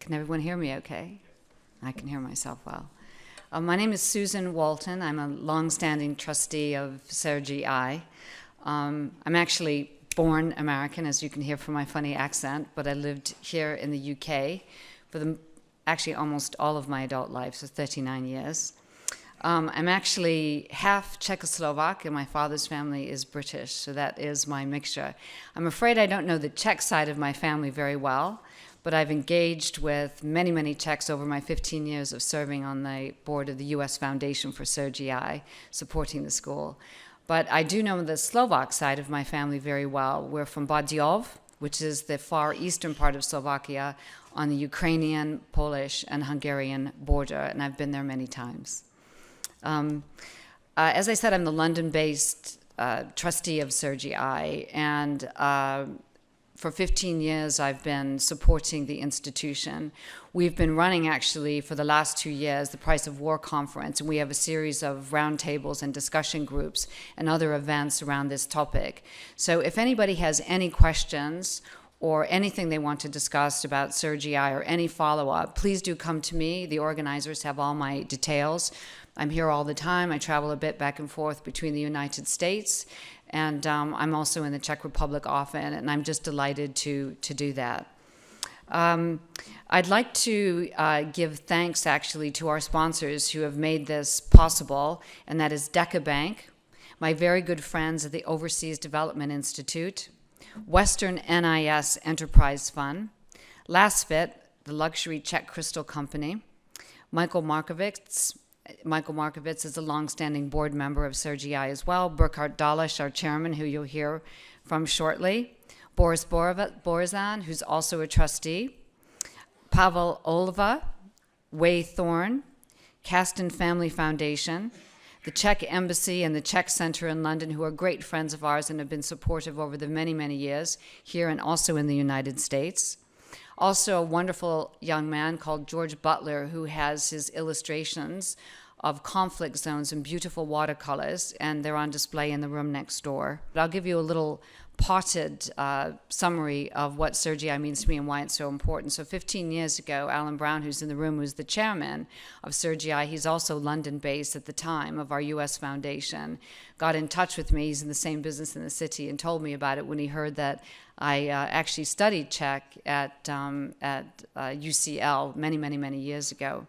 Can everyone hear me okay? I can hear myself well. My name is Susan Walton. I'm a longstanding trustee of CERGE-EI. I'm actually born American, as you can hear from my funny accent, but I lived here in the UK for actually almost all of my adult life, so 39 years. I'm actually half Czechoslovak, and my father's family is British, so that is my mixture. I'm afraid I don't know the Czech side of my family very well, but I've engaged with many, many Czechs over my 15 years of serving on the board of the U.S. Foundation for CERGE-EI, supporting the school. But I do know the Slovak side of my family very well. We're from Badiov, which is the far eastern part of Slovakia, on the Ukrainian, Polish, and Hungarian border, and I've been there many times. As I said, I'm the London-based trustee of CERGE-EI, and for 15 years, I've been supporting the institution. We've been running, actually, for the last 2 years, the Price of War Conference, and we have a series of roundtables and discussion groups and other events around this topic. So if anybody has any questions or anything they want to discuss about CERGE-EI or any follow-up, please do come to me. The organizers have all my details. I'm here all the time. I travel a bit back and forth between the United States, and I'm also in the Czech Republic often, and I'm just delighted to do that. I'd like to give thanks, actually, to our sponsors who have made this possible, and that is DECA Bank, my very good friends at the Overseas Development Institute, Western NIS Enterprise Fund, Lasfit, the luxury Czech crystal company, Michael Markovits. Michael Markovits is a longstanding board member of CERGE-EI as well, Burkhard Dalisch, our chairman, who you'll hear from shortly, Boris Borizan, who's also a trustee, Pavel Olva, Wei Thorne, Kasten Family Foundation, the Czech Embassy and the Czech Center in London, who are great friends of ours and have been supportive over the many, many years here and also in the United States. Also a wonderful young man called George Butler, who has his illustrations of conflict zones in beautiful watercolors, and they're on display in the room next door. But I'll give you a little potted summary of what CERGE-EI means to me and why it's so important. So 15 years ago, Alan Brown, who's in the room, was the chairman of CERGE-EI. He's also London-based at the time of our U.S. Foundation, got in touch with me. He's in the same business in the city and told me about it when he heard that I actually studied Czech at UCL many, many, many years ago.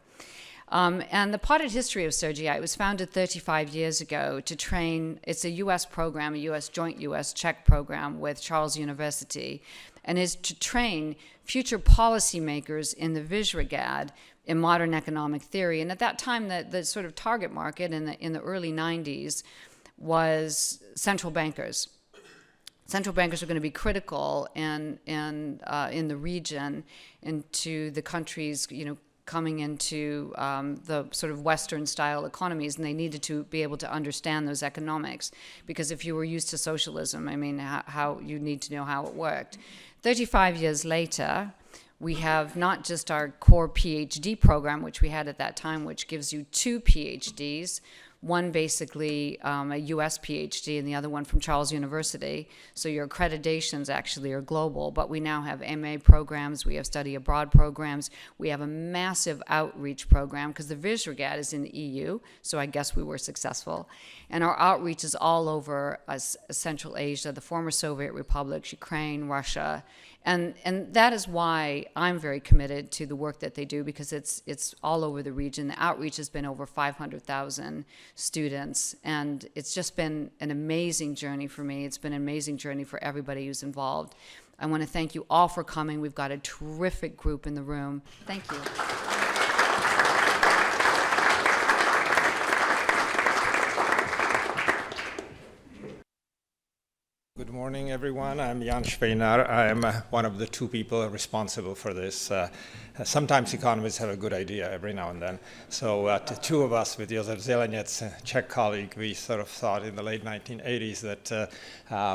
And the potted history of CERGE-EI, it was founded 35 years ago to train, it's a U.S. program, a joint U.S.-Czech program with Charles University, and is to train future policymakers in the Vyšehrad in modern economic theory. And at that time, the sort of target market in the early 90s was central bankers. Central bankers are going to be critical in the region, into the countries, coming into the sort of Western-style economies, and they needed to be able to understand those economics, because if you were used to socialism, I mean, how you need to know how it worked. 35 years later, we have not just our core PhD program, which we had at that time, which gives you 2 PhDs, one basically a US PhD and the other one from Charles University. So your accreditations actually are global, but we now have MA programs, we have study abroad programs, we have a massive outreach program because the Vyšehrad is in the EU, so I guess we were successful. And our outreach is all over Central Asia, the former Soviet republics, Ukraine, Russia, and that is why I'm very committed to the work that they do, because it's all over the region. The outreach has been over 500,000 students, and it's just been an amazing journey for me. It's been an amazing journey for everybody who's involved. I want to thank you all for coming. We've got a terrific group in the room. Thank you. Good morning, everyone. I'm Jan Švejnar. I'm one of the 2 people responsible for this. Sometimes economists have a good idea every now and then. So the 2 of us with Josef Zelenec, a Czech colleague, we sort of thought in the late 1980s that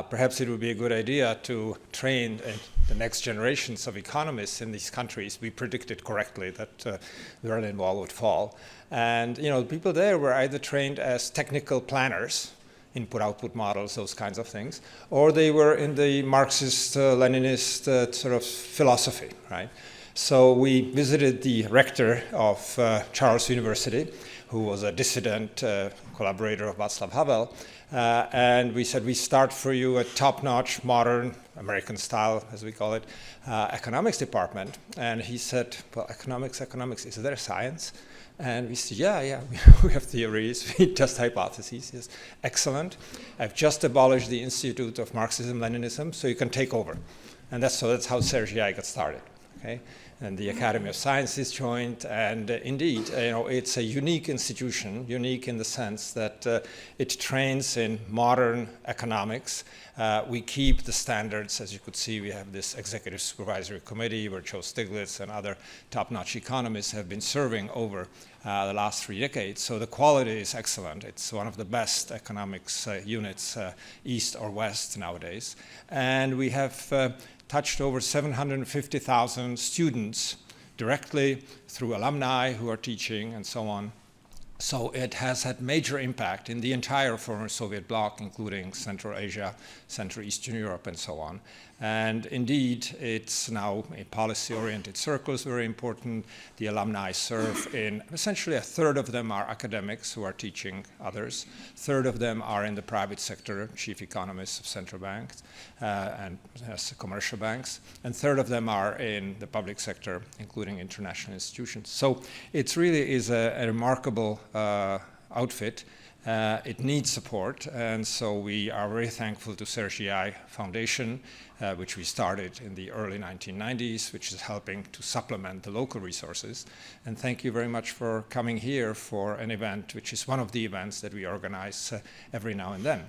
perhaps it would be a good idea to train the next generations of economists in these countries. We predicted correctly that the Berlin Wall would fall. And the people there were either trained as technical planners, input-output models, those kinds of things, or they were in the Marxist, Leninist sort of philosophy, right? So we visited the rector of Charles University, who was a dissident collaborator of Václav Havel, and we said, we start for you a top-notch, modern, American style, as we call it, economics department. And he said, well, economics, is there a science? And we said, yeah, we have theories, we test hypotheses. Yes, excellent. I've just abolished the Institute of Marxism-Leninism, so you can take over. And that's how CERGE-EI got started. Okay? And the Academy of Sciences joined, and indeed, it's a unique institution, unique in the sense that it trains in modern economics. We keep the standards. As you could see, we have this executive supervisory committee where Joe Stiglitz and other top-notch economists have been serving over the last 3 decades. So the quality is excellent. It's one of the best economics units, east or west nowadays. And we have touched over 750,000 students directly through alumni who are teaching and so on. So it has had major impact in the entire former Soviet bloc, including Central Asia, Central Eastern Europe, and so on. And indeed, it's now in policy-oriented circles very important. The alumni serve in, essentially a third of them are academics who are teaching others. A third of them are in the private sector, chief economists of central banks and commercial banks. And a third of them are in the public sector, including international institutions. So it really is a remarkable outfit. It needs support, and so we are very thankful to CERGE-EI Foundation, which we started in the early 1990s, which is helping to supplement the local resources. And thank you very much for coming here for an event, which is one of the events that we organize every now and then.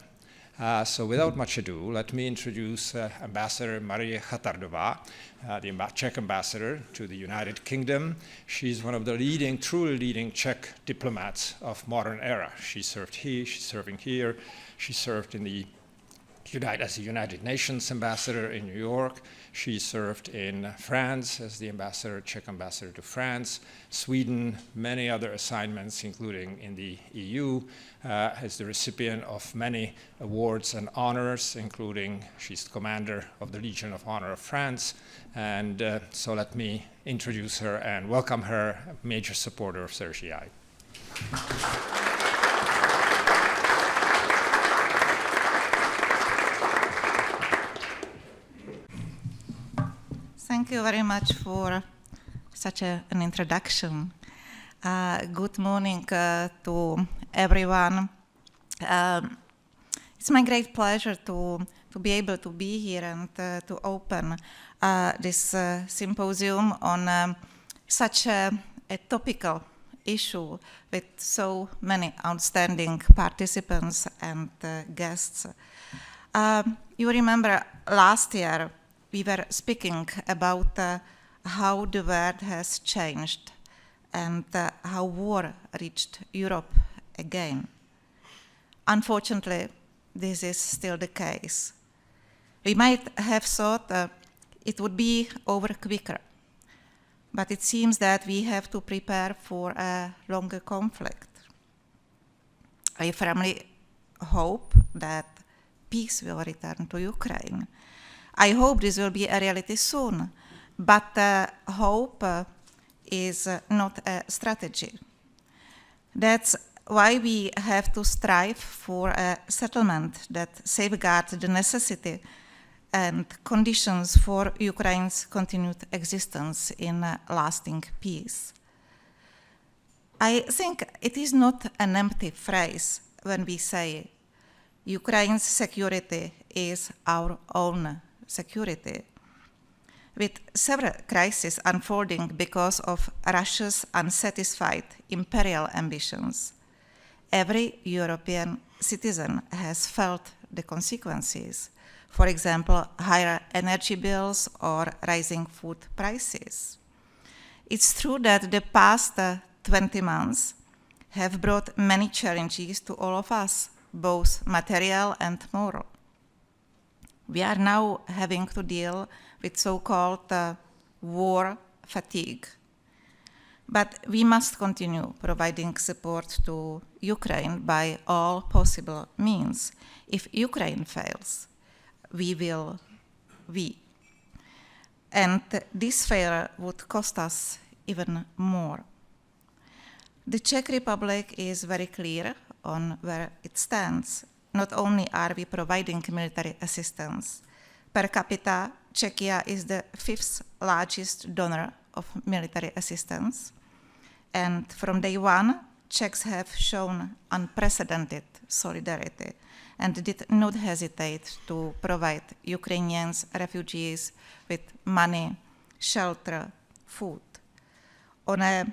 So without much ado, let me introduce Ambassador Marie Chatardová, the Czech ambassador to the United Kingdom. She's one of the leading, truly leading Czech diplomats of modern era. She served here, she's serving here. She served in the as the United Nations ambassador in New York. She served in France as the Czech ambassador to France, Sweden, many other assignments, including in the EU, as the recipient of many awards and honors, including she's commander of the Legion of Honor of France. And so let me introduce her and welcome her, a major supporter of CERGE-EI. Thank you very much for such an introduction. Good morning to everyone. It's my great pleasure to be able to be here and to open this symposium on such a topical issue with so many outstanding participants and guests. You remember last year we were speaking about how the world has changed and how war reached Europe again. Unfortunately, this is still the case. We might have thought it would be over quicker, but it seems that we have to prepare for a longer conflict. I firmly hope that peace will return to Ukraine. I hope this will be a reality soon, but hope is not a strategy. That's why we have to strive for a settlement that safeguards the necessity and conditions for Ukraine's continued existence in lasting peace. I think it is not an empty phrase when we say Ukraine's security is our own security. With several crises unfolding because of Russia's unsatisfied imperial ambitions, every European citizen has felt the consequences. For example, higher energy bills or rising food prices. It's true that the past 20 months have brought many challenges to all of us, both material and moral. We are now having to deal with so-called war fatigue. But we must continue providing support to Ukraine by all possible means. If Ukraine fails, we. And this failure would cost us even more. The Czech Republic is very clear on where it stands. Not only are we providing military assistance, per capita, Czechia is the 5th largest donor of military assistance. And from day one, Czechs have shown unprecedented solidarity and did not hesitate to provide Ukrainians, refugees with money, shelter, food. On a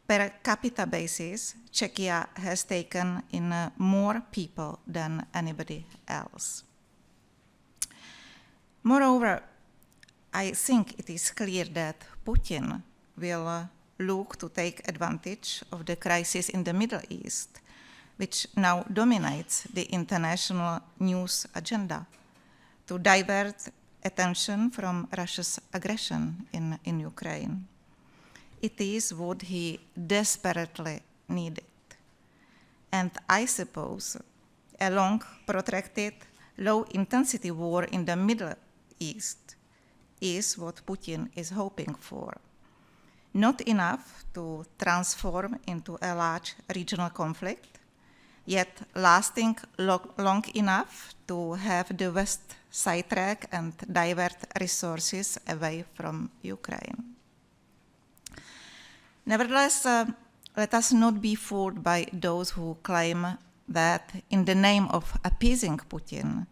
per capita basis, Czechia has taken in more people than anybody else. Moreover, I think it is clear that Putin will look to take advantage of the crisis in the Middle East, which now dominates the international news agenda, to divert attention from Russia's aggression in Ukraine. It is what he desperately needed. And I suppose a long, protracted, low-intensity war in the Middle East is what Putin is hoping for. Not enough to transform into a large regional conflict, yet lasting long enough to have the West sidetrack and divert resources away from Ukraine. Nevertheless, let us not be fooled by those who claim that in the name of appeasing Putin,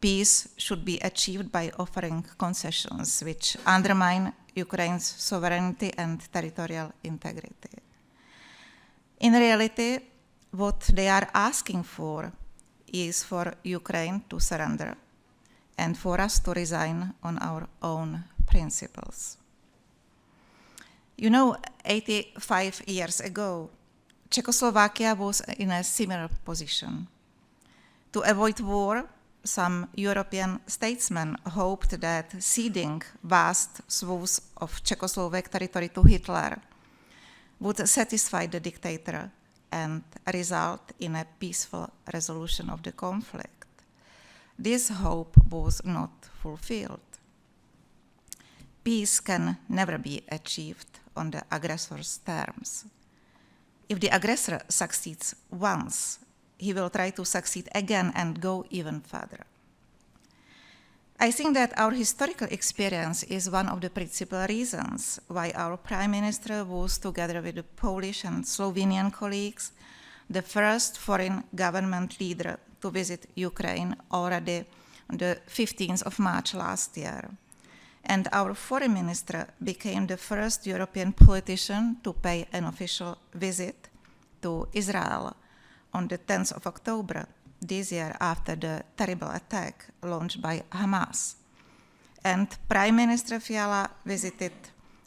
peace should be achieved by offering concessions which undermine Ukraine's sovereignty and territorial integrity. In reality, what they are asking for is for Ukraine to surrender and for us to resign on our own principles. You know, 85 years ago, Czechoslovakia was in a similar position. To avoid war, some European statesmen hoped that ceding vast swaths of Czechoslovak territory to Hitler would satisfy the dictator and result in a peaceful resolution of the conflict. This hope was not fulfilled. Peace can never be achieved on the aggressor's terms. If the aggressor succeeds once, he will try to succeed again and go even further. I think that our historical experience is one of the principal reasons why our Prime Minister was, together with the Polish and Slovenian colleagues, the first foreign government leader to visit Ukraine already on the 15th of March last year. And our foreign minister became the first European politician to pay an official visit to Israel on the 10th of October this year after the terrible attack launched by Hamas. And Prime Minister Fiala visited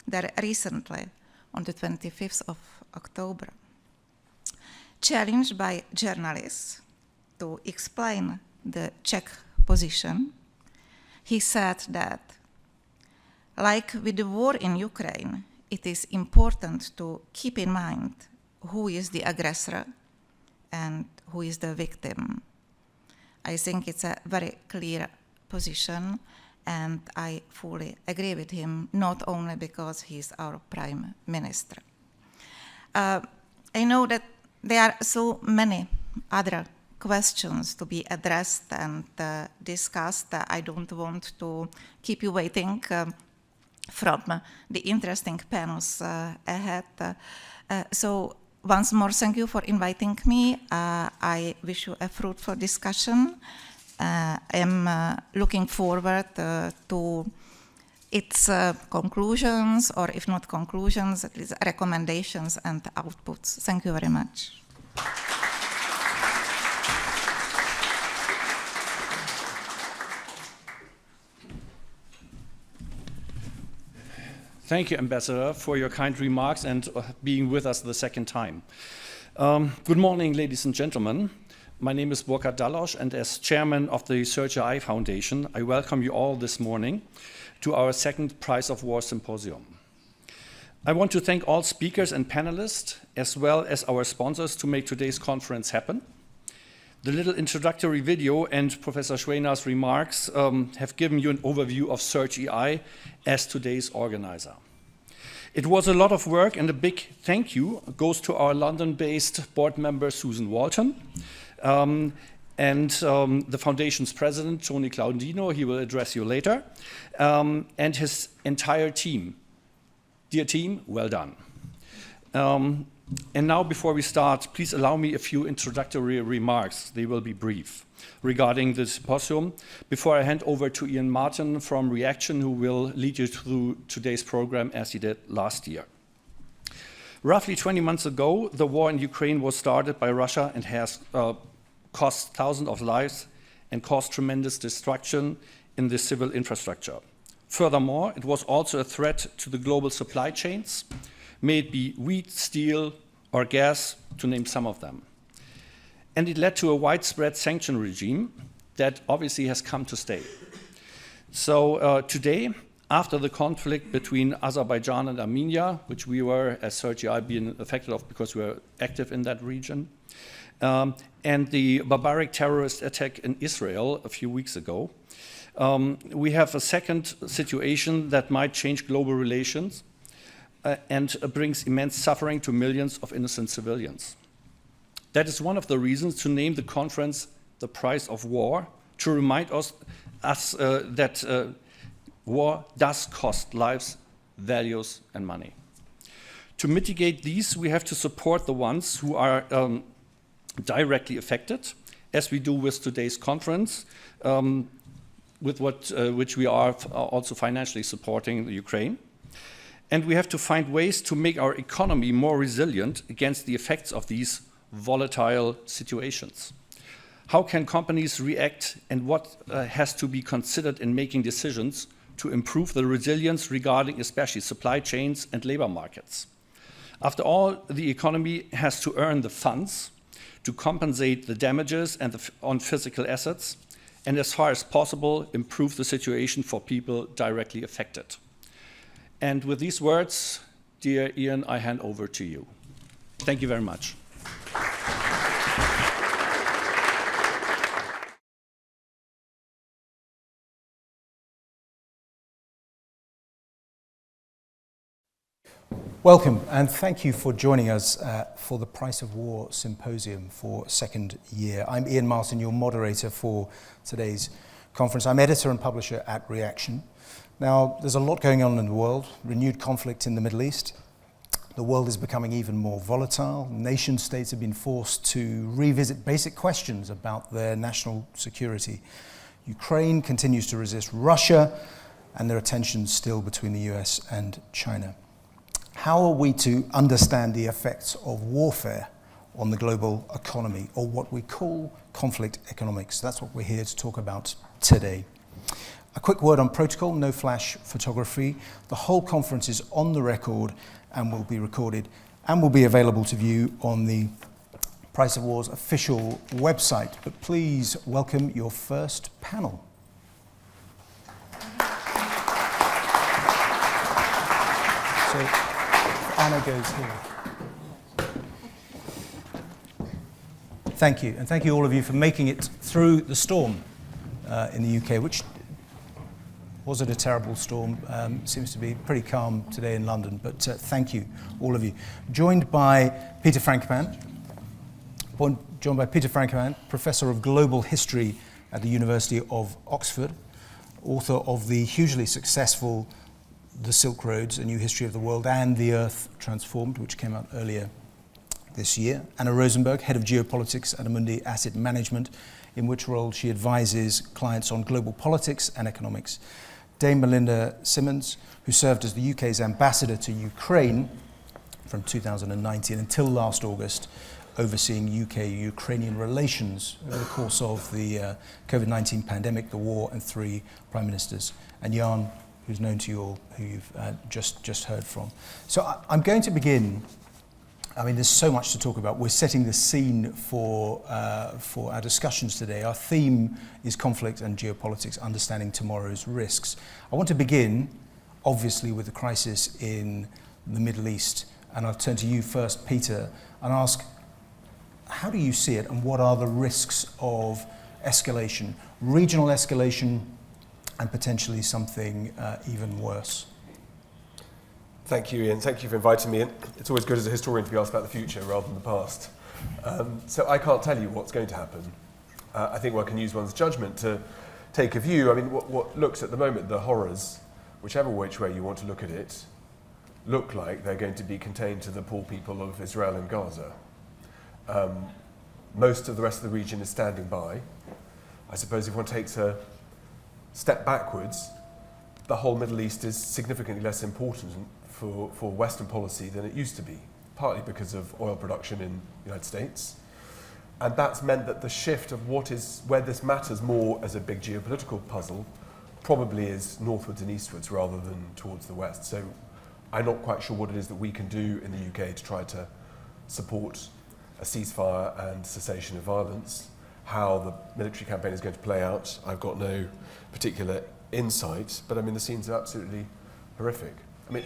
there recently on the 25th of October. Challenged by journalists to explain the Czech position, he said that, like with the war in Ukraine, it is important to keep in mind who is the aggressor and who is the victim. I think it's a very clear position, and I fully agree with him, not only because he's our Prime Minister. I know that there are so many other questions to be addressed and discussed. I don't want to keep you waiting from the interesting panels ahead. So once more, thank you for inviting me. I wish you a fruitful discussion. I'm looking forward to its conclusions, or if not conclusions, at least recommendations and outputs. Thank you very much. Thank you, Ambassador, for your kind remarks and being with us the second time. Good morning, ladies and gentlemen. My name is Burkhard Dallosch, and as chairman of the CERGE-EI Foundation, I welcome you all this morning to our second Price of War Symposium. I want to thank all speakers and panelists, as well as our sponsors, to make today's conference happen. The little introductory video and Professor Schweinar's remarks have given you an overview of CERGE-EI as today's organizer. It was a lot of work, and a big thank you goes to our London-based board member, Susan Walton, and the foundation's president, Tony Claudino, he will address you later, and his entire team. Dear team, well done. And now, before we start, please allow me a few introductory remarks. They will be brief regarding the symposium before I hand over to Ian Martin from Reaction, who will lead you through today's program as he did last year. Roughly 20 months ago, the war in Ukraine was started by Russia and has cost thousands of lives and caused tremendous destruction in the civil infrastructure. Furthermore, it was also a threat to the global supply chains, may it be wheat, steel, or gas, to name some of them. And it led to a widespread sanction regime that obviously has come to stay. So today, after the conflict between Azerbaijan and Armenia, which we were, as CERGE-EI, being affected of because we were active in that region, and the barbaric terrorist attack in Israel a few weeks ago, we have a second situation that might change global relations and brings immense suffering to millions of innocent civilians. That is one of the reasons to name the conference The Price of War, to remind us that war does cost lives, values, and money. To mitigate these, we have to support the ones who are directly affected, as we do with today's conference, with which we are also financially supporting the Ukraine. And we have to find ways to make our economy more resilient against the effects of these volatile situations. How can companies react, and what has to be considered in making decisions to improve the resilience regarding especially supply chains and labor markets? After all, the economy has to earn the funds to compensate the damages on physical assets, and as far as possible, improve the situation for people directly affected. And with these words, dear Ian, I hand over to you. Thank you very much. Welcome, and thank you for joining us for the Price of War Symposium for second year. I'm Ian Martin, your moderator for today's conference. I'm editor and publisher at Reaction. Now, there's a lot going on in the world, renewed conflict in the Middle East. The world is becoming even more volatile. Nation states have been forced to revisit basic questions about their national security. Ukraine continues to resist Russia, and there are tensions still between the US and China. How are we to understand the effects of warfare on the global economy, or what we call conflict economics? That's what we're here to talk about today. A quick word on protocol: no flash photography. The whole conference is on the record and will be recorded and will be available to view on the Price of War's official website. But please welcome your first panel. So Anna goes here. Thank you, and thank you all of you for making it through the storm in the UK, which wasn't a terrible storm. Seems to be pretty calm today in London, but thank you, all of you. Joined by Peter Frankopan, Professor of Global History at the University of Oxford, author of the hugely successful The Silk Roads, A New History of the World, and The Earth Transformed, which came out earlier this year. Anna Rosenberg, Head of Geopolitics at Amundi Asset Management, in which role she advises clients on global politics and economics. Dame Melinda Simmons, who served as the UK's ambassador to Ukraine from 2019 until last August, overseeing UK-Ukrainian relations over the course of the COVID-19 pandemic, the war, and 3 prime ministers. And Jan, who's known to you all, who you've just heard from. So I'm going to begin. I mean, there's so much to talk about. We're setting the scene for our discussions today. Our theme is conflict and geopolitics, understanding tomorrow's risks. I want to begin, obviously, with the crisis in the Middle East. And I'll turn to you first, Peter, and ask, how do you see it, and what are the risks of escalation, regional escalation, and potentially something even worse? Thank you, Ian. Thank you for inviting me in. It's always good as a historian to be asked about the future rather than the past. So I can't tell you what's going to happen. I think one can use one's judgment to take a view. I mean, what looks at the moment, the horrors, whichever which way you want to look at it, look like they're going to be contained to the poor people of Israel and Gaza. Most of the rest of the region is standing by. I suppose if one takes a step backwards, the whole Middle East is significantly less important for Western policy than it used to be, partly because of oil production in the United States. And that's meant that the shift of where this matters more as a big geopolitical puzzle probably is northwards and eastwards rather than towards the west. So I'm not quite sure what it is that we can do in the UK to try to support a ceasefire and cessation of violence. How the military campaign is going to play out, I've got no particular insight, but I mean the scenes are absolutely horrific. I mean,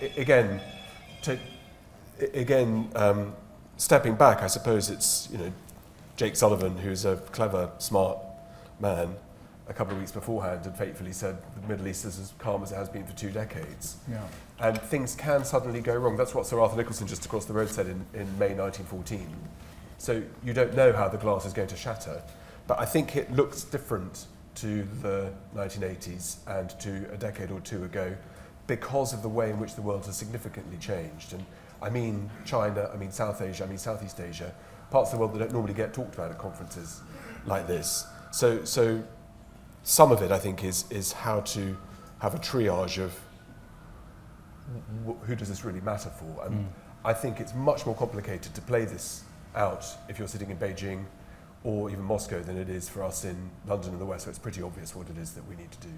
stepping back, I suppose it's Jake Sullivan, who's a clever, smart man, a couple of weeks beforehand had fatefully said the Middle East is as calm as it has been for 2 decades. Yeah. And things can suddenly go wrong. That's what Sir Arthur Nicholson just across the road said in May 1914. So you don't know how the glass is going to shatter, but I think it looks different to the 1980s and to a decade or two ago because of the way in which the world has significantly changed. And I mean China, I mean South Asia, I mean Southeast Asia, parts of the world that don't normally get talked about at conferences like this. So some of it, I think, is how to have a triage of who does this really matter for. And I think it's much more complicated to play this out if you're sitting in Beijing or even Moscow than it is for us in London and the West, so it's pretty obvious what it is that we need to do.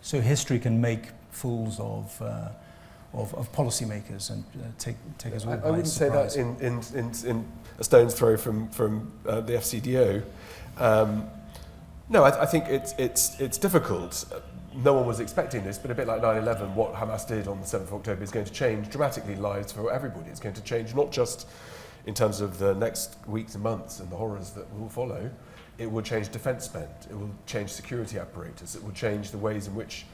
So history can make fools of policymakers and take us all by surprise. I wouldn't say that in a stone's throw from the FCDO. No, I think it's difficult. No one was expecting this, but a bit like 9/11, what Hamas did on the 7th of October is going to change dramatically lives for everybody. It's going to change not just in terms of the next weeks and months and the horrors that will follow. It will change defence spend, it will change security apparatus, it will change the ways in which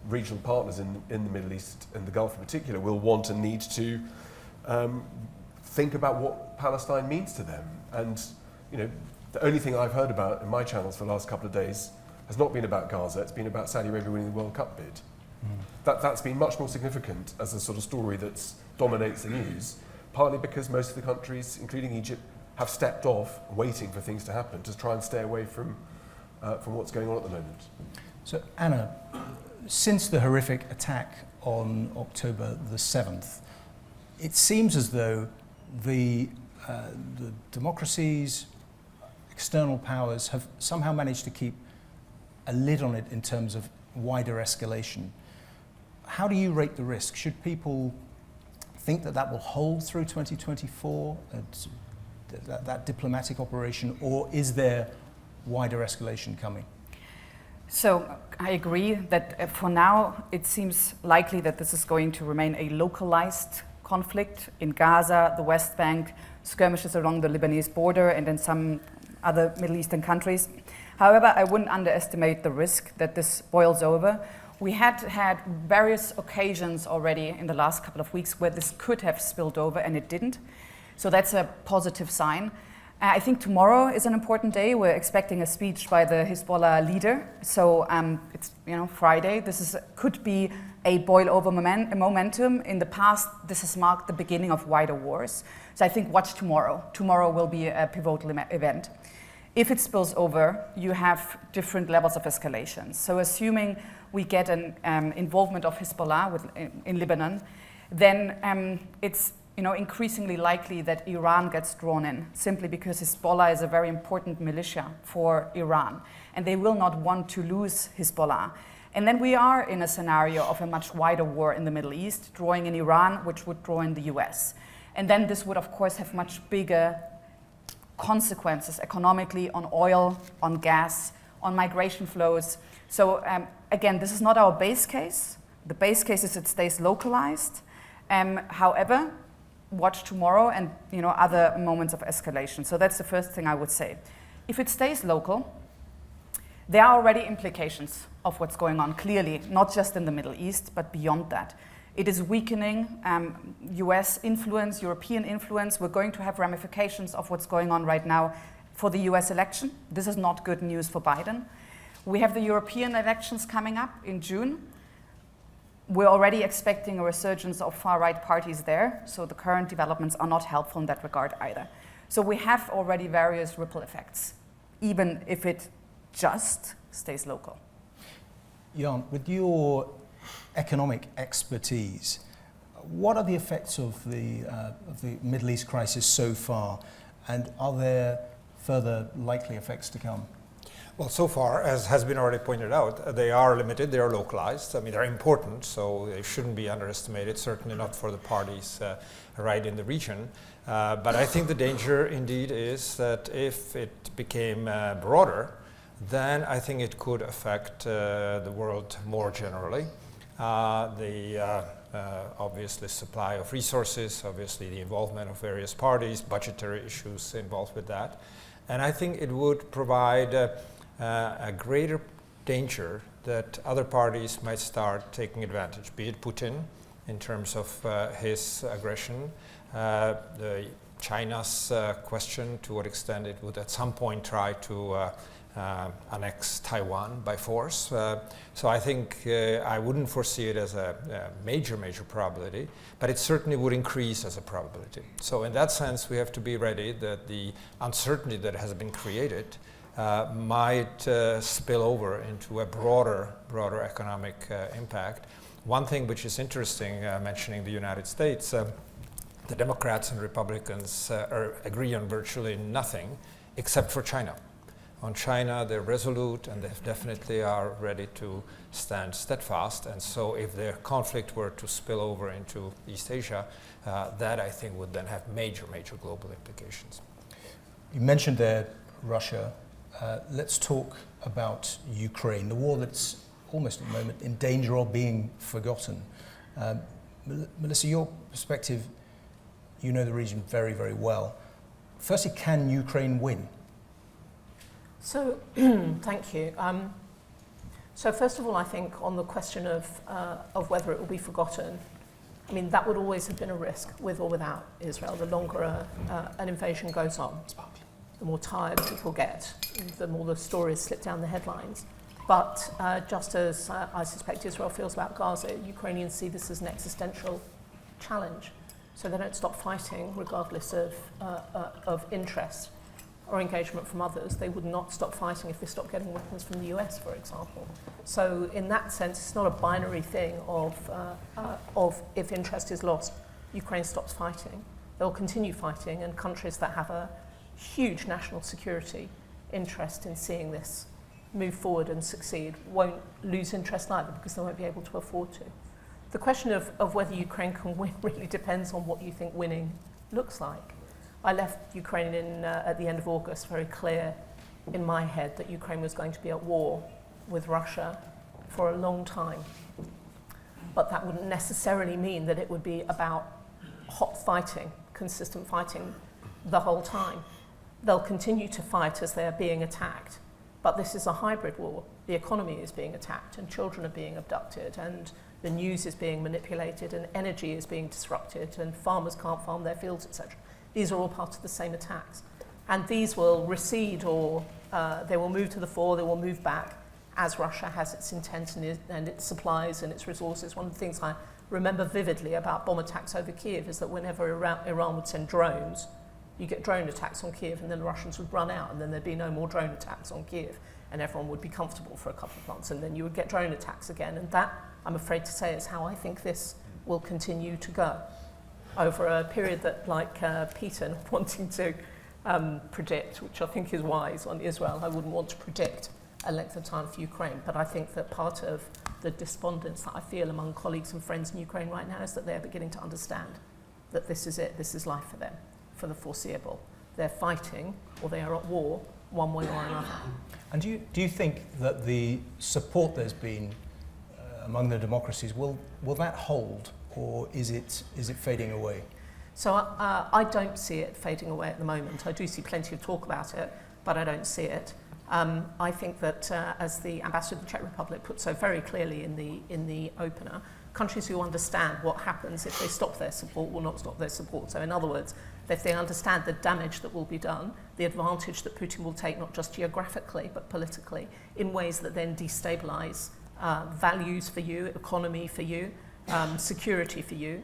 regional partners in the Middle East and the Gulf in particular will want and need to think about what Palestine means to them. And the only thing I've heard about in my channels for the last couple of days has not been about Gaza, it's been about Saudi Arabia winning the World Cup bid. That's been much more significant as a sort of story that dominates the news, partly because most of the countries, including Egypt, have stepped off waiting for things to happen to try and stay away from what's going on at the moment. So Anna, since the horrific attack on October the 7th, it seems as though the democracies, external powers have somehow managed to keep a lid on it in terms of wider escalation. How do you rate the risk? Should people think that will hold through 2024, that diplomatic operation, or is there wider escalation coming? So I agree that for now it seems likely that this is going to remain a localized conflict in Gaza, the West Bank, skirmishes along the Lebanese border, and in some other Middle Eastern countries. However, I wouldn't underestimate the risk that this boils over. We had various occasions already in the last couple of weeks where this could have spilled over and it didn't. So that's a positive sign. I think tomorrow is an important day. We're expecting a speech by the Hezbollah leader. So it's Friday. This could be a boil over momentum. In the past, this has marked the beginning of wider wars. So I think watch tomorrow. Tomorrow will be a pivotal event. If it spills over, you have different levels of escalation. So assuming we get an involvement of Hezbollah in Lebanon, then it's increasingly likely that Iran gets drawn in, simply because Hezbollah is a very important militia for Iran, and they will not want to lose Hezbollah. And then we are in a scenario of a much wider war in the Middle East, drawing in Iran, which would draw in the US. And then this would, of course, have much bigger consequences economically on oil, on gas, on migration flows. So again, this is not our base case. The base case is it stays localized. However, watch tomorrow and other moments of escalation. So that's the first thing I would say. If it stays local, there are already implications of what's going on, clearly, not just in the Middle East, but beyond that. It is weakening US influence, European influence. We're going to have ramifications of what's going on right now for the US election. This is not good news for Biden. We have the European elections coming up in June. We're already expecting a resurgence of far-right parties there, so the current developments are not helpful in that regard either. So we have already various ripple effects, even if it just stays local. Jan, with your economic expertise, what are the effects of the Middle East crisis so far, and are there further likely effects to come? Well, so far, as has been already pointed out, they are limited, they are localized. I mean, they're important, so they shouldn't be underestimated, certainly not for the parties right in the region. But I think the danger indeed is that if it became broader, then I think it could affect the world more generally. Obviously supply of resources, obviously the involvement of various parties, budgetary issues involved with that. And I think it would provide a greater danger that other parties might start taking advantage, be it Putin in terms of his aggression, China's question to what extent it would at some point try to annex Taiwan by force. So I think I wouldn't foresee it as a major probability, but it certainly would increase as a probability. So in that sense, we have to be ready that the uncertainty that has been created might spill over into a broader economic impact. One thing which is interesting, mentioning the United States, the Democrats and Republicans agree on virtually nothing except for China. On China, they're resolute and they definitely are ready to stand steadfast. And so if their conflict were to spill over into East Asia, that I think would then have major global implications. You mentioned there Russia. Let's talk about Ukraine, the war that's almost at the moment in danger of being forgotten. Melissa, your perspective, you know the region very well. Firstly, can Ukraine win? So, thank you. So first of all, I think on the question of whether it will be forgotten, I mean, that would always have been a risk with or without Israel. The longer an invasion goes on, the more tired people get, the more the stories slip down the headlines. But just as I suspect Israel feels about Gaza, Ukrainians see this as an existential challenge. So they don't stop fighting regardless of interest or engagement from others. They would not stop fighting if they stopped getting weapons from the US, for example. So in that sense, it's not a binary thing of if interest is lost, Ukraine stops fighting. They'll continue fighting, and countries that have a huge national security interest in seeing this move forward and succeed won't lose interest either, because they won't be able to afford to. The question of whether Ukraine can win really depends on what you think winning looks like. I left Ukraine at the end of August very clear in my head that Ukraine was going to be at war with Russia for a long time. But that wouldn't necessarily mean that it would be about hot fighting, consistent fighting the whole time. They'll continue to fight as they're being attacked. But this is a hybrid war. The economy is being attacked, and children are being abducted, and the news is being manipulated, and energy is being disrupted, and farmers can't farm their fields, etc. These are all part of the same attacks. And these will recede, or they will move to the fore, they will move back as Russia has its intent and its supplies and its resources. One of the things I remember vividly about bomb attacks over Kiev is that whenever Iran would send drones, you get drone attacks on Kiev, and then the Russians would run out, and then there'd be no more drone attacks on Kiev, and everyone would be comfortable for a couple of months, and then you would get drone attacks again. And that, I'm afraid to say, is how I think this will continue to go over a period that, like Peter, not wanting to predict, which I think is wise on Israel, I wouldn't want to predict a length of time for Ukraine. But I think that part of the despondence that I feel among colleagues and friends in Ukraine right now is that they're beginning to understand that this is it, this is life for them, for the foreseeable. They're fighting, or they are at war, one way or another. And do you think that the support there's been among the democracies, will that hold, or is it fading away? So I don't see it fading away at the moment. I do see plenty of talk about it, but I don't see it. I think that, as the Ambassador of the Czech Republic put so very clearly in the opener, countries who understand what happens if they stop their support will not stop their support. So in other words, if they understand the damage that will be done, the advantage that Putin will take not just geographically but politically in ways that then destabilize values for you, economy for you, security for you,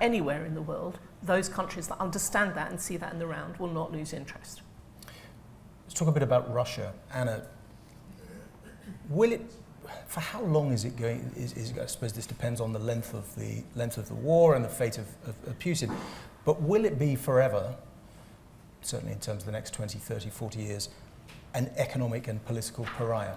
anywhere in the world, those countries that understand that and see that in the round will not lose interest. Let's talk a bit about Russia. Anna, for how long is it going? I suppose this depends on the length of the war and the fate of Putin. But will it be forever, certainly in terms of the next 20, 30, 40 years, an economic and political pariah?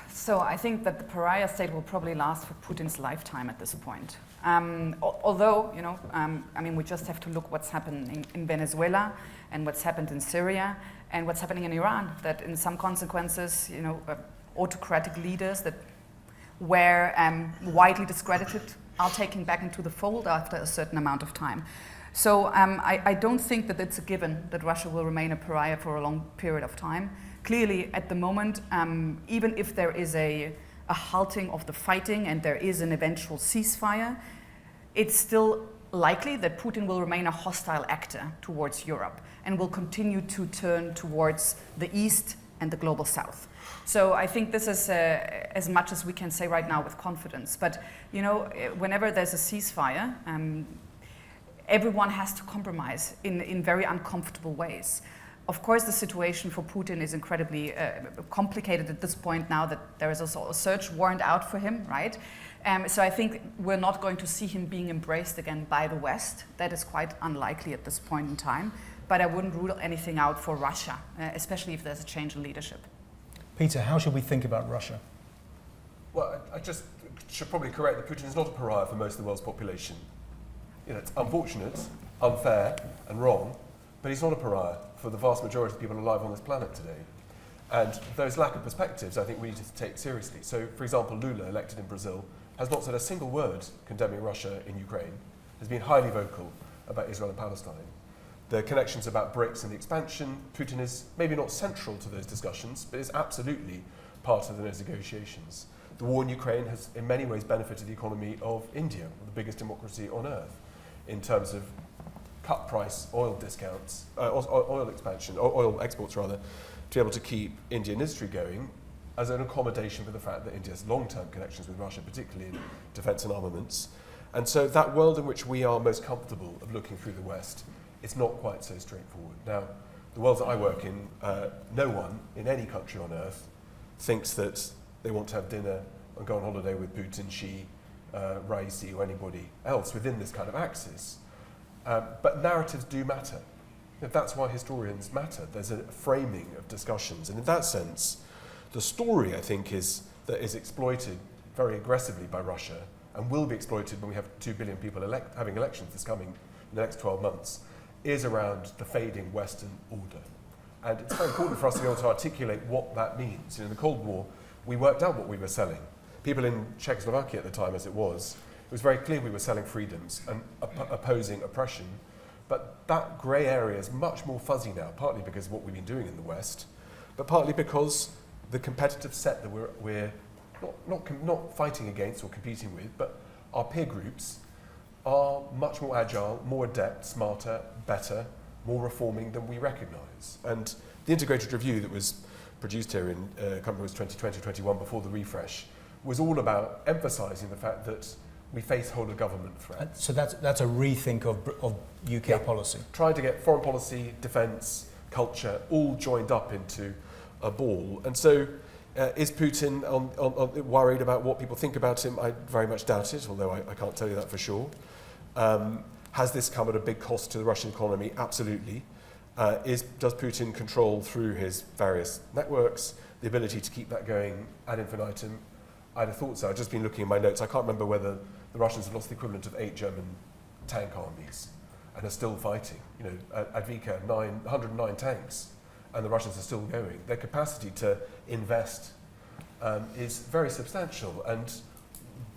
So I think that the pariah state will probably last for Putin's lifetime at this point. Although, we just have to look what's happening in Venezuela and what's happened in Syria and what's happening in Iran, that in some consequences, autocratic leaders that were widely discredited are taken back into the fold after a certain amount of time. So I don't think that it's a given that Russia will remain a pariah for a long period of time. Clearly, at the moment, even if there is a halting of the fighting and there is an eventual ceasefire, it's still likely that Putin will remain a hostile actor towards Europe and will continue to turn towards the East and the global South. So I think this is as much as we can say right now with confidence. But, whenever there's a ceasefire, everyone has to compromise in very uncomfortable ways. Of course, the situation for Putin is incredibly complicated at this point now that there is also a search warrant out for him, right? So I think we're not going to see him being embraced again by the West. That is quite unlikely at this point in time. But I wouldn't rule anything out for Russia, especially if there's a change in leadership. Peter, how should we think about Russia? Well, I just should probably correct that Putin is not a pariah for most of the world's population. It's unfortunate, unfair, and wrong, but he's not a pariah for the vast majority of people alive on this planet today. And those lack of perspectives, I think we need to take seriously. So, for example, Lula, elected in Brazil, has not said a single word condemning Russia in Ukraine, has been highly vocal about Israel and Palestine. The connections about BRICS and the expansion, Putin is maybe not central to those discussions, but is absolutely part of those negotiations. The war in Ukraine has in many ways benefited the economy of India, the biggest democracy on earth, in terms of cut price oil discounts, oil exports rather, to be able to keep Indian industry going as an accommodation for the fact that India has long-term connections with Russia, particularly in defence and armaments. And so that world in which we are most comfortable of looking through the West, it's not quite so straightforward. Now, the world that I work in, no one in any country on earth thinks that they want to have dinner and go on holiday with Putin, Xi, Raisi or anybody else within this kind of axis. But narratives do matter. That's why historians matter. There's a framing of discussions. And in that sense, the story, I think, is exploited very aggressively by Russia and will be exploited when we have 2 billion people having elections this coming in the next 12 months, is around the fading Western order. And it's very important for us to be able to articulate what that means. In the Cold War, we worked out what we were selling. People in Czechoslovakia at the time, as it was very clear we were selling freedoms and opposing oppression. But that grey area is much more fuzzy now, partly because of what we've been doing in the West, but partly because the competitive set that we're not fighting against or competing with, but our peer groups are much more agile, more adept, smarter, better, more reforming than we recognise. And the integrated review that was produced here in company was 2020-21 before the refresh was all about emphasising the fact that we face whole of government threats. So that's a rethink of UK policy. Trying to get foreign policy, defence, culture all joined up into a ball. And so is Putin worried about what people think about him? I very much doubt it, although I can't tell you that for sure. Has this come at a big cost to the Russian economy? Absolutely. Does Putin control through his various networks the ability to keep that going ad infinitum? I'd have thought so. I've just been looking at my notes. I can't remember whether the Russians have lost the equivalent of 8 German tank armies and are still fighting. At Vika, 109 tanks, and the Russians are still going. Their capacity to invest is very substantial, and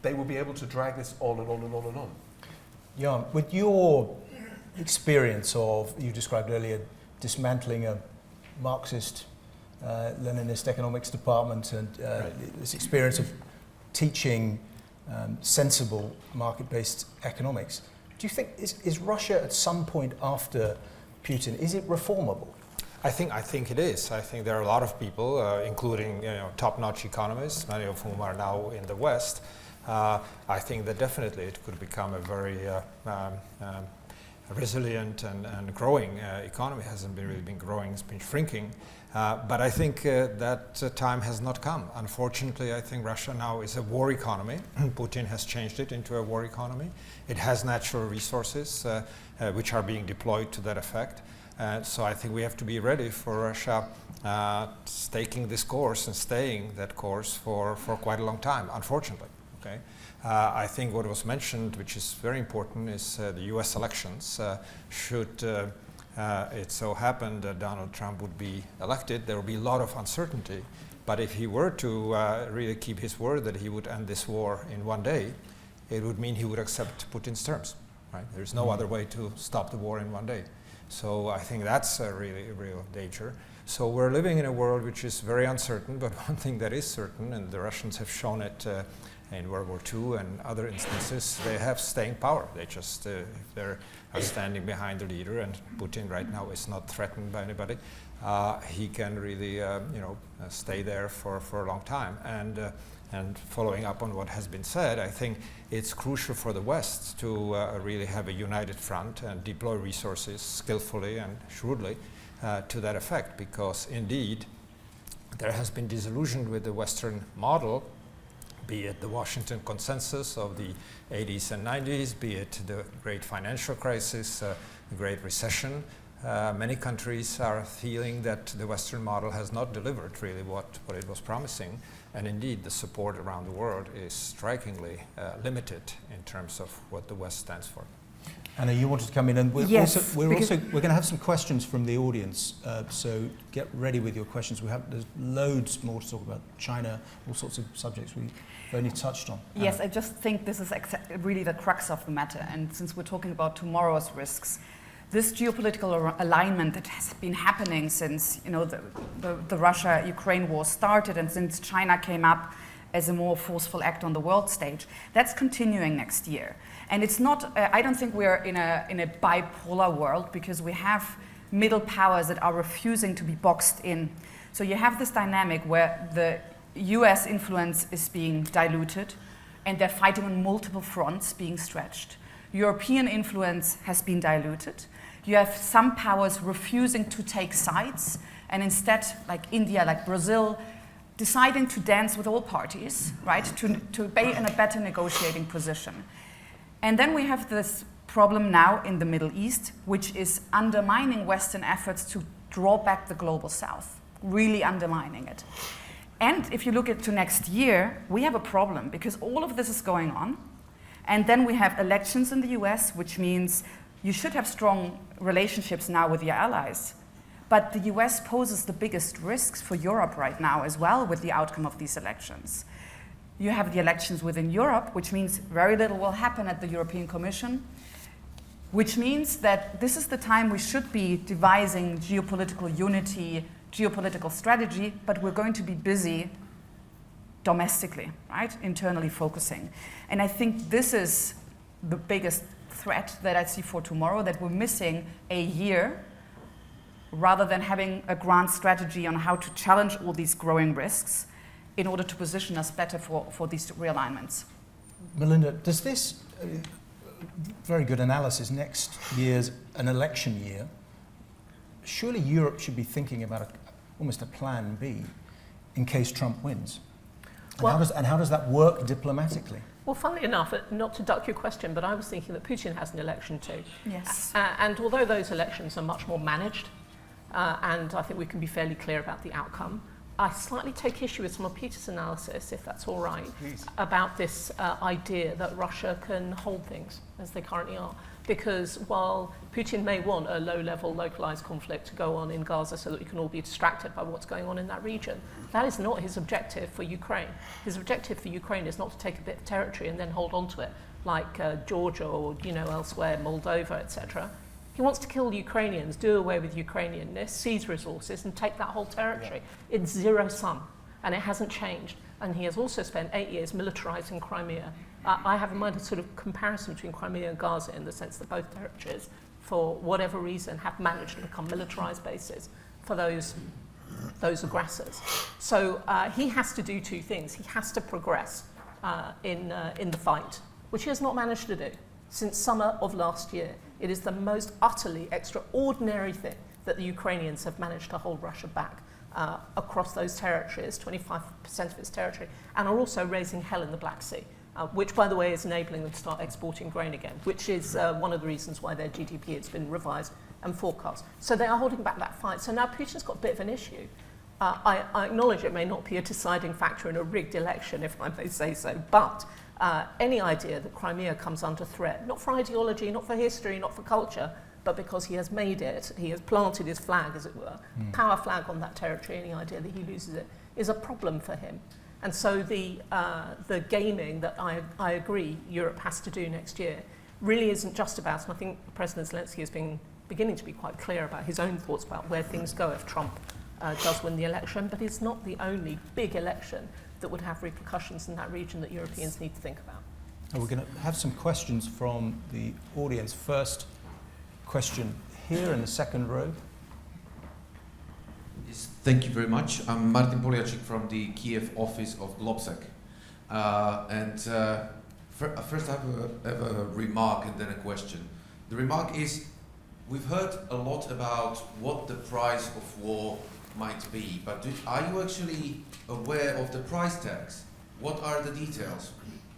they will be able to drag this on and on and on and on. Jan, with your experience of, you described earlier, dismantling a Marxist, Leninist economics department and this experience of teaching sensible market-based economics, do you think, is Russia at some point after Putin, is it reformable? I think it is. I think there are a lot of people, including top-notch economists, many of whom are now in the West. I think that definitely it could become a very resilient and growing economy. Hasn't really been growing; it's been shrinking. But I think that time has not come. Unfortunately, I think Russia now is a war economy. Putin has changed it into a war economy. It has natural resources which are being deployed to that effect. So I think we have to be ready for Russia taking this course and staying that course for quite a long time, unfortunately. Okay? I think what was mentioned, which is very important, is the US elections. Should it so happen that Donald Trump would be elected, there will be a lot of uncertainty. But if he were to really keep his word that he would end this war in one day, it would mean he would accept Putin's terms. Right? There's no other way to stop the war in one day. So I think that's a really real danger. So we're living in a world which is very uncertain, but one thing that is certain, and the Russians have shown it in World War II and other instances, they have staying power. They just, if they're standing behind the leader, and Putin right now is not threatened by anybody, he can really stay there for a long time. And following up on what has been said, I think it's crucial for the West to really have a united front and deploy resources skillfully and shrewdly to that effect, because indeed there has been disillusion with the Western model, be it the Washington consensus of the 80s and 90s, be it the great financial crisis, the Great Recession. Many countries are feeling that the Western model has not delivered really what it was promising. And indeed, the support around the world is strikingly limited in terms of what the West stands for. Anna, you wanted to come in, and we're going to have some questions from the audience. So get ready with your questions. There's loads more to talk about: China, all sorts of subjects we've only touched on. Yes, I just think this is really the crux of the matter. And since we're talking about tomorrow's risks, this geopolitical alignment that has been happening since the Russia-Ukraine war started, and since China came up as a more forceful actor on the world stage, that's continuing next year. And it's not. I don't think we're in a bipolar world, because we have middle powers that are refusing to be boxed in. So you have this dynamic where the U.S. influence is being diluted, and they're fighting on multiple fronts, being stretched. European influence has been diluted. You have some powers refusing to take sides, and instead, like India, like Brazil, deciding to dance with all parties, right, to be in a better negotiating position. And then we have this problem now in the Middle East, which is undermining Western efforts to draw back the global South, really undermining it. And if you look to next year, we have a problem, because all of this is going on. And then we have elections in the US, which means you should have strong relationships now with your allies. But the US poses the biggest risks for Europe right now as well with the outcome of these elections. You have the elections within Europe, which means very little will happen at the European Commission, which means that this is the time we should be devising geopolitical unity, geopolitical strategy, but we're going to be busy domestically, right? Internally focusing. And I think this is the biggest threat that I see for tomorrow, that we're missing a year rather than having a grand strategy on how to challenge all these growing risks in order to position us better for these realignments. Melinda, does this, very good analysis, next year's an election year, surely Europe should be thinking about almost a plan B in case Trump wins? And how does that work diplomatically? Well, funnily enough, not to duck your question, but I was thinking that Putin has an election too. Yes. And although those elections are much more managed, and I think we can be fairly clear about the outcome, I slightly take issue with some of Peter's analysis, if that's all right, about this idea that Russia can hold things as they currently are. Because while Putin may want a low-level, localized conflict to go on in Gaza so that we can all be distracted by what's going on in that region, that is not his objective for Ukraine. His objective for Ukraine is not to take a bit of territory and then hold on to it, like Georgia or elsewhere, Moldova, etc. He wants to kill Ukrainians, do away with Ukrainianness, seize resources, and take that whole territory. Yeah. It's zero sum, and it hasn't changed. And he has also spent 8 years militarizing Crimea. I have in mind a sort of comparison between Crimea and Gaza in the sense that both territories, for whatever reason, have managed to become militarized bases for those aggressors. So he has to do two things. He has to progress in the fight, which he has not managed to do since summer of last year. It is the most utterly extraordinary thing that the Ukrainians have managed to hold Russia back across those territories, 25% of its territory, and are also raising hell in the Black Sea, which, by the way, is enabling them to start exporting grain again, which is one of the reasons why their GDP has been revised and forecast. So they are holding back that fight. So now Putin's got a bit of an issue. I acknowledge it may not be a deciding factor in a rigged election, if I may say so, but any idea that Crimea comes under threat, not for ideology, not for history, not for culture, but because he has made it, he has planted his flag, as it were, power flag on that territory, any idea that he loses it is a problem for him. And so the gaming that I agree Europe has to do next year really isn't just about, and I think President Zelensky has been beginning to be quite clear about his own thoughts about where things go if Trump does win the election, but it's not the only big election that would have repercussions in that region that Europeans need to think about. We're going to have some questions from the audience. First question here in the second row. Yes, thank you very much. I'm Martin Poliacek from the Kiev office of Globsec. First I have a remark and then a question. The remark is, we've heard a lot about what the price of war might be, but are you actually aware of the price tags? What are the details?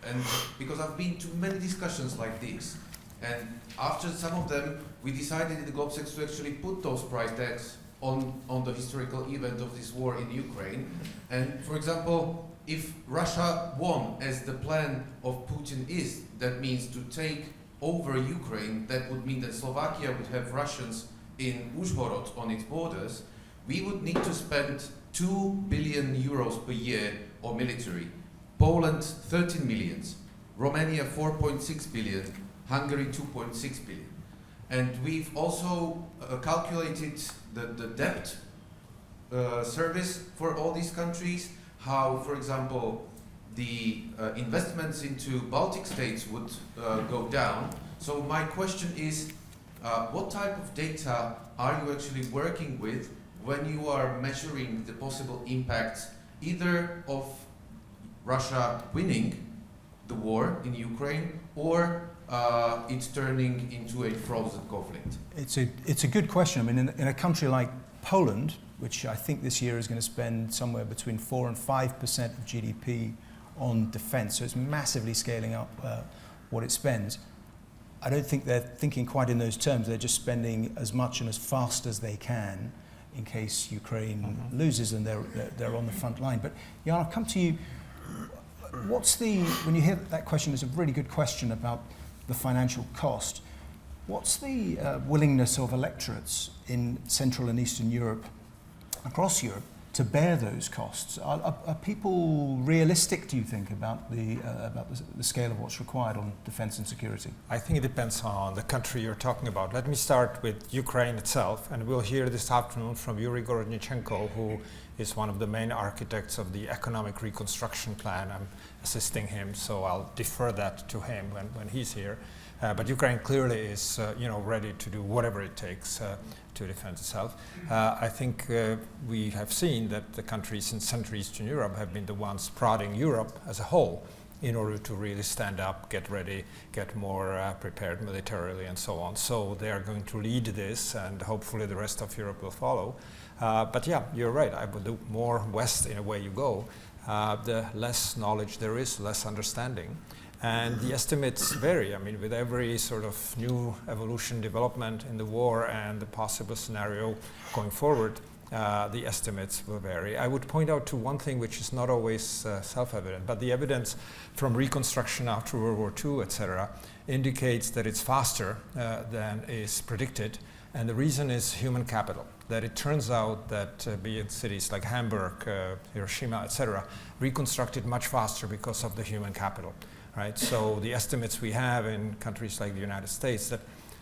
And because I've been to many discussions like this, and after some of them, we decided in the Globsec to actually put those price tags on the historical event of this war in Ukraine. And for example, if Russia won, as the plan of Putin is, that means to take over Ukraine, that would mean that Slovakia would have Russians in Uzhhorod on its borders. We would need to spend 2 billion euros per year on military. Poland 13 million, Romania 4.6 billion, Hungary 2.6 billion. And we've also calculated the debt service for all these countries, how, for example, the investments into Baltic states would go down. So my question is, what type of data are you actually working with when you are measuring the possible impacts either of Russia winning the war in Ukraine or it's turning into a frozen conflict? It's a good question. I mean, in a country like Poland, which I think this year is going to spend somewhere between 4 and 5% of GDP on defence, so it's massively scaling up what it spends. I don't think they're thinking quite in those terms. They're just spending as much and as fast as they can in case Ukraine loses and they're on the front line. But Jan, I'll come to you. When you hear that question, it's a really good question about the financial cost. What's the willingness of electorates in Central and Eastern Europe, across Europe, to bear those costs? Are people realistic, do you think, about the scale of what's required on defense and security? I think it depends on the country you're talking about. Let me start with Ukraine itself, and we'll hear this afternoon from Yuri Gorodnichenko, who is one of the main architects of the economic reconstruction plan. I'm assisting him, so I'll defer that to him when he's here. But Ukraine clearly is ready to do whatever it takes to defend itself. I think we have seen that the countries in Central Eastern Europe have been the ones prodding Europe as a whole in order to really stand up, get ready, get more prepared militarily and so on. So they are going to lead this, and hopefully the rest of Europe will follow. But yeah, you're right. The more west in a way you go, the less knowledge there is, less understanding. And the estimates vary. I mean, with every sort of new evolution, development in the war and the possible scenario going forward, the estimates will vary. I would point out to one thing which is not always self-evident, but the evidence from reconstruction after World War II, etc., indicates that it's faster than is predicted. And the reason is human capital, that it turns out that be it cities like Hamburg, Hiroshima, etc., reconstructed much faster because of the human capital, right? So the estimates we have in countries like the United States that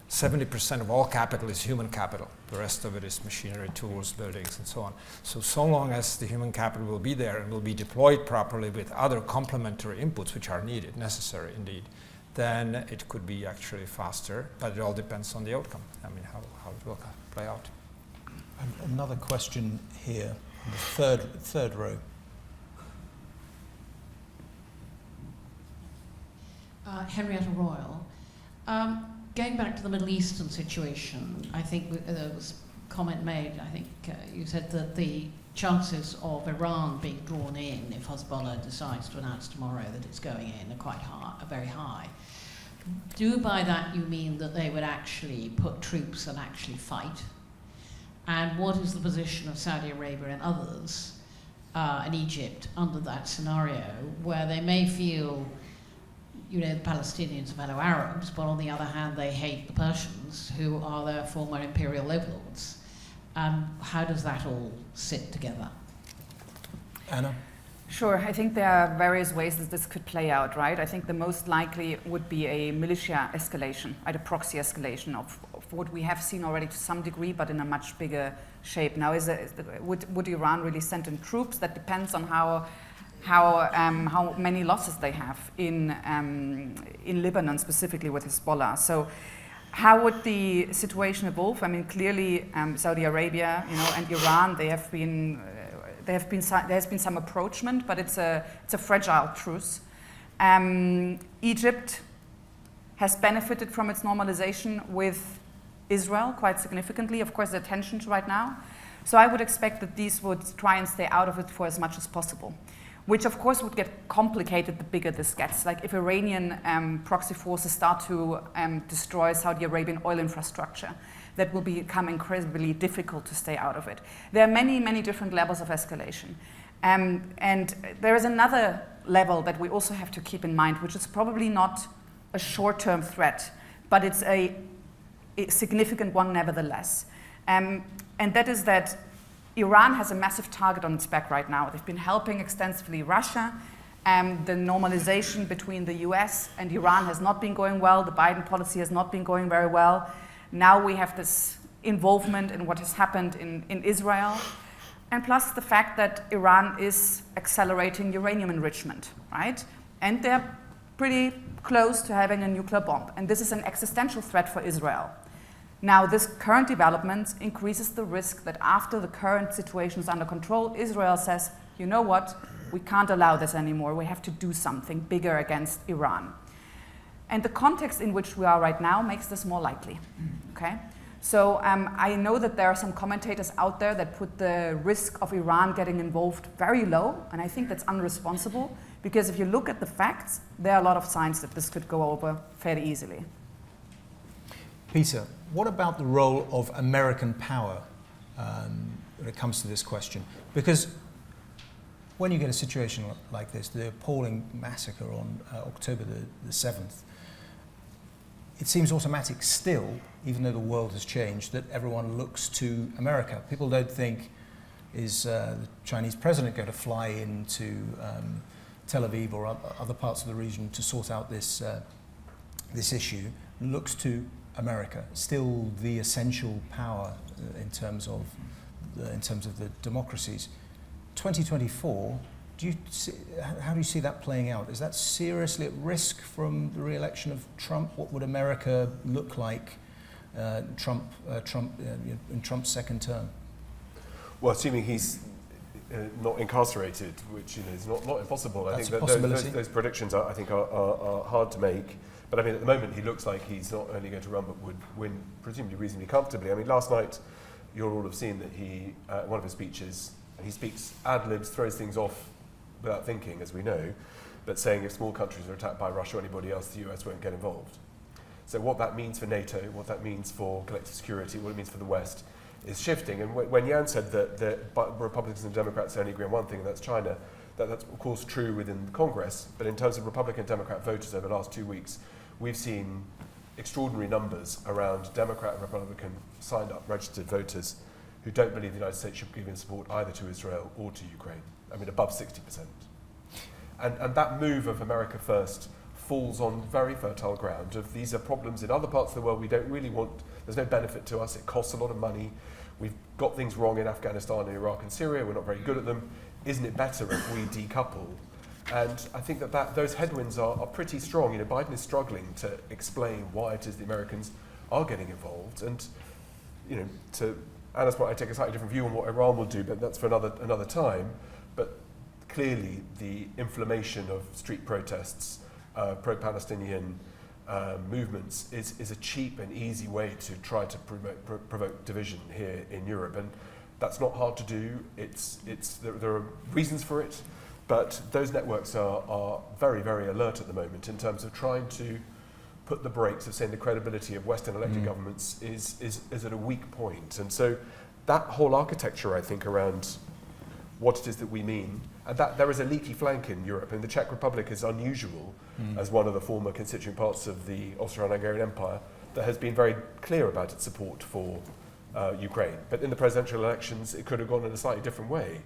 70% of all capital is human capital. The rest of it is machinery, tools, buildings, and so on. So long as the human capital will be there and will be deployed properly with other complementary inputs which are needed, necessary indeed, then it could be actually faster, but it all depends on the outcome. I mean, how it will play out. Another question here, the third row. Henrietta Royal. Going back to the Middle Eastern situation, I think there was a comment made, I think you said that the chances of Iran being drawn in if Hezbollah decides to announce tomorrow that it's going in are very high. Do by that you mean that they would actually put troops and actually fight? And what is the position of Saudi Arabia and others, and Egypt, under that scenario, where they may feel, you know, the Palestinians are fellow Arabs, but on the other hand they hate the Persians, who are their former imperial overlords? How does that all sit together? Anna? Sure, I think there are various ways that this could play out, right? I think the most likely would be a militia escalation, a proxy escalation of what we have seen already to some degree, but in a much bigger shape. Now, would Iran really send in troops? That depends on how many losses they have in Lebanon, specifically with Hezbollah. So, how would the situation evolve? I mean, clearly, Saudi Arabia, and Iran, there has been some approachment, but it's a fragile truce. Egypt has benefited from its normalization with Israel quite significantly. Of course, there are tensions right now. So I would expect that these would try and stay out of it for as much as possible, which of course would get complicated the bigger this gets. Like if Iranian proxy forces start to destroy Saudi Arabian oil infrastructure, that will become incredibly difficult to stay out of it. There are many, many different levels of escalation. And there is another level that we also have to keep in mind, which is probably not a short-term threat, but it's a significant one nevertheless. And that is that Iran has a massive target on its back right now. They've been helping extensively Russia. The normalization between the US and Iran has not been going well. The Biden policy has not been going very well. Now we have this involvement in what has happened in Israel. And plus the fact that Iran is accelerating uranium enrichment, right? And they're pretty close to having a nuclear bomb. And this is an existential threat for Israel. Now, this current development increases the risk that after the current situation is under control, Israel says, you know what, we can't allow this anymore. We have to do something bigger against Iran. And the context in which we are right now makes this more likely, okay? So I know that there are some commentators out there that put the risk of Iran getting involved very low, and I think that's unresponsible, because if you look at the facts, there are a lot of signs that this could go over fairly easily. Peter, what about the role of American power when it comes to this question? Because when you get a situation like this, the appalling massacre on October the 7th, it seems automatic still, even though the world has changed, that everyone looks to America. People don't think, is the Chinese president going to fly into Tel Aviv or other parts of the region to sort out this issue? Looks to America, still the essential power in terms of the democracies. 2024, how do you see that playing out? Is that seriously at risk from the re-election of Trump? What would America look like in Trump's second term? Well, assuming he's not incarcerated, which is not impossible. That's I think that those predictions are hard to make. But I mean, at the moment, he looks like he's not only going to run, but would win presumably reasonably comfortably. I mean, last night, you'll all have seen that he, one of his speeches, he speaks ad-libs, throws things off without thinking, as we know, but saying if small countries are attacked by Russia or anybody else, the US won't get involved. So what that means for NATO, what that means for collective security, what it means for the West, shifting. And when Jan said that the Republicans and Democrats only agree on one thing, and that's China, that's of course true within Congress, but in terms of Republican and Democrat voters over the last 2 weeks, we've seen extraordinary numbers around Democrat and Republican signed up registered voters who don't believe the United States should be giving support either to Israel or to Ukraine. I mean, above 60%. And that move of America first falls on very fertile ground of these are problems in other parts of the world we don't really want, there's no benefit to us, it costs a lot of money, we've got things wrong in Afghanistan and Iraq and Syria, we're not very good at them, isn't it better if we decouple? And I think that those headwinds are pretty strong. You know, Biden is struggling to explain why it is the Americans are getting involved. And, you know, to Anna's point, I take a slightly different view on what Iran will do, but that's for another time. But clearly the inflammation of street protests, pro-Palestinian movements is a cheap and easy way to try to provoke division here in Europe. And that's not hard to do. There are reasons for it. But those networks are very, very alert at the moment in terms of trying to put the brakes of saying the credibility of Western elected governments is at a weak point. And so that whole architecture, I think, around what it is that we mean, and that there is a leaky flank in Europe. And the Czech Republic is unusual as one of the former constituent parts of the Austro-Hungarian Empire that has been very clear about its support for Ukraine. But in the presidential elections, it could have gone in a slightly different way.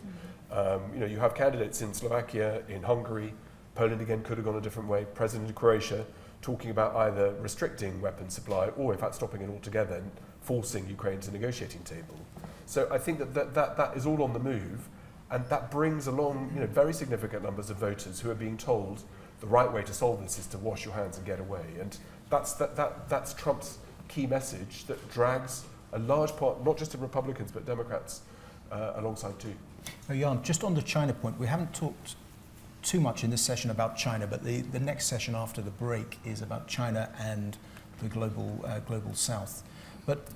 You know, you have candidates in Slovakia, in Hungary, Poland again could have gone a different way, President of Croatia talking about either restricting weapons supply or in fact stopping it altogether and forcing Ukraine to the negotiating table. So I think that is all on the move, and that brings along, you know, very significant numbers of voters who are being told the right way to solve this is to wash your hands and get away. And that's Trump's key message that drags a large part, not just of Republicans, but Democrats alongside too. Jan, just on the China point, we haven't talked too much in this session about China, but the next session after the break is about China and the global south. But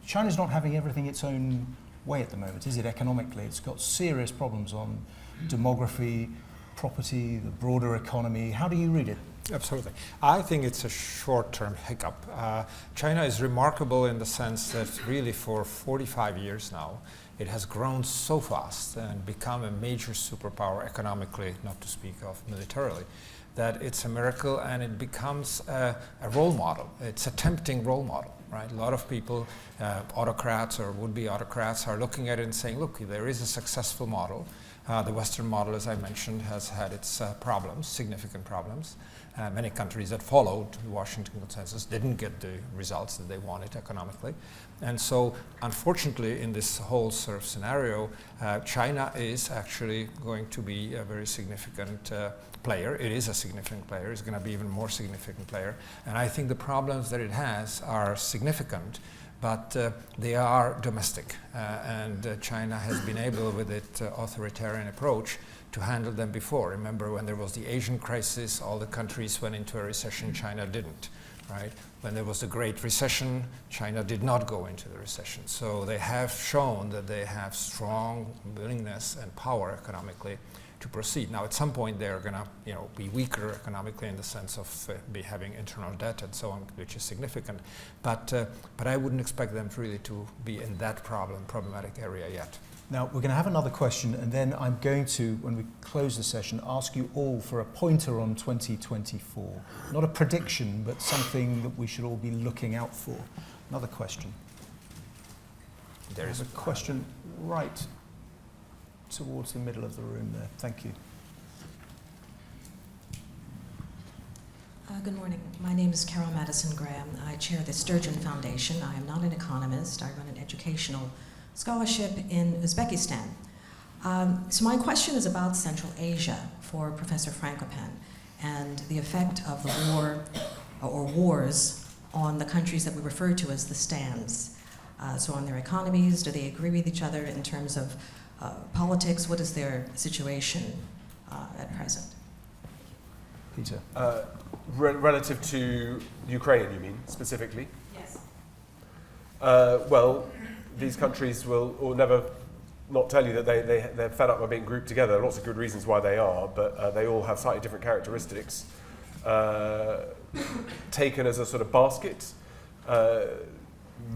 China's not having everything its own way at the moment, is it, economically? It's got serious problems on demography, property, the broader economy. How do you read it? Absolutely. I think it's a short-term hiccup. China is remarkable in the sense that really for 45 years now, it has grown so fast and become a major superpower economically, not to speak of militarily, that it's a miracle, and it becomes a role model. It's a tempting role model, right? A lot of people, autocrats or would-be autocrats, are looking at it and saying, look, there is a successful model. The Western model, as I mentioned, has had its problems, significant problems. Many countries that followed the Washington Consensus didn't get the results that they wanted economically. And so, unfortunately, in this whole sort of scenario, China is actually going to be a very significant player. It is a significant player. It's going to be even more significant player. And I think the problems that it has are significant, but they are domestic. And China has been able, with its authoritarian approach, to handle them before. Remember when there was the Asian crisis, all the countries went into a recession, China didn't, right? When there was the Great Recession, China did not go into the recession. So they have shown that they have strong willingness and power economically to proceed. Now, at some point, they're going to, be weaker economically in the sense of having internal debt and so on, which is significant. But I wouldn't expect them really to be in that problematic area yet. Now, we're going to have another question, and then I'm going to, when we close the session, ask you all for a pointer on 2024. Not a prediction, but something that we should all be looking out for. Another question. There is a question right towards the middle of the room there. Thank you. Good morning. My name is Carol Madison Graham. I chair the Sturgeon Foundation. I am not an economist. I run an educational scholarship in Uzbekistan. So my question is about Central Asia for Professor Frankopan and the effect of the war or wars on the countries that we refer to as the stands. So on their economies, do they agree with each other in terms of politics? What is their situation at present? Peter. Relative to Ukraine, you mean, specifically? Yes. Well, these countries will never not tell you that they're fed up by being grouped together. There are lots of good reasons why they are, but they all have slightly different characteristics. Taken as a sort of basket,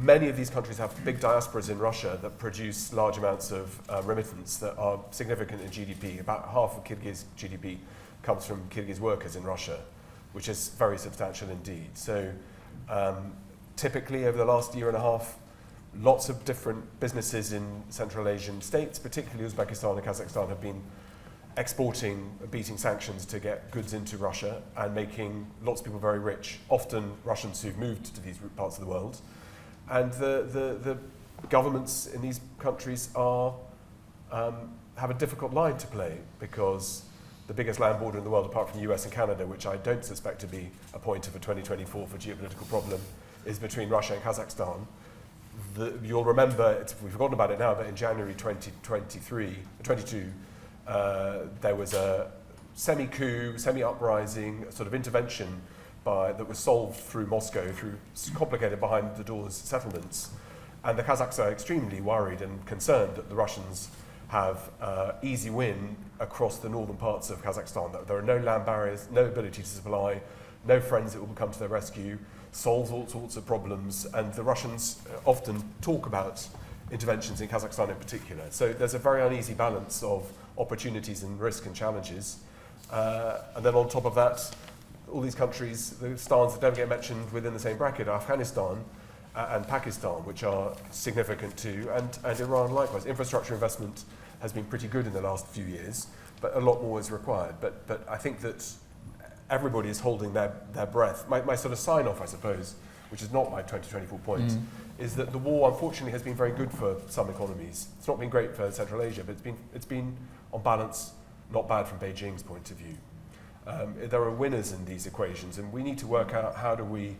many of these countries have big diasporas in Russia that produce large amounts of remittance that are significant in GDP. About half of Kyrgyz GDP comes from Kyrgyz workers in Russia, which is very substantial indeed. So typically over the last year and a half, lots of different businesses in Central Asian states, particularly Uzbekistan and Kazakhstan, have been beating sanctions to get goods into Russia and making lots of people very rich, often Russians who've moved to these parts of the world. And the governments in these countries have a difficult line to play, because the biggest land border in the world, apart from the US and Canada, which I don't suspect to be a point of a 2024 for geopolitical problem, is between Russia and Kazakhstan. You'll remember, we've forgotten about it now, but in January 2022, there was a semi-coup, semi-uprising sort of intervention that was solved through Moscow, through complicated behind-the-doors settlements. And the Kazakhs are extremely worried and concerned that the Russians have easy win across the northern parts of Kazakhstan. That there are no land barriers, no ability to supply, no friends that will come to their rescue, solves all sorts of problems. And the Russians often talk about interventions in Kazakhstan in particular. So there's a very uneasy balance of opportunities and risk and challenges. And then on top of that, all these countries, the stans that don't get mentioned within the same bracket, Afghanistan and Pakistan, which are significant too, and Iran likewise. Infrastructure investment has been pretty good in the last few years, but a lot more is required. But I think that everybody is holding their breath. My sort of sign-off, I suppose, which is not my 2024 point, is that the war, unfortunately, has been very good for some economies. It's not been great for Central Asia, but it's been on balance, not bad from Beijing's point of view. There are winners in these equations, and we need to work out how do we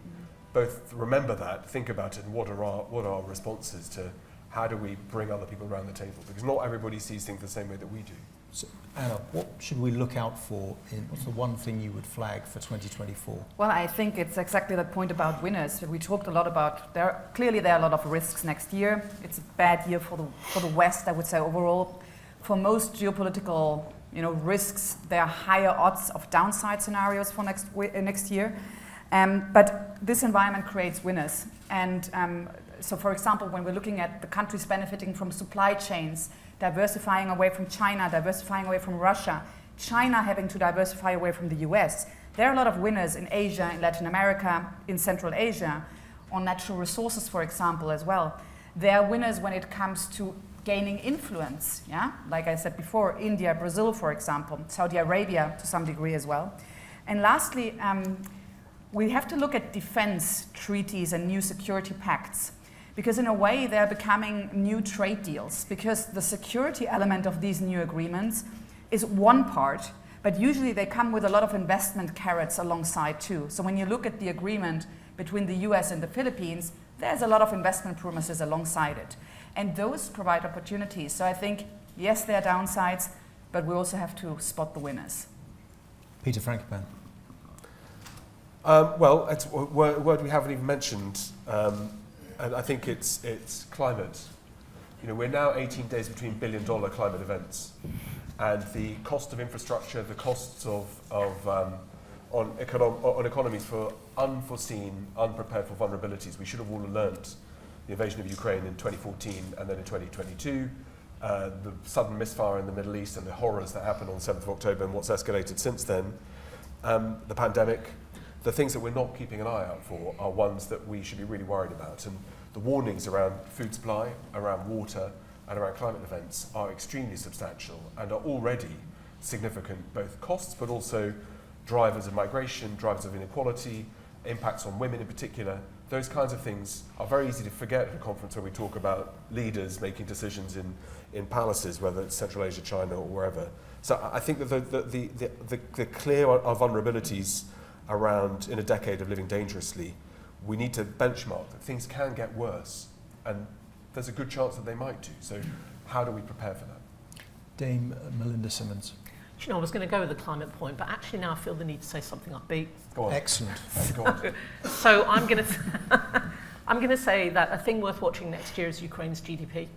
both remember that, think about it, and what are our responses to how do we bring other people around the table? Because not everybody sees things the same way that we do. So, Anna, what should we look out for? What's the one thing you would flag for 2024? Well, I think it's exactly that point about winners. We talked a lot about, there are a lot of risks next year. It's a bad year for the West, I would say, overall. For most geopolitical risks, there are higher odds of downside scenarios for next year. But this environment creates winners. And so, for example, when we're looking at the countries benefiting from supply chains, diversifying away from China, diversifying away from Russia, China having to diversify away from the US, there are a lot of winners in Asia, in Latin America, in Central Asia, on natural resources, for example, as well. There are winners when it comes to gaining influence, yeah? Like I said before, India, Brazil, for example, Saudi Arabia to some degree as well. And lastly, we have to look at defense treaties and new security pacts, because in a way they're becoming new trade deals, because the security element of these new agreements is one part, but usually they come with a lot of investment carrots alongside too. So when you look at the agreement between the US and the Philippines, there's a lot of investment promises alongside it. And those provide opportunities. So I think, yes, there are downsides, but we also have to spot the winners. Peter Frankopan. Well, it's a word we haven't even mentioned, and I think it's climate. We're now 18 days between billion-dollar climate events, and the cost of infrastructure, the costs on economies for unforeseen, unprepared for vulnerabilities. We should have all learnt the invasion of Ukraine in 2014 and then in 2022, the sudden misfire in the Middle East and the horrors that happened on the 7th of October and what's escalated since then, the pandemic. The things that we're not keeping an eye out for are ones that we should be really worried about. And the warnings around food supply, around water, and around climate events are extremely substantial and are already significant, both costs, but also drivers of migration, drivers of inequality, impacts on women in particular. Those kinds of things are very easy to forget at a conference where we talk about leaders making decisions in palaces, whether it's Central Asia, China, or wherever. So I think that the clear vulnerabilities around in a decade of living dangerously, we need to benchmark that things can get worse, and there's a good chance that they might do. So how do we prepare for that? Dame Melinda Simmons. I was going to go with the climate point, but actually now I feel the need to say something upbeat. Go on. Excellent. Go on. So I'm going to say that a thing worth watching next year is Ukraine's GDP. Okay.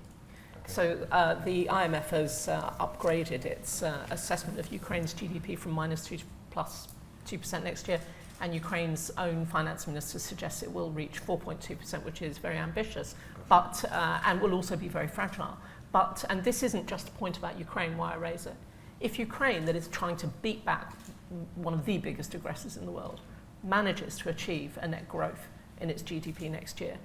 So the IMF has upgraded its assessment of Ukraine's GDP from -2% to +2% next year. and Ukraine's own finance minister suggests it will reach 4.2%, which is very ambitious, but and will also be very fragile. But, and this isn't just a point about Ukraine, why I raise it. If Ukraine, that is trying to beat back one of the biggest aggressors in the world, manages to achieve a net growth in its GDP next year,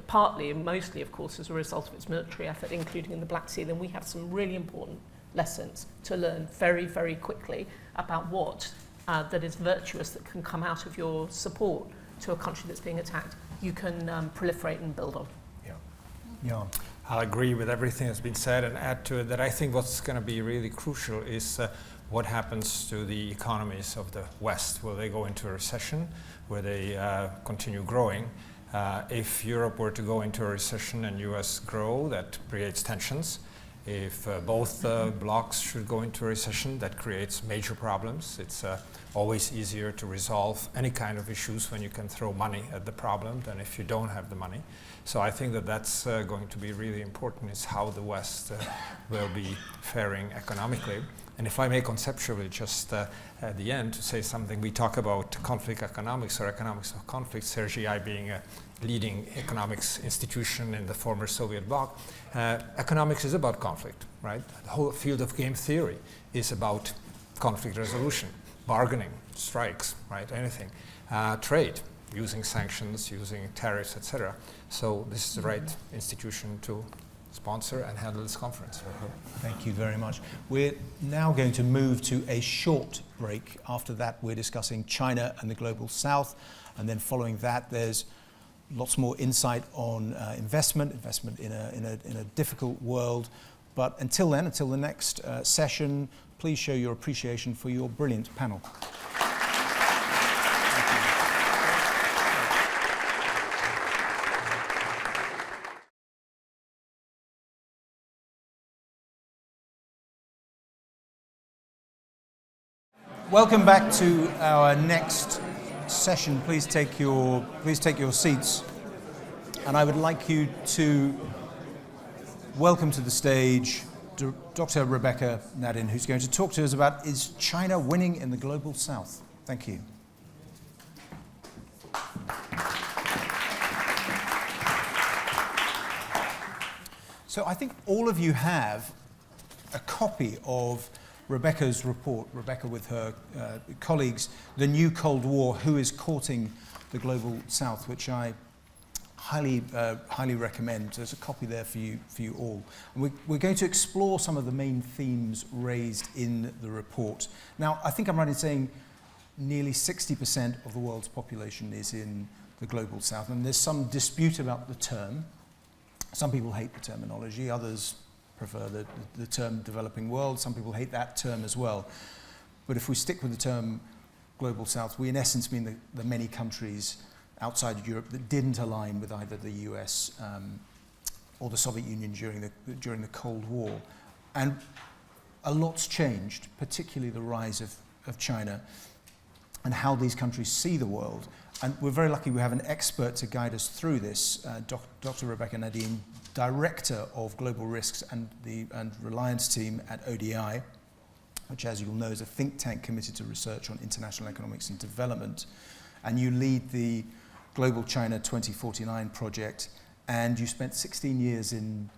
partly and mostly, of course, as a result of its military effort, including in the Black Sea, then we have some really important lessons to learn very, very quickly about what that is virtuous that can come out of your support to a country that's being attacked. You can proliferate and build on. Yeah. I'll agree with everything that's been said and add to it that I think what's going to be really crucial is what happens to the economies of the West. Will they go into a recession? Will they continue growing? If Europe were to go into a recession and US grow, that creates tensions. If both blocs should go into a recession, that creates major problems. It's always easier to resolve any kind of issues when you can throw money at the problem than if you don't have the money. So I think that that's going to be really important, is how the West will be faring economically. And if I may conceptually just at the end to say something, we talk about conflict economics or economics of conflict, CERGE-EI being a leading economics institution in the former Soviet bloc. Economics is about conflict, right? The whole field of game theory is about conflict resolution, bargaining, strikes, right? Anything. Trade, using sanctions, using tariffs, etc. So this is the right institution to sponsor and handle this conference. Thank you very much. We're now going to move to a short break. After that, we're discussing China and the Global South. And then following that, there's lots more insight on investment in a difficult world. But until then, until the next session, please show your appreciation for your brilliant panel. Welcome back to our next session. Please take your seats. And I would like you to welcome to the stage Dr. Rebecca Nadin, who's going to talk to us about, is China winning in the Global South? Thank you. So I think all of you have a copy of Rebecca's report, Rebecca with her colleagues, The New Cold War, Who is Courting the Global South, which I highly recommend. There's a copy there for you all. And we're going to explore some of the main themes raised in the report. Now, I think I'm right in saying nearly 60% of the world's population is in the Global South, and there's some dispute about the term. Some people hate the terminology, others prefer the term developing world. Some people hate that term as well. But if we stick with the term Global South, we in essence mean the many countries outside Europe that didn't align with either the US or the Soviet Union during the Cold War. And a lot's changed, particularly the rise of China and how these countries see the world. And we're very lucky we have an expert to guide us through this, Dr. Rebecca Nadin, Director of Global Risks and Reliance Team at ODI, which, as you'll know, is a think tank committed to research on international economics and development. And you lead the Global China 2049 project, and you spent 16 years in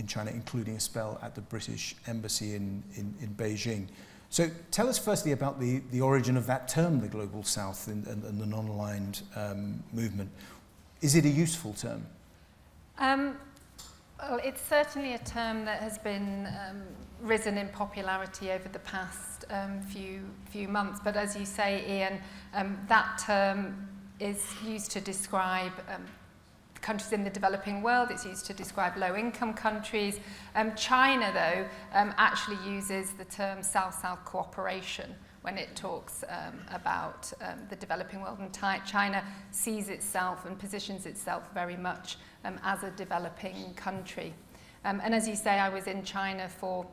China, including a spell at the British Embassy in Beijing. So tell us firstly about the origin of that term, the Global South, and the non-aligned movement. Is it a useful term? Well, it's certainly a term that has been risen in popularity over the past few months. But as you say, Ian, that term is used to describe countries in the developing world. It's used to describe low-income countries. China, though, actually uses the term South-South cooperation when it talks about the developing world. And China sees itself and positions itself very much as a developing country. And as you say, I was in China for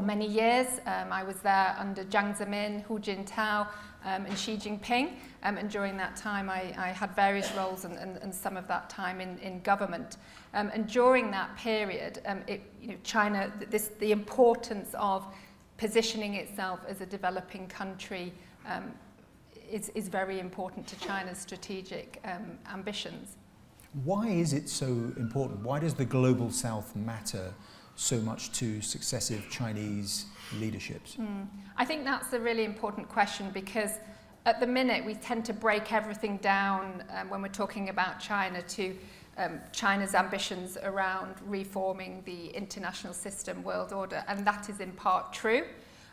many years. I was there under Jiang Zemin, Hu Jintao, and Xi Jinping. And during that time, I had various roles and some of that time in government. And during that period, China, the importance of positioning itself as a developing country is very important to China's strategic ambitions. Why is it so important? Why does the global south matter so much to successive Chinese leaderships? I think that's a really important question, because at the minute we tend to break everything down when we're talking about China to China's ambitions around reforming the international system, world order, and that is in part true.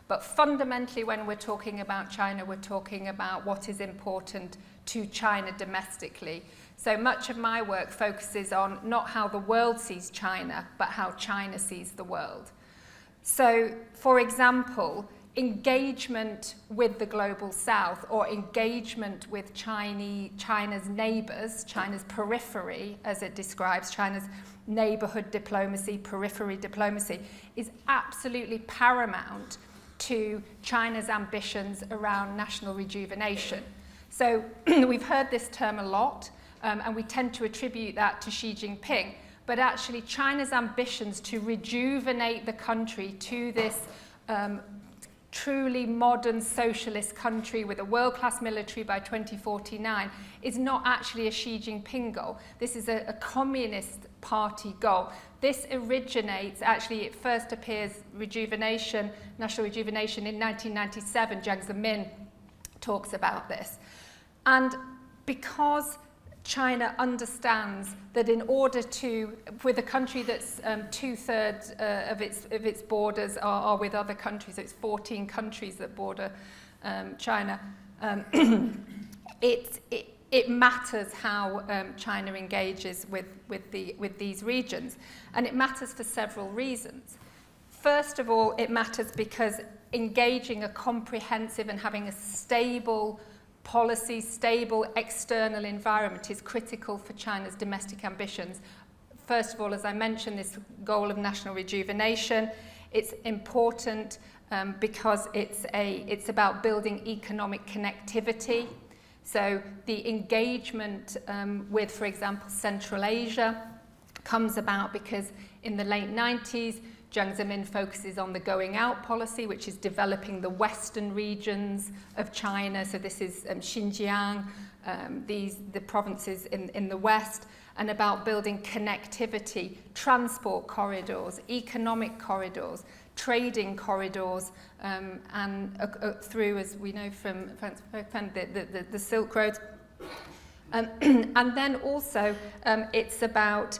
But fundamentally, when we're talking about China, we're talking about what is important to China domestically. So much of my work focuses on not how the world sees China, but how China sees the world. So, for example, engagement with the global south, or engagement with China's neighbours, China's periphery, as it describes, China's neighbourhood diplomacy, periphery diplomacy, is absolutely paramount to China's ambitions around national rejuvenation. So we've heard this term a lot, and we tend to attribute that to Xi Jinping, but actually China's ambitions to rejuvenate the country to this truly modern socialist country with a world-class military by 2049 is not actually a Xi Jinping goal. This is a Communist Party goal. This originates, actually it first appears rejuvenation, national rejuvenation in 1997. Jiang Zemin talks about this. And because China understands that in order to, with a country that's 2/3 of its borders are with other countries, so it's 14 countries that border China, it matters how China engages with these regions, and it matters for several reasons. First of all, it matters because engaging a comprehensive and having a stable policy, stable external environment is critical for China's domestic ambitions. First of all, as I mentioned, this goal of national rejuvenation, it's important because it's about building economic connectivity. So the engagement with, for example, Central Asia comes about because in the late 90s, Jiang Zemin focuses on the going out policy, which is developing the western regions of China. So this is Xinjiang, the provinces in the west, and about building connectivity, transport corridors, economic corridors, trading corridors, and through, as we know from the Silk Road. And then also it's about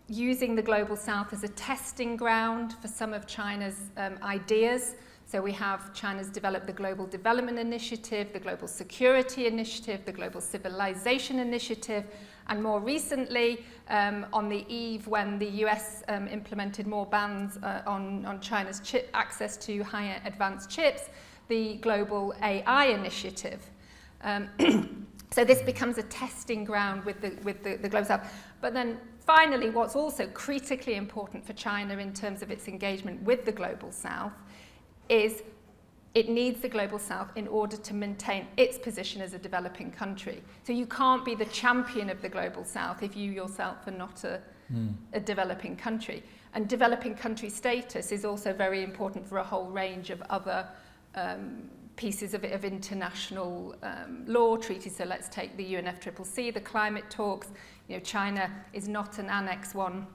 using the Global South as a testing ground for some of China's ideas. So we have China's developed the Global Development Initiative, the Global Security Initiative, the Global Civilization Initiative, and more recently, on the eve when the US implemented more bans on China's chip access to higher advanced chips, the Global AI Initiative. So this becomes a testing ground with the Global South. But then finally, what's also critically important for China in terms of its engagement with the Global South is it needs the Global South in order to maintain its position as a developing country. So you can't be the champion of the Global South if you yourself are not a developing country. And developing country status is also very important for a whole range of other pieces of international law treaties. So let's take the UNFCCC, the climate talks. You know, China is not an Annex 1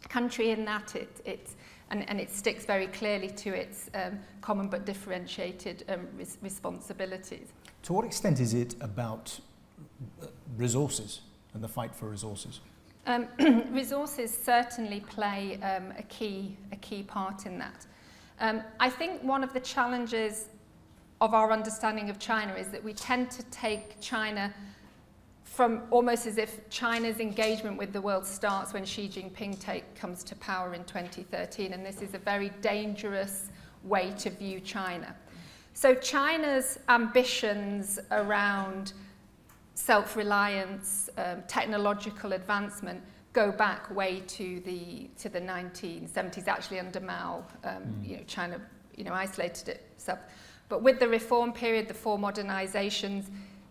country in that and it sticks very clearly to its common but differentiated responsibilities. To what extent is it about resources and the fight for resources? Resources certainly play a key part in that. I think one of the challenges of our understanding of China is that we tend to take China from almost as if China's engagement with the world starts when Xi Jinping comes to power in 2013, and this is a very dangerous way to view China. So China's ambitions around self-reliance, technological advancement go back way to the 1970s. Actually, under Mao, China isolated itself. But with the reform period, the four modernizations,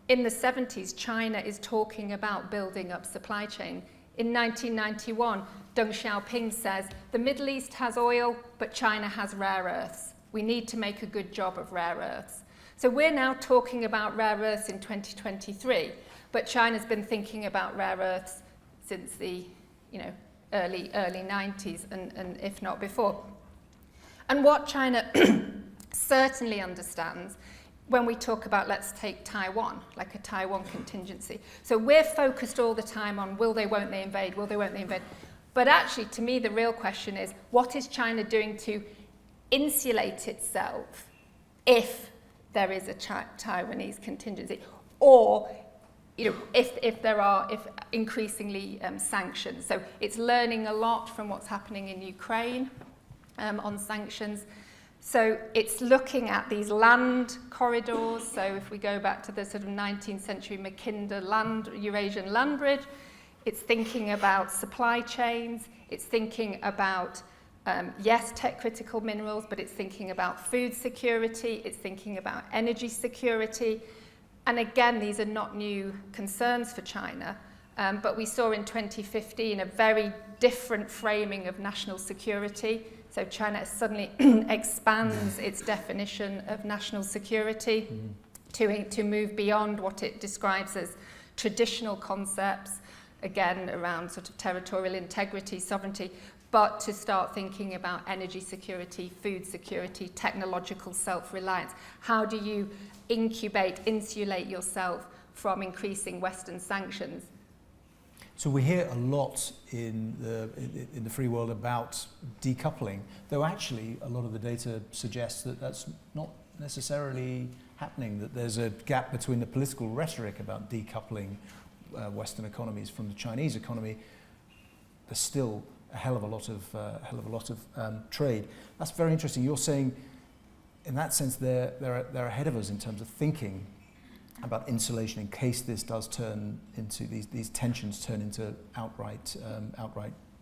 in the 70s, China is talking about building up supply chain. In 1991, Deng Xiaoping says, the Middle East has oil, but China has rare earths. We need to make a good job of rare earths. So we're now talking about rare earths in 2023, but China's been thinking about rare earths since the early 90s and if not before. And what China certainly understands when we talk about, let's take Taiwan, like a Taiwan contingency. So we're focused all the time on will they, won't they invade, will they, won't they invade. But actually, to me, the real question is, what is China doing to insulate itself if there is a Taiwanese contingency? Or if there are increasingly sanctions. So it's learning a lot from what's happening in Ukraine on sanctions. So it's looking at these land corridors. So if we go back to the sort of 19th century Mackinder Eurasian land bridge, it's thinking about supply chains. It's thinking about, yes, tech critical minerals, but it's thinking about food security. It's thinking about energy security. And again, these are not new concerns for China, but we saw in 2015 a very different framing of national security. So China suddenly expands its definition of national security to move beyond what it describes as traditional concepts, again, around sort of territorial integrity, sovereignty, but to start thinking about energy security, food security, technological self-reliance. How do you insulate yourself from increasing Western sanctions? So we hear a lot in the free world about decoupling, though actually a lot of the data suggests that that's not necessarily happening, that there's a gap between the political rhetoric about decoupling Western economies from the Chinese economy. There's still a hell of a lot of trade. That's very interesting. You're saying, in that sense, they're ahead of us in terms of thinking about insulation in case this does turn into these tensions turn into outright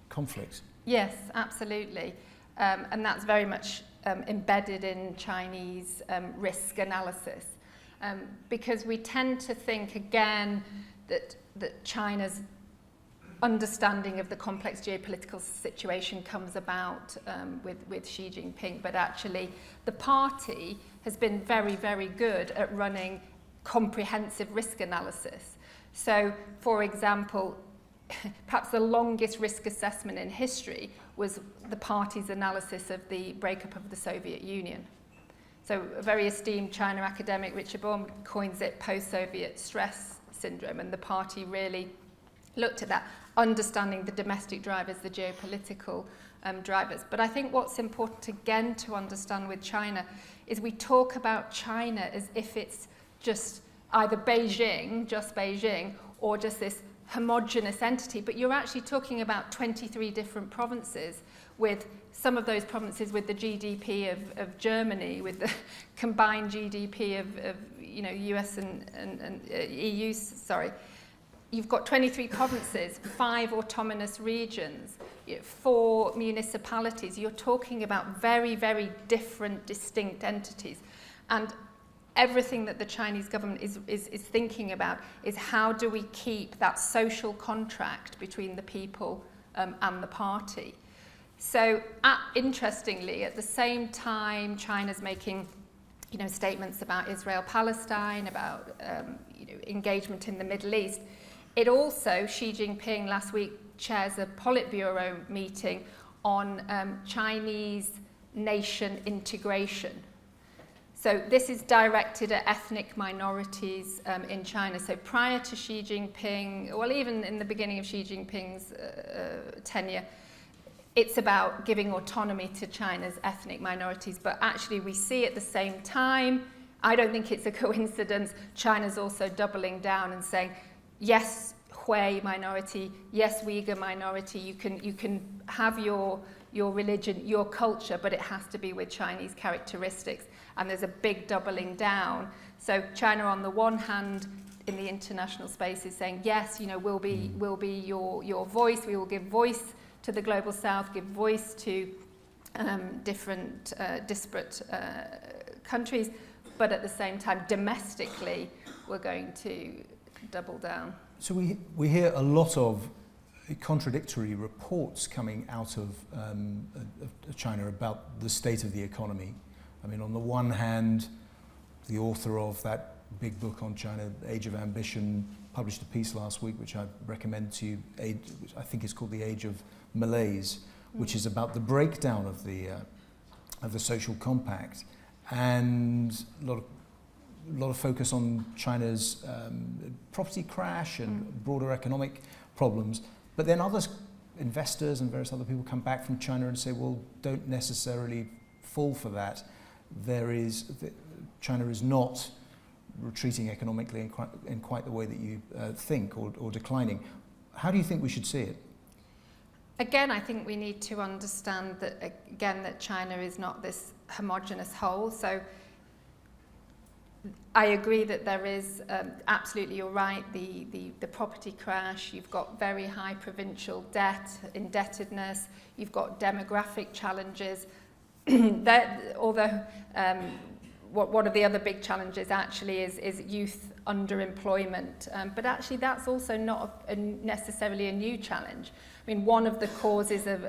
conflicts. Yes, absolutely, and that's very much embedded in Chinese risk analysis, because we tend to think again that China's understanding of the complex geopolitical situation comes about with Xi Jinping, but actually the party has been very, very good at running comprehensive risk analysis. So, for example, perhaps the longest risk assessment in history was the party's analysis of the breakup of the Soviet Union. So a very esteemed China academic, Richard Baum, coins it post-Soviet stress syndrome, and the party really looked at that, understanding the domestic drivers, the geopolitical drivers. But I think what's important again to understand with China is we talk about China as if it's just either Beijing, or just this homogenous entity, but you're actually talking about 23 different provinces, with some of those provinces with the GDP of Germany, with the combined GDP of US and EU, sorry. You've got 23 provinces, 5 autonomous regions, 4 municipalities. You're talking about very, very different, distinct entities. And everything that the Chinese government is thinking about is how do we keep that social contract between the people and the party. So interestingly, at the same time China's making statements about Israel-Palestine, about engagement in the Middle East, it also, Xi Jinping last week chairs a Politburo meeting on Chinese nation integration. So this is directed at ethnic minorities in China. So prior to Xi Jinping, well, even in the beginning of Xi Jinping's tenure, it's about giving autonomy to China's ethnic minorities. But actually we see at the same time, I don't think it's a coincidence, China's also doubling down and saying, yes, Hui minority, yes, Uyghur minority, you can have your religion, your culture, but it has to be with Chinese characteristics. And there's a big doubling down. So China, on the one hand, in the international space, is saying, yes, we'll be your voice. We will give voice to the global South, give voice to different disparate countries, but at the same time, domestically, we're going to double down. So we hear a lot of contradictory reports coming out of China about the state of the economy. I mean, on the one hand, the author of that big book on China, Age of Ambition, published a piece last week which I recommend to you, which I think is called The Age of Malaise, which is about the breakdown of the social compact, and a lot of focus on China's property crash and broader economic problems. But then others, investors and various other people, come back from China and say, well, don't necessarily fall for that. China is not retreating economically in quite the way that you think, or declining. How do you think we should see it? Again, I think we need to understand that China is not this homogenous whole. So I agree that there is, absolutely, you're right, the property crash, you've got very high provincial debt, indebtedness, you've got demographic challenges. Although one of the other big challenges actually is youth underemployment, but actually that's also not necessarily a new challenge. I mean, one of the causes of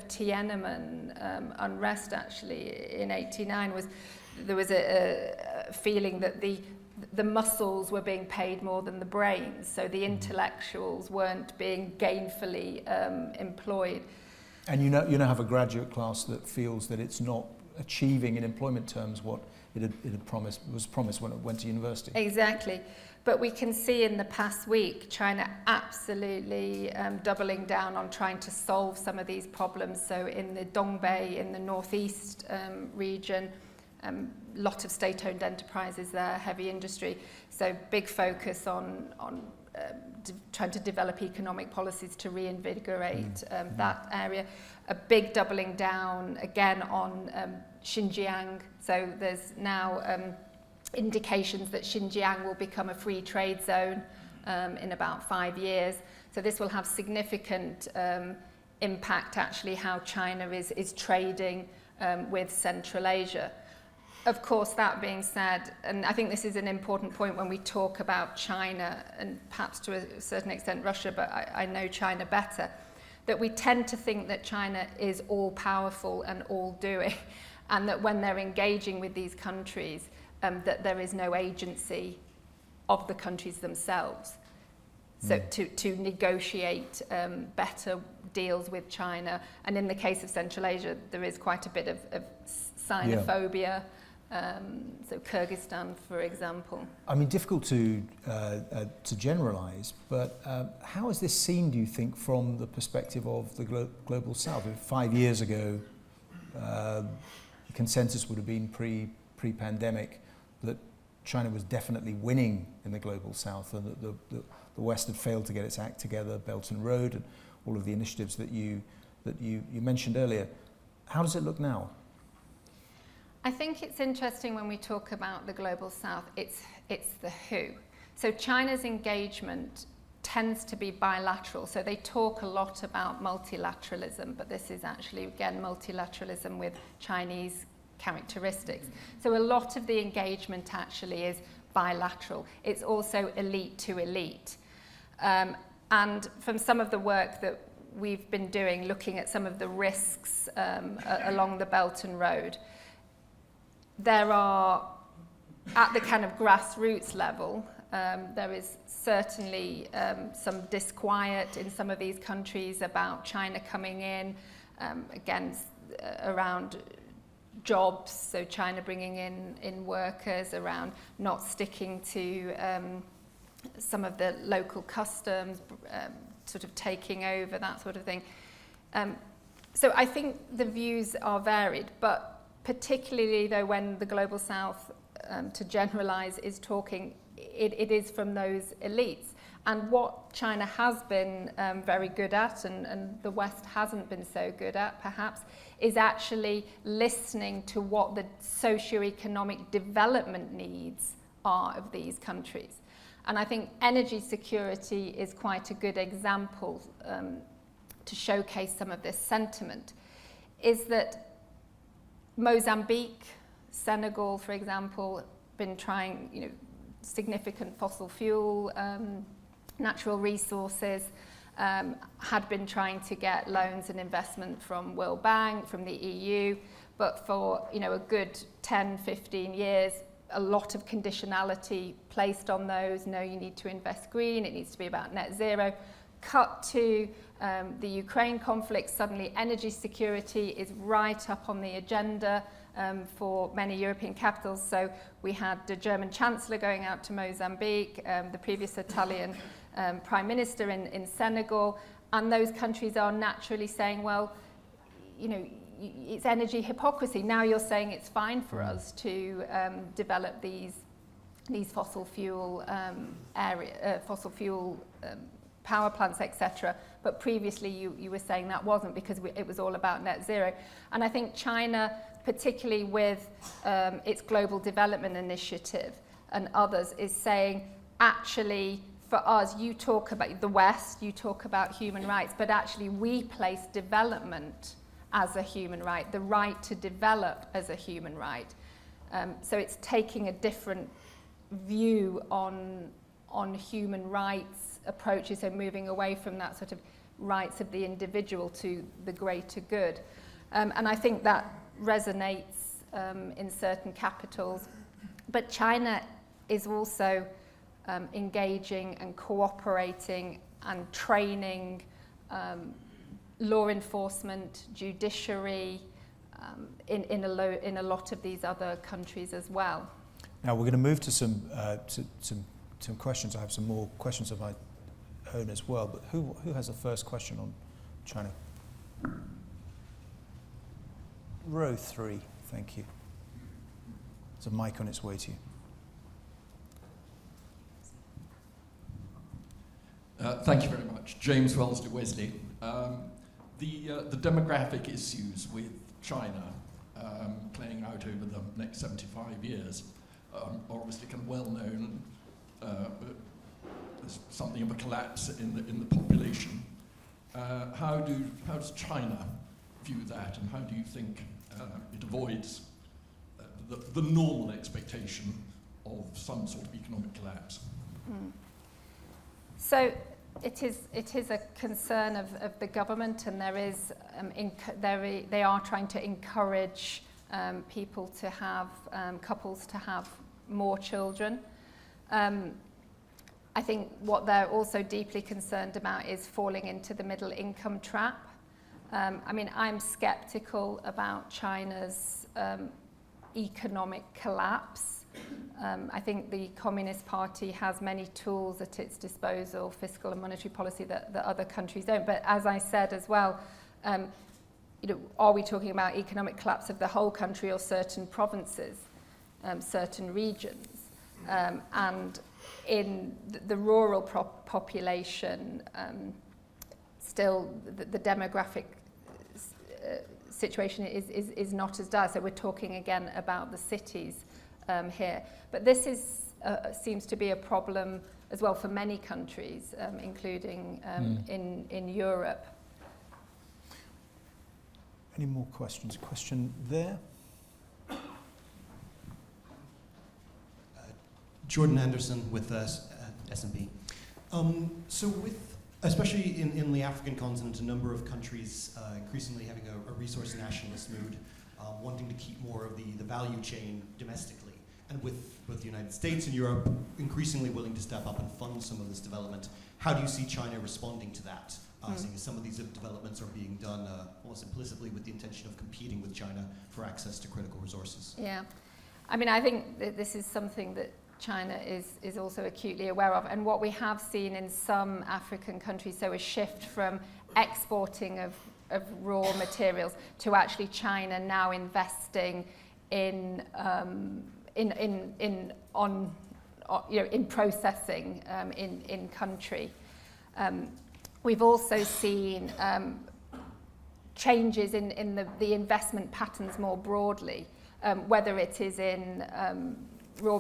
Tiananmen unrest actually in '89 was there was a feeling that the muscles were being paid more than the brains, so the intellectuals weren't being gainfully employed. And you now have a graduate class that feels that it's not achieving in employment terms what it was promised when it went to university. Exactly. But we can see in the past week China absolutely doubling down on trying to solve some of these problems. So in the Dongbei, in the northeast region, lot of state-owned enterprises there, heavy industry. So big focus on trying to develop economic policies to reinvigorate that area. A big doubling down again on Xinjiang. So there's now indications that Xinjiang will become a free trade zone in about 5 years. So this will have significant impact actually how China is trading with Central Asia. Of course, that being said, and I think this is an important point when we talk about China and perhaps to a certain extent Russia, but I know China better, that we tend to think that China is all-powerful and all-doing, and that when they're engaging with these countries, that there is no agency of the countries themselves. So to negotiate better deals with China. And in the case of Central Asia, there is quite a bit of xenophobia. So Kyrgyzstan, for example. I mean, difficult to generalise, but how is this seen, do you think, from the perspective of the global South? 5 years ago, the consensus would have been pre-pandemic that China was definitely winning in the global South, and that the West had failed to get its act together, Belt and Road, and all of the initiatives that you mentioned earlier. How does it look now? I think it's interesting when we talk about the global South, it's the who. So China's engagement tends to be bilateral. So they talk a lot about multilateralism, but this is actually, again, multilateralism with Chinese characteristics. So a lot of the engagement actually is bilateral. It's also elite to elite. And from some of the work that we've been doing, looking at some of the risks along the Belt and Road, there are, at the kind of grassroots level, there is certainly some disquiet in some of these countries about China coming in, again, around jobs, so China bringing in workers, around not sticking to some of the local customs, sort of taking over, that sort of thing. So I think the views are varied, but particularly though when the global South, to generalize, is talking, it is from those elites. And what China has been very good at, and the West hasn't been so good at perhaps, is actually listening to what the socio-economic development needs are of these countries. And I think energy security is quite a good example to showcase some of this sentiment, is that Mozambique, Senegal, for example, been trying, significant fossil fuel, natural resources, had been trying to get loans and investment from World Bank, from the EU, but for, a good 10, 15 years, a lot of conditionality placed on those. No, you need to invest green. It needs to be about net zero. Cut to the Ukraine conflict, suddenly energy security is right up on the agenda for many European capitals. So we had the German Chancellor going out to Mozambique, the previous Italian Prime Minister in Senegal, and those countries are naturally saying, well, you know, it's energy hypocrisy. Now you're saying it's fine for us to develop these fossil fuel power plants, etc. But previously you were saying that wasn't, because it was all about net zero. And I think China, particularly with its Global Development Initiative and others, is saying, actually, for us, you talk about the West, you talk about human rights, but actually we place development as a human right, the right to develop as a human right. So it's taking a different view on human rights approaches, so moving away from that sort of rights of the individual to the greater good. And I think that resonates in certain capitals. But China is also engaging and cooperating and training law enforcement, judiciary, in a lot of these other countries as well. Now we're going to move to some questions. I have some more questions of my own as well. But who has the first question on China? Row 3, thank you. There's a mic on its way to you. Thank you very much. James Wellesley Wesley. The demographic issues with China playing out over the next 75 years are obviously kind of well known. There's something of a collapse in the population. How does China view that, and how do you think it avoids the normal expectation of some sort of economic collapse? So it is a concern of the government, and there is they are trying to encourage people to have couples to have more children. I think what they're also deeply concerned about is falling into the middle income trap. I mean, I'm skeptical about China's economic collapse. I think the Communist Party has many tools at its disposal, fiscal and monetary policy, that other countries don't. But as I said as well, you know, are we talking about economic collapse of the whole country or certain provinces, certain regions? And in the rural population, still the demographic situation is not as dire. So we're talking again about the cities here. But this seems to be a problem as well for many countries, including in Europe. Any more questions? Question there? Jordan Anderson with S&P. So with, especially in the African continent, a number of countries increasingly having a resource nationalist mood, wanting to keep more of the value chain domestically, and with both the United States and Europe increasingly willing to step up and fund some of this development, how do you see China responding to that? Seeing as some of these developments are being done almost implicitly with the intention of competing with China for access to critical resources? Yeah, I mean, I think that this is something that China is also acutely aware of, and what we have seen in some African countries, so a shift from exporting of raw materials to actually China now investing in processing in country. We've also seen changes in the investment patterns more broadly, whether it is in raw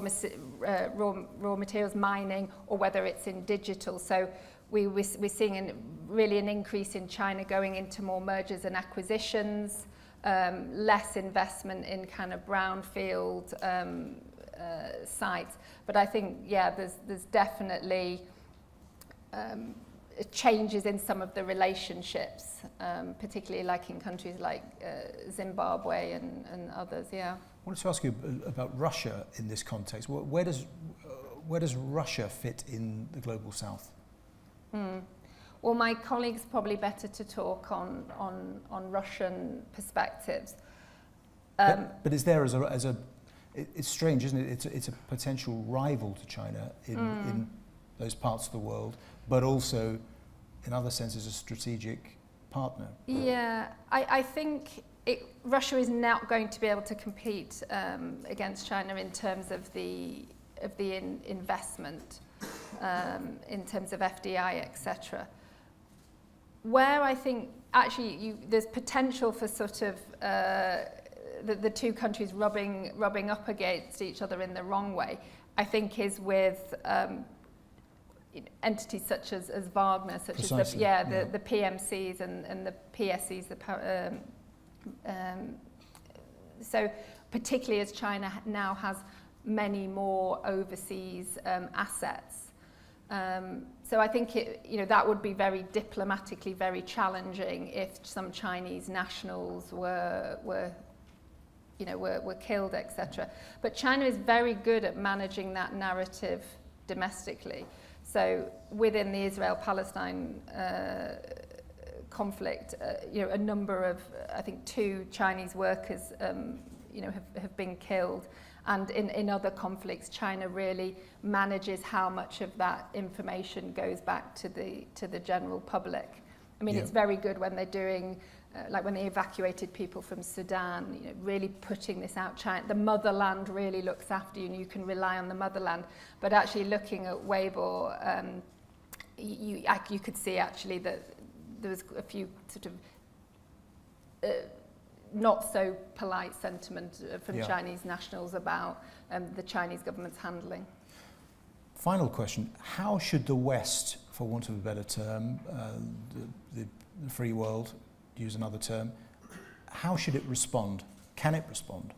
materials mining or whether it's in digital. So we're seeing really an increase in China going into more mergers and acquisitions, less investment in kind of brownfield sites. But I think, yeah, there's definitely changes in some of the relationships, particularly like in countries like Zimbabwe and others, yeah. wanted to ask you about Russia in this context. Where does Russia fit in the global south? Well, my colleague's probably better to talk on Russian perspectives. But is there it's strange, isn't it? It's a potential rival to China in those parts of the world, but also in other senses a strategic partner. Yeah, I think Russia is not going to be able to compete against China in terms of the investment, in terms of FDI, etc. Where I think actually there's potential for sort of the two countries rubbing up against each other in the wrong way, I think is with entities such as Wagner, such Precisely. as the PMCs and the PSCs, so particularly as China now has many more overseas assets. So I think that would be very diplomatically very challenging if some Chinese nationals were killed, etc. But China is very good at managing that narrative domestically. So within the Israel-Palestine conflict, a number of, I think 2 Chinese workers, have been killed. And in other conflicts, China really manages how much of that information goes back to the general public. I mean, it's very good when they're doing, like when they evacuated people from Sudan, really putting this out. China, the motherland really looks after you, and you can rely on the motherland. But actually, looking at Weibo, you could see actually that there was a few sort of not so polite sentiment from Chinese nationals about the Chinese government's handling. Final question: how should the West, for want of a better term, the free world, to use another term, how should it respond? Can it respond?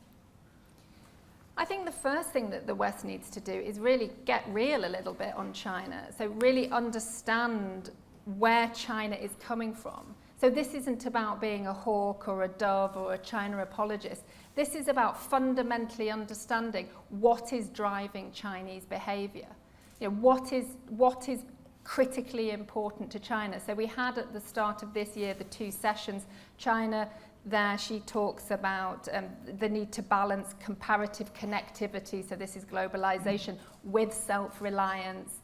I think the first thing that the West needs to do is really get real a little bit on China. So really understand where China is coming from. So this isn't about being a hawk or a dove or a China apologist. This is about fundamentally understanding what is driving Chinese behavior. What is critically important to China. So we had at the start of this year the 2 sessions. China, there she talks about the need to balance comparative connectivity, so this is globalization, with self-reliance.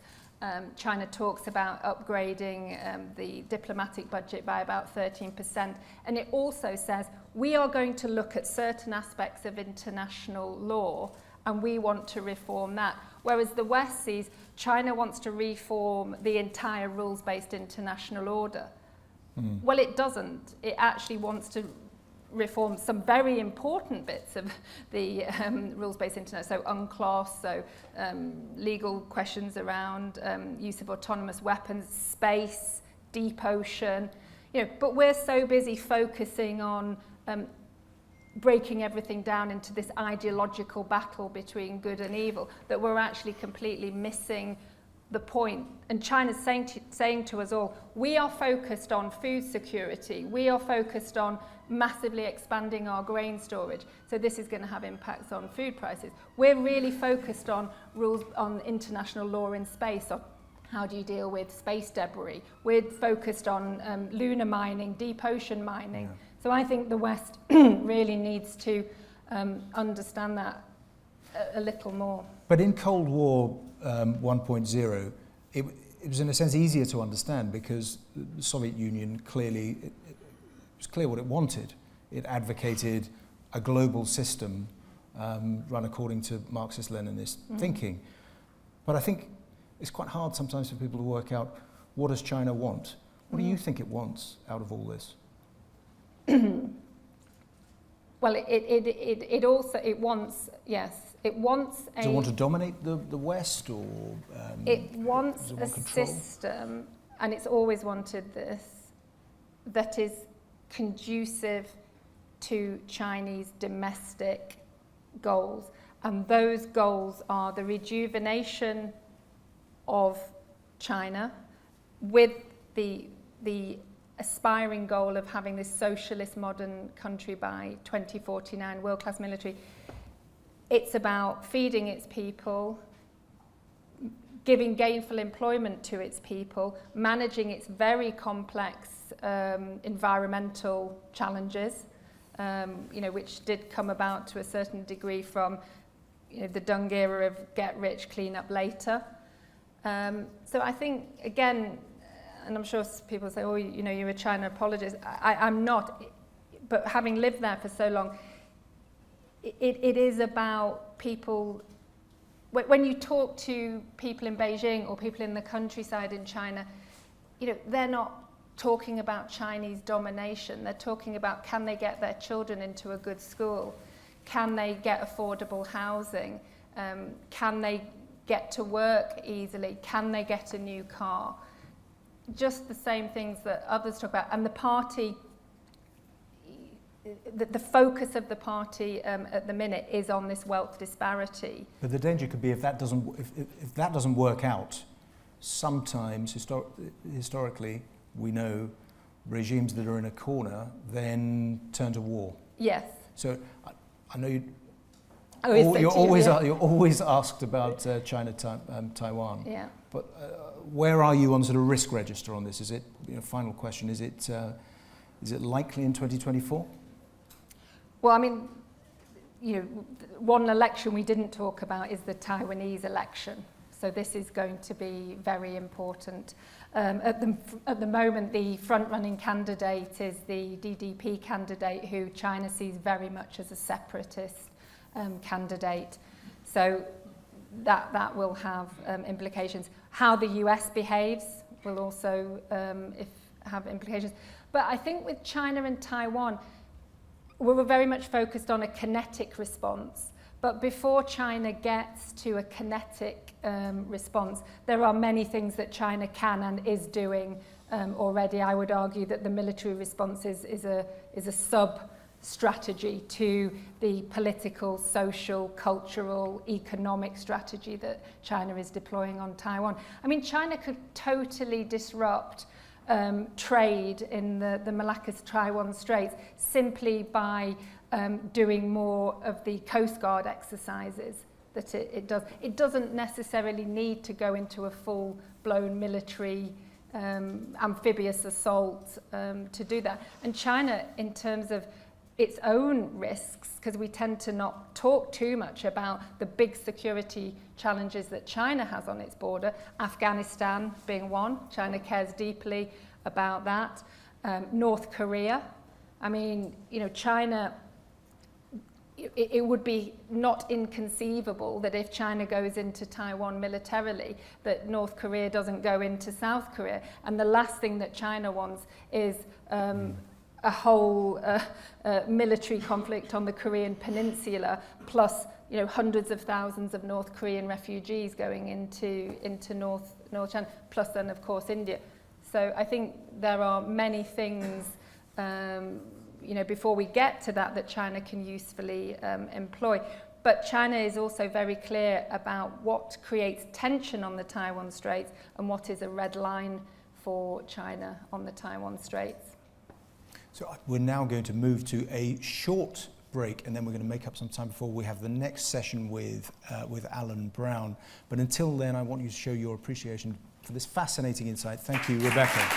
China talks about upgrading the diplomatic budget by about 13%. And it also says, we are going to look at certain aspects of international law and we want to reform that. Whereas the West sees China wants to reform the entire rules-based international order. Well, it doesn't. It actually wants to reform some very important bits of the rules-based internet, so UNCLOS, so legal questions around use of autonomous weapons, space, deep ocean, but we're so busy focusing on breaking everything down into this ideological battle between good and evil that we're actually completely missing the point. And China's saying to us all, we are focused on food security, we are focused on massively expanding our grain storage, so this is going to have impacts on food prices. We're really focused on rules on international law in space, on how do you deal with space debris. We're focused on lunar mining, deep ocean mining. So I think the West really needs to understand that a little more. But in Cold War 1.0, it was in a sense easier to understand because the Soviet Union clearly, it was clear what it wanted. It advocated a global system run according to Marxist-Leninist thinking. But I think it's quite hard sometimes for people to work out, what does China want? What do you think it wants out of all this? Well, it also wants, yes, it wants a... Does it want to dominate the West, or it wants a control? system, and it's always wanted this, that is conducive to Chinese domestic goals. And those goals are the rejuvenation of China with the aspiring goal of having this socialist modern country by 2049, world-class military. It's about feeding its people, giving gainful employment to its people, managing its very complex environmental challenges, which did come about to a certain degree from the Deng era of get rich, clean up later. So I think, again, and I'm sure people say, oh, you're a China apologist. I'm not, but having lived there for so long, it is about people. When you talk to people in Beijing or people in the countryside in China, they're not talking about Chinese domination. They're talking about, can they get their children into a good school? Can they get affordable housing? Can they get to work easily? Can they get a new car? Just the same things that others talk about. And the party, the focus of the party at the minute is on this wealth disparity. But the danger could be if that doesn't work out. Sometimes historically, we know regimes that are in a corner then turn to war. Yes. So I know you're always asked about China, Taiwan. Yeah. But where are you on sort of risk register on this? Is it, final question, is it likely in 2024? Well, I mean, one election we didn't talk about is the Taiwanese election. So this is going to be very important. At the moment, the front-running candidate is the DDP candidate, who China sees very much as a separatist candidate. So that will have implications. How the US behaves will also have implications. But I think with China and Taiwan, we were very much focused on a kinetic response. But before China gets to a kinetic response, there are many things that China can and is doing already. I would argue that the military response is a sub-strategy to the political, social, cultural, economic strategy that China is deploying on Taiwan. I mean, China could totally disrupt trade in the Malacca-Taiwan Straits simply by doing more of the Coast Guard exercises that it does. It doesn't necessarily need to go into a full-blown military amphibious assault to do that. And China, in terms of its own risks, because we tend to not talk too much about the big security challenges that China has on its border, Afghanistan being one. China cares deeply about that. North Korea. I mean, China, it would be not inconceivable that if China goes into Taiwan militarily, that North Korea doesn't go into South Korea. And the last thing that China wants is a whole military conflict on the Korean peninsula, plus hundreds of thousands of North Korean refugees going into North China, plus then of course India. So I think there are many things before we get to that China can usefully employ. But China is also very clear about what creates tension on the Taiwan Straits and what is a red line for China on the Taiwan Straits. So we're now going to move to a short break, and then we're going to make up some time before we have the next session with Alan Brown. But until then, I want you to show your appreciation for this fascinating insight. Thank you, Rebecca.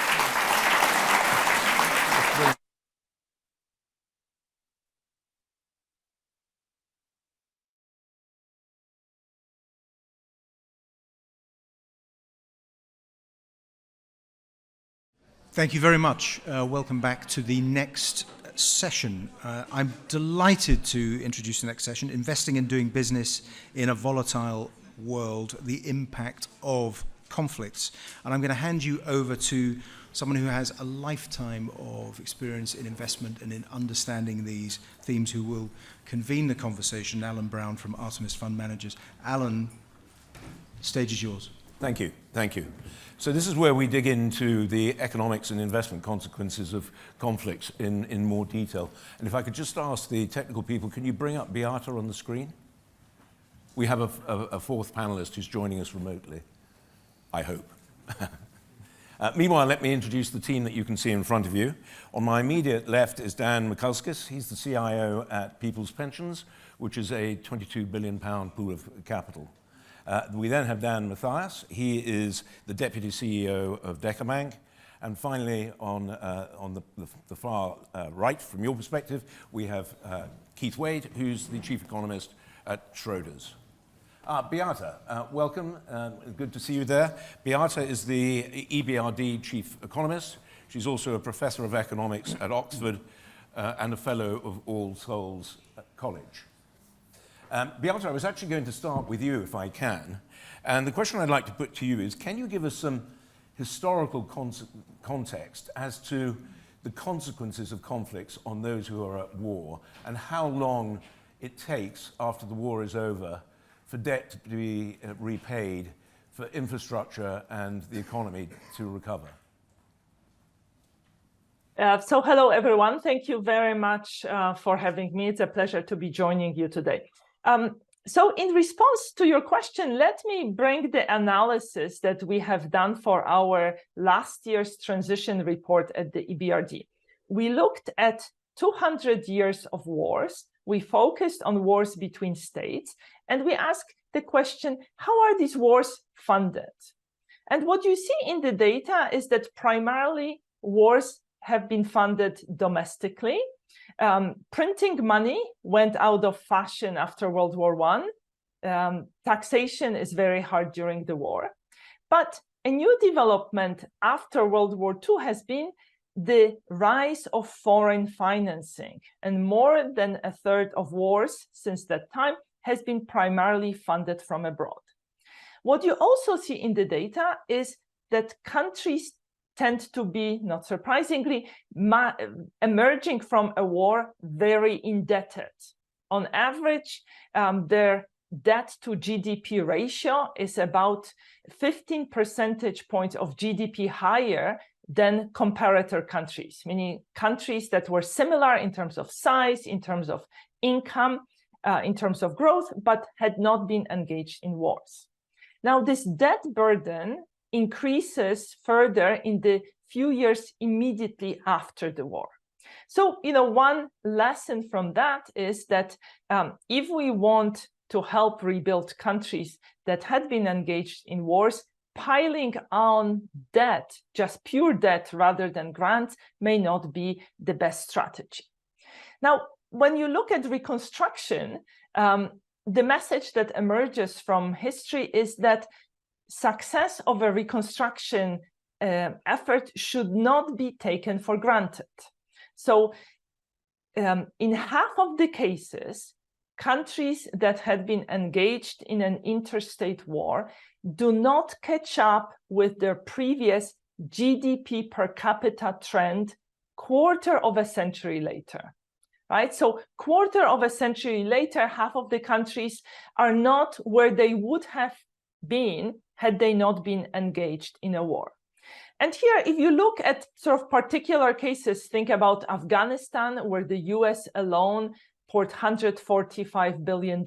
Thank you very much. Welcome back to the next session. I'm delighted to introduce the next session, Investing and Doing Business in a Volatile World, the Impact of Conflicts. And I'm going to hand you over to someone who has a lifetime of experience in investment and in understanding these themes, who will convene the conversation, Alan Brown from Artemis Fund Managers. Alan, stage is yours. Thank you. Thank you. So this is where we dig into the economics and investment consequences of conflicts in more detail. And if I could just ask the technical people, can you bring up Beata on the screen? We have a fourth panelist who's joining us remotely, I hope. Meanwhile, let me introduce the team that you can see in front of you. On my immediate left is Dan Mikulskis. He's the CIO at People's Pensions, which is a £22 billion pool of capital. We then have Dan Mathias. He is the Deputy CEO of Bank. And finally, on the far right, from your perspective, we have Keith Wade, who's the Chief Economist at Schroders. Beata, welcome. Good to see you there. Beata is the EBRD Chief Economist. She's also a Professor of Economics at Oxford and a Fellow of All Souls College. Beata, I was actually going to start with you, if I can. And the question I'd like to put to you is, can you give us some historical context as to the consequences of conflicts on those who are at war, and how long it takes after the war is over for debt to be repaid, for infrastructure and the economy to recover? So hello, everyone. Thank you very much for having me. It's a pleasure to be joining you today. So in response to your question, let me bring the analysis that we have done for our last year's transition report at the EBRD. We looked at 200 years of wars. We focused on wars between states, and we asked the question, how are these wars funded? And what you see in the data is that primarily wars have been funded domestically. Printing money went out of fashion after World War I. Taxation is very hard during the war. But a new development after World War II has been the rise of foreign financing. And more than a third of wars since that time has been primarily funded from abroad. What you also see in the data is that countries tend to be, not surprisingly, emerging from a war very indebted. On average, their debt to GDP ratio is about 15 percentage points of GDP higher than comparator countries, meaning countries that were similar in terms of size, in terms of income, in terms of growth, but had not been engaged in wars. Now, this debt burden increases further in the few years immediately after the war. So, one lesson from that is that if we want to help rebuild countries that had been engaged in wars, piling on debt, just pure debt rather than grants, may not be the best strategy. Now, when you look at reconstruction, the message that emerges from history is that success of a reconstruction effort should not be taken for granted. So in half of the cases, countries that had been engaged in an interstate war do not catch up with their previous GDP per capita trend quarter of a century later. Right? So quarter of a century later, half of the countries are not where they would have been had they not been engaged in a war. And here, if you look at sort of particular cases, think about Afghanistan, where the US alone poured $145 billion.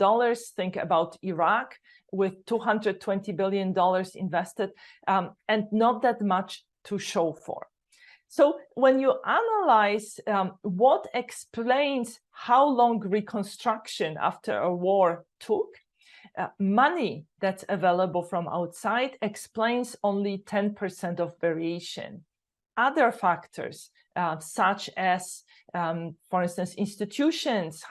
Think about Iraq with $220 billion invested, and not that much to show for. So when you analyze what explains how long reconstruction after a war took, money that's available from outside explains only 10% of variation. Other factors, such as, for instance, institutions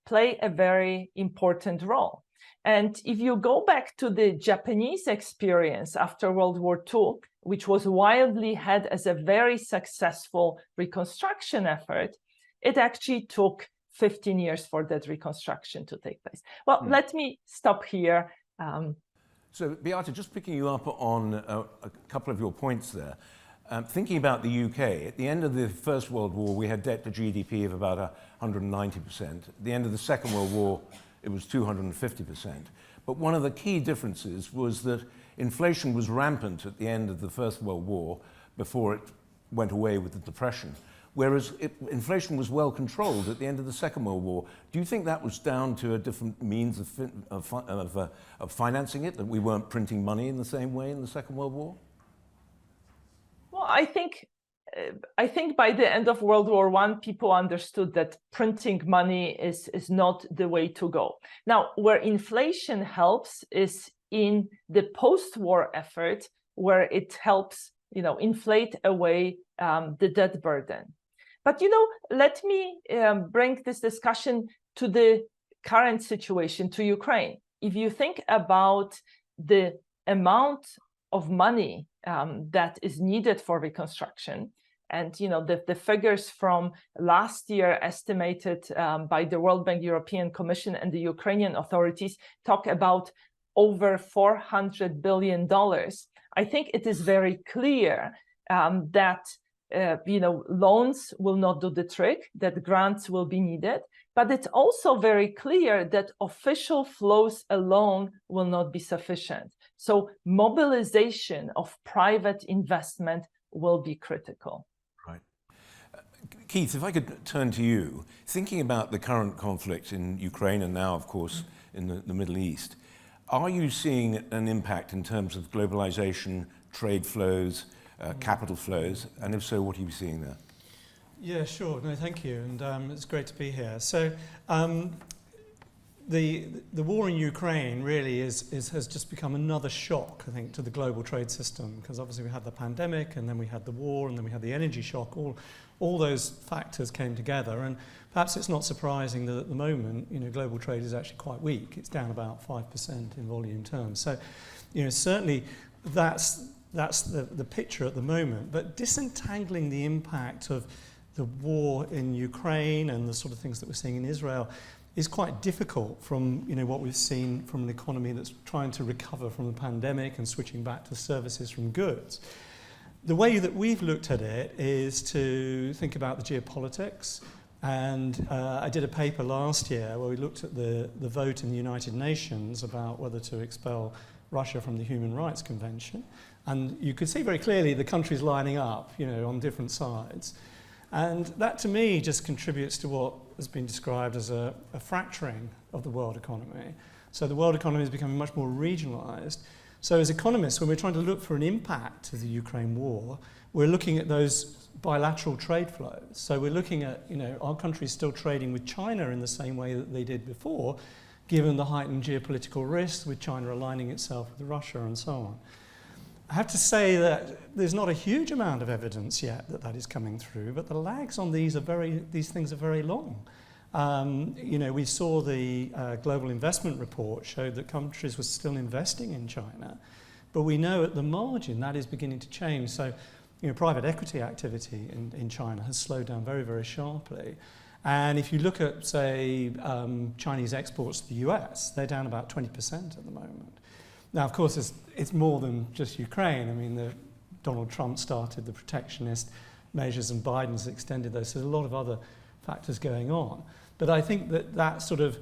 play a very important role. And if you go back to the Japanese experience after World War II, which was widely had as a very successful reconstruction effort, it actually took 15 years for that reconstruction to take place. Well, let me stop here. So, Beata, just picking you up on a couple of your points there. Thinking about the UK, at the end of the First World War, we had debt to GDP of about 190%. At the end of the Second World War, it was 250%. But one of the key differences was that inflation was rampant at the end of the First World War before it went away with the Depression, whereas inflation was well controlled at the end of the Second World War. Do you think that was down to a different means of financing it, that we weren't printing money in the same way in the Second World War? I think by the end of World War I, people understood that printing money is not the way to go. Now, where inflation helps is in the post-war effort, where it helps, inflate away the debt burden. But, let me bring this discussion to the current situation, to Ukraine. If you think about the amount of money that is needed for reconstruction, and the figures from last year estimated by the World Bank, European Commission, and the Ukrainian authorities talk about over $400 billion. I think it is very clear that loans will not do the trick, that grants will be needed. But it's also very clear that official flows alone will not be sufficient. So mobilization of private investment will be critical. Right. Keith, if I could turn to you, thinking about the current conflict in Ukraine and now, of course, in the Middle East, are you seeing an impact in terms of globalization, trade flows, capital flows? And if so, what are you seeing there? Yeah, sure. No, thank you. And it's great to be here. So the war in Ukraine really has just become another shock, I think, to the global trade system, because obviously we had the pandemic, and then we had the war, and then we had the energy shock. All those factors came together, and perhaps it's not surprising that at the moment, global trade is actually quite weak. It's down about 5% in volume terms. So, certainly that's the picture at the moment. But disentangling the impact of the war in Ukraine and the sort of things that we're seeing in Israel is quite difficult from what we've seen from an economy that's trying to recover from the pandemic and switching back to services from goods. The way that we've looked at it is to think about the geopolitics. And I did a paper last year where we looked at the vote in the United Nations about whether to expel Russia from the Human Rights Convention. And you could see very clearly the countries lining up, on different sides. And that, to me, just contributes to what has been described as a fracturing of the world economy. So the world economy is becoming much more regionalized. So as economists, when we're trying to look for an impact of the Ukraine war, we're looking at those bilateral trade flows. So we're looking at, our countries still trading with China in the same way that they did before, given the heightened geopolitical risks with China aligning itself with Russia and so on. I have to say that there's not a huge amount of evidence yet that is coming through, but the lags on these things are very long. We saw the Global Investment Report showed that countries were still investing in China, but we know at the margin that is beginning to change. So, private equity activity in China has slowed down very, very sharply. And if you look at, say, Chinese exports to the US, they're down about 20% at the moment. Now, of course, it's more than just Ukraine. I mean, Donald Trump started the protectionist measures and Biden's extended those. So there's a lot of other factors going on. But I think that sort of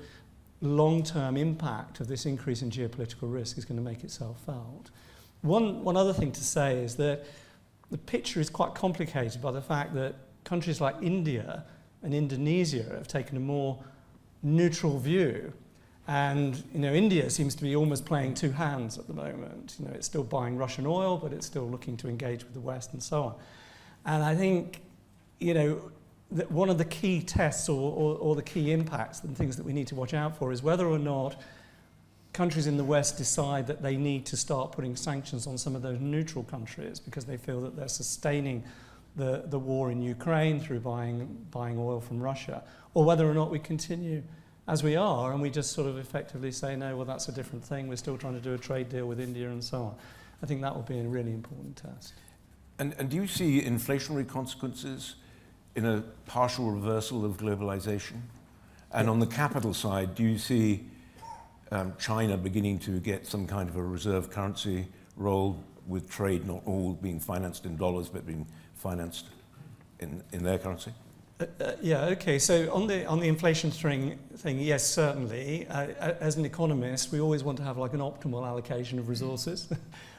long-term impact of this increase in geopolitical risk is going to make itself felt. One other thing to say is that the picture is quite complicated by the fact that countries like India and Indonesia have taken a more neutral view. And India seems to be almost playing two hands at the moment. It's still buying Russian oil, but it's still looking to engage with the West and so on. And I think, that one of the key tests or the key impacts and things that we need to watch out for is whether or not countries in the West decide that they need to start putting sanctions on some of those neutral countries because they feel that they're sustaining the war in Ukraine through buying oil from Russia, or whether or not we continue as we are, and we just sort of effectively say, no, well, that's a different thing. We're still trying to do a trade deal with India and so on. I think that will be a really important test. And do you see inflationary consequences in a partial reversal of globalization? And on the capital side, do you see China beginning to get some kind of a reserve currency role with trade not all being financed in dollars, but being financed in their currency? Yeah, okay. So on the inflation thing, yes, certainly. As an economist, we always want to have like an optimal allocation of resources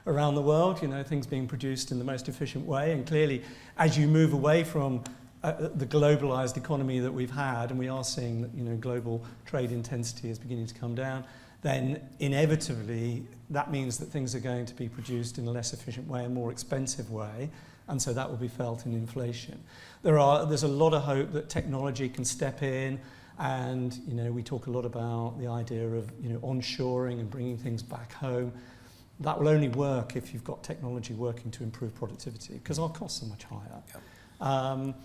around the world, things being produced in the most efficient way. And clearly, as you move away from the globalized economy that we've had, and we are seeing that global trade intensity is beginning to come down, then inevitably that means that things are going to be produced in a less efficient way, a more expensive way, and so that will be felt in inflation. There's a lot of hope that technology can step in, and we talk a lot about the idea of onshoring and bringing things back home. That will only work if you've got technology working to improve productivity, because our costs are much higher. Yep.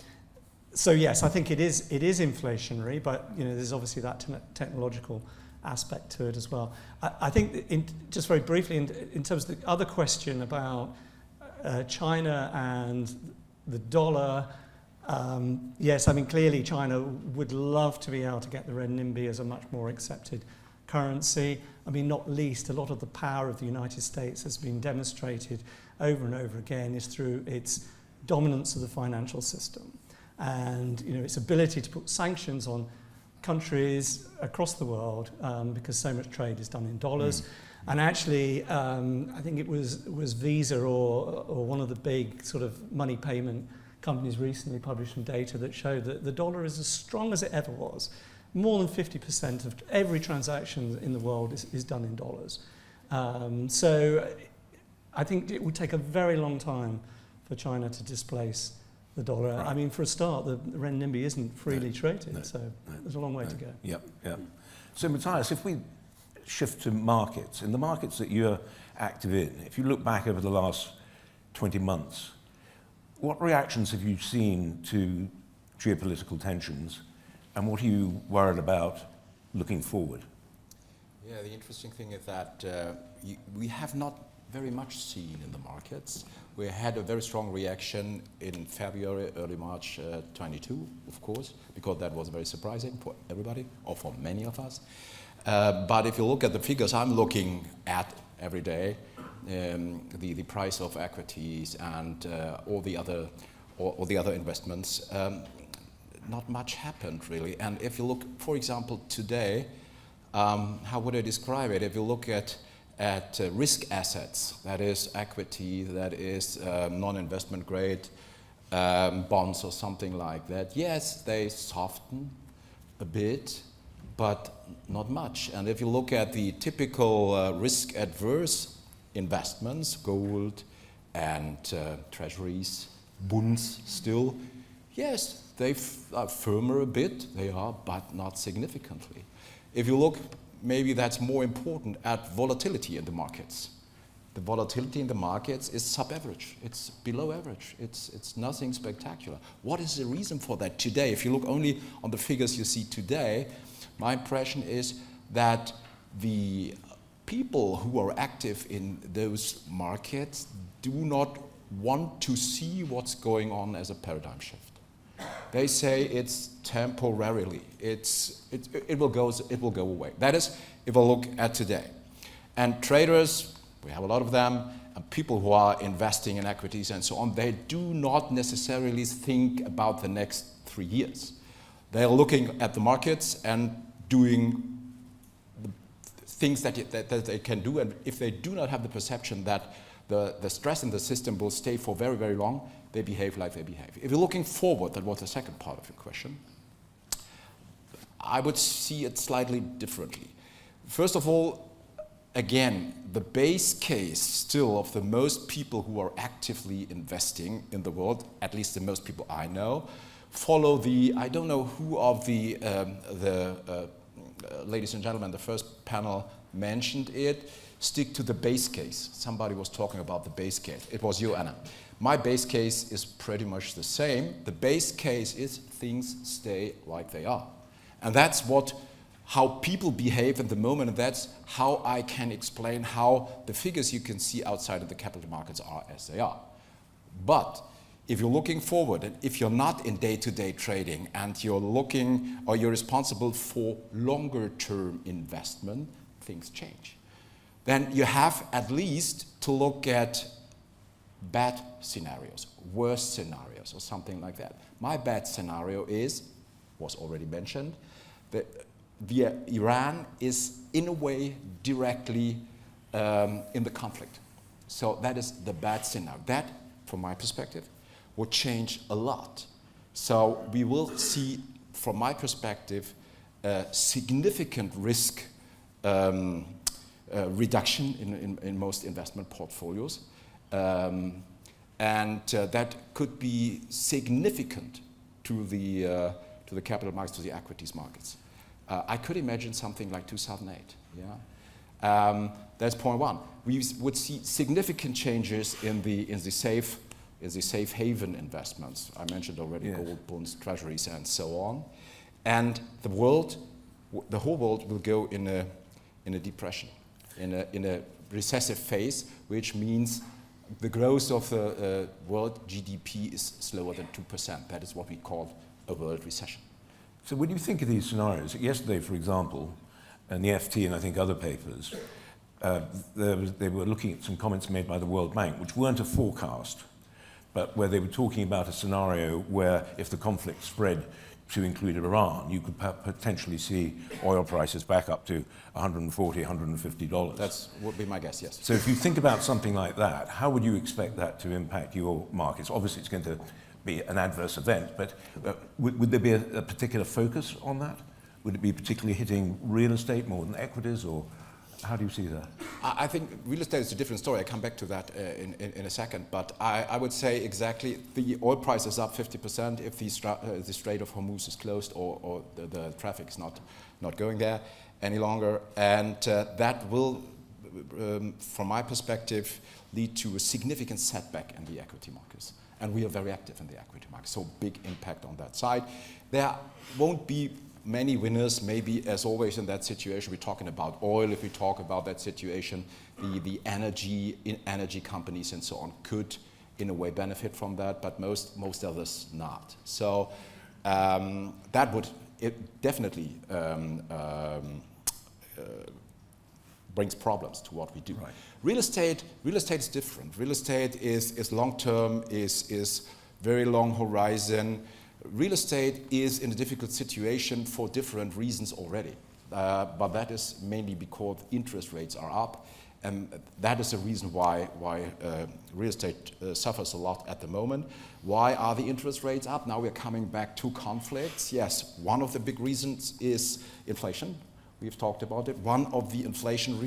So yes, I think it is inflationary, but there's obviously that technological aspect to it as well. I think, just very briefly, in terms of the other question about China and the dollar, yes, I mean, clearly China would love to be able to get the renminbi as a much more accepted currency. I mean, not least, a lot of the power of the United States has been demonstrated over and over again is through its dominance of the financial system and its ability to put sanctions on countries across the world because so much trade is done in dollars. And actually, I think it was Visa or one of the big sort of money payment companies recently published some data that showed that the dollar is as strong as it ever was. More than 50% of every transaction in the world is done in dollars. So I think it would take a very long time for China to displace the dollar. Right. I mean, for a start, the renminbi isn't freely traded, so there's a long way to go. Yep. So Matthias, if we shift to markets, in the markets that you're active in, if you look back over the last 20 months, what reactions have you seen to geopolitical tensions, and what are you worried about looking forward? Yeah, the interesting thing is that we have not very much seen in the markets. We had a very strong reaction in February, early March 22, of course, because that was very surprising for everybody, or for many of us. But if you look at the figures I'm looking at every day, the price of equities and all the other investments, not much happened really. And if you look, for example, today, how would I describe it? If you look at risk assets, that is equity, that is non-investment grade bonds or something like that, yes, they soften a bit, but not much. And if you look at the typical risk-adverse investments, gold and treasuries, bonds still, yes, they are firmer a bit, they are, but not significantly. If you look, maybe that's more important, at volatility in the markets. The volatility in the markets is sub-average, it's below average, it's nothing spectacular. What is the reason for that today? If you look only on the figures you see today, my impression is that the people who are active in those markets do not want to see what's going on as a paradigm shift. They say it's temporarily, it will go away. That is, if I look at today. And traders, we have a lot of them, and people who are investing in equities and so on, they do not necessarily think about the next 3 years. They are looking at the markets and doing the things that they can do, and if they do not have the perception that the stress in the system will stay for very, very long, they behave like they behave. If you're looking forward, that was the second part of your question, I would see it slightly differently. First of all, again, the base case still of the most people who are actively investing in the world, at least the most people I know, follow the, I don't know who of the ladies and gentlemen, the first panel mentioned it, stick to the base case. Somebody was talking about the base case. It was you, Anna. My base case is pretty much the same. The base case is things stay like they are. And that's how people behave in the moment, and that's how I can explain how the figures you can see outside of the capital markets are as they are. But if you're looking forward, and if you're not in day-to-day trading, and you're looking, or you're responsible for longer-term investment, things change. Then you have at least to look at bad scenarios, worst scenarios, or something like that. My bad scenario was already mentioned, that Iran is in a way directly in the conflict. So that is the bad scenario. That, from my perspective, will change a lot. So we will see, from my perspective, a significant risk reduction in most investment portfolios. And that could be significant to the capital markets, to the equities markets. I could imagine something like 2008. Yeah, that's point one. We would see significant changes in the safe haven investments. I mentioned already gold, bonds, treasuries, and so on. And the whole world will go in a depression, in a recessive phase, which means the growth of the world GDP is slower than 2%. That is what we call a world recession. So when you think of these scenarios, yesterday, for example, in the FT and I think other papers, they were looking at some comments made by the World Bank, which weren't a forecast, but where they were talking about a scenario where if the conflict spread to include Iran, you could potentially see oil prices back up to $140, $150. That would be my guess, yes. So if you think about something like that, how would you expect that to impact your markets? Obviously, it's going to be an adverse event, but would there be a particular focus on that? Would it be particularly hitting real estate more than equities, or how do you see that? I think real estate is a different story. I come back to that in a second, but I would say exactly the oil price is up 50% if the Strait of Hormuz is closed or the traffic is not going there any longer, and that will, from my perspective, lead to a significant setback in the equity markets. And we are very active in the equity market, so big impact on that side. There won't be many winners, maybe as always in that situation. We're talking about oil. If we talk about that situation, the energy companies and so on could, in a way, benefit from that, but most others not. So that would definitely brings problems to what we do. Right. Real estate is different. Real estate is long term, is very long horizon. Real estate is in a difficult situation for different reasons already, but that is mainly because interest rates are up, and that is the reason why real estate suffers a lot at the moment. Why are the interest rates up? Now we're coming back to conflicts. Yes, one of the big reasons is inflation. We've talked about it. One of the inflation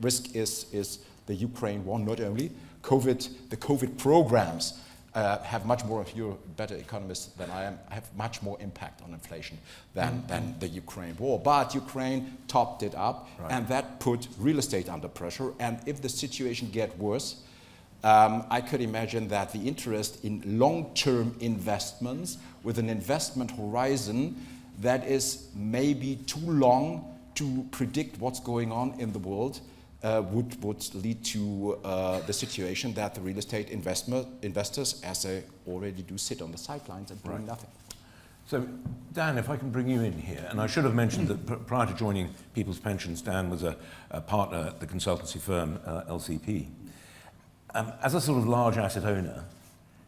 risk is the Ukraine war, not only the COVID programs have much more, if you're a better economist than I am, have much more impact on inflation than the Ukraine war. But Ukraine topped it up, and that put real estate under pressure. And if the situation gets worse, I could imagine that the interest in long-term investments with an investment horizon that is maybe too long to predict what's going on in the world would lead to the situation that the real estate investors, as they already do, sit on the sidelines and doing nothing. So, Dan, if I can bring you in here, and I should have mentioned that prior to joining People's Pensions, Dan was a partner at the consultancy firm LCP. As a sort of large asset owner,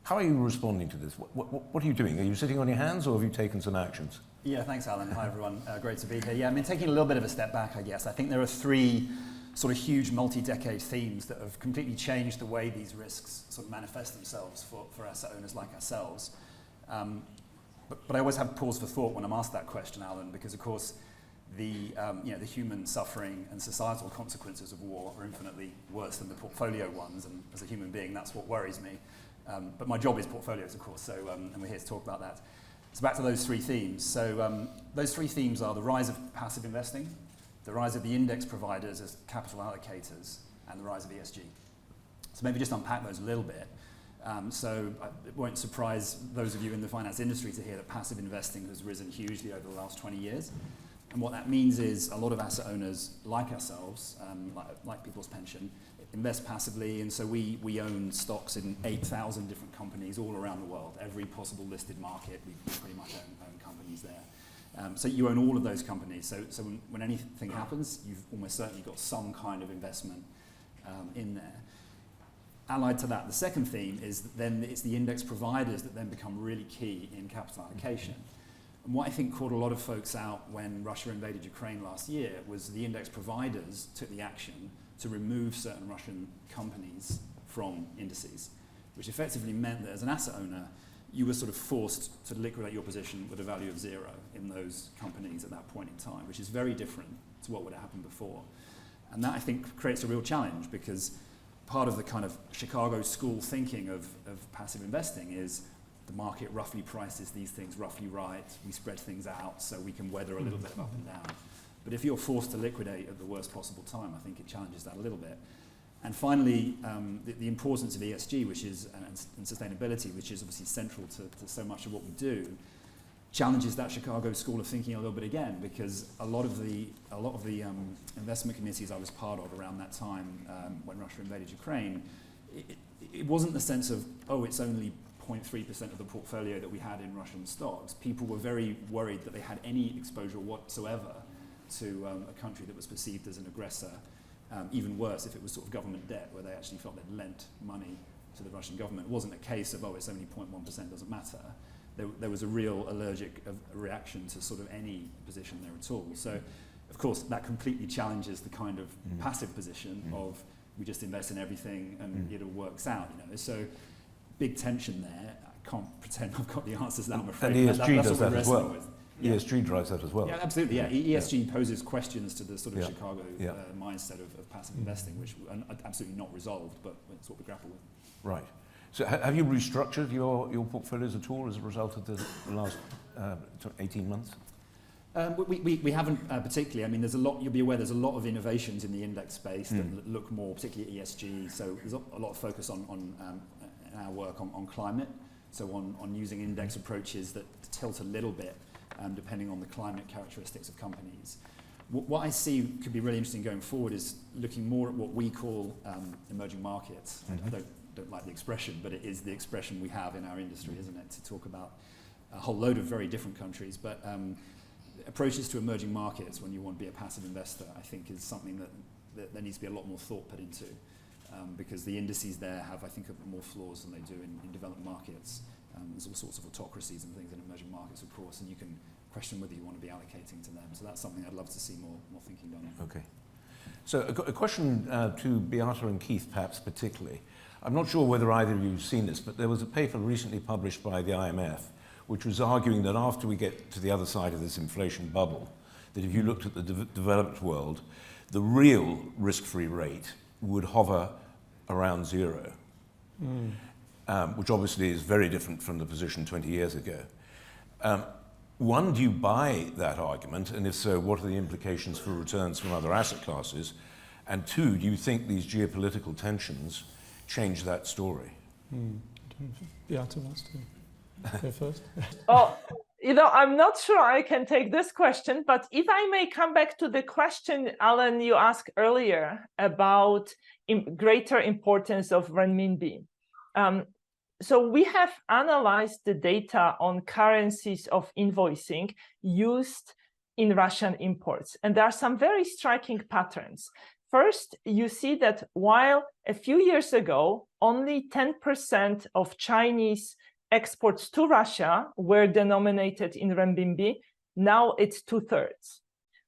how are you responding to this? What are you doing? Are you sitting on your hands, or have you taken some actions? Yeah, thanks, Alan. Hi, everyone. Great to be here. Yeah, I mean, taking a little bit of a step back, I guess. I think there are three sort of huge multi-decade themes that have completely changed the way these risks sort of manifest themselves for asset owners like ourselves. But I always have pause for thought when I'm asked that question, Alan, because of course the human suffering and societal consequences of war are infinitely worse than the portfolio ones, and as a human being, that's what worries me. But my job is portfolios, of course, so and we're here to talk about that. So back to those three themes. So those three themes are the rise of passive investing, the rise of the index providers as capital allocators, and the rise of ESG. So maybe just unpack those a little bit. So it won't surprise those of you in the finance industry to hear that passive investing has risen hugely over the last 20 years. And what that means is a lot of asset owners like ourselves, like People's Pension, invest passively, and so we own stocks in 8,000 different companies all around the world. Every possible listed market, we pretty much own companies there. So you own all of those companies. So when anything happens, you've almost certainly got some kind of investment in there. Allied to that, the second theme is that then it's the index providers that then become really key in capital allocation. And what I think caught a lot of folks out when Russia invaded Ukraine last year was the index providers took the action to remove certain Russian companies from indices, which effectively meant that as an asset owner, you were sort of forced to liquidate your position with a value of zero in those companies at that point in time, which is very different to what would have happened before. And that, I think, creates a real challenge, because part of the kind of Chicago school thinking of passive investing is the market roughly prices these things roughly right, we spread things out so we can weather a little bit of up and down. But if you're forced to liquidate at the worst possible time, I think it challenges that a little bit. And finally, the importance of ESG, which is and sustainability, which is obviously central to so much of what we do, challenges that Chicago school of thinking a little bit again, because a lot of the investment committees I was part of around that time when Russia invaded Ukraine, it wasn't the sense of, oh, it's only 0.3% of the portfolio that we had in Russian stocks. People were very worried that they had any exposure whatsoever to a country that was perceived as an aggressor. Even worse if it was sort of government debt, where they actually felt they'd lent money to the Russian government. It wasn't a case of, oh, it's only 0.1%, doesn't matter. There was a real allergic reaction to sort of any position there at all. So, of course, that completely challenges the kind of passive position of we just invest in everything and it all works out. You know, so big tension there. I can't pretend I've got the answers now, I'm afraid. And ESG that's does that as well. Yeah. ESG drives that as well. Yeah, absolutely. Yeah, ESG poses questions to the sort of Chicago mindset of passive investing, which are absolutely not resolved, but it's what we grapple with. Right. So have you restructured your portfolios at all as a result of the last 18 months? We haven't particularly. I mean, there's a lot. You'll be aware there's a lot of innovations in the index space that look more, particularly at ESG. So there's a lot of focus on our work on climate. So on using index approaches that tilt a little bit depending on the climate characteristics of companies. What I see could be really interesting going forward is looking more at what we call emerging markets. I don't like the expression, but it is the expression we have in our industry, isn't it, to talk about a whole load of very different countries. But approaches to emerging markets when you want to be a passive investor, I think, is something that there needs to be a lot more thought put into, because the indices there have, I think, more flaws than they do in developed markets. There's all sorts of autocracies and things in emerging markets, of course, and you can question whether you want to be allocating to them. So that's something I'd love to see more thinking done on. Okay. So a question to Beata and Keith, perhaps particularly. I'm not sure whether either of you have seen this, but there was a paper recently published by the IMF which was arguing that after we get to the other side of this inflation bubble, that if you looked at the developed world, the real risk-free rate would hover around zero. Which obviously is very different from the position 20 years ago. One, do you buy that argument? And if so, what are the implications for returns from other asset classes? And two, do you think these geopolitical tensions change that story? Beata wants to go first. Oh, you know, I'm not sure I can take this question, but if I may come back to the question, Alan, you asked earlier about greater importance of renminbi. So we have analyzed the data on currencies of invoicing used in Russian imports, and there are some very striking patterns. First, you see that while a few years ago, only 10% of Chinese exports to Russia were denominated in renminbi, now it's 2/3.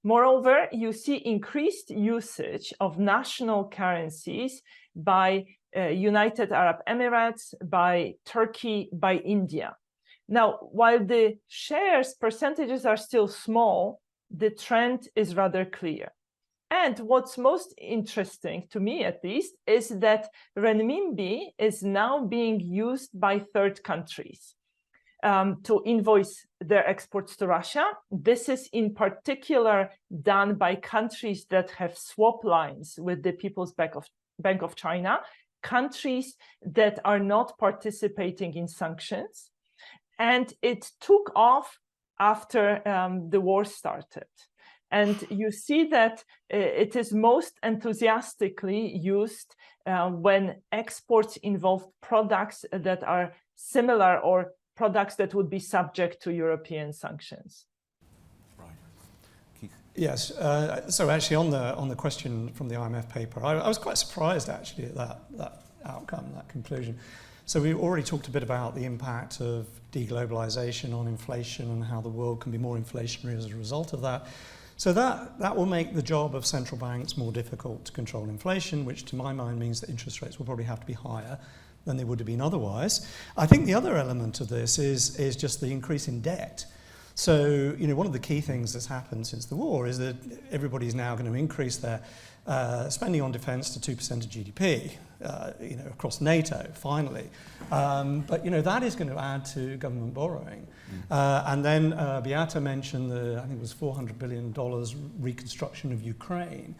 Moreover, you see increased usage of national currencies by United Arab Emirates, by Turkey, by India. Now, while the percentages are still small, the trend is rather clear. And what's most interesting, to me at least, is that renminbi is now being used by third countries to invoice their exports to Russia. This is in particular done by countries that have swap lines with the People's Bank of China, countries that are not participating in sanctions. And it took off after the war started. And you see that it is most enthusiastically used when exports involve products that are similar or products that would be subject to European sanctions. Right. Keith? Yes. So actually, on the question from the IMF paper, I was quite surprised actually at that outcome, that conclusion. So we already talked a bit about the impact of deglobalization on inflation and how the world can be more inflationary as a result of that. So that will make the job of central banks more difficult to control inflation, which to my mind means that interest rates will probably have to be higher than they would have been otherwise. I think the other element of this is just the increase in debt. So, one of the key things that's happened since the war is that everybody's now going to increase their spending on defence to 2% of GDP, across NATO, finally. But, that is going to add to government borrowing. And then Beata mentioned I think it was $400 billion reconstruction of Ukraine.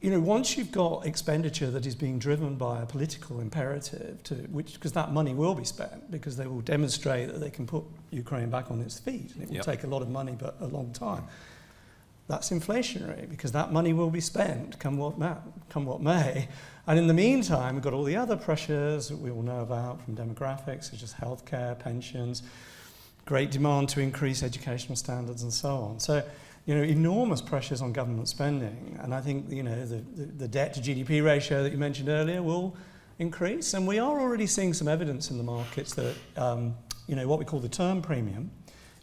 Once you've got expenditure that is being driven by a political imperative, because that money will be spent, because they will demonstrate that they can put Ukraine back on its feet, and it will take a lot of money, but a long time. That's inflationary, because that money will be spent, come what may. And in the meantime, we've got all the other pressures that we all know about from demographics, such as healthcare, pensions, great demand to increase educational standards, and so on. So, enormous pressures on government spending. And I think, the debt to GDP ratio that you mentioned earlier will increase. And we are already seeing some evidence in the markets that, what we call the term premium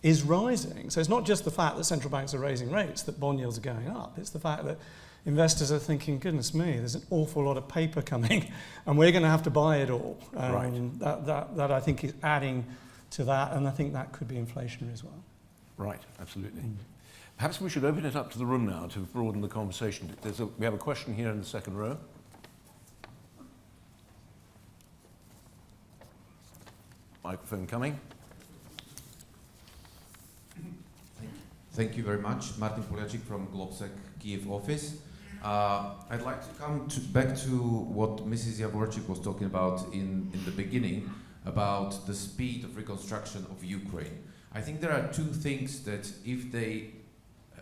is rising. So it's not just the fact that central banks are raising rates, that bond yields are going up. It's the fact that investors are thinking, goodness me, there's an awful lot of paper coming and we're going to have to buy it all. Right. That I think is adding to that, and I think that could be inflationary as well. Right, absolutely. Perhaps we should open it up to the room now to broaden the conversation. We have a question here in the second row. Microphone coming. Thank you very much. Martin Poliacik from Globsec Kiev office. I'd like to come back to what Mrs. Jaworczyk was talking about in the beginning, about the speed of reconstruction of Ukraine. I think there are two things that if they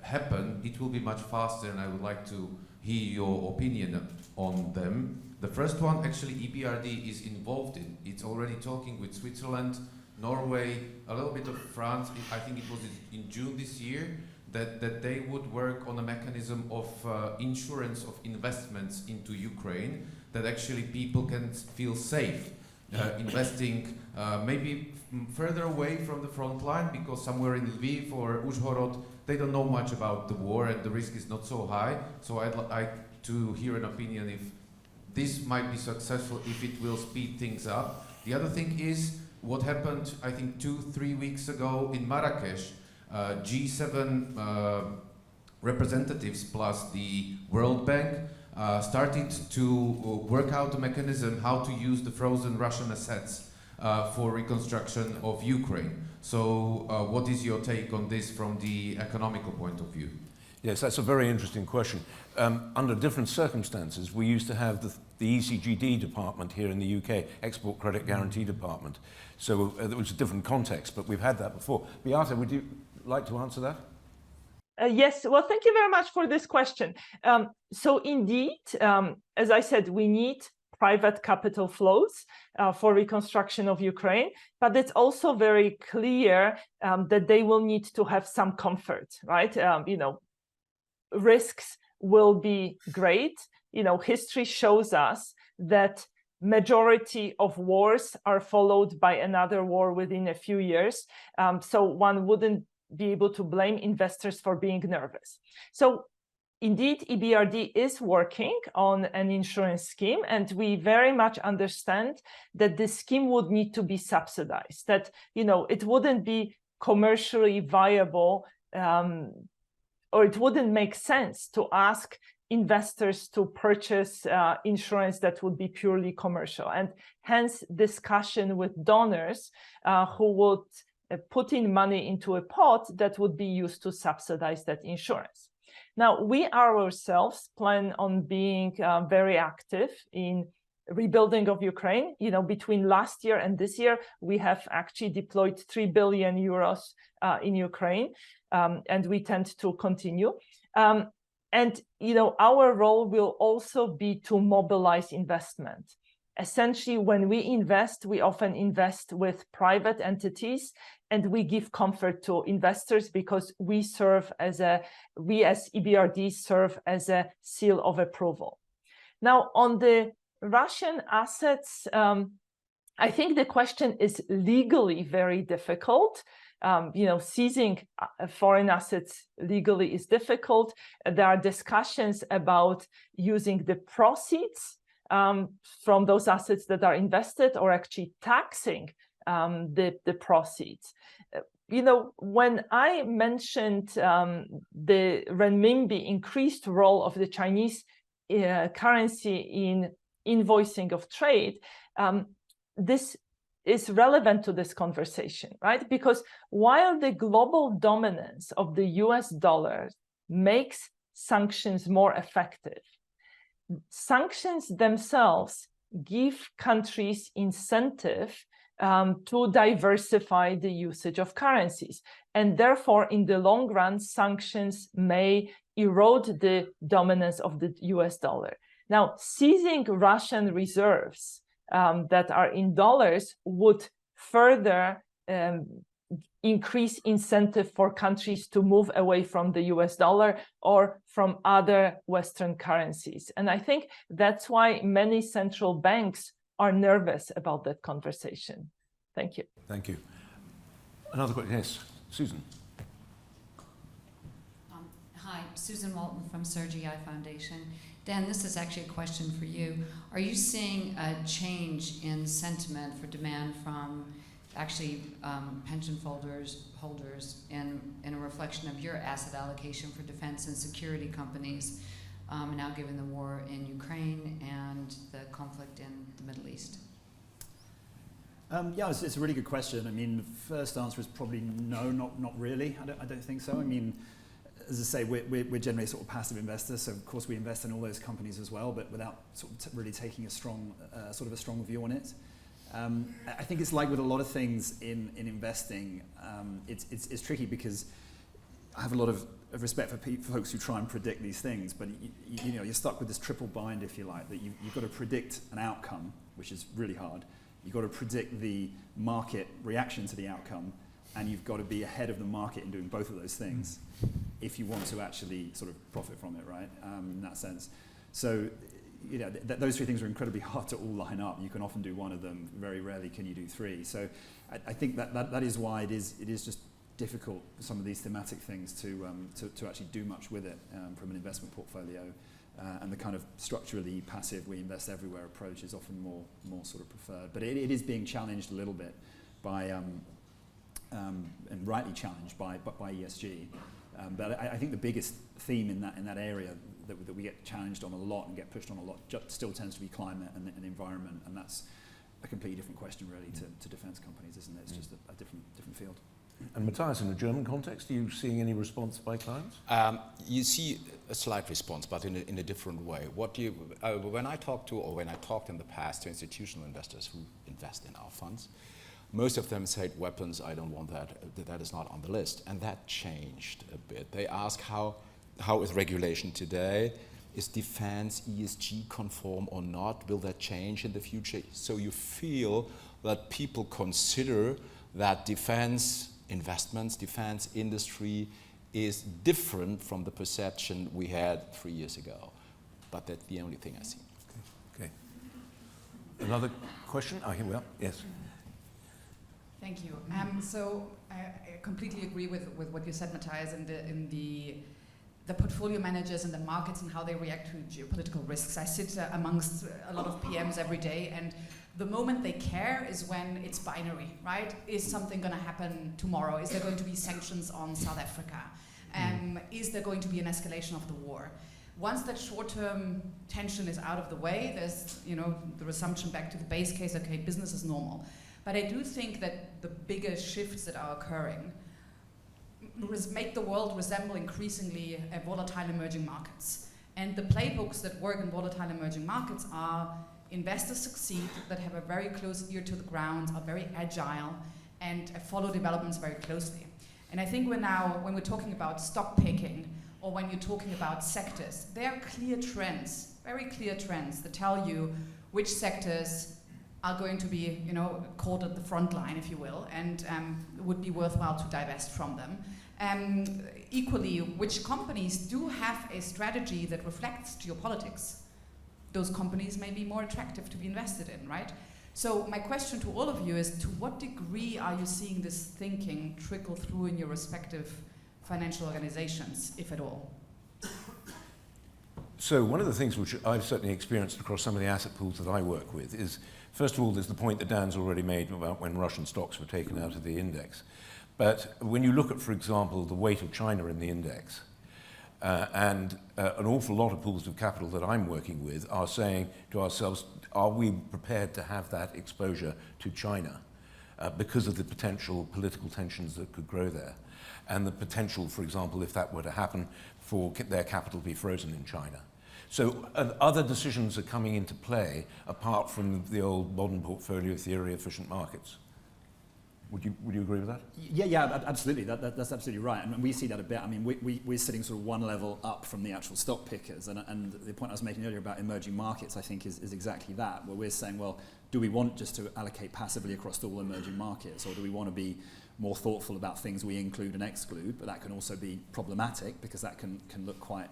happen, it will be much faster, and I would like to hear your opinion on them. The first one, actually, EBRD is involved in. It's already talking with Switzerland, Norway, a little bit of France. I think it was in June this year that they would work on a mechanism of insurance of investments into Ukraine, that actually people can feel safe investing maybe further away from the front line, because somewhere in Lviv or Uzhhorod, they don't know much about the war and the risk is not so high. So I'd like to hear an opinion if this might be successful, if it will speed things up. The other thing is what happened, I think 2-3 weeks ago in Marrakesh. G7 representatives plus the World Bank started to work out a mechanism how to use the frozen Russian assets for reconstruction of Ukraine. So what is your take on this from the economical point of view? Yes, that's a very interesting question. Under different circumstances, we used to have the ECGD department here in the UK, Export Credit Guarantee Department. So it was a different context, but we've had that before. Beata, would you like to answer that? Yes, well, thank you very much for this question. So indeed, as I said, we need private capital flows for reconstruction of Ukraine, but it's also very clear that they will need to have some comfort, right? Risks will be great. History shows us that majority of wars are followed by another war within a few years. So one wouldn't be able to blame investors for being nervous. So indeed, EBRD is working on an insurance scheme, and we very much understand that this scheme would need to be subsidized, that, it wouldn't be commercially viable, or it wouldn't make sense to ask investors to purchase insurance that would be purely commercial. And hence discussion with donors who would put in money into a pot that would be used to subsidize that insurance. Now, we ourselves plan on being very active in rebuilding of Ukraine. Between last year and this year, we have actually deployed 3 billion euros in Ukraine, and we tend to continue. And our role will also be to mobilize investment. Essentially, when we invest, we often invest with private entities, and we give comfort to investors because we as EBRD serve as a seal of approval. Now, on the Russian assets, I think the question is legally very difficult. Seizing foreign assets legally is difficult. There are discussions about using the proceeds from those assets that are invested, or actually taxing the proceeds. when I mentioned the renminbi increased role of the Chinese currency in invoicing of trade, this is relevant to this conversation, right? Because while the global dominance of the US dollar makes sanctions more effective, sanctions themselves give countries incentive to diversify the usage of currencies. And therefore, in the long run, sanctions may erode the dominance of the US dollar. Now, seizing Russian reserves that are in dollars would further increase incentive for countries to move away from the US dollar or from other Western currencies. And I think that's why many central banks are nervous about that conversation. Thank you. Thank you. Another question, yes, Susan. Hi, Susan Walton from CERGE-EI Foundation. Dan, this is actually a question for you. Are you seeing a change in sentiment for demand from actually pension holders in a reflection of your asset allocation for defense and security companies now given the war in Ukraine and the conflict in the Middle East? Yeah, it's a really good question. I mean, the first answer is probably no, not really. I don't think so. I mean, as I say, we're generally sort of passive investors, so of course we invest in all those companies as well, but without sort of really taking a strong, a strong view on it. I think it's like with a lot of things in investing, it's tricky because I have a lot of respect for folks who try and predict these things, but you're stuck with this triple bind, if you like, that you've got to predict an outcome, which is really hard. You've got to predict the market reaction to the outcome, and you've got to be ahead of the market in doing both of those things if you want to actually sort of profit from it, right, in that sense. So, those three things are incredibly hard to all line up. You can often do one of them. Very rarely can you do three. So I think that is why it is just difficult for some of these thematic things to actually do much with it from an investment portfolio. And the kind of structurally passive, we invest everywhere approach is often more sort of preferred. But it is being challenged a little bit by, and rightly challenged by ESG. But I think the biggest theme in that area that we get challenged on a lot and get pushed on a lot still tends to be climate and environment, and that's a completely different question really to defence companies, isn't it? It's just a different field. And Matthias, in a German context, are you seeing any response by clients? You see a slight response, but in a different way. When I talked in the past to institutional investors who invest in our funds, most of them said, weapons, I don't want that. That is not on the list. And that changed a bit. They ask how is regulation today? Is defense ESG conform or not? Will that change in the future? So you feel that people consider that defense investments, defense industry is different from the perception we had 3 years ago. But that's the only thing I see. Okay. Another question? Here we are. Yes. Thank you. So I completely agree with what you said, Matthias, in the portfolio managers and the markets and how they react to geopolitical risks. I sit amongst a lot of PMs every day, and the moment they care is when it's binary, right? Is something going to happen tomorrow? Is there going to be sanctions on South Africa? Is there going to be an escalation of the war? Once that short-term tension is out of the way, there's the resumption back to the base case, okay, business is normal. But I do think that the bigger shifts that are occurring make the world resemble increasingly volatile emerging markets. And the playbooks that work in volatile emerging markets are investors succeed that have a very close ear to the ground, are very agile, and follow developments very closely. And I think when we're talking about stock picking, or when you're talking about sectors, there are clear trends, very clear trends that tell you which sectors are going to be, caught at the front line, if you will, and it would be worthwhile to divest from them. Equally, which companies do have a strategy that reflects geopolitics, those companies may be more attractive to be invested in, right? So my question to all of you is, to what degree are you seeing this thinking trickle through in your respective financial organizations, if at all? So one of the things which I've certainly experienced across some of the asset pools that I work with is, first of all, there's the point that Dan's already made about when Russian stocks were taken out of the index. But when you look at, for example, the weight of China in the index, and an awful lot of pools of capital that I'm working with are saying to ourselves, are we prepared to have that exposure to China because of the potential political tensions that could grow there, and the potential, for example, if that were to happen, for their capital to be frozen in China. So other decisions are coming into play apart from the old modern portfolio theory, efficient markets. Would you agree with that? Yeah, absolutely. That's absolutely right. And we see that a bit. I mean, we're sitting sort of one level up from the actual stock pickers. And the point I was making earlier about emerging markets, I think, is exactly that, where we're saying, well, do we want just to allocate passively across all emerging markets, or do we want to be more thoughtful about things we include and exclude? But that can also be problematic because that can look quite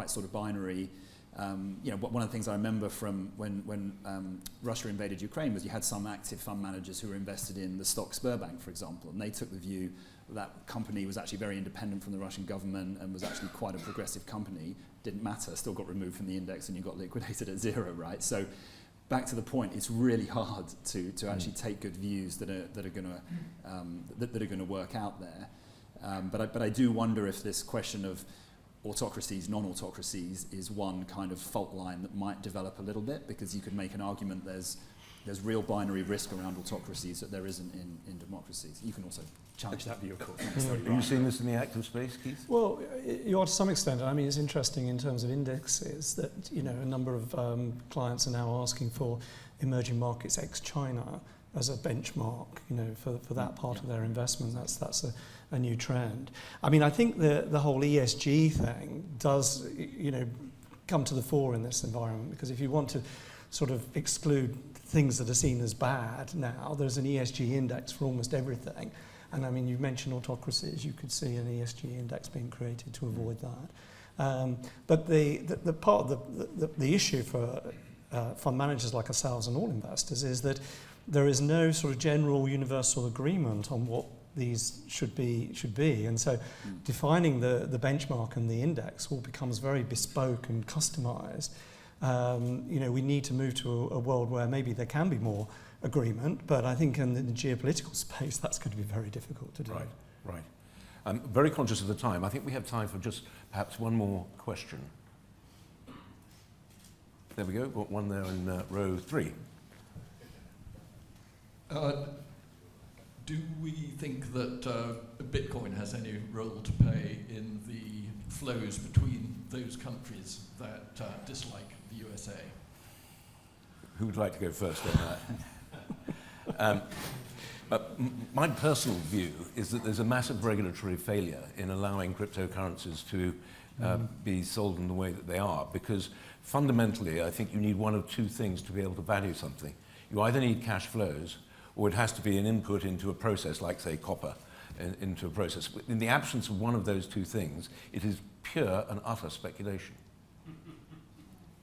sort of binary. You know, one of the things I remember from when Russia invaded Ukraine was you had some active fund managers who were invested in the stock Sberbank, for example, and they took the view that company was actually very independent from the Russian government and was actually quite a progressive company. Didn't matter, still got removed from the index and you got liquidated at zero, right? So back to the point, it's really hard to actually take good views that are going to work out there. But I do wonder if this question of autocracies, non-autocracies is one kind of fault line that might develop a little bit, because you could make an argument there's real binary risk around autocracies that there isn't in democracies. You can also challenge that view, of course. Are you seeing this in the active space, Keith? Well, you are to some extent. I mean, it's interesting in terms of indexes that, you know, a number of clients are now asking for emerging markets ex-China as a benchmark, you know, for that part of their investment. That's a new trend. I mean, I think the whole ESG thing does, you know, come to the fore in this environment, because if you want to sort of exclude things that are seen as bad now, there's an ESG index for almost everything. And I mean, you mentioned autocracies, you could see an ESG index being created to avoid that. But the part of the issue for fund managers like ourselves and all investors is that there is no sort of general universal agreement on what these should be. And so defining the benchmark and the index all becomes very bespoke and customized. You know, we need to move to a world where maybe there can be more agreement, but I think in the geopolitical space that's going to be very difficult to do. Right. I'm very conscious of the time. I think we have time for just perhaps one more question. There we go, got one there in row 3. Do we think that Bitcoin has any role to play in the flows between those countries that dislike the USA? Who would like to go first on that? My personal view is that there's a massive regulatory failure in allowing cryptocurrencies to be sold in the way that they are, because fundamentally I think you need one of two things to be able to value something. You either need cash flows, or it has to be an input into a process, like, say, copper, into a process. In the absence of one of those two things, it is pure and utter speculation,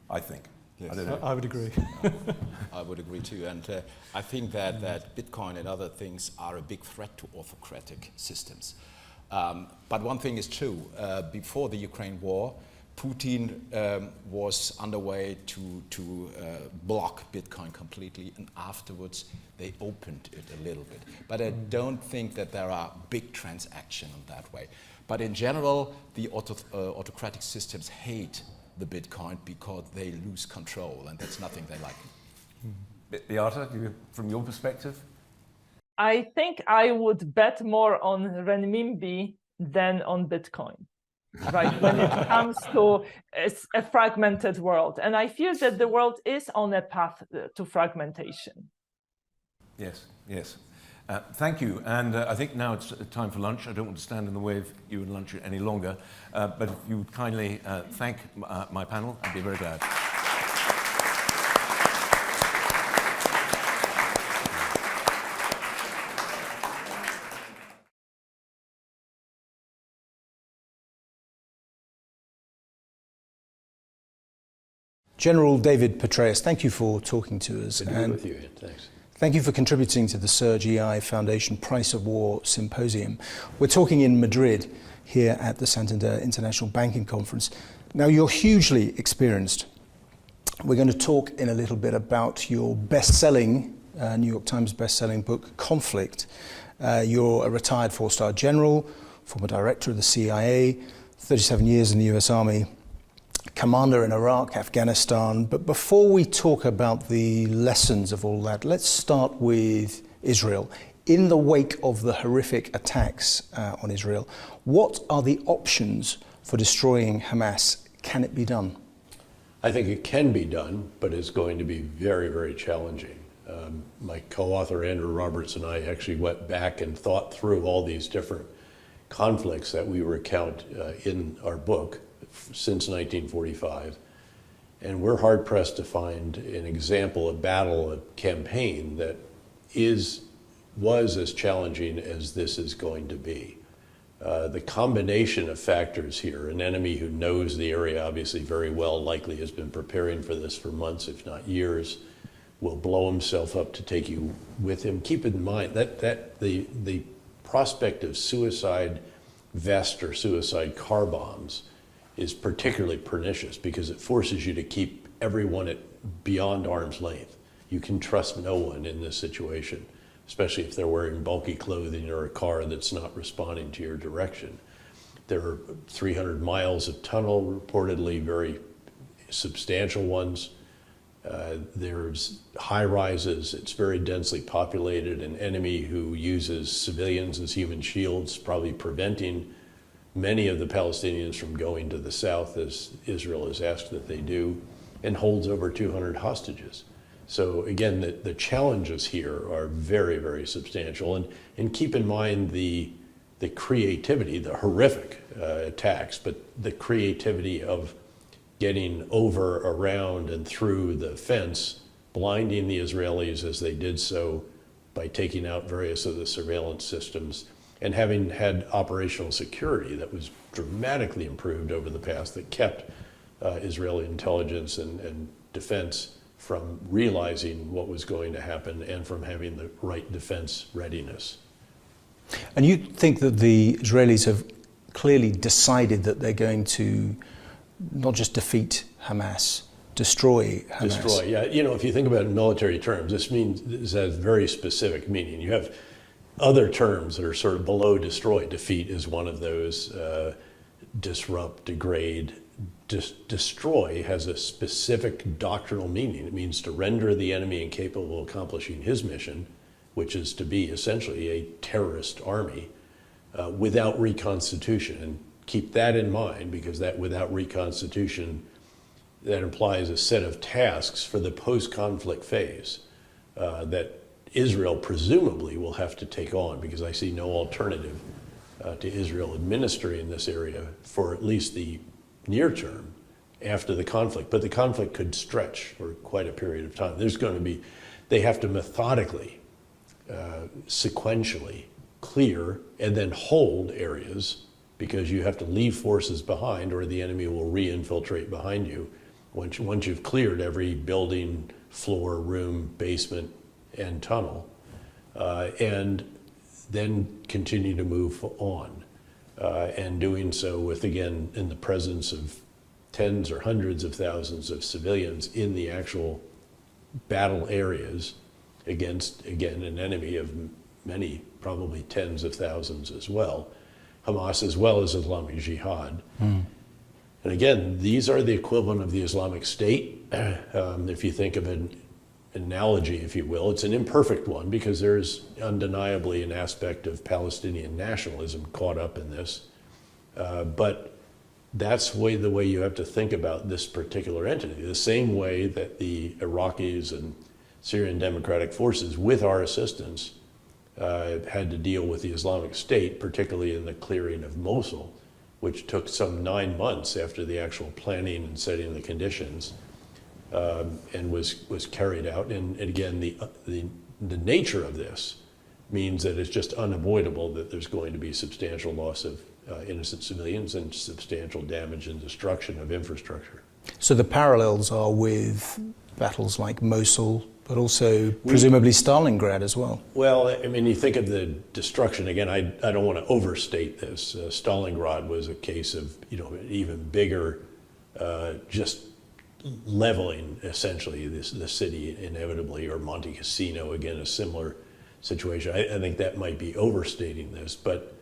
I think. Yes. I don't know. I would agree. I would agree too. And I think that Bitcoin and other things are a big threat to autocratic systems. But one thing is true. Before the Ukraine war, Putin was underway to block Bitcoin completely, and afterwards they opened it a little bit. But I don't think that there are big transactions in that way. But in general, the autocratic systems hate the Bitcoin because they lose control, and that's nothing they like. Beata, from your perspective? I think I would bet more on renminbi than on Bitcoin, right? When it comes to a fragmented world. And I feel that the world is on a path to fragmentation. Yes. Thank you. And I think now it's time for lunch. I don't want to stand in the way of you and lunch any longer. But if you would kindly thank my panel, I'd be very glad. General David Petraeus, thank you for talking to us. Good to be with you. Thanks. Thank you for contributing to the CERGE-EI Foundation Price of War Symposium. We're talking in Madrid here at the Santander International Banking Conference. Now, you're hugely experienced. We're going to talk in a little bit about your best-selling, New York Times best-selling book, Conflict. You're a retired 4-star general, former director of the CIA, 37 years in the US Army, commander in Iraq, Afghanistan. But before we talk about the lessons of all that, let's start with Israel. In the wake of the horrific attacks on Israel, what are the options for destroying Hamas? Can it be done? I think it can be done, but it's going to be very, very challenging. My co-author Andrew Roberts and I actually went back and thought through all these different conflicts that we recount in our book since 1945. And we're hard pressed to find an example, a battle, a campaign that was as challenging as this is going to be. The combination of factors here, an enemy who knows the area obviously very well, likely has been preparing for this for months, if not years, will blow himself up to take you with him. Keep in mind that the prospect of suicide vest or suicide car bombs is particularly pernicious because it forces you to keep everyone at beyond arm's length. You can trust no one in this situation, especially if they're wearing bulky clothing or a car that's not responding to your direction. There are 300 miles of tunnel, reportedly very substantial ones. There's high rises, it's very densely populated, an enemy who uses civilians as human shields, probably preventing many of the Palestinians from going to the south, as Israel has asked that they do, and holds over 200 hostages. So again, the challenges here are very, very substantial. And keep in mind the creativity, the horrific attacks, but the creativity of getting over, around, and through the fence, blinding the Israelis as they did so by taking out various of the surveillance systems, and having had operational security that was dramatically improved over the past that kept Israeli intelligence and defense from realizing what was going to happen and from having the right defense readiness. And you think that the Israelis have clearly decided that they're going to not just defeat Hamas, destroy Hamas? Destroy, yeah. You know, if you think about it in military terms, this has very specific meaning. You have other terms that are sort of below destroy. Defeat is one of those. Disrupt, degrade. Destroy has a specific doctrinal meaning. It means to render the enemy incapable of accomplishing his mission, which is to be essentially a terrorist army without reconstitution. And keep that in mind, because that without reconstitution, that implies a set of tasks for the post-conflict phase that Israel presumably will have to take on, because I see no alternative to Israel administering this area for at least the near term after the conflict. But the conflict could stretch for quite a period of time. There's going to be, they have to methodically, sequentially clear and then hold areas, because you have to leave forces behind or the enemy will re-infiltrate behind you once you've cleared every building, floor, room, basement, and tunnel, and then continue to move on. And doing so with, again, in the presence of tens or hundreds of thousands of civilians in the actual battle areas against, again, an enemy of many, probably tens of thousands as well, Hamas as well as Islamic Jihad. And again, these are the equivalent of the Islamic State. If you think of an analogy, if you will, it's an imperfect one because there's undeniably an aspect of Palestinian nationalism caught up in this. But that's the way you have to think about this particular entity. The same way that the Iraqis and Syrian Democratic Forces, with our assistance, had to deal with the Islamic State, particularly in the clearing of Mosul, which took some 9 months after the actual planning and setting the conditions, and was carried out. And again, the nature of this means that it's just unavoidable that there's going to be substantial loss of innocent civilians and substantial damage and destruction of infrastructure. So the parallels are with battles like Mosul, but also presumably Stalingrad as well. Well, I mean, you think of the destruction, again, I don't want to overstate this. Stalingrad was a case of, even bigger, just leveling essentially the city inevitably, or Monte Cassino, again, a similar situation. I think that might be overstating this, but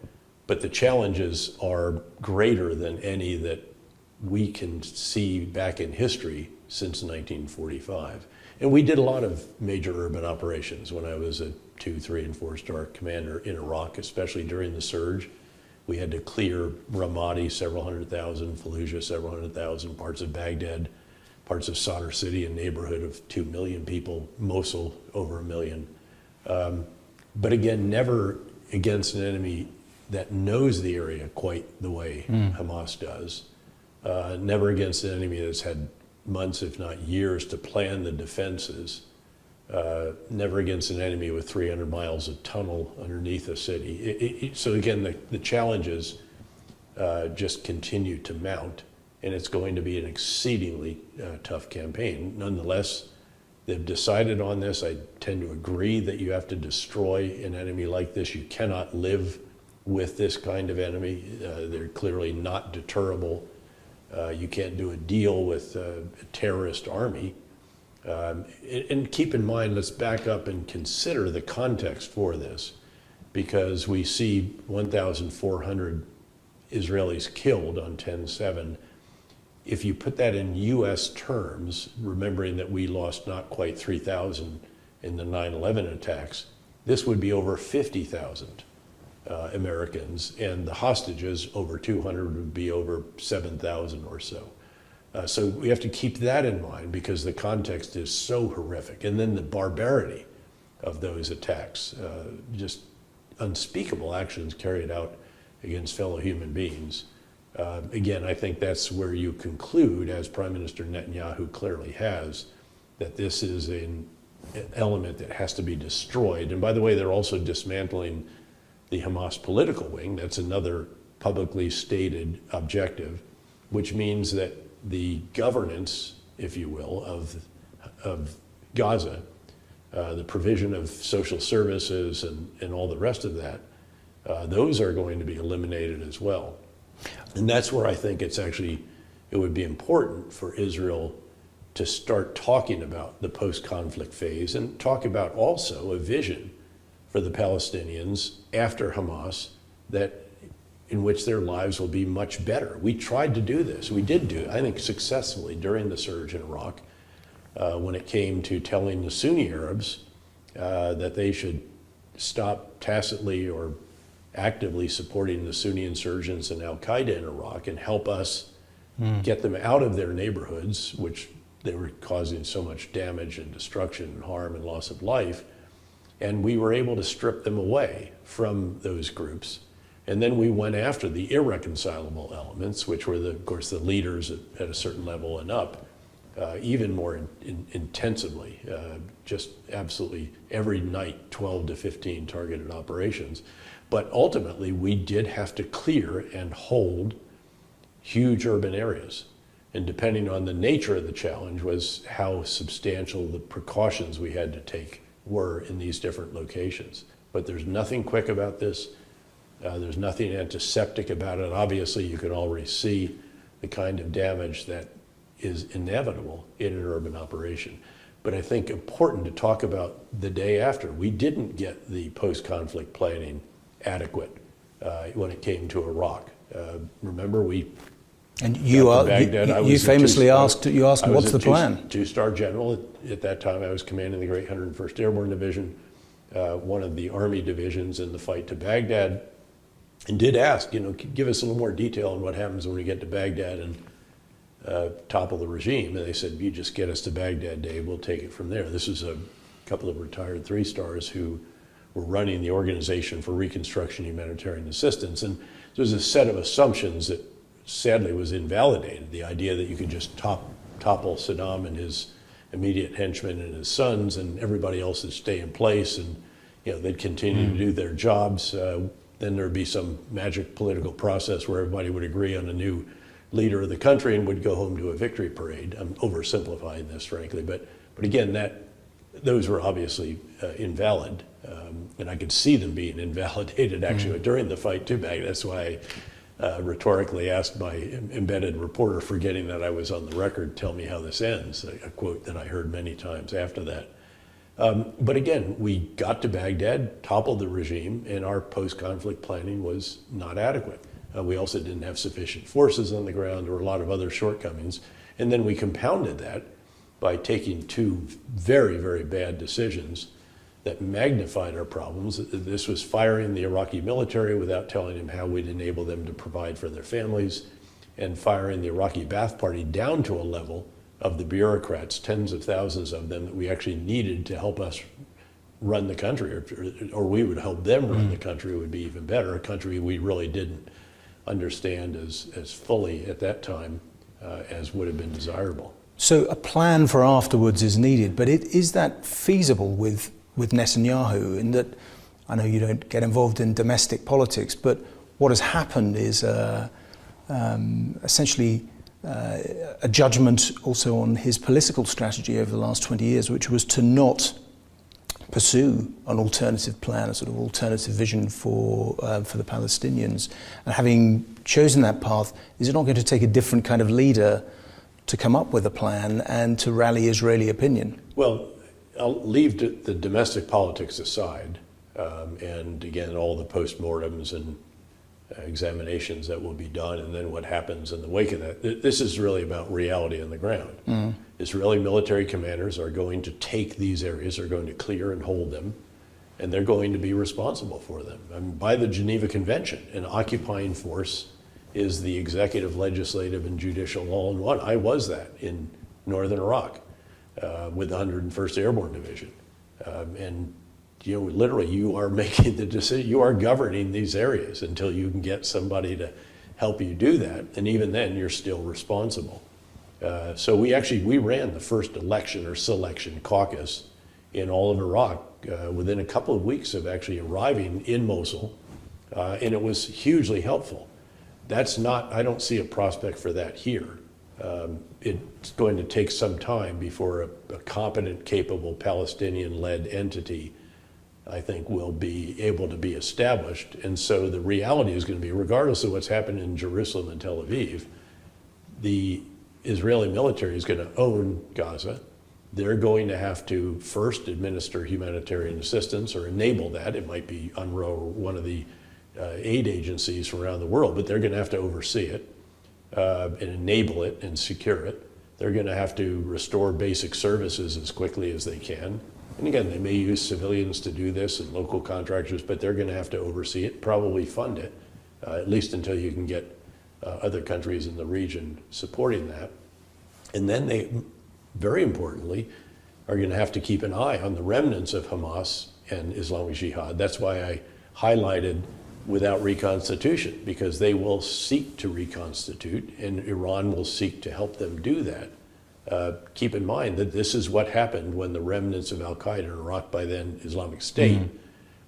the challenges are greater than any that we can see back in history since 1945. And we did a lot of major urban operations when I was a 2, 3, and 4-star commander in Iraq, especially during the surge. We had to clear Ramadi, several hundred thousand, Fallujah, several hundred thousand, parts of Baghdad, parts of Sadr City, a neighborhood of 2 million people, Mosul, over 1 million. But again, never against an enemy that knows the area quite the way Hamas does. Never against an enemy that's had months, if not years, to plan the defenses. Never against an enemy with 300 miles of tunnel underneath a city. So again, the challenges just continue to mount, and it's going to be an exceedingly tough campaign. Nonetheless, they've decided on this. I tend to agree that you have to destroy an enemy like this. You cannot live with this kind of enemy. They're clearly not deterrable. You can't do a deal with a terrorist army. And keep in mind, let's back up and consider the context for this, because we see 1,400 Israelis killed on 10/7. If you put that in US terms, remembering that we lost not quite 3,000 in the 9/11 attacks, this would be over 50,000 Americans, and the hostages, over 200, would be over 7,000 or so. So we have to keep that in mind, because the context is so horrific. And then the barbarity of those attacks, just unspeakable actions carried out against fellow human beings. Again, I think that's where you conclude, as Prime Minister Netanyahu clearly has, that this is an element that has to be destroyed. And by the way, they're also dismantling the Hamas political wing. That's another publicly stated objective, which means that the governance, if you will, of Gaza, the provision of social services and all the rest of that, those are going to be eliminated as well. And that's where I think it would be important for Israel to start talking about the post-conflict phase and talk about also a vision for the Palestinians after Hamas in which their lives will be much better. We tried to do this. We did do it, I think, successfully during the surge in Iraq when it came to telling the Sunni Arabs that they should stop tacitly or actively supporting the Sunni insurgents and Al-Qaeda in Iraq and help us get them out of their neighborhoods, which they were causing so much damage and destruction and harm and loss of life. And we were able to strip them away from those groups. And then we went after the irreconcilable elements, which were, of course, the leaders at a certain level and up, even more intensively, just absolutely every night, 12 to 15 targeted operations. But ultimately, we did have to clear and hold huge urban areas. And depending on the nature of the challenge was how substantial the precautions we had to take were in these different locations. But there's nothing quick about this. There's nothing antiseptic about it. Obviously, you can already see the kind of damage that is inevitable in an urban operation. But I think important to talk about the day after. We didn't get the post-conflict planning adequate when it came to Iraq. Remember, and you famously asked, what's the plan? Two-star general at that time. I was commanding the Great 101st Airborne Division, one of the Army divisions in the fight to Baghdad, and did ask, give us a little more detail on what happens when we get to Baghdad and topple the regime. And they said, you just get us to Baghdad, Dave, we'll take it from there. This is a couple of retired 3-stars who were running the Organization for Reconstruction Humanitarian Assistance. And there was a set of assumptions that sadly was invalidated. The idea that you could just topple Saddam and his immediate henchmen and his sons and everybody else would stay in place and they'd continue to do their jobs. Then there'd be some magic political process where everybody would agree on a new leader of the country and would go home to a victory parade. I'm oversimplifying this, frankly, but again, those were obviously invalid, and I could see them being invalidated actually during the fight to Baghdad. That's why I rhetorically asked my embedded reporter, forgetting that I was on the record, tell me how this ends, a quote that I heard many times after that. But again, we got to Baghdad, toppled the regime, and our post-conflict planning was not adequate. We also didn't have sufficient forces on the ground. There were a lot of other shortcomings. And then we compounded that by taking two very, very bad decisions that magnified our problems. This was firing the Iraqi military without telling them how we'd enable them to provide for their families, and firing the Iraqi Ba'ath Party down to a level of the bureaucrats, tens of thousands of them, that we actually needed to help us run the country, or we would help them run the country, would be even better, a country we really didn't understand as fully at that time as would have been desirable. So a plan for afterwards is needed, but is that feasible with Netanyahu? In that, I know you don't get involved in domestic politics, but what has happened is essentially a judgment also on his political strategy over the last 20 years, which was to not pursue an alternative plan, a sort of alternative vision for the Palestinians. And having chosen that path, is it not going to take a different kind of leader to come up with a plan and to rally Israeli opinion? Well, I'll leave the domestic politics aside, and again, all the postmortems and examinations that will be done, and then what happens in the wake of that. This is really about reality on the ground. Israeli military commanders are going to take these areas, are going to clear and hold them, and they're going to be responsible for them. I mean, by the Geneva Convention, an occupying force is the executive, legislative, and judicial all in one. I was that in northern Iraq with the 101st Airborne Division. And you know, literally, you are making the decision, you are governing these areas until you can get somebody to help you do that. And even then, you're still responsible. So we ran the first election or selection caucus in all of Iraq within a couple of weeks of actually arriving in Mosul, and it was hugely helpful. That's not, I don't see a prospect for that here. It's going to take some time before a competent, capable Palestinian-led entity, I think, will be able to be established. And so the reality is going to be, regardless of what's happened in Jerusalem and Tel Aviv, the Israeli military is going to own Gaza. They're going to have to first administer humanitarian assistance or enable that. It might be UNRWA or one of the aid agencies from around the world, but they're going to have to oversee it and enable it and secure it. They're going to have to restore basic services as quickly as they can. And again, they may use civilians to do this and local contractors, but they're going to have to oversee it, probably fund it, at least until you can get other countries in the region supporting that. And then they, very importantly, are going to have to keep an eye on the remnants of Hamas and Islamic Jihad. That's why I highlighted without reconstitution, because they will seek to reconstitute, and Iran will seek to help them do that. Keep in mind that this is what happened when the remnants of al-Qaeda in Iraq, by then Islamic State,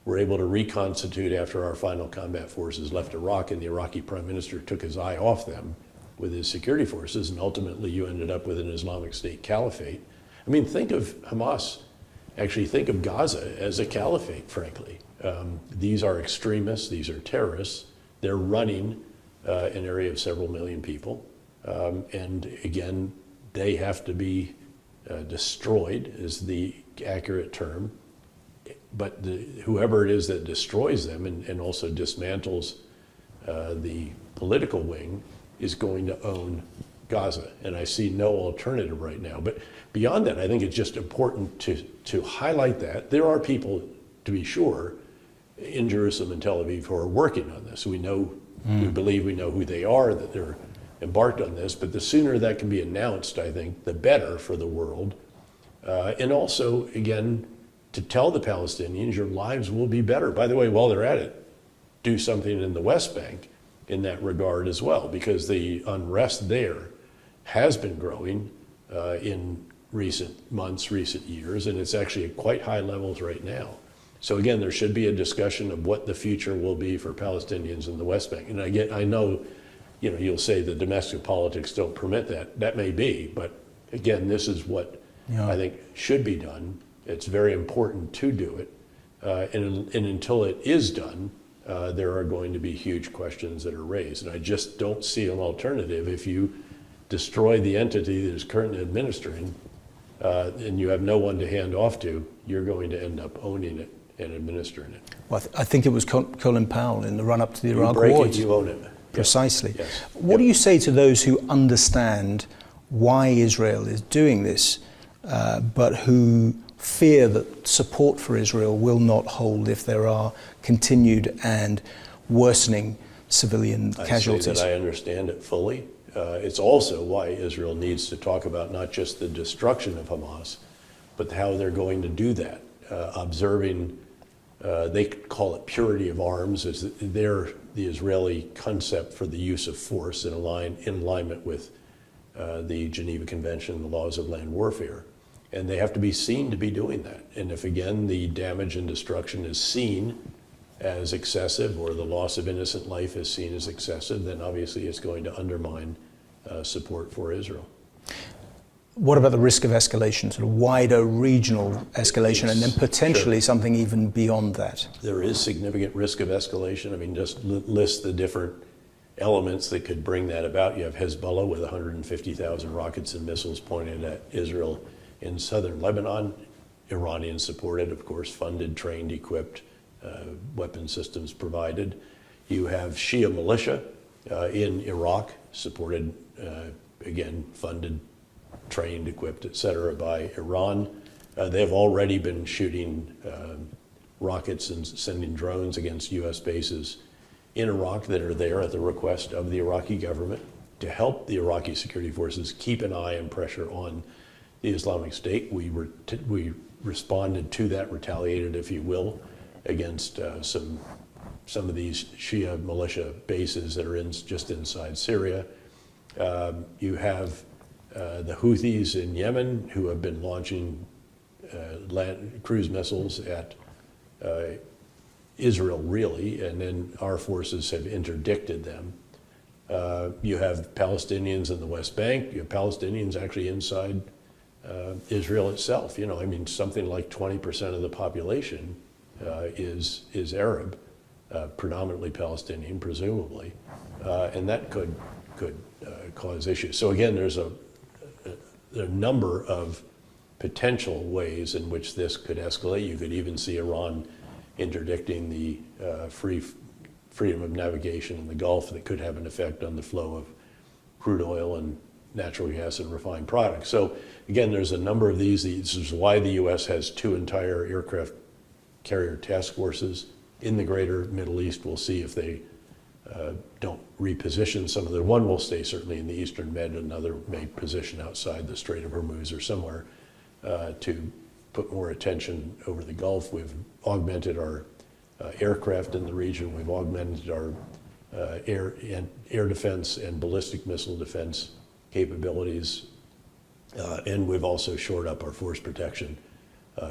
were able to reconstitute after our final combat forces left Iraq, and the Iraqi prime minister took his eye off them with his security forces, and ultimately you ended up with an Islamic State caliphate. I mean, think of Hamas, actually think of Gaza as a caliphate, frankly. These are extremists, these are terrorists. They're running an area of several million people. And again, they have to be destroyed, is the accurate term. But whoever it is that destroys them and also dismantles the political wing is going to own Gaza. And I see no alternative right now. But beyond that, I think it's just important to highlight that. There are people, to be sure, in Jerusalem and Tel Aviv who are working on this. We know, we believe we know who they are, that they're embarked on this, but the sooner that can be announced, I think, the better for the world. And also, again, to tell the Palestinians, your lives will be better. By the way, while they're at it, do something in the West Bank in that regard as well, because the unrest there has been growing in recent months, recent years, and it's actually at quite high levels right now. So again, there should be a discussion of what the future will be for Palestinians in the West Bank. And I know, you know, you'll say the domestic politics don't permit that. That may be, but again, this is what I think should be done. It's very important to do it. And until it is done, there are going to be huge questions that are raised. And I just don't see an alternative if you destroy the entity that is currently administering and you have no one to hand off to, you're going to end up owning it and administering it. Well, I think it was Colin Powell in the run-up to the You Iraq break War. it, you own it. Precisely. Yes. What do you say to those who understand why Israel is doing this, but who fear that support for Israel will not hold if there are continued and worsening civilian casualties? I say that I understand it fully. It's also why Israel needs to talk about not just the destruction of Hamas, but how they're going to do that. Observing, they call it purity of arms, is the Israeli concept for the use of force in alignment with the Geneva Convention and the laws of land warfare. And they have to be seen to be doing that. And if, again, the damage and destruction is seen as excessive, or the loss of innocent life is seen as excessive, then obviously it's going to undermine support for Israel. What about the risk of escalation, sort of wider regional escalation, and then potentially something even beyond that? There is significant risk of escalation. I mean, just list the different elements that could bring that about. You have Hezbollah with 150,000 rockets and missiles pointed at Israel in southern Lebanon. Iranian supported, of course, funded, trained, equipped, weapon systems provided. You have Shia militia in Iraq, supported, again, funded, trained, equipped, et cetera, by Iran. They've already been shooting rockets and sending drones against U.S. bases in Iraq that are there at the request of the Iraqi government to help the Iraqi security forces keep an eye and pressure on the Islamic State. We responded to that, retaliated, if you will, against some of these Shia militia bases that are just inside Syria. You have the Houthis in Yemen, who have been launching cruise missiles at Israel, really, and then our forces have interdicted them. You have Palestinians in the West Bank. You have Palestinians actually inside Israel itself. You know, I mean, something like 20% of the population is Arab, predominantly Palestinian, presumably, and that could cause issues. So again, there's a number of potential ways in which this could escalate. You could even see Iran interdicting the freedom of navigation in the Gulf that could have an effect on the flow of crude oil and natural gas and refined products. So again, there's a number of these. This is why the U.S. has 2 entire aircraft carrier task forces in the greater Middle East. We'll see if they don't reposition some of them. One will stay certainly in the Eastern Med, another may position outside the Strait of Hormuz or somewhere to put more attention over the Gulf. We've augmented our aircraft in the region. We've augmented our air defense and ballistic missile defense capabilities. And we've also shored up our force protection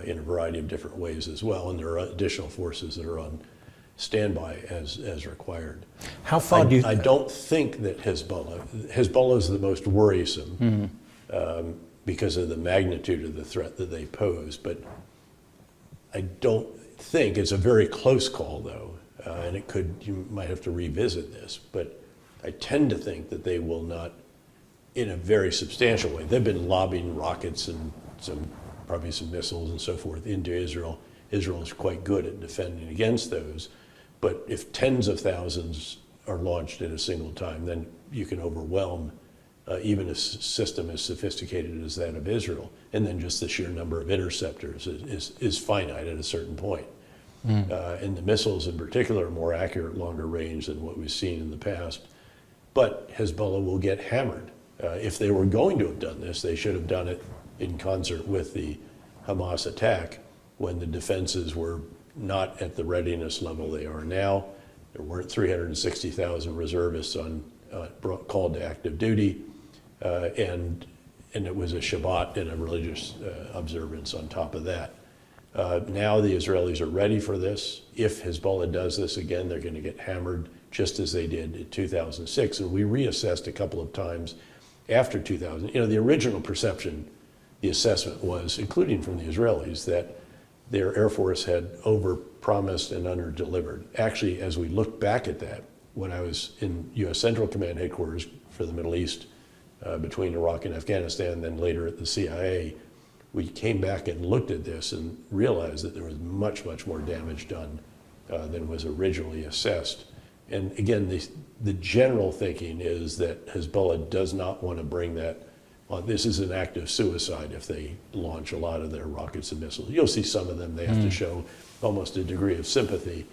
in a variety of different ways as well. And there are additional forces that are on standby as required. How far do you... I don't think that Hezbollah is the most worrisome because of the magnitude of the threat that they pose, but I don't think, it's a very close call though, and you might have to revisit this, but I tend to think that they will not, in a very substantial way. They've been lobbing rockets and probably some missiles and so forth into Israel. Israel is quite good at defending against those. But if tens of thousands are launched at a single time, then you can overwhelm even a system as sophisticated as that of Israel. And then just the sheer number of interceptors is finite at a certain point. And the missiles in particular are more accurate, longer range than what we've seen in the past. But Hezbollah will get hammered. If they were going to have done this, they should have done it in concert with the Hamas attack when the defenses were not at the readiness level they are now. There weren't 360,000 reservists called to active duty, and it was a Shabbat and a religious observance on top of that. Now the Israelis are ready for this. If Hezbollah does this again, they're going to get hammered just as they did in 2006. And we reassessed a couple of times after 2000. You know, the original perception, the assessment was, including from the Israelis, that their Air Force had over-promised and under-delivered. Actually, as we look back at that, when I was in U.S. Central Command headquarters for the Middle East between Iraq and Afghanistan, then later at the CIA, we came back and looked at this and realized that there was much, much more damage done than was originally assessed. And again, the general thinking is that Hezbollah does not want to bring that on. This is an act of suicide if they launch a lot of their rockets and missiles. You'll see some of them, they have to show almost a degree of sympathy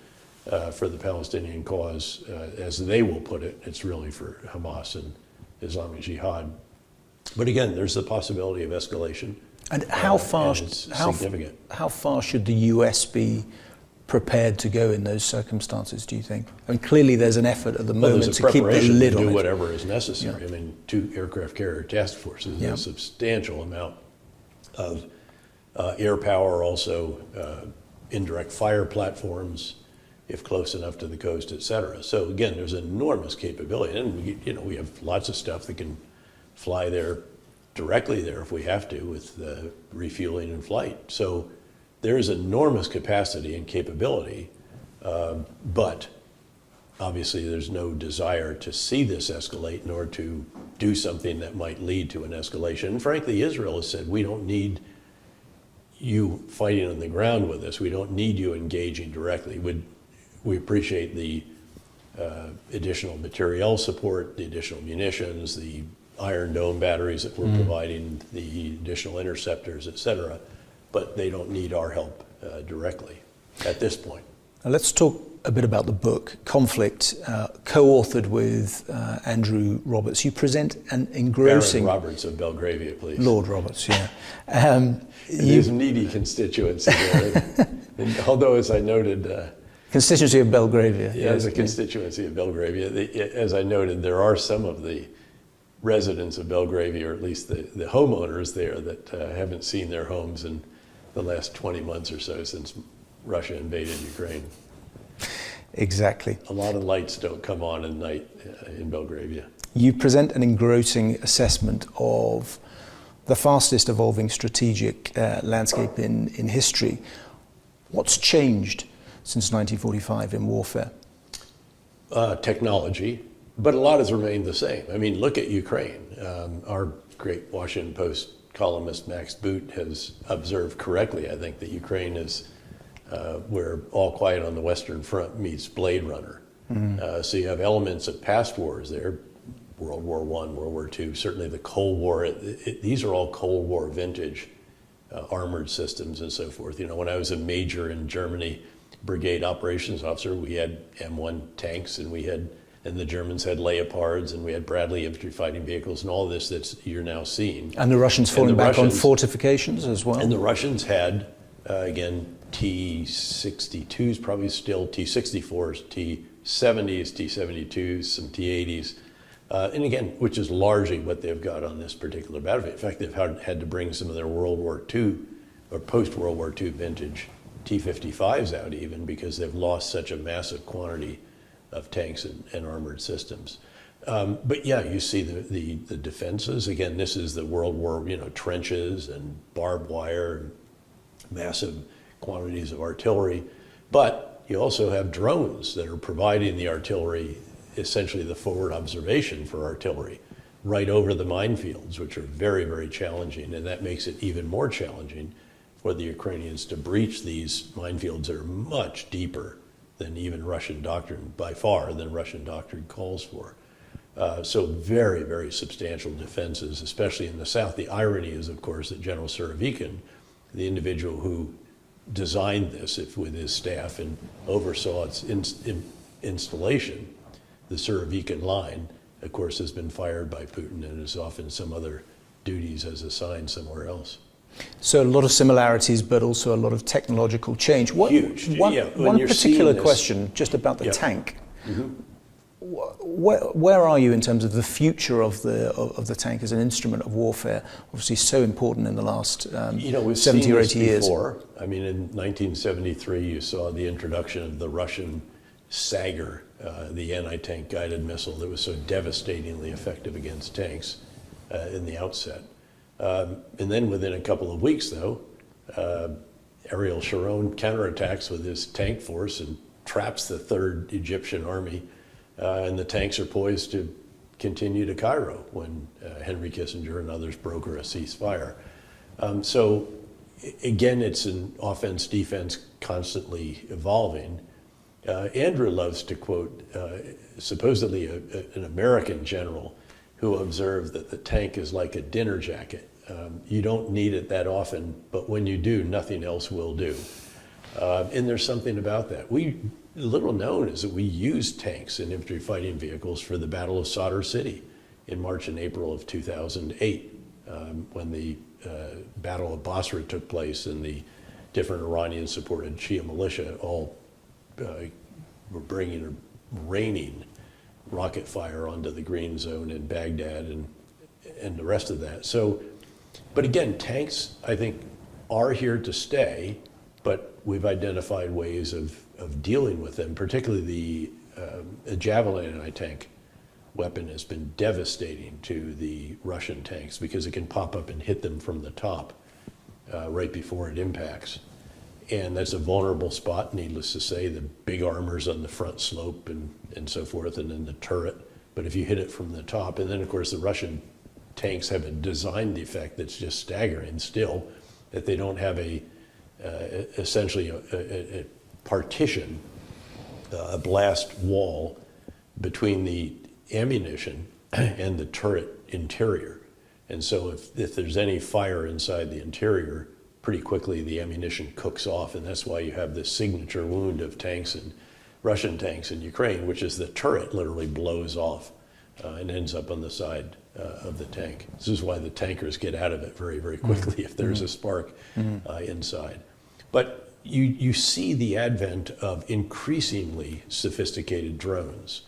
for the Palestinian cause. As they will put it, it's really for Hamas and Islamic Jihad. But again, there's the possibility of escalation. And how far should the US be prepared to go in those circumstances, do you think? I mean, clearly there's an effort at the moment to keep the lid on it. Do whatever is necessary. Yeah. I mean, 2 aircraft carrier task forces, a substantial amount of air power, also indirect fire platforms, if close enough to the coast, et cetera. So again, there's enormous capability. And we have lots of stuff that can fly there, directly there if we have to, with refueling and flight. So there is enormous capacity and capability, but obviously there's no desire to see this escalate nor to do something that might lead to an escalation. And frankly, Israel has said, we don't need you fighting on the ground with us. We don't need you engaging directly. We appreciate the additional materiel support, the additional munitions, the Iron Dome batteries that we're providing, the additional interceptors, et cetera. But they don't need our help directly at this point. Now let's talk a bit about the book, Conflict, co-authored with Andrew Roberts. You present an engrossing... Baron Roberts of Belgravia, please. Lord Roberts, yeah. There's a needy constituency there. And although, as I noted... constituency of Belgravia. Yeah, as a constituency of Belgravia. As I noted, there are some of the residents of Belgravia, or at least the homeowners there, that haven't seen their homes in the last 20 months or so since Russia invaded Ukraine. Exactly. A lot of lights don't come on at night in Belgravia. You present an engrossing assessment of the fastest evolving strategic landscape in history. What's changed since 1945 in warfare? Technology, but a lot has remained the same. I mean, look at Ukraine. Our great Washington Post columnist Max Boot has observed correctly, I think, that Ukraine is where All Quiet on the Western Front meets Blade Runner. So you have elements of past wars there, World War I, World War II, certainly the Cold War. These are all Cold War vintage armored systems and so forth. You know, when I was a major in Germany, brigade operations officer, we had M1 tanks, and the Germans had Leopards, and we had Bradley infantry fighting vehicles, and all this that you're now seeing. And the Russians falling back on fortifications as well. And the Russians had, again, T-62s, probably still T-64s, T-70s, T-72s, some T-80s, and again, which is largely what they've got on this particular battlefield. In fact, they've had to bring some of their World War II or post-World War II vintage T-55s out even, because they've lost such a massive quantity of tanks and armored systems. But yeah, you see the defenses. Again, this is the World War, trenches and barbed wire, and massive quantities of artillery. But you also have drones that are providing the artillery, essentially the forward observation for artillery, right over the minefields, which are very, very challenging. And that makes it even more challenging for the Ukrainians to breach these minefields that are much deeper than even Russian doctrine, by far, than Russian doctrine calls for. So very, very substantial defenses, especially in the south. The irony is, of course, that General Surovikin, the individual who designed this with his staff and oversaw its installation, the Surovikin line, of course, has been fired by Putin and is off in some other duties as assigned somewhere else. So a lot of similarities, but also a lot of technological change. Huge. One particular question, just about the tank. Mm-hmm. Where are you in terms of the future of the tank as an instrument of warfare? Obviously, so important in the last 70 or 80 years. Before. I mean, in 1973, you saw the introduction of the Russian Sager, the anti-tank guided missile that was so devastatingly effective against tanks in the outset. And then within a couple of weeks, though, Ariel Sharon counterattacks with his tank force and traps the 3rd Egyptian army, and the tanks are poised to continue to Cairo when Henry Kissinger and others broker a ceasefire. So again, it's an offense-defense constantly evolving. Andrew loves to quote supposedly an American general who observed that the tank is like a dinner jacket. You don't need it that often, but when you do, nothing else will do. And there's something about that. Little known is that we used tanks and infantry fighting vehicles for the Battle of Sadr City in March and April of 2008, when the Battle of Basra took place and the different Iranian-supported Shia militia all were raining rocket fire onto the green zone in Baghdad and the rest of that. So, but again, tanks, I think, are here to stay, but we've identified ways of dealing with them, particularly the Javelin anti-tank weapon has been devastating to the Russian tanks because it can pop up and hit them from the top right before it impacts. And that's a vulnerable spot, needless to say. The big armor's on the front slope and so forth, and then the turret. But if you hit it from the top, and then of course the Russian tanks have a design defect that's just staggering still, that they don't have essentially a partition, a blast wall between the ammunition and the turret interior. And so if there's any fire inside the interior, pretty quickly the ammunition cooks off, and that's why you have this signature wound of tanks and Russian tanks in Ukraine, which is the turret literally blows off and ends up on the side of the tank. This is why the tankers get out of it very, very quickly if there's a spark inside. But you see the advent of increasingly sophisticated drones.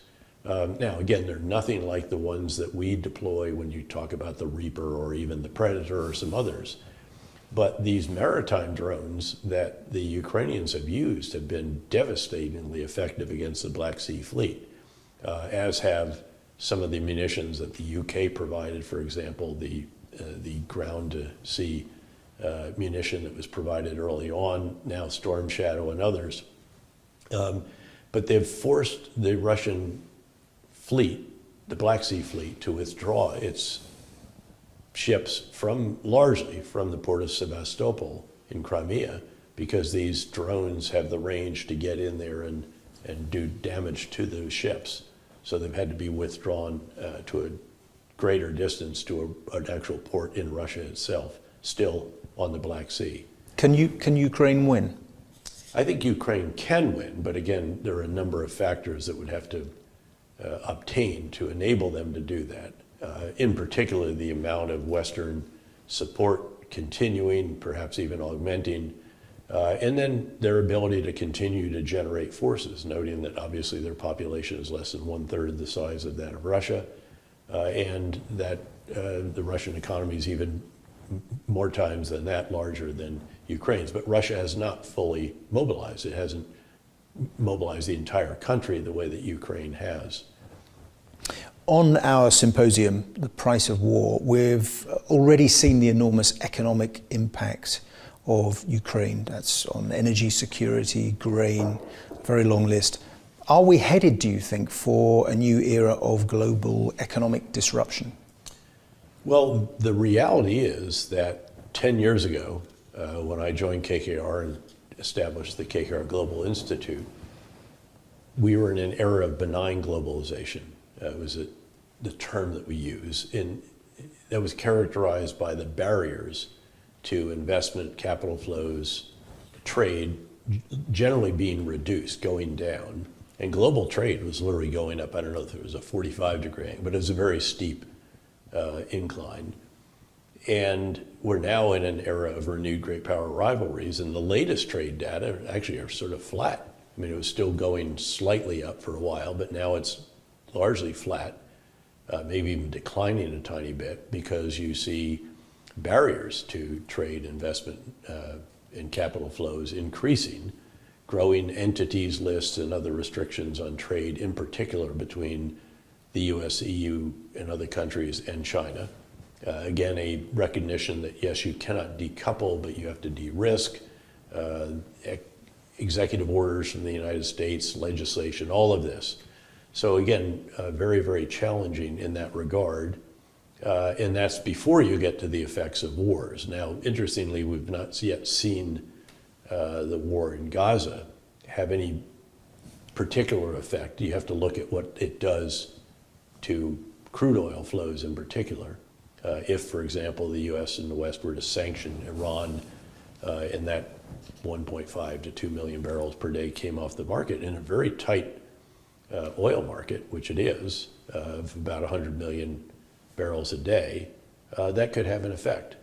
Now, again, they're nothing like the ones that we deploy when you talk about the Reaper or even the Predator or some others. But these maritime drones that the Ukrainians have used have been devastatingly effective against the Black Sea Fleet, as have some of the munitions that the UK provided, for example, the ground-to-sea munition that was provided early on, now Storm Shadow and others. But they've forced the Russian fleet, the Black Sea Fleet, to withdraw its ships largely from the port of Sevastopol in Crimea, because these drones have the range to get in there and do damage to those ships. So they've had to be withdrawn to a greater distance to an actual port in Russia itself, still on the Black Sea. Can Ukraine win? I think Ukraine can win, but again, there are a number of factors that would have to obtain to enable them to do that. In particular, the amount of Western support continuing, perhaps even augmenting, and then their ability to continue to generate forces, noting that obviously their population is less than 1/3 the size of that of Russia, and that the Russian economy is even more times than that larger than Ukraine's. But Russia has not fully mobilized. It hasn't mobilized the entire country the way that Ukraine has. On our symposium, The Price of War, we've already seen the enormous economic impact of Ukraine. That's on energy security, grain, very long list. Are we headed, do you think, for a new era of global economic disruption? Well, the reality is that 10 years ago, when I joined KKR and established the KKR Global Institute, we were in an era of benign globalization. It was the term that we use, and that was characterized by the barriers to investment, capital flows, trade, generally being reduced, going down. And global trade was literally going up. I don't know if it was a 45-degree, but it was a very steep incline. And we're now in an era of renewed great power rivalries, and the latest trade data actually are sort of flat. I mean, it was still going slightly up for a while, but now it's largely flat, maybe even declining a tiny bit, because you see barriers to trade, investment, and capital flows increasing, growing entities lists and other restrictions on trade, in particular between the US, EU, and other countries and China. Again, a recognition that yes, you cannot decouple, but you have to de-risk. Executive orders from the United States, legislation, all of this. So again, very, very challenging in that regard. And that's before you get to the effects of wars. Now, interestingly, we've not yet seen the war in Gaza have any particular effect. You have to look at what it does to crude oil flows in particular. If, for example, the US and the West were to sanction Iran and that 1.5 to 2 million barrels per day came off the market in a very tight oil market, which it is, of about 100 million barrels a day, that could have an effect.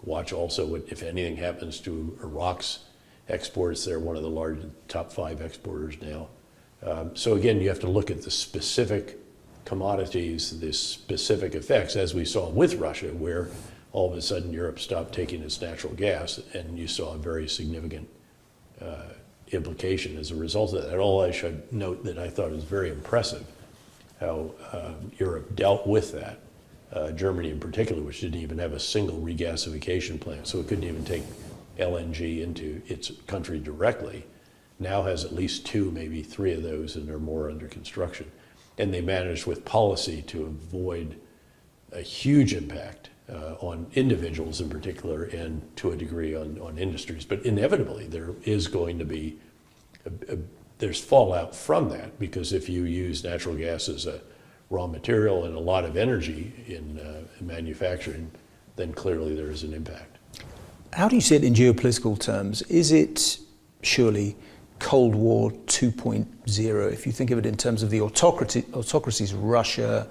Watch also what, if anything happens to Iraq's exports. They're one of the top 5 exporters now. So again, you have to look at the specific commodities, the specific effects, as we saw with Russia, where all of a sudden Europe stopped taking its natural gas, and you saw a very significant implication as a result of that. And all I should note that I thought was very impressive, how Europe dealt with that. Germany in particular, which didn't even have a single regasification plant, so it couldn't even take LNG into its country directly, now has at least 2, maybe 3 of those, and there are more under construction. And they managed with policy to avoid a huge impact on individuals in particular, and to a degree on industries. But inevitably, there is going to be, there's fallout from that, because if you use natural gas as a raw material and a lot of energy in manufacturing, then clearly there is an impact. How do you see it in geopolitical terms? Is it surely Cold War 2.0, if you think of it in terms of the autocracies, Russia,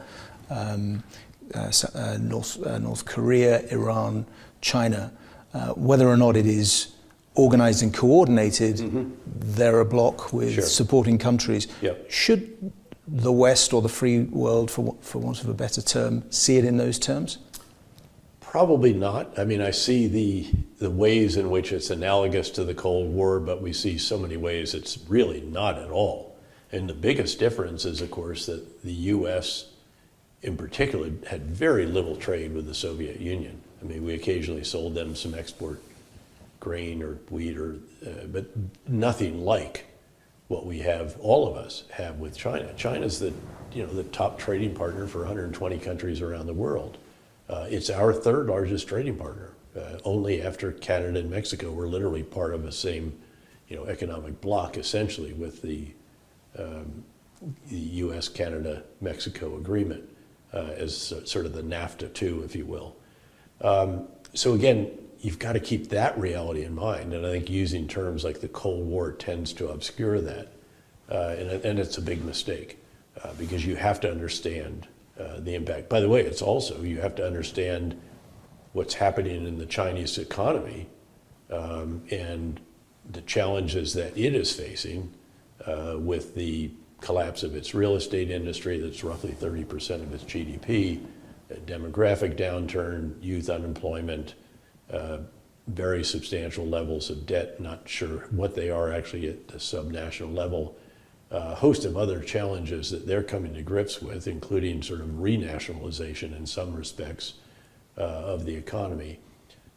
North Korea, Iran, China, whether or not it is organized and coordinated, they're a bloc with supporting countries. Yep. Should the West or the free world, for want of a better term, see it in those terms? Probably not. I mean, I see the ways in which it's analogous to the Cold War, but we see so many ways it's really not at all. And the biggest difference is, of course, that the U.S. in particular had very little trade with the Soviet Union. I mean, we occasionally sold them some export grain or wheat, but nothing like what we have, all of us have with China. China's the top trading partner for 120 countries around the world. It's our 3rd largest trading partner, only after Canada and Mexico. We're literally part of the same, economic bloc, essentially, with the U.S., Canada, Mexico agreement as sort of the NAFTA 2, if you will. So again, you've got to keep that reality in mind, and I think using terms like the Cold War tends to obscure that, and it's a big mistake, because you have to understand the impact. By the way, it's also, you have to understand what's happening in the Chinese economy and the challenges that it is facing with the collapse of its real estate industry that's roughly 30% of its GDP, a demographic downturn, youth unemployment, very substantial levels of debt, not sure what they are actually at the subnational level, a host of other challenges that they're coming to grips with, including sort of renationalization in some respects of the economy,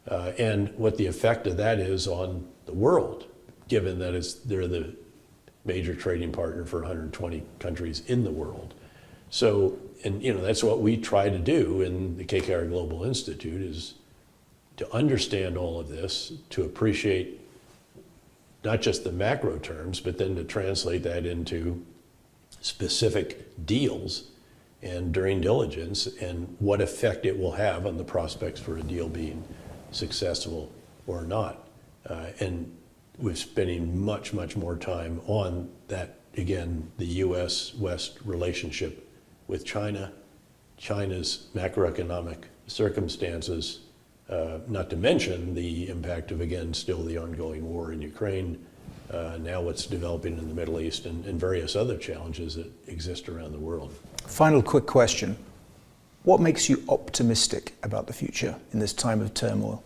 and what the effect of that is on the world, given that they're the major trading partner for 120 countries in the world. So, and that's what we try to do in the KKR Global Institute, is to understand all of this, to appreciate not just the macro terms, but then to translate that into specific deals and during diligence, and what effect it will have on the prospects for a deal being successful or not. And we're spending much, much more time on that, again, the US-West relationship with China, China's macroeconomic circumstances, not to mention the impact of, again, still the ongoing war in Ukraine, now what's developing in the Middle East, and various other challenges that exist around the world. Final quick question. What makes you optimistic about the future in this time of turmoil?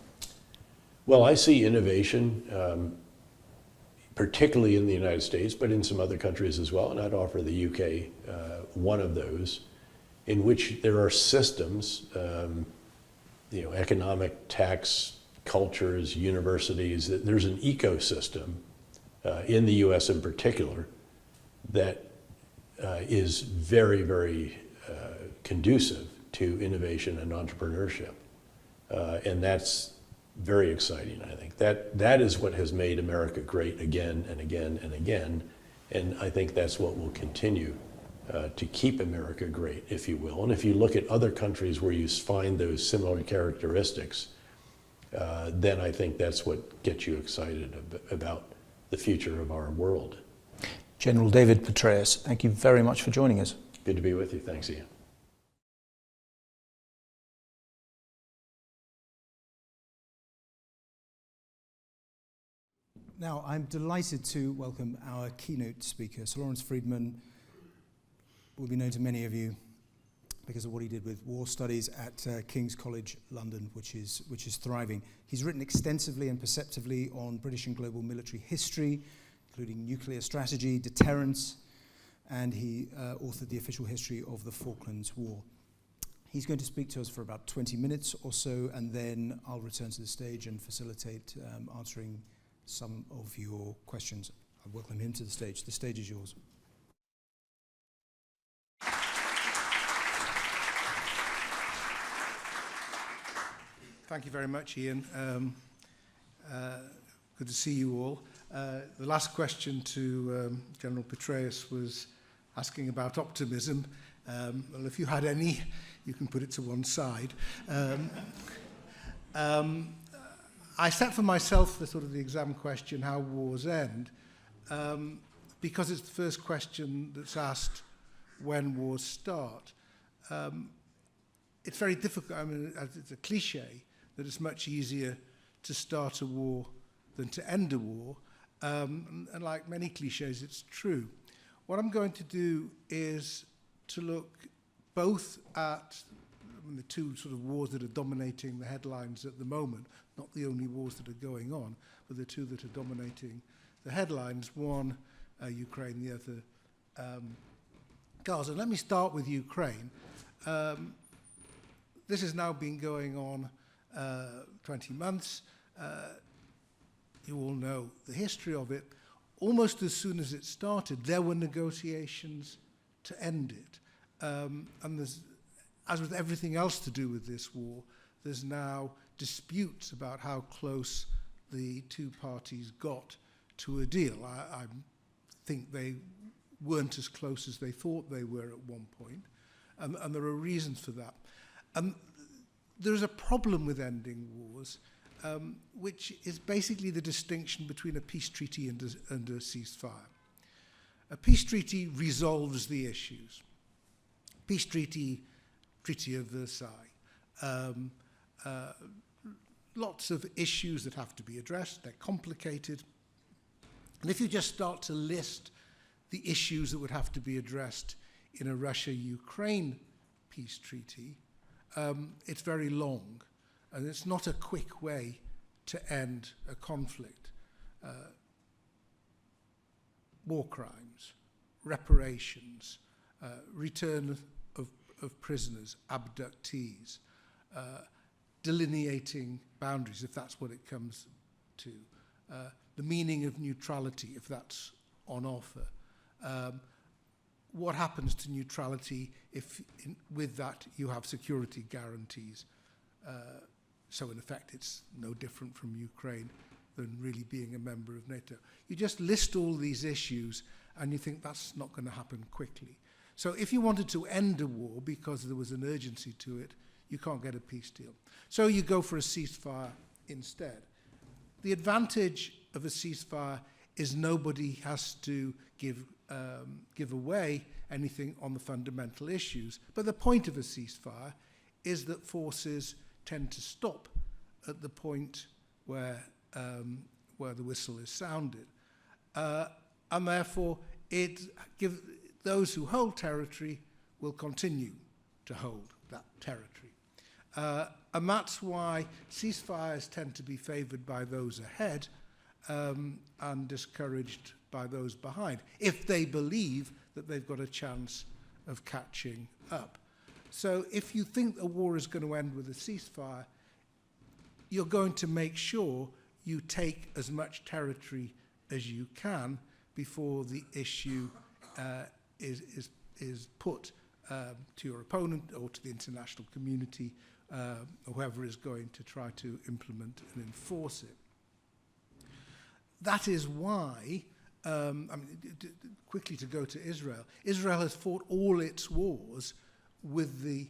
Well, I see innovation, particularly in the United States, but in some other countries as well, and I'd offer the UK one of those, in which there are systems, economic, tax, cultures, universities, there's an ecosystem in the US in particular that is very, very conducive to innovation and entrepreneurship. And that's very exciting, I think. That is what has made America great again and again and again. And I think that's what will continue to keep America great, if you will. And if you look at other countries where you find those similar characteristics, then I think that's what gets you excited about the future of our world. General David Petraeus, thank you very much for joining us. Good to be with you. Thanks, Ian. Now, I'm delighted to welcome our keynote speaker. Sir Lawrence Freedman will be known to many of you because of what he did with war studies at King's College London, which is thriving. He's written extensively and perceptively on British and global military history, including nuclear strategy, deterrence, and he authored the official history of the Falklands War. He's going to speak to us for about 20 minutes or so, and then I'll return to the stage and facilitate answering some of your questions. I welcome him to the stage. The stage is yours. Thank you very much, Ian. Good to see you all. The last question to General Petraeus was asking about optimism. Well, if you had any, you can put it to one side. I set for myself the exam question, how wars end, because it's the first question that's asked when wars start. It's very difficult, I mean, it's a cliche that it's much easier to start a war than to end a war. And like many cliches, it's true. What I'm going to do is to look both at the two wars that are dominating the headlines at the moment, not the only wars that are going on, but the two that are dominating the headlines, one Ukraine, the other Gaza. Let me start with Ukraine. This has now been going on 20 months. You all know the history of it. Almost as soon as it started, there were negotiations to end it. And there's, as with everything else to do with this war, there's now disputes about how close the two parties got to a deal. I think they weren't as close as they thought they were at one point, and there are reasons for that. There's a problem with ending wars, which is basically the distinction between a peace treaty and a ceasefire. A peace treaty resolves the issues. Peace treaty, Treaty of Versailles. Lots of issues that have to be addressed, they're complicated. And if you just start to list the issues that would have to be addressed in a Russia-Ukraine peace treaty, it's very long, and it's not a quick way to end a conflict. War crimes, reparations, return of prisoners, abductees, delineating boundaries, if that's what it comes to, the meaning of neutrality, if that's on offer. What happens to neutrality if with that you have security guarantees? So in effect it's no different from Ukraine than really being a member of NATO. You just list all these issues and you think that's not going to happen quickly. So if you wanted to end a war because there was an urgency to it, you can't get a peace deal. So you go for a ceasefire instead. The advantage of a ceasefire is nobody has to give away anything on the fundamental issues. But the point of a ceasefire is that forces tend to stop at the point where the whistle is sounded. And therefore, those who hold territory will continue to hold that territory. And that's why ceasefires tend to be favoured by those ahead and discouraged by those behind, if they believe that they've got a chance of catching up. So if you think a war is going to end with a ceasefire, you're going to make sure you take as much territory as you can before the issue is put to your opponent or to the international community, or whoever is going to try to implement and enforce it. That is why, quickly to go to Israel, Israel has fought all its wars with the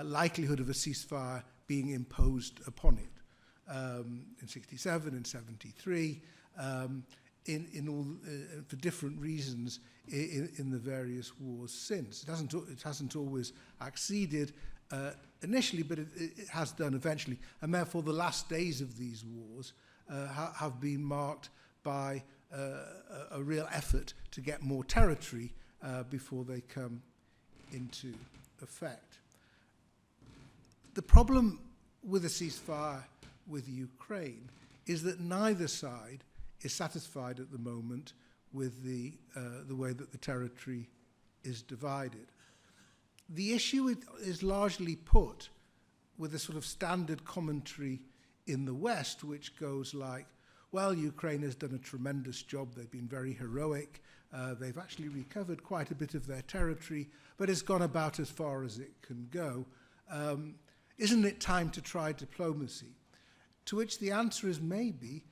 likelihood of a ceasefire being imposed upon it. In 67, in 73, in all, for different reasons in the various wars since. It hasn't always acceded initially, but it has done eventually. And therefore the last days of these wars have been marked by a real effort to get more territory before they come into effect. The problem with a ceasefire with Ukraine is that neither side is satisfied at the moment with the way that the territory is divided. The issue is largely put with a sort of standard commentary in the West, which goes like, well, Ukraine has done a tremendous job, they've been very heroic, they've actually recovered quite a bit of their territory, but it's gone about as far as it can go. Isn't it time to try diplomacy? To which the answer is maybe,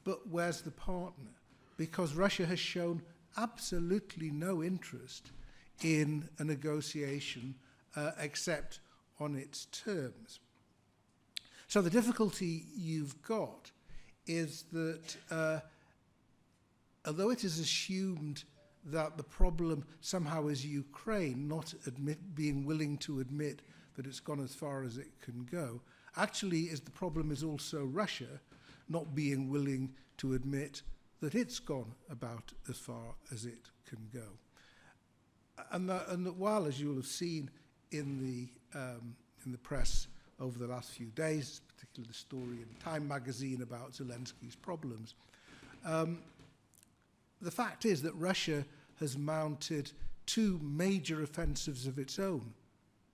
but where's the partner? Because Russia has shown absolutely no interest in a negotiation except on its terms. So the difficulty you've got is that although it is assumed that the problem somehow is Ukraine not being willing to admit that it's gone as far as it can go, actually the problem is also Russia not being willing to admit that it's gone about as far as it can go. And that while, as you'll have seen in the press over the last few days, particularly the story in Time magazine about Zelensky's problems, the fact is that Russia has mounted two major offensives of its own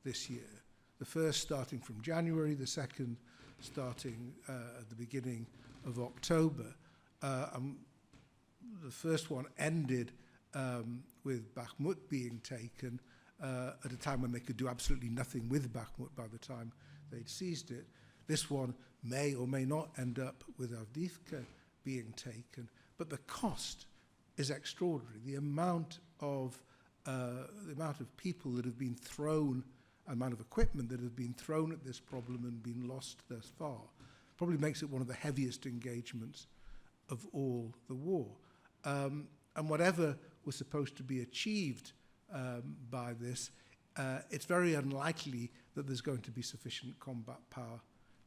this year. The first starting from January, the second starting at the beginning of October. The first one ended with Bakhmut being taken at a time when they could do absolutely nothing with Bakhmut by the time they'd seized it. This one may or may not end up with Avdiivka being taken, but the cost is extraordinary. The amount of people that have been thrown, amount of equipment that have been thrown at this problem and been lost thus far, probably makes it one of the heaviest engagements of all the war. And whatever was supposed to be achieved by this, it's very unlikely that there's going to be sufficient combat power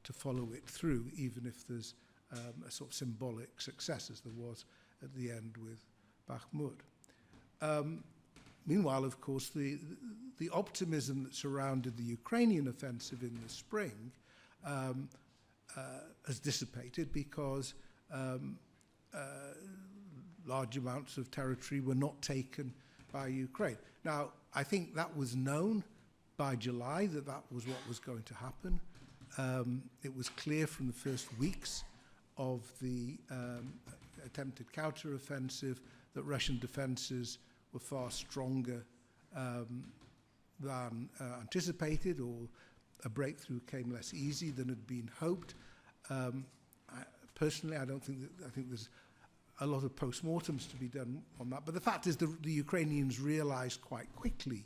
to follow it through, even if there's a sort of symbolic success as there was at the end with Bakhmut. Meanwhile, of course, the optimism that surrounded the Ukrainian offensive in the spring has dissipated because large amounts of territory were not taken by Ukraine. Now, I think that was known by July that was what was going to happen. It was clear from the first weeks of the attempted counteroffensive that Russian defenses were far stronger than anticipated, or a breakthrough came less easy than had been hoped. Personally, I think there's a lot of postmortems to be done on that. But the fact is the Ukrainians realized quite quickly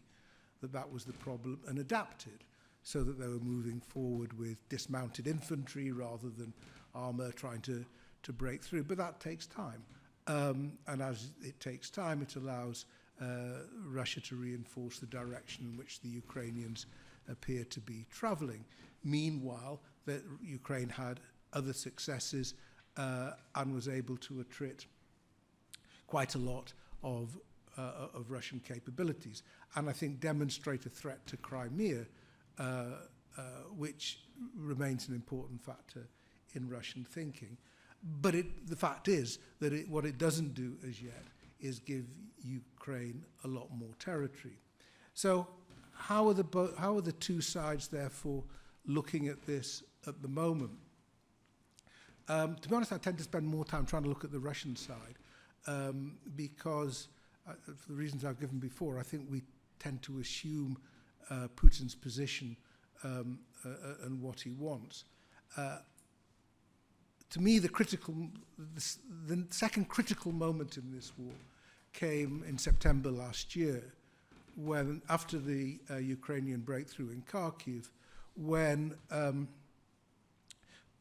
that that was the problem and adapted so that they were moving forward with dismounted infantry rather than armor trying to break through. But that takes time. And as it takes time, it allows Russia to reinforce the direction in which the Ukrainians appear to be traveling. Meanwhile, Ukraine had other successes and was able to attrit quite a lot of Russian capabilities, and I think demonstrate a threat to Crimea, which remains an important factor in Russian thinking. But the fact is that what it doesn't do as yet is give Ukraine a lot more territory. So how are the two sides, therefore, looking at this at the moment? To be honest, I tend to spend more time trying to look at the Russian side because, for the reasons I've given before, I think we tend to assume Putin's position and what he wants. To me, the second critical moment in this war came in September last year, when, after the Ukrainian breakthrough in Kharkiv, when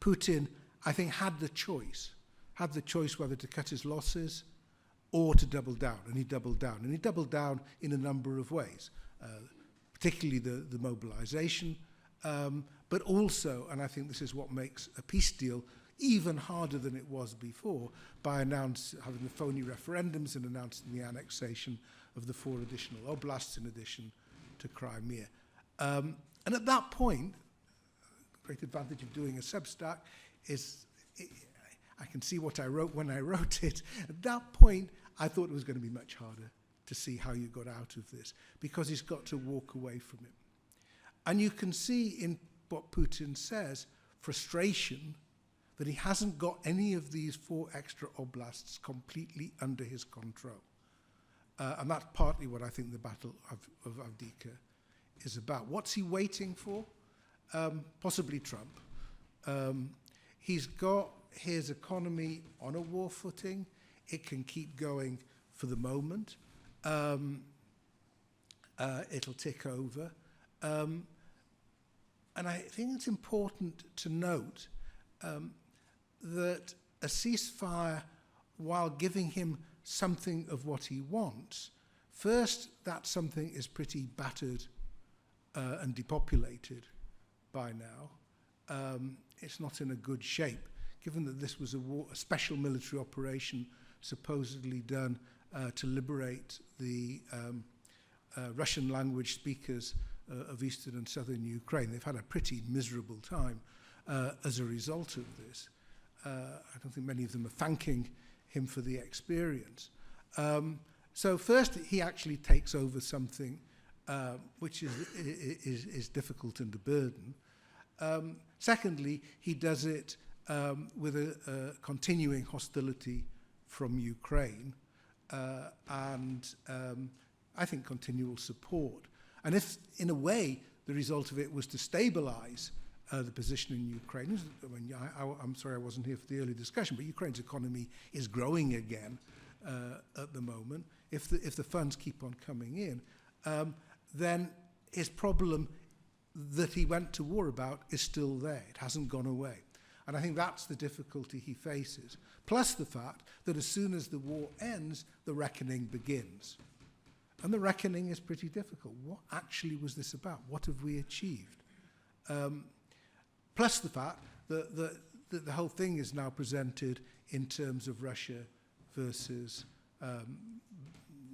Putin, I think, had the choice whether to cut his losses or to double down, and he doubled down. And he doubled down in a number of ways, particularly the mobilization, but also, and I think this is what makes a peace deal even harder than it was before, by having the phony referendums and announcing the annexation of the 4 additional oblasts in addition to Crimea. And at that point, the great advantage of doing a Substack is I can see what I wrote when I wrote it. At that point, I thought it was going to be much harder to see how you got out of this, because he's got to walk away from it. And you can see in what Putin says, frustration that he hasn't got any of these 4 extra oblasts completely under his control. And that's partly what I think the Battle of Avdiivka is about. What's he waiting for? Possibly Trump. He's got his economy on a war footing. It can keep going for the moment. It'll tick over. And I think it's important to note that a ceasefire, while giving him something of what he wants, first, that something is pretty battered and depopulated by now. It's not in a good shape, given that this was a special military operation supposedly done to liberate the Russian language speakers of eastern and southern Ukraine. They've had a pretty miserable time as a result of this. I don't think many of them are thanking him for the experience. So first, he actually takes over something which is difficult and a burden. Secondly, he does it with a continuing hostility from Ukraine and I think continual support. And if, in a way, the result of it was to stabilize the position in Ukraine, I'm sorry I wasn't here for the early discussion, but Ukraine's economy is growing again at the moment. If the funds keep on coming in, then his problem that he went to war about is still there. It hasn't gone away. And I think that's the difficulty he faces. Plus the fact that as soon as the war ends, the reckoning begins. And the reckoning is pretty difficult. What actually was this about? What have we achieved? Plus the fact that the whole thing is now presented in terms of Russia versus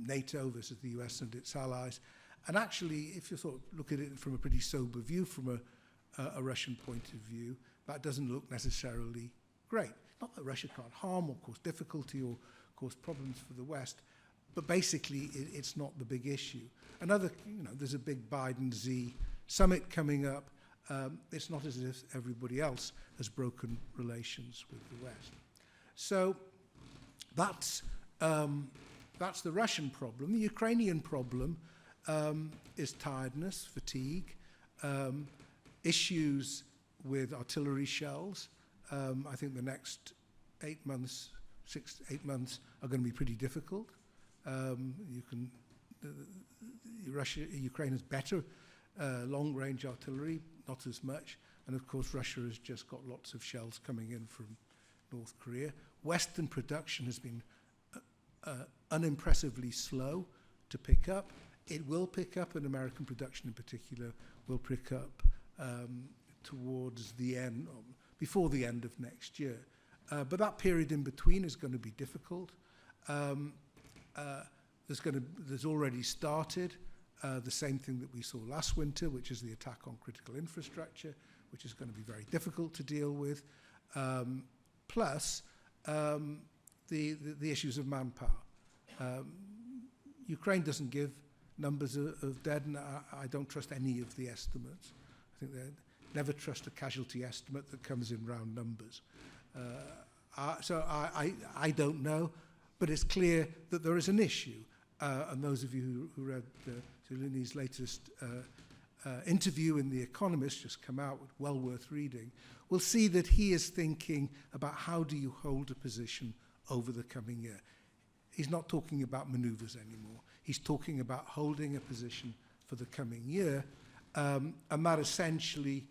NATO versus the US and its allies. And actually, if you sort of look at it from a pretty sober view, from a Russian point of view, that doesn't look necessarily great. Not that Russia can't harm or cause difficulty or cause problems for the West, but basically it's not the big issue. Another, there's a big Biden-Xi summit coming up. It's not as if everybody else has broken relations with the West. So that's the Russian problem. The Ukrainian problem is tiredness, fatigue, issues with artillery shells. I think the next 8 months, 6 to 8 months are going to be pretty difficult. Ukraine has better long-range artillery, not as much, and of course Russia has just got lots of shells coming in from North Korea. Western production has been unimpressively slow to pick up. It will pick up, and American production in particular will pick up towards the end, before the end of next year. But that period in between is going to be difficult. There's already started the same thing that we saw last winter, which is the attack on critical infrastructure, which is going to be very difficult to deal with. Plus the issues of manpower. Ukraine doesn't give numbers of dead, and I don't trust any of the estimates. I think they never trust a casualty estimate that comes in round numbers. So I don't know, but it's clear that there is an issue. And those of you who read Zelensky's latest interview in The Economist, just come out, well worth reading, will see that he is thinking about how do you hold a position over the coming year. He's not talking about maneuvers anymore. He's talking about holding a position for the coming year, and that essentially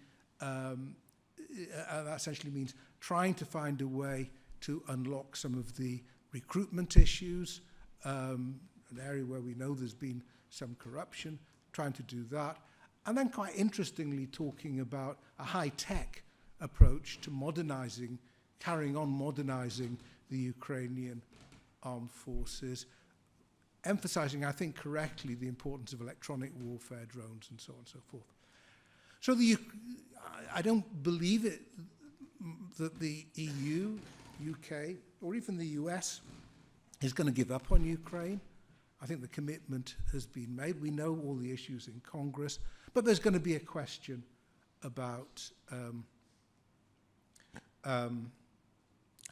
means trying to find a way to unlock some of the recruitment issues, an area where we know there's been some corruption, trying to do that, and then quite interestingly talking about a high-tech approach to modernizing, carrying on modernizing the Ukrainian armed forces, emphasizing, I think correctly, the importance of electronic warfare, drones, and so on and so forth. So I don't believe it that the EU, UK, or even the US is going to give up on Ukraine. I think the commitment has been made. We know all the issues in Congress, but there's going to be a question about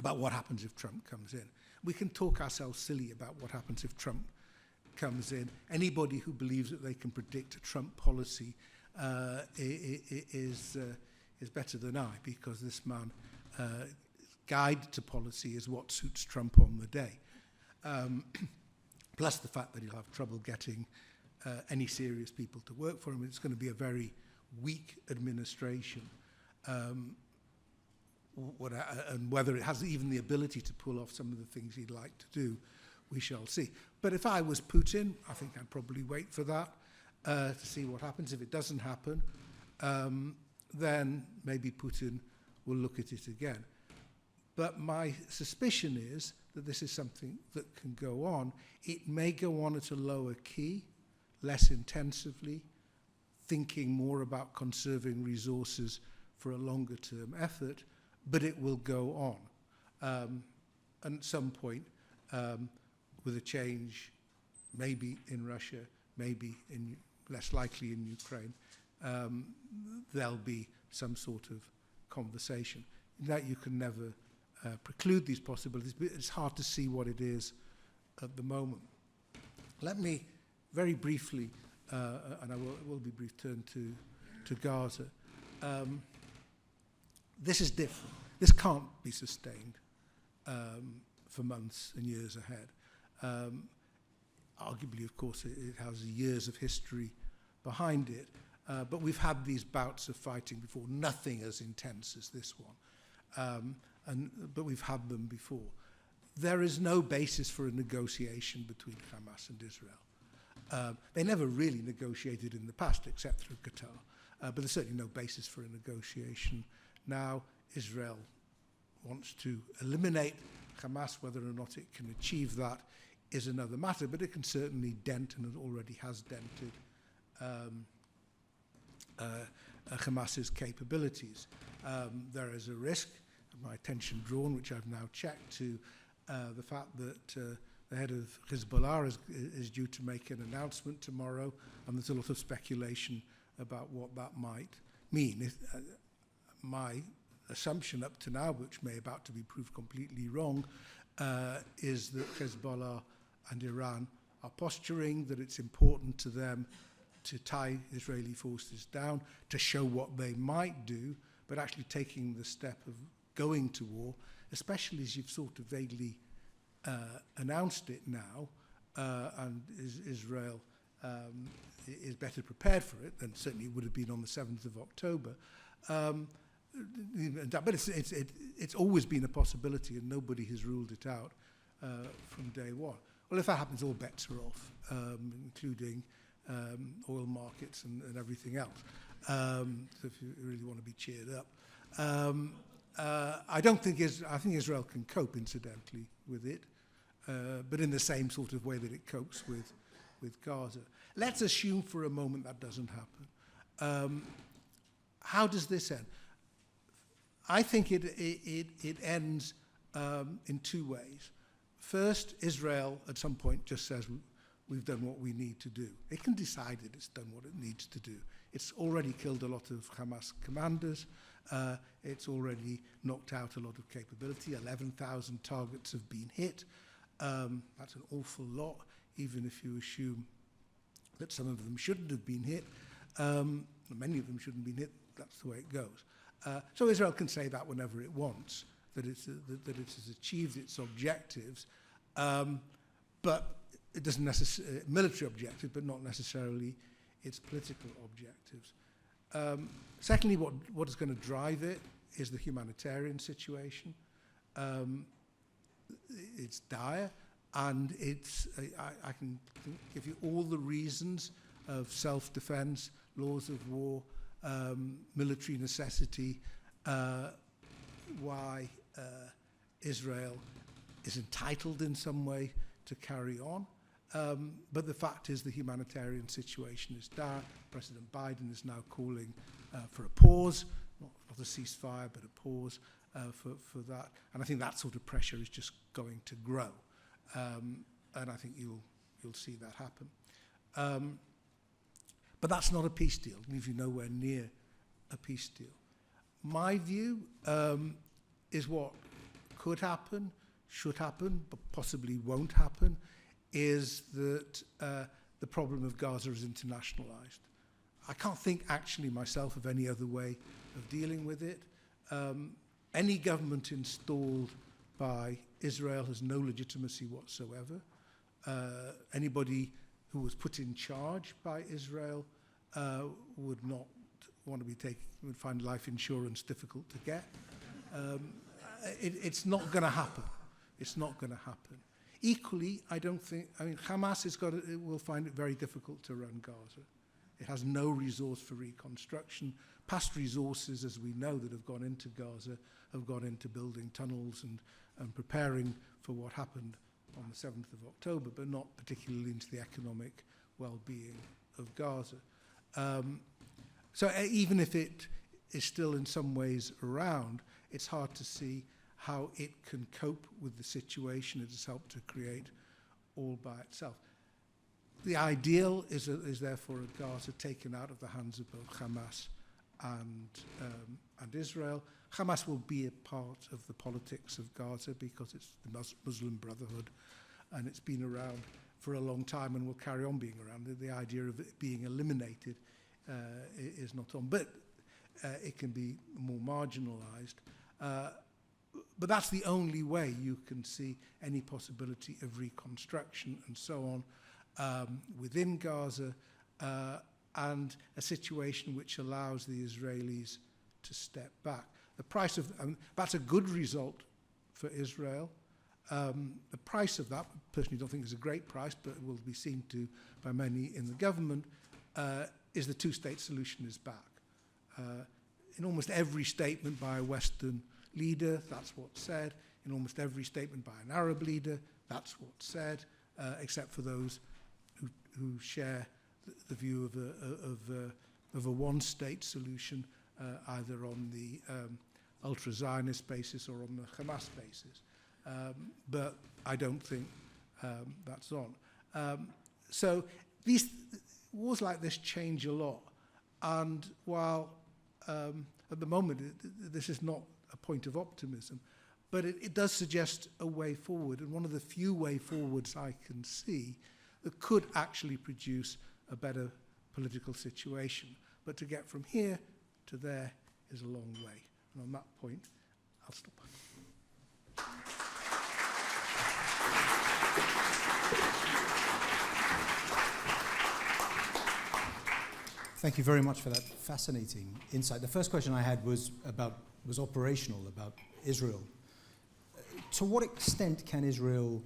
what happens if Trump comes in. We can talk ourselves silly about what happens if Trump comes in. Anybody who believes that they can predict a Trump policy is better than I, because this man guide to policy is what suits Trump on the day. Plus the fact that he'll have trouble getting any serious people to work for him. It's going to be a very weak administration. And whether it has even the ability to pull off some of the things he'd like to do, we shall see. But if I was Putin, I think I'd probably wait for that to see what happens. If it doesn't happen, then maybe Putin will look at it again. But my suspicion is that this is something that can go on. It may go on at a lower key, less intensively, thinking more about conserving resources for a longer-term effort, but it will go on. And at some point, with a change, maybe in Russia, maybe less likely in Ukraine, there'll be some sort of conversation. That you can never preclude these possibilities, but it's hard to see what it is at the moment. Let me very briefly, and I will be brief, turn to Gaza. This is different. This can't be sustained for months and years ahead. Arguably, of course, it has years of history behind it, but we've had these bouts of fighting before, nothing as intense as this one. But we've had them before. There is no basis for a negotiation between Hamas and Israel. They never really negotiated in the past, except through Qatar. But there's certainly no basis for a negotiation now. Israel wants to eliminate Hamas. Whether or not it can achieve that is another matter, but it can certainly dent, and it already has dented, Hamas's capabilities. There is a risk, my attention drawn, which I've now checked, to the fact that the head of Hezbollah is due to make an announcement tomorrow, and there's a lot of speculation about what that might mean. My assumption up to now, which may about to be proved completely wrong, is that Hezbollah and Iran are posturing that it's important to them to tie Israeli forces down, to show what they might do, but actually taking the step of going to war, especially as you've sort of vaguely announced it now, and Israel is better prepared for it than certainly it would have been on the 7th of October. But it's always been a possibility, and nobody has ruled it out from day one. Well, if that happens, all bets are off, including oil markets and everything else. So if you really want to be cheered up. I think Israel can cope, incidentally, with it, but in the same sort of way that it copes with Gaza. Let's assume for a moment that doesn't happen. How does this end? I think it ends in two ways. First, Israel at some point just says, we've done what we need to do. It can decide that it's done what it needs to do. It's already killed a lot of Hamas commanders. It's already knocked out a lot of capability. 11,000 targets have been hit. That's an awful lot, even if you assume that some of them shouldn't have been hit. Many of them shouldn't be hit. That's the way it goes. So Israel can say that whenever it wants, that it has achieved its objectives, but it doesn't necessarily military objectives, but not necessarily its political objectives. Secondly, what is going to drive it is the humanitarian situation. It's dire, and I can give you all the reasons of self-defense, laws of war, military necessity, why Israel is entitled in some way to carry on. But the fact is the humanitarian situation is dire. President Biden is now calling for a pause, not a ceasefire, but a pause for that. And I think that sort of pressure is just going to grow. And I think you'll see that happen. But that's not a peace deal. It leaves you nowhere near a peace deal. My view is what could happen, should happen, but possibly won't happen, is that the problem of Gaza is internationalized. I can't think actually myself of any other way of dealing with it. Any government installed by Israel has no legitimacy whatsoever. Anybody who was put in charge by Israel would not want to be taken, would find life insurance difficult to get. It's not going to happen. It's not going to happen. Equally, I mean, Hamas will find it very difficult to run Gaza. It has no resource for reconstruction. Past resources, as we know, that have gone into Gaza have gone into building tunnels and preparing for what happened on the 7th of October, but not particularly into the economic well-being of Gaza. So even if it is still in some ways around, it's hard to see how it can cope with the situation it has helped to create all by itself. The ideal is therefore a Gaza taken out of the hands of both Hamas and Israel. Hamas will be a part of the politics of Gaza because it's the Muslim Brotherhood, and it's been around for a long time and will carry on being around. The idea of it being eliminated is not on, but it can be more marginalized. But that's the only way you can see any possibility of reconstruction and so on within Gaza, and a situation which allows the Israelis to step back. The price of that's a good result for Israel. The price of that, I personally don't think is a great price, but it will be seen to by many in the government, is the two-state solution is back. In almost every statement by a Western leader, that's what's said. In almost every statement by an Arab leader, that's what's said, except for those who share the view of a one-state solution, either on the ultra-Zionist basis or on the Hamas basis. But I don't think that's on. So these wars like this change a lot. And while at the moment this is not a point of optimism, but it does suggest a way forward, and one of the few way forwards I can see that could actually produce a better political situation. But to get from here to there is a long way. And on that point, I'll stop. Thank you very much for that fascinating insight. The first question I had was operational, about Israel. To what extent can Israel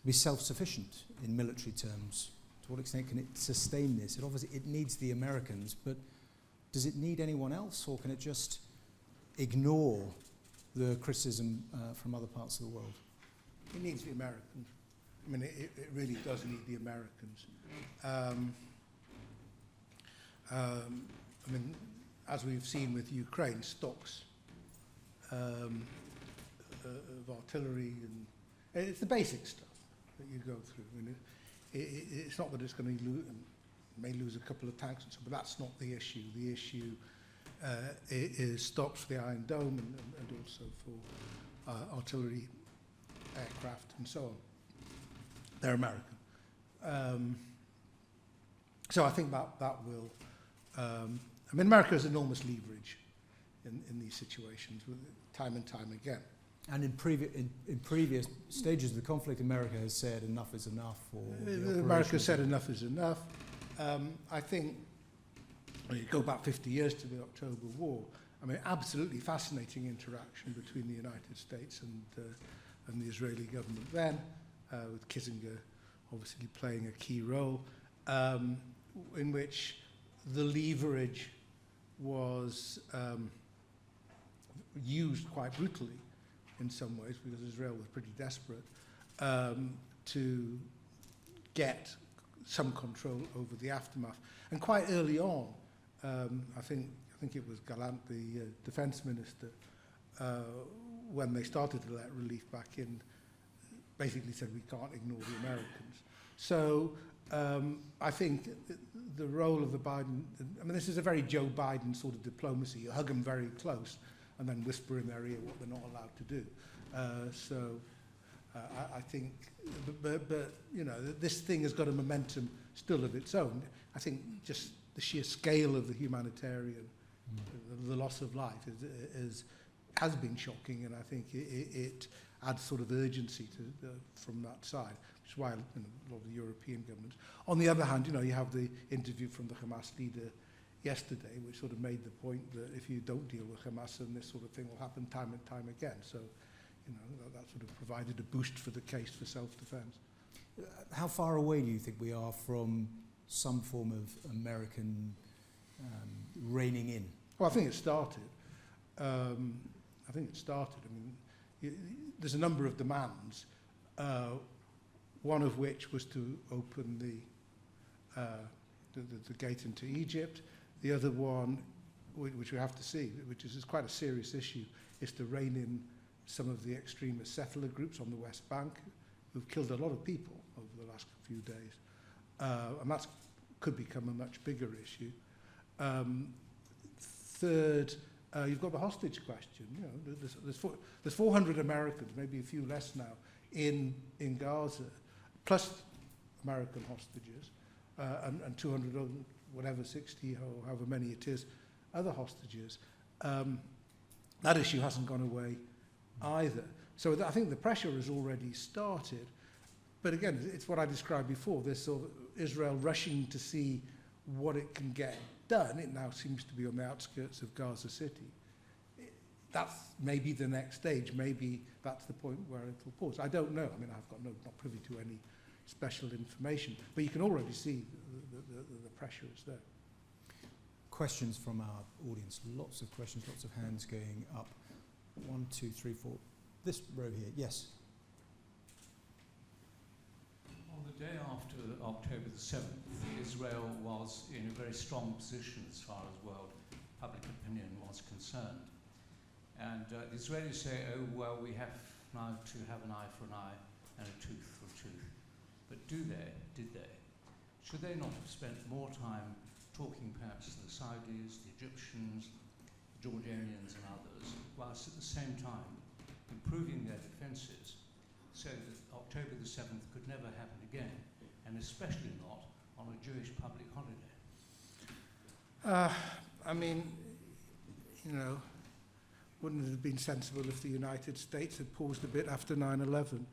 be self-sufficient in military terms? To what extent can it sustain this? It needs the Americans, but does it need anyone else, or can it just ignore the criticism from other parts of the world? It needs the Americans. I mean, it really does need the Americans. I mean, as we've seen with Ukraine, stocks of artillery, and it's the basic stuff that you go through. I mean, it's not that it's going to may lose a couple of tanks and so, but that's not the issue. The issue is stocks for the Iron Dome and also for artillery, aircraft, and so on. They're American. So I think that will I mean, America has enormous leverage in these situations, time and time again. And in previous stages of the conflict, America has said enough is enough. America said enough is enough. I think, you go back 50 years to the October War, I mean, absolutely fascinating interaction between the United States and the Israeli government then, with Kissinger obviously playing a key role, in which the leverage was used quite brutally in some ways, because Israel was pretty desperate to get some control over the aftermath. And quite early on, I think it was Gallant, the defense minister, when they started to let relief back in, basically said we can't ignore the Americans. So I think the role of the Biden, I mean, this is a very Joe Biden sort of diplomacy. You hug them very close and then whisper in their ear what they're not allowed to do. I think, but you know, this thing has got a momentum still of its own. I think just the sheer scale of the humanitarian, the loss of life has been shocking, and I think it adds sort of urgency to from that side, which is why, you know, a lot of the European governments. On the other hand, you know, you have the interview from the Hamas leader yesterday, which sort of made the point that if you don't deal with Hamas, then this sort of thing will happen time and time again. So, you know, that sort of provided a boost for the case for self-defense. How far away do you think we are from some form of American reining in? Well, I think it started. I mean, there's a number of demands, one of which was to open the gate into Egypt. The other one, which we have to see, which is quite a serious issue, is to rein in some of the extremist settler groups on the West Bank who've killed a lot of people over the last few days. And that could become a much bigger issue. Third, you've got the hostage question. You know, there's 400 Americans, maybe a few less now, in Gaza, plus American hostages, and 200, whatever, 60 or however many it is, other hostages. That issue hasn't gone away either. So I think the pressure has already started. But again, it's what I described before, this sort of Israel rushing to see what it can get done. It now seems to be on the outskirts of Gaza City. That's maybe the next stage. Maybe that's the point where it'll pause. I don't know. I mean, I've got not privy to any special information, but you can already see the pressure is there. Questions from our audience. Lots of questions, lots of hands going up. 1, 2, 3, 4. This row here. Yes. On the day after October the 7th, Israel was in a very strong position as far as world public opinion was concerned. And the Israelis say, oh, well, we have now to have an eye for an eye and a tooth for a tooth. But did they? Should they not have spent more time talking perhaps to the Saudis, the Egyptians, the Jordanians and others, whilst at the same time improving their defences so that October the 7th could never happen again, and especially not on a Jewish public holiday? I mean, you know, wouldn't it have been sensible if the United States had paused a bit after 9/11?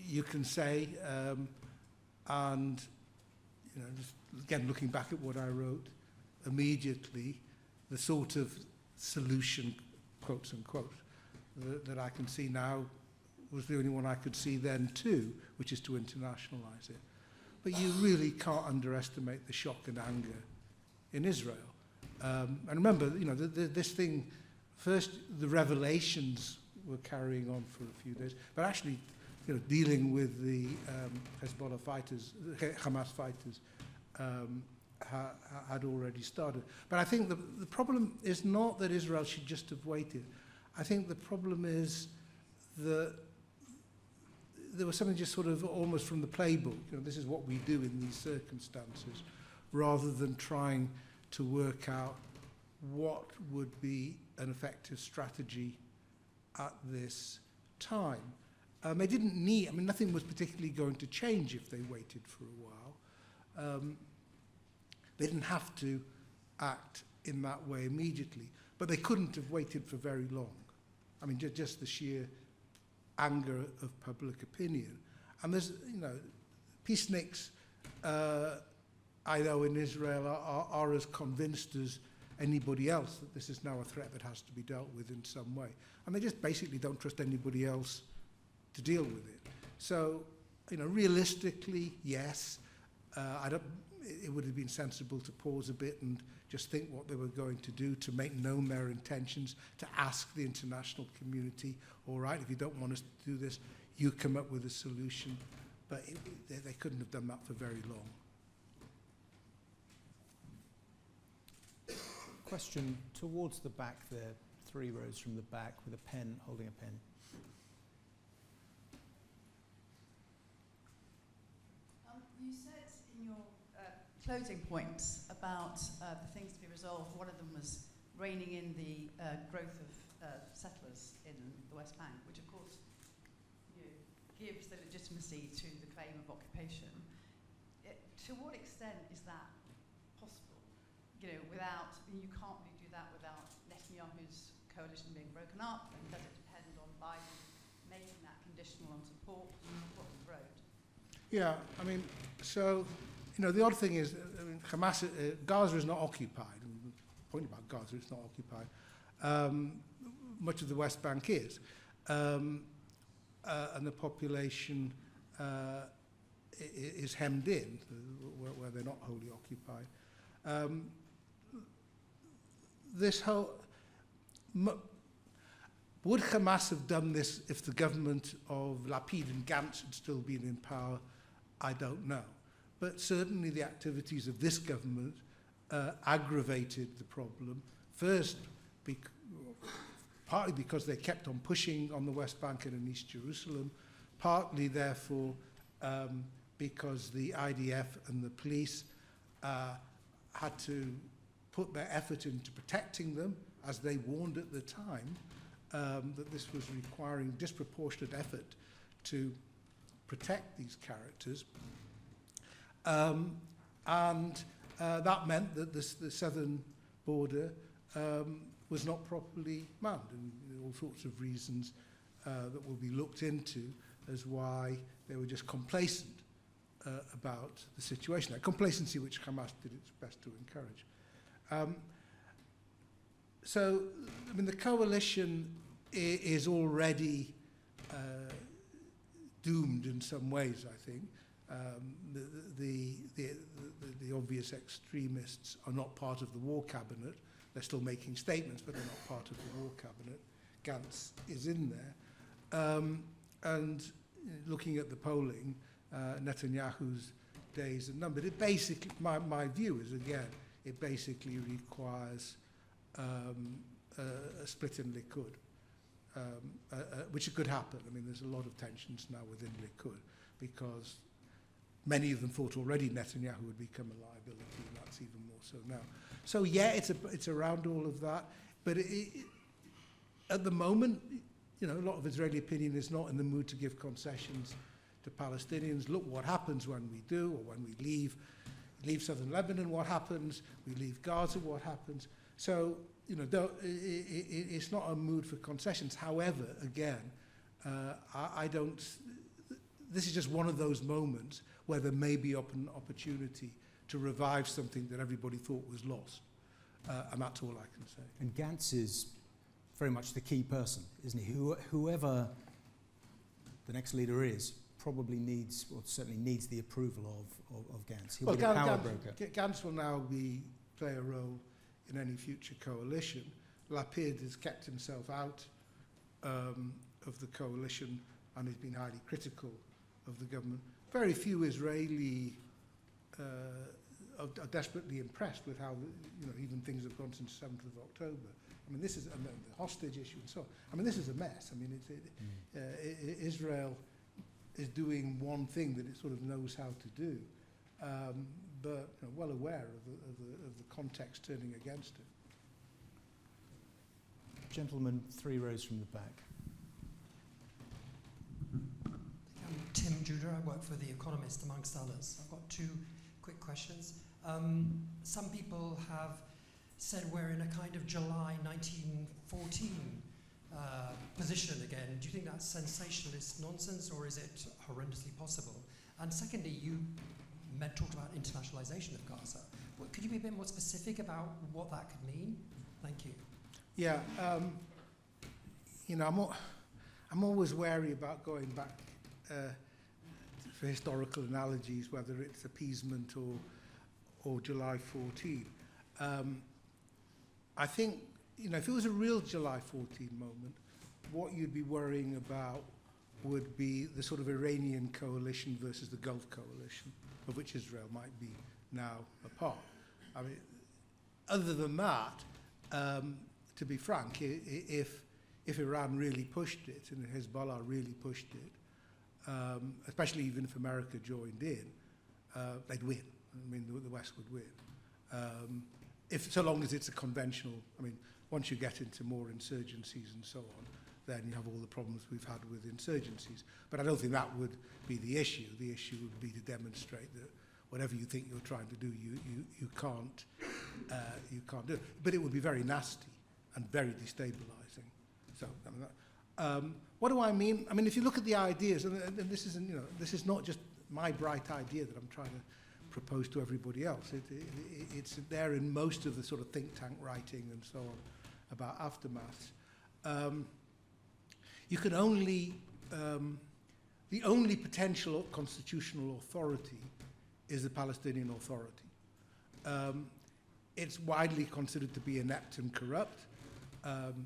You can say, and you know, just again looking back at what I wrote, immediately the sort of solution, quotes unquote, that I can see now was the only one I could see then too, which is to internationalize it. But you really can't underestimate the shock and anger in Israel. And remember, you know, this thing, first the revelations were carrying on for a few days, but actually, you know, dealing with the Hezbollah fighters, Hamas fighters, had already started. But I think the problem is not that Israel should just have waited. I think the problem is that there was something just sort of almost from the playbook. You know, this is what we do in these circumstances, rather than trying to work out what would be an effective strategy at this time. They didn't need, I mean, nothing was particularly going to change if they waited for a while. They didn't have to act in that way immediately, but they couldn't have waited for very long. I mean, just the sheer anger of public opinion. And there's, you know, peaceniks, I know in Israel are as convinced as anybody else that this is now a threat that has to be dealt with in some way. And they just basically don't trust anybody else to deal with it. So, you know, realistically, yes, it would have been sensible to pause a bit and just think what they were going to do, to make known their intentions, to ask the international community, all right, if you don't want us to do this, you come up with a solution. But they couldn't have done that for very long. Question towards the back there, 3 rows from the back with a pen, holding a pen. You said in your closing points about the things to be resolved. One of them was reining in the growth of settlers in the West Bank, which of course gives the legitimacy to the claim of occupation. To what extent is that possible? You know, without, you can't really do that without Netanyahu's coalition being broken up, and does it depend on Biden making that conditional on support on the road? Yeah, I mean, so, you know, the odd thing is, I mean, Hamas, Gaza is not occupied. The point about Gaza, it's not occupied. Much of the West Bank is. And the population is hemmed in, where they're not wholly occupied. This whole... Would Hamas have done this if the government of Lapid and Gantz had still been in power? I don't know. But certainly the activities of this government aggravated the problem. First, partly because they kept on pushing on the West Bank and in East Jerusalem, partly, therefore, because the IDF and the police had to put their effort into protecting them, as they warned at the time, that this was requiring disproportionate effort to protect these characters. And that meant that the southern border was not properly manned, and all sorts of reasons that will be looked into as why they were just complacent about the situation. That complacency which Hamas did its best to encourage. So, I mean, the coalition is already doomed in some ways, I think. The obvious extremists are not part of the war cabinet. They're still making statements, but they're not part of the war cabinet. Gantz is in there. And looking at the polling, Netanyahu's days are numbered. It basically, my view is, again, it basically requires a split in Likud, which could happen. I mean, there's a lot of tensions now within Likud because many of them thought already Netanyahu would become a liability, and that's even more so now. So yeah, it's around all of that, but at the moment, you know, a lot of Israeli opinion is not in the mood to give concessions to Palestinians. Look what happens when we do, or when we leave southern Lebanon, what happens? We leave Gaza, what happens? So, you know, it's not a mood for concessions. However, again, I don't... This is just one of those moments where there may be an opportunity to revive something that everybody thought was lost. And that's all I can say. And Gantz is very much the key person, isn't he? Whoever the next leader is probably needs, or certainly needs, the approval of Gantz. He'll be the power broker. Gantz will now play a role in any future coalition. Lapid has kept himself out of the coalition and has been highly critical of the government. Very few Israeli are desperately impressed with how, you know, even things have gone since 7th of October. I mean, this is the hostage issue and so on. I mean, this is a mess. I mean, Israel is doing one thing that it sort of knows how to do, but you know, well aware of the context turning against it. Gentleman, 3 rows from the back. I'm Tim Judah. I work for The Economist, amongst others. I've got 2 quick questions. Some people have said we're in a kind of July 1914 position again. Do you think that's sensationalist nonsense, or is it horrendously possible? And secondly, you talked about internationalization of Gaza. Could you be a bit more specific about what that could mean? Thank you. Yeah, you know, I'm always wary about going back for historical analogies, whether it's appeasement or July 14. I think, you know, if it was a real July 14 moment, what you'd be worrying about would be the sort of Iranian coalition versus the Gulf coalition, of which Israel might be now a part. I mean, other than that, to be frank, if Iran really pushed it and Hezbollah really pushed it, especially even if America joined in, they'd win. I mean, the West would win. So long as it's a conventional, I mean, once you get into more insurgencies and so on, then you have all the problems we've had with insurgencies. But I don't think that would be the issue. The issue would be to demonstrate that whatever you think you're trying to do, you can't do it. But it would be very nasty and very destabilizing. So, I mean, what do I mean? I mean, if you look at the ideas, and this isn't, you know, this is not just my bright idea that I'm trying to propose to everybody else. It's there in most of the sort of think tank writing and so on about aftermaths. You can only, the only potential constitutional authority is the Palestinian Authority. It's widely considered to be inept and corrupt.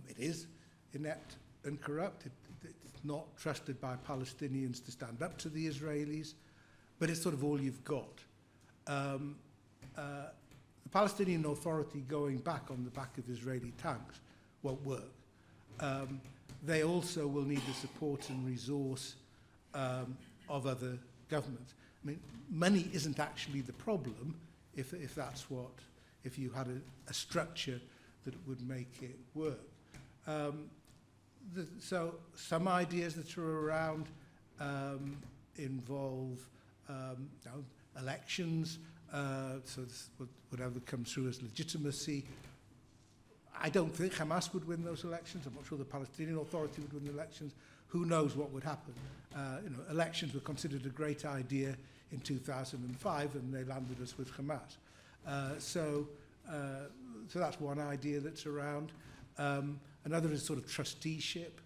It is inept and corrupt. It's not trusted by Palestinians to stand up to the Israelis, but it's sort of all you've got. The Palestinian Authority going back on the back of Israeli tanks won't work. They also will need the support and resource of other governments. I mean, money isn't actually the problem if that's what, if you had a structure that would make it work. So some ideas that are around involve elections, so whatever comes through as legitimacy. I don't think Hamas would win those elections. I'm not sure the Palestinian Authority would win the elections. Who knows what would happen? You know, elections were considered a great idea in 2005, and they landed us with Hamas. So that's one idea that's around. Another is sort of trusteeship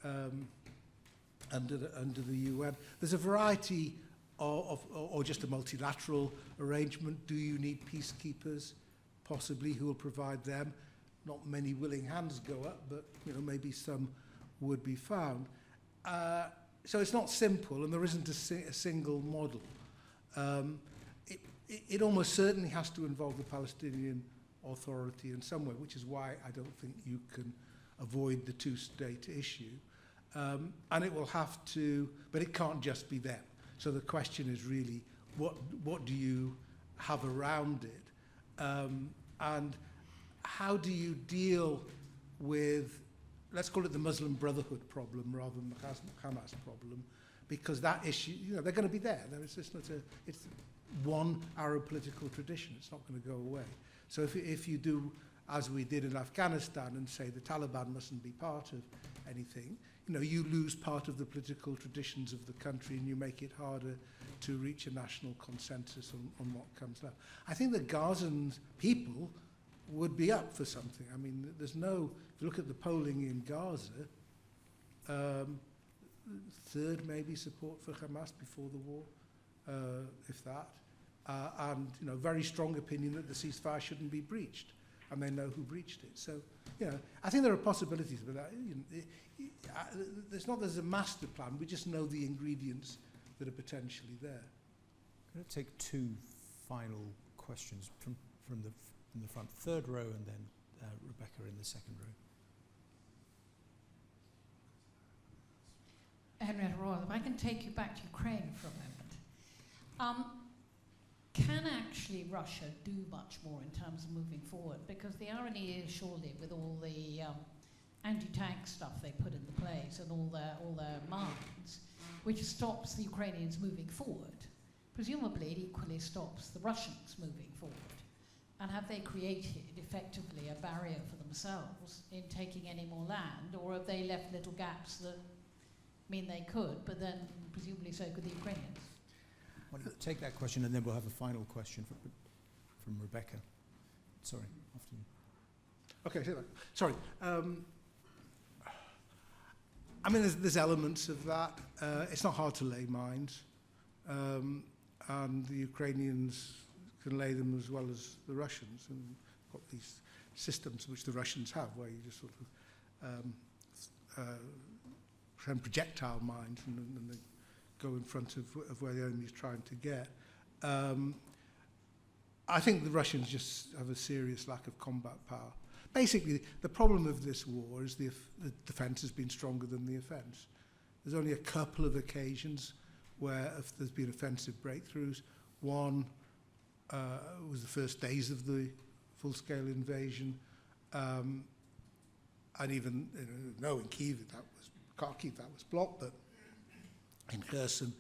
under the UN. There's a variety or just a multilateral arrangement. Do you need peacekeepers? Possibly. Who will provide them? Not many willing hands go up, but you know, maybe some would be found. So it's not simple, and there isn't a single model. It almost certainly has to involve the Palestinian Authority in some way, which is why I don't think you can avoid the two-state issue. And it will have to, but it can't just be them. So the question is really, what do you have around it? And how do you deal with, let's call it the Muslim Brotherhood problem rather than the Hamas problem, because that issue, you know, they're going to be there. It's just not it's one Arab political tradition. It's not going to go away. So if you do, as we did in Afghanistan, and say the Taliban mustn't be part of anything, you know, you lose part of the political traditions of the country, and you make it harder to reach a national consensus on what comes left. I think the Gazan people would be up for something. I mean, there's no, if you look at the polling in Gaza, third maybe support for Hamas before the war, if that, and you know, very strong opinion that the ceasefire shouldn't be breached, and they know who breached it. So, you know, I think there are possibilities, but there's a master plan. We just know the ingredients that are potentially there. I'm going to take two final questions from the front, third row, and then Rebecca in the second row. Henrietta Royal, if I can take you back to Ukraine for a moment. Can actually Russia do much more in terms of moving forward? Because the irony is surely with all the anti-tank stuff they put into place and all their mines, which stops the Ukrainians moving forward. presumably it equally stops the Russians moving forward. And have they created effectively a barrier for themselves in taking any more land, or have they left little gaps that mean they could, but then presumably so could the Ukrainians? Why don't you take that question, and then we'll have a final question from Rebecca. Sorry, after you. Okay, sorry. I mean, there's elements of that. It's not hard to lay mines, and the Ukrainians can lay them as well as the Russians, and got these systems which the Russians have, where you just sort of send projectile mines and they go in front of where the enemy is trying to get. I think the Russians just have a serious lack of combat power. Basically, the problem of this war is the defence has been stronger than the offence. There's only a couple of occasions where if there's been offensive breakthroughs. One was the first days of the full-scale invasion, and even in Kyiv Kharkiv that was blocked, but in Kherson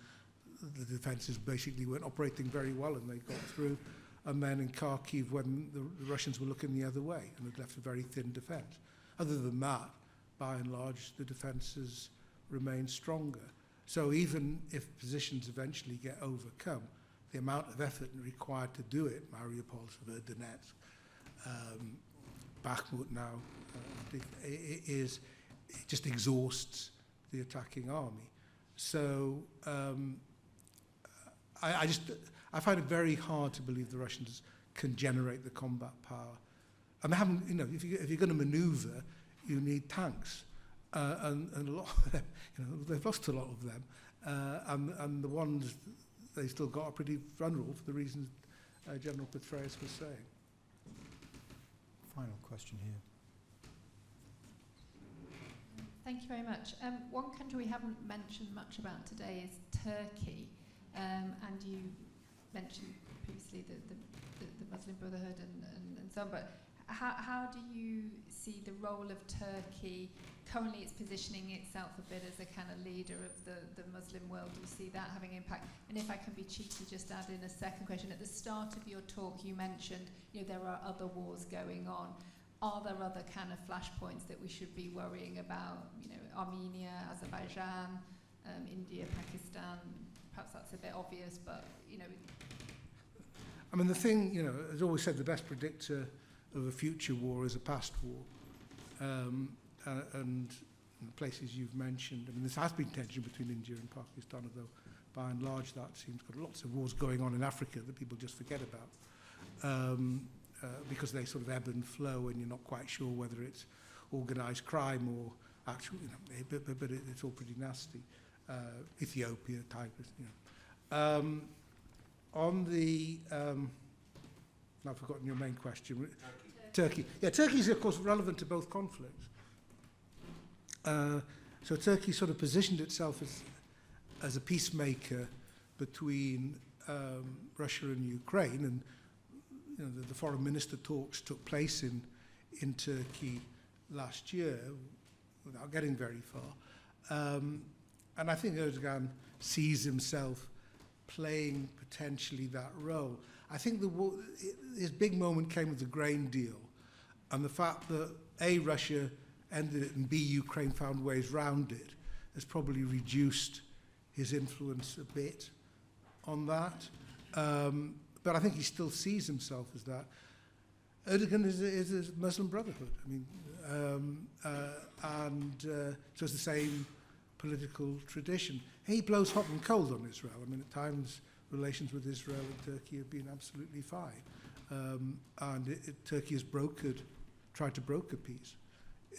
the defences basically weren't operating very well and they got through. And then in Kharkiv, when the Russians were looking the other way and had left a very thin defence. Other than that, by and large, the defences remain stronger. So even if positions eventually get overcome, the amount of effort required to do it, Mariupol, Severodonetsk, Bakhmut now, it just exhausts the attacking army. So I find it very hard to believe the Russians can generate the combat power. And they haven't, if you're going to manoeuvre, you need tanks. And a lot of them, they've lost a lot of them. And the ones they still got are pretty vulnerable for the reasons General Petraeus was saying. Final question here. Thank you very much. One country we haven't mentioned much about today is Turkey. And you mentioned previously the Muslim Brotherhood and so on, but how do you see the role of Turkey? Currently it's positioning itself a bit as a kind of leader of the Muslim world. Do you see that having impact? And if I can be cheeky, just add in a second question. At the start of your talk you mentioned there are other wars going on. Are there other kind of flashpoints that we should be worrying about? Armenia, Azerbaijan, India, Pakistan. Perhaps that's a bit obvious, but I mean, the thing, as always said, the best predictor of a future war is a past war. And the places you've mentioned, I mean, there has been tension between India and Pakistan, although by and large that seems got lots of wars going on in Africa that people just forget about. Because they sort of ebb and flow, and you're not quite sure whether it's organised crime or actual, but it's all pretty nasty. Ethiopia type, on the, I've forgotten your main question. Turkey. Yeah, Turkey is of course relevant to both conflicts. So Turkey sort of positioned itself as a peacemaker between Russia and Ukraine, and the foreign minister talks took place in Turkey last year without getting very far. And I think Erdogan sees himself playing potentially that role. I think his big moment came with the grain deal, and the fact that A, Russia ended it, and B, Ukraine found ways round it, has probably reduced his influence a bit on that. But I think he still sees himself as that. Erdogan is a Muslim Brotherhood. I mean, so it's the same political tradition. He blows hot and cold on Israel. I mean, at times relations with Israel and Turkey have been absolutely fine, and Turkey has tried to broker peace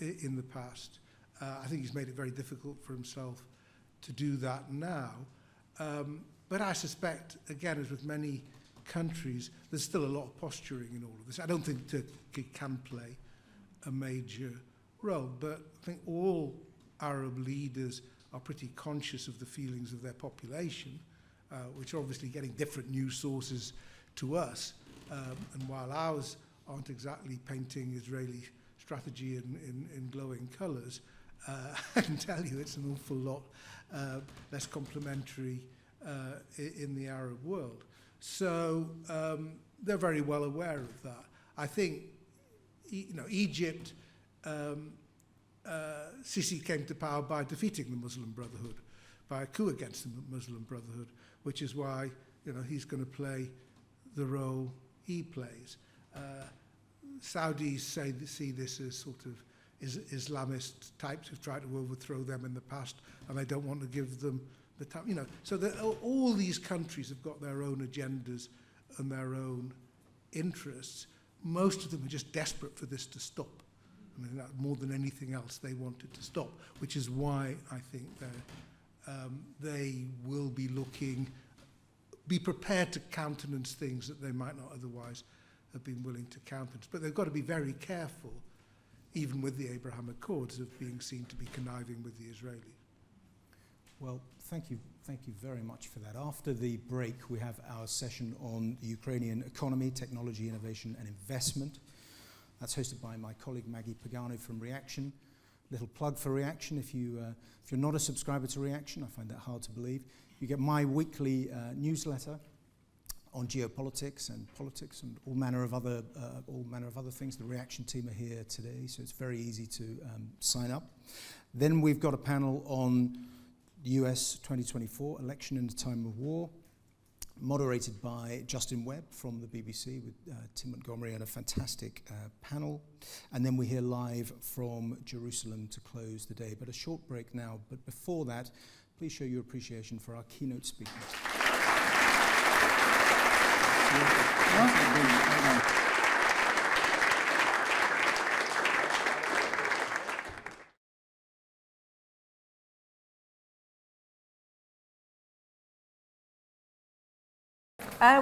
in the past. I think he's made it very difficult for himself to do that now. But I suspect, again, as with many countries, there's still a lot of posturing in all of this. I don't think Turkey can play a major role, but I think all Arab leaders are pretty conscious of the feelings of their population, which are obviously getting different news sources to us. And while ours aren't exactly painting Israeli strategy in glowing colours, I can tell you it's an awful lot less complimentary in the Arab world. So they're very well aware of that. I think, Egypt, Sisi came to power by defeating the Muslim Brotherhood, by a coup against the Muslim Brotherhood, which is why, he's going to play the role he plays. Saudis see this as sort of Islamist types who've tried to overthrow them in the past, and they don't want to give them the time. So all these countries have got their own agendas and their own interests. Most of them are just desperate for this to stop. I mean, that more than anything else, they want it to stop, which is why I think they will be prepared to countenance things that they might not otherwise have been willing to countenance. But they've got to be very careful, even with the Abraham Accords, of being seen to be conniving with the Israelis. Well, thank you very much for that. After the break, we have our session on the Ukrainian economy, technology, innovation, and investment. That's hosted by my colleague Maggie Pagano from Reaction. Little plug for Reaction. If you're not a subscriber to Reaction, I find that hard to believe, you get my weekly newsletter on geopolitics and politics and all manner of other things. The Reaction team are here today, so it's very easy to sign up. Then we've got a panel on the US 2024 election in a time of war, moderated by Justin Webb from the BBC with Tim Montgomery and a fantastic panel. And then we hear live from Jerusalem to close the day. But a short break now. But before that, please show your appreciation for our keynote speakers.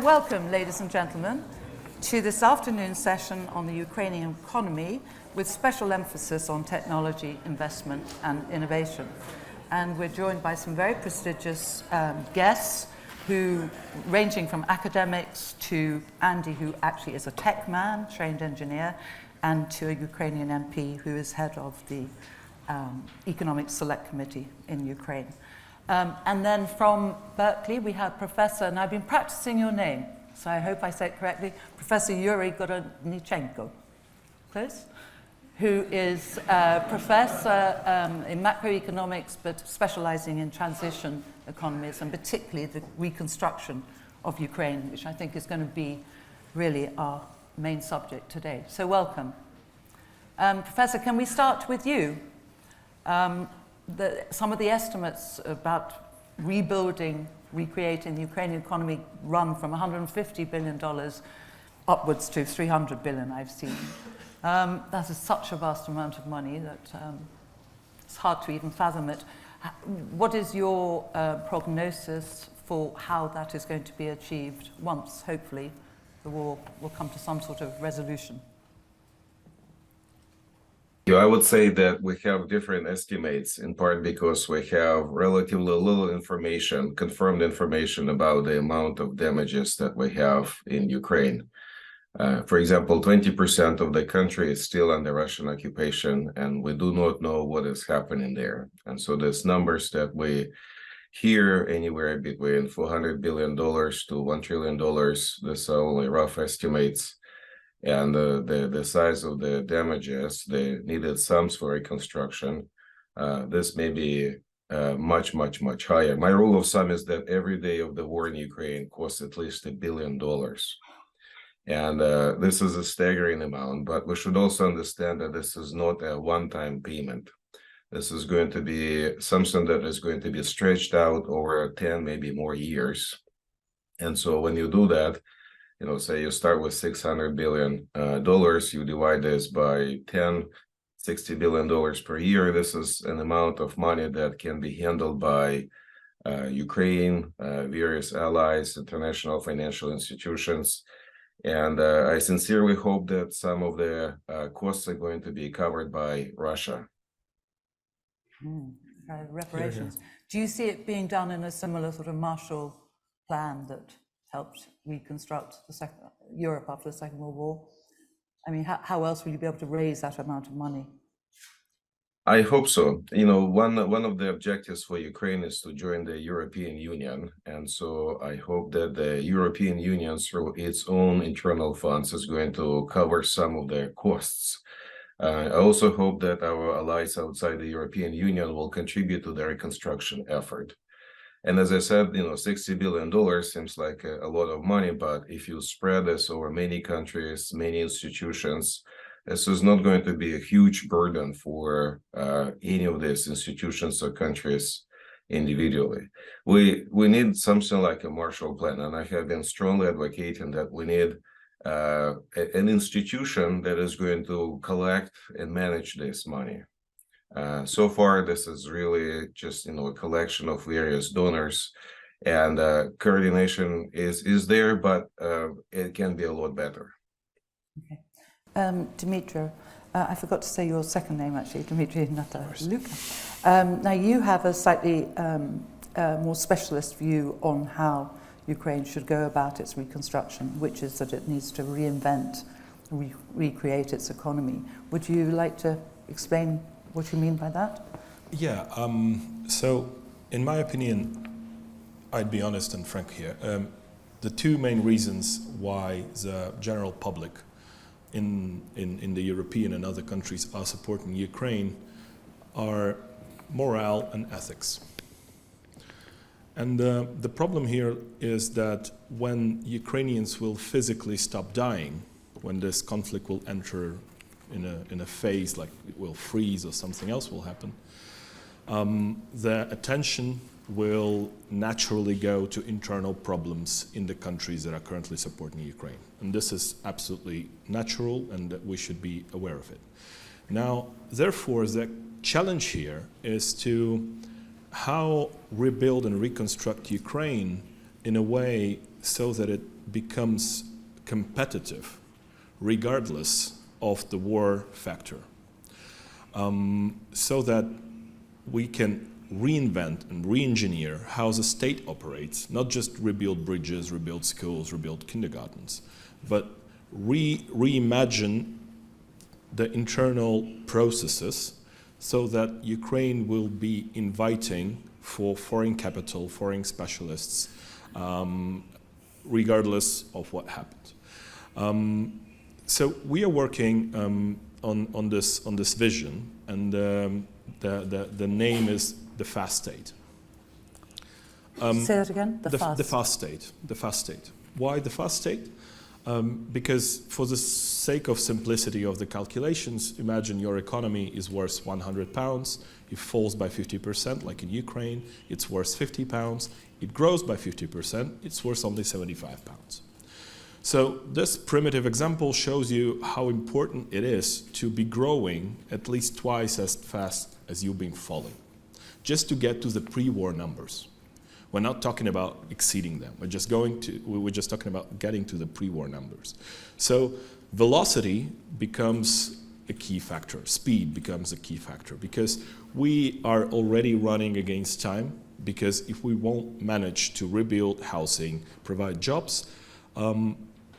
Welcome, ladies and gentlemen, to this afternoon session on the Ukrainian economy with special emphasis on technology, investment and innovation. And we're joined by some very prestigious guests who, ranging from academics to Andy, who actually is a tech man, trained engineer, and to a Ukrainian MP who is head of the Economic Select Committee in Ukraine. And then from Berkeley, we have Professor, and I've been practicing your name, so I hope I say it correctly, Professor Yuri Gorodnichenko, close, who is a professor in macroeconomics, but specializing in transition economies, and particularly the reconstruction of Ukraine, which I think is going to be really our main subject today. So welcome. Professor, can we start with you? Some of the estimates about rebuilding, recreating the Ukrainian economy run from $150 billion upwards to $300 billion, I've seen. That is such a vast amount of money that it's hard to even fathom it. What is your prognosis for how that is going to be achieved once, hopefully, the war will come to some sort of resolution? I would say that we have different estimates, in part because we have relatively little information, confirmed information about the amount of damages that we have in Ukraine. For example, 20% of the country is still under Russian occupation, and we do not know what is happening there. And so these numbers that we hear, anywhere between $400 billion to $1 trillion, these are only rough estimates. And the size of the damages, the needed sums for reconstruction, this may be much, much, much higher. My rule of thumb is that every day of the war in Ukraine costs at least $1 billion. And this is a staggering amount, but we should also understand that this is not a one-time payment. This is going to be something that is going to be stretched out over 10, maybe more years. And so when you do that, say you start with $600 billion, you divide this by 10, $60 billion per year. This is an amount of money that can be handled by Ukraine, various allies, international financial institutions. And I sincerely hope that some of the costs are going to be covered by Russia. Reparations. Do you see it being done in a similar sort of Marshall Plan that helped reconstruct Europe after the Second World War? I mean, how else will you be able to raise that amount of money? I hope so. You know, one of the objectives for Ukraine is to join the European Union. And so I hope that the European Union, through its own internal funds, is going to cover some of the costs. I also hope that our allies outside the European Union will contribute to the reconstruction effort. And as I said, you know, $60 billion seems like a lot of money, but if you spread this over many countries, many institutions, this is not going to be a huge burden for any of these institutions or countries individually. We need something like a Marshall Plan, and I have been strongly advocating that we need an institution that is going to collect and manage this money. So far, this is really just, you know, a collection of various donors, and coordination is there, but it can be a lot better. Okay. Dmitry, I forgot to say your second name actually, Dmitry, not Luca. Now you have a slightly more specialist view on how Ukraine should go about its reconstruction, which is that it needs to reinvent, recreate its economy. Would you like to explain what you mean by that? Yeah, so in my opinion, I'd be honest and frank here. The two main reasons why the general public in the European and other countries are supporting Ukraine are morale and ethics. And the problem here is that when Ukrainians will physically stop dying, when this conflict will enter in a phase like it will freeze or something else will happen, the attention will naturally go to internal problems in the countries that are currently supporting Ukraine. And this is absolutely natural, and we should be aware of it. Now, therefore, the challenge here is to how rebuild and reconstruct Ukraine in a way so that it becomes competitive, regardless of the war factor, so that we can reinvent and re-engineer how the state operates, not just rebuild bridges, rebuild schools, rebuild kindergartens, but reimagine the internal processes so that Ukraine will be inviting for foreign capital, foreign specialists, regardless of what happens. So we are working on this vision, and the name is the fast state. Say that again. The fast state. The fast state. Why the fast state? Because for the sake of simplicity of the calculations, imagine your economy is worth £100. It falls by 50%, like in Ukraine. It's worth £50. It grows by 50%. It's worth only £75. So this primitive example shows you how important it is to be growing at least twice as fast as you've been falling, just to get to the pre-war numbers. We're not talking about exceeding them. We're just talking about getting to the pre-war numbers. So velocity becomes a key factor. Speed becomes a key factor, because we are already running against time, because if we won't manage to rebuild housing, provide jobs,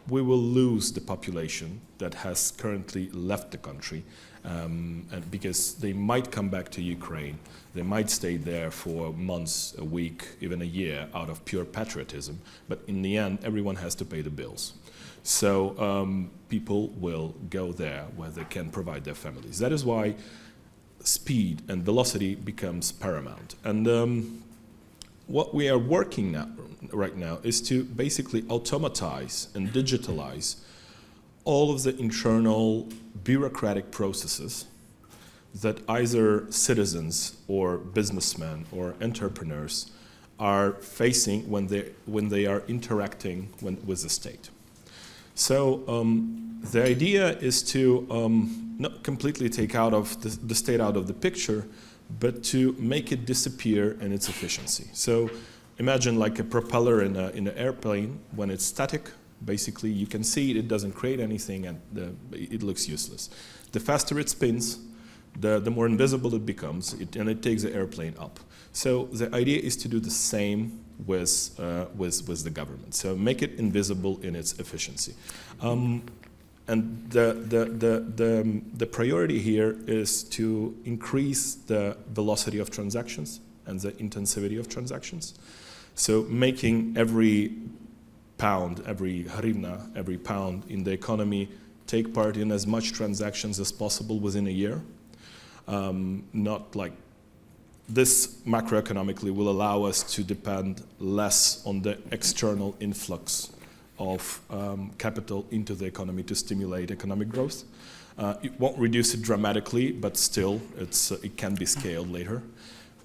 we will lose the population that has currently left the country, and because they might come back to Ukraine, they might stay there for months, a week, even a year out of pure patriotism, but in the end, everyone has to pay the bills. So people will go there where they can provide their families. That is why speed and velocity becomes paramount. And what we are working right now is to basically automatize and digitalize all of the internal bureaucratic processes that either citizens or businessmen or entrepreneurs are facing when they are interacting with the state. So the idea is to not completely take out of the state out of the picture, but to make it disappear in its efficiency. So imagine like a propeller in an airplane. When it's static, basically you can see it doesn't create anything, and it looks useless. The faster it spins, the more invisible it becomes, and it takes the airplane up. So the idea is to do the same with the government. So make it invisible in its efficiency. And the priority here is to increase the velocity of transactions and the intensivity of transactions. So making every pound, every hryvnia, every pound in the economy take part in as much transactions as possible within a year. Not like this macroeconomically will allow us to depend less on the external influx of capital into the economy to stimulate economic growth. It won't reduce it dramatically, but still it can be scaled later.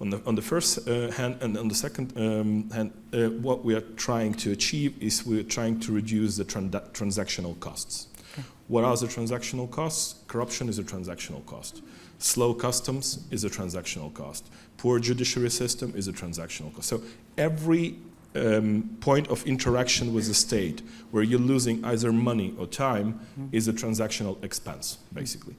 On the first hand, and on the second hand, what we are trying to achieve is we are trying to reduce the transactional costs. Okay. What are the transactional costs? Corruption is a transactional cost. Slow customs is a transactional cost. Poor judiciary system is a transactional cost. So every point of interaction with the state where you're losing either money or time is a transactional expense, basically.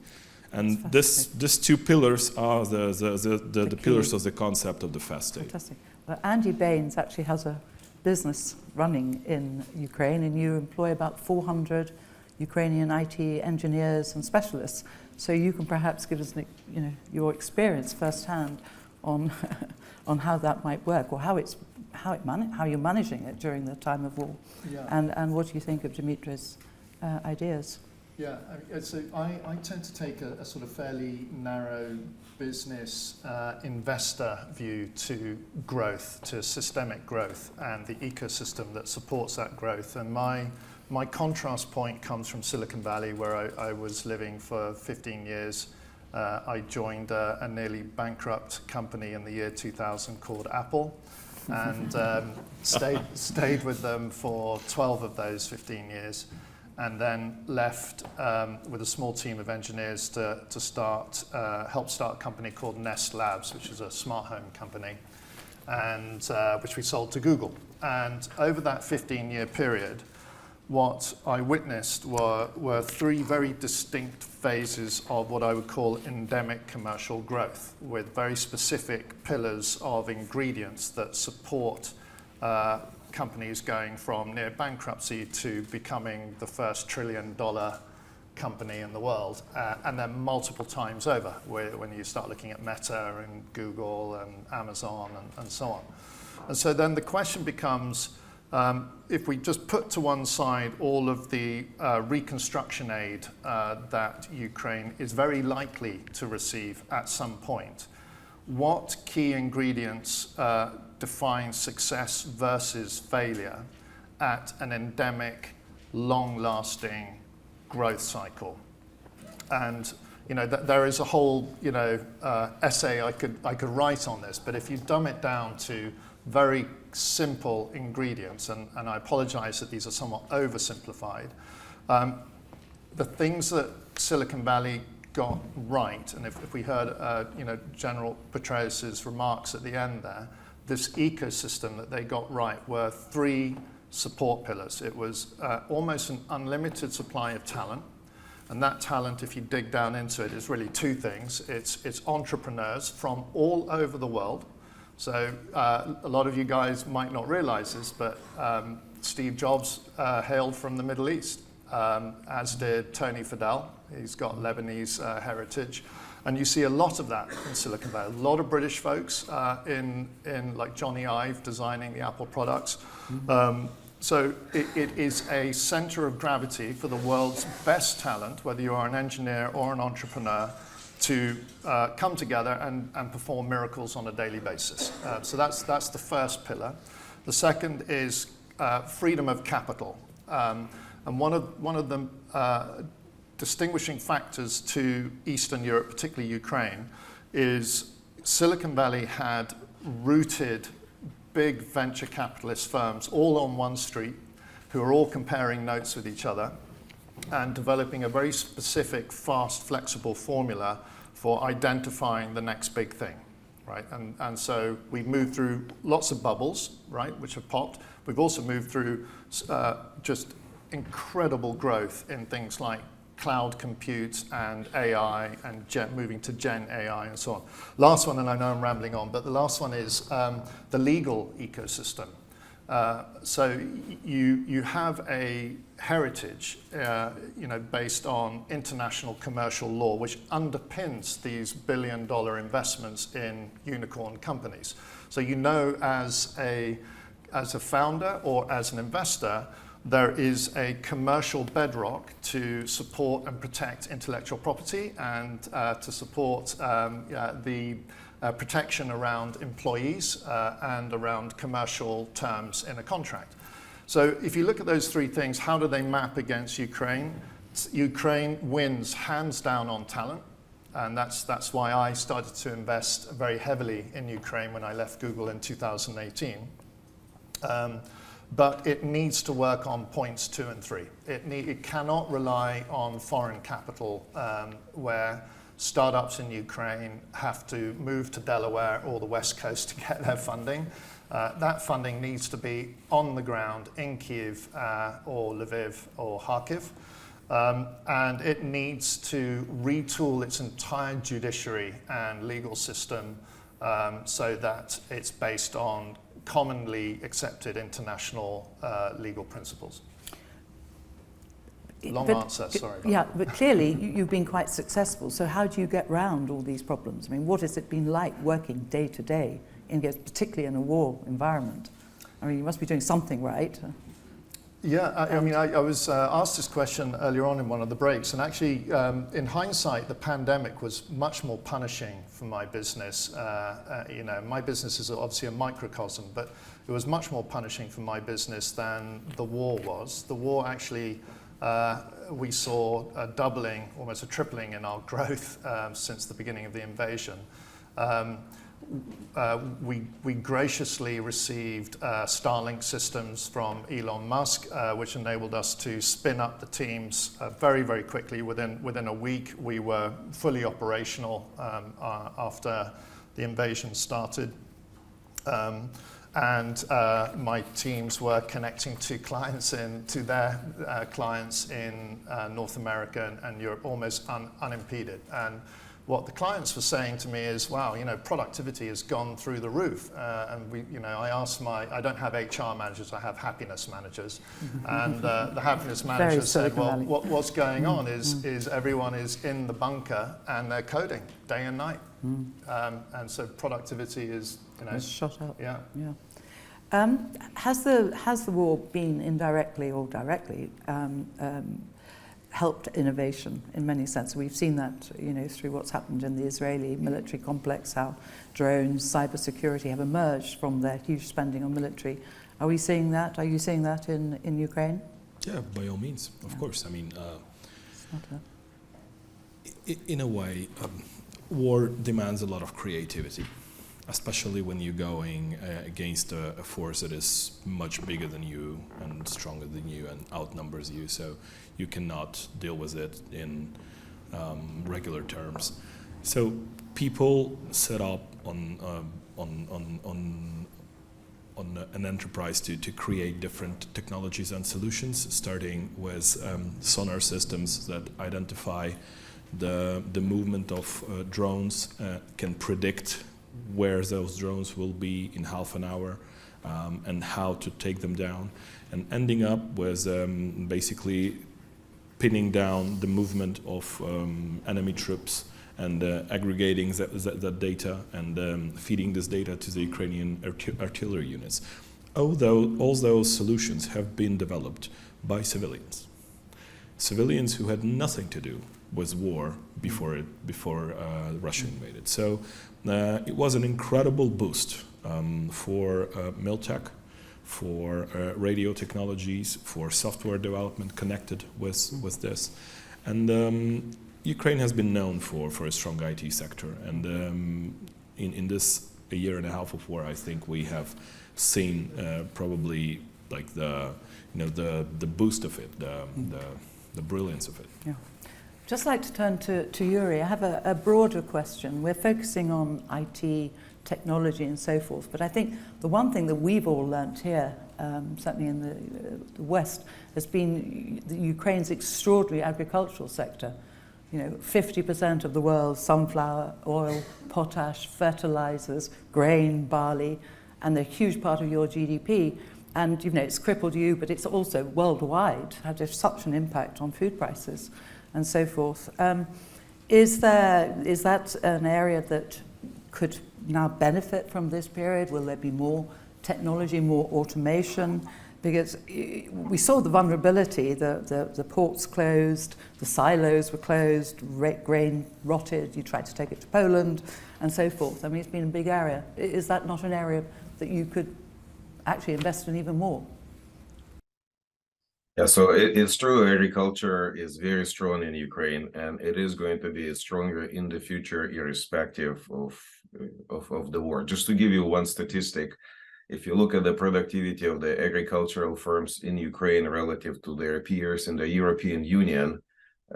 And these two pillars are the pillars of the concept of the fast state. Fantastic. Well, Andy Baines actually has a business running in Ukraine, and you employ about 400 Ukrainian IT engineers and specialists. So you can perhaps give us, your experience firsthand on on how that might work, or how you're managing it during the time of war, and what you think of Dimitri's ideas. Yeah, so I tend to take a sort of fairly narrow business investor view to growth, to systemic growth, and the ecosystem that supports that growth. And my contrast point comes from Silicon Valley, where I was living for 15 years. I joined a nearly bankrupt company in the year 2000 called Apple, and stayed with them for 12 of those 15 years. And then left with a small team of engineers to help start a company called Nest Labs, which is a smart home company, and which we sold to Google. And over that 15-year period, what I witnessed were three very distinct phases of what I would call endemic commercial growth, with very specific pillars of ingredients that support companies going from near bankruptcy to becoming the first $1 trillion company in the world, and then multiple times over, when you start looking at Meta and Google and Amazon and so on. And so then the question becomes, if we just put to one side all of the reconstruction aid that Ukraine is very likely to receive at some point, what key ingredients define success versus failure at an endemic, long-lasting growth cycle? And there is a whole essay I could write on this, but if you dumb it down to very simple ingredients, and I apologize that these are somewhat oversimplified, the things that Silicon Valley got right, and if we heard General Petraeus' remarks at the end there, this ecosystem that they got right were three support pillars. It was almost an unlimited supply of talent, and that talent, if you dig down into it, is really two things. It's entrepreneurs from all over the world. So a lot of you guys might not realize this, but Steve Jobs hailed from the Middle East, as did Tony Fadell. He's got Lebanese heritage. And you see a lot of that in Silicon Valley. A lot of British folks in like Johnny Ive designing the Apple products. So it is a center of gravity for the world's best talent, whether you are an engineer or an entrepreneur, to come together and perform miracles on a daily basis. So that's the first pillar. The second is freedom of capital. And one of the distinguishing factors to Eastern Europe, particularly Ukraine, is Silicon Valley had rooted big venture capitalist firms all on one street who are all comparing notes with each other and developing a very specific, fast, flexible formula for identifying the next big thing, right? And so we've moved through lots of bubbles, right, which have popped. We've also moved through just incredible growth in things like cloud compute and AI and moving to Gen AI and so on. Last one, and I know I'm rambling on, but the last one is the legal ecosystem. So you have a heritage, based on international commercial law, which underpins these billion-dollar investments in unicorn companies. So as a founder or as an investor, there is a commercial bedrock to support and protect intellectual property and to support the protection around employees and around commercial terms in a contract. So if you look at those three things, how do they map against Ukraine? Ukraine wins hands down on talent, and that's why I started to invest very heavily in Ukraine when I left Google in 2018. But it needs to work on points 2 and 3. It cannot rely on foreign capital where startups in Ukraine have to move to Delaware or the West Coast to get their funding. That funding needs to be on the ground in Kyiv or Lviv or Kharkiv. And it needs to retool its entire judiciary and legal system so that it's based on commonly accepted international legal principles. Long answer, sorry. Yeah, but clearly you've been quite successful. So how do you get round all these problems? I mean, what has it been like working day to day, particularly in a war environment? I mean, you must be doing something right. Yeah, I was asked this question earlier on in one of the breaks, and actually, in hindsight, the pandemic was much more punishing for my business. My business is obviously a microcosm, but it was much more punishing for my business than the war was. The war actually, we saw a doubling, almost a tripling in our growth since the beginning of the invasion. We graciously received Starlink systems from Elon Musk, which enabled us to spin up the teams very, very quickly. Within a week, we were fully operational after the invasion started. And my teams were connecting to their clients in North America and Europe almost unimpeded. And what the clients were saying to me is, wow, productivity has gone through the roof. And I asked I don't have HR managers, I have happiness managers. And the happiness managers said, well, what's going on is everyone is in the bunker and they're coding day and night. And so productivity is, it's shot up. Yeah. Has the war been indirectly or directly helped innovation in many senses? We've seen that, through what's happened in the Israeli military complex, how drones, cybersecurity have emerged from their huge spending on military. Are we seeing that? Are you seeing that in Ukraine? Yeah, by all means, of course. I mean, in a way, war demands a lot of creativity, especially when you're going against a force that is much bigger than you and stronger than you and outnumbers you. So you cannot deal with it in regular terms. So people set up on an enterprise to create different technologies and solutions, starting with sonar systems that identify the movement of drones, can predict where those drones will be in half an hour, and how to take them down, and ending up with basically pinning down the movement of enemy troops and aggregating that data and feeding this data to the Ukrainian artillery units. Although all those solutions have been developed by civilians who had nothing to do with war before Russia invaded. So it was an incredible boost for Miltech, for radio technologies, for software development connected with this. And Ukraine has been known for a strong IT sector. And in this a year and a half of war, I think we have seen probably like the boost of it, the brilliance of it. Yeah. Just like to turn to Yuri. I have a broader question. We're focusing on IT, technology and so forth, but I think the one thing that we've all learnt here, certainly in the West, has been Ukraine's extraordinary agricultural sector. 50% of the world's sunflower oil, potash, fertilizers, grain, barley, and a huge part of your GDP. and it's crippled you, but it's also worldwide had such an impact on food prices and so forth. Is that an area that could now benefit from this period? Will there be more technology, more automation? Because we saw the vulnerability, the ports closed, the silos were closed, grain rotted, you tried to take it to Poland, and so forth. I mean, it's been a big area. Is that not an area that you could actually invest in even more? Yeah, so it's true, agriculture is very strong in Ukraine, and it is going to be stronger in the future, irrespective of the war. Just to give you one statistic, if you look at the productivity of the agricultural firms in Ukraine relative to their peers in the European Union,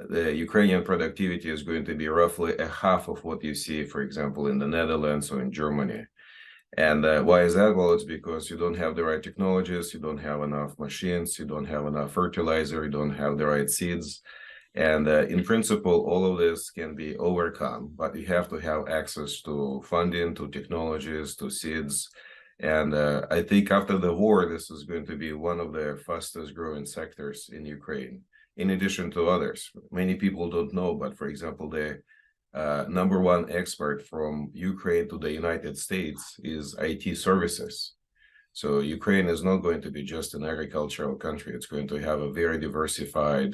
the Ukrainian productivity is going to be roughly a half of what you see, for example, in the Netherlands or in Germany. And why is that? Well, it's because you don't have the right technologies, you don't have enough machines, you don't have enough fertilizer, you don't have the right seeds. And in principle, all of this can be overcome, but you have to have access to funding, to technologies, to seeds. And I think after the war, this is going to be one of the fastest growing sectors in Ukraine, in addition to others. Many people don't know, but for example, the number one export from Ukraine to the United States is IT services. So Ukraine is not going to be just an agricultural country. It's going to have a very diversified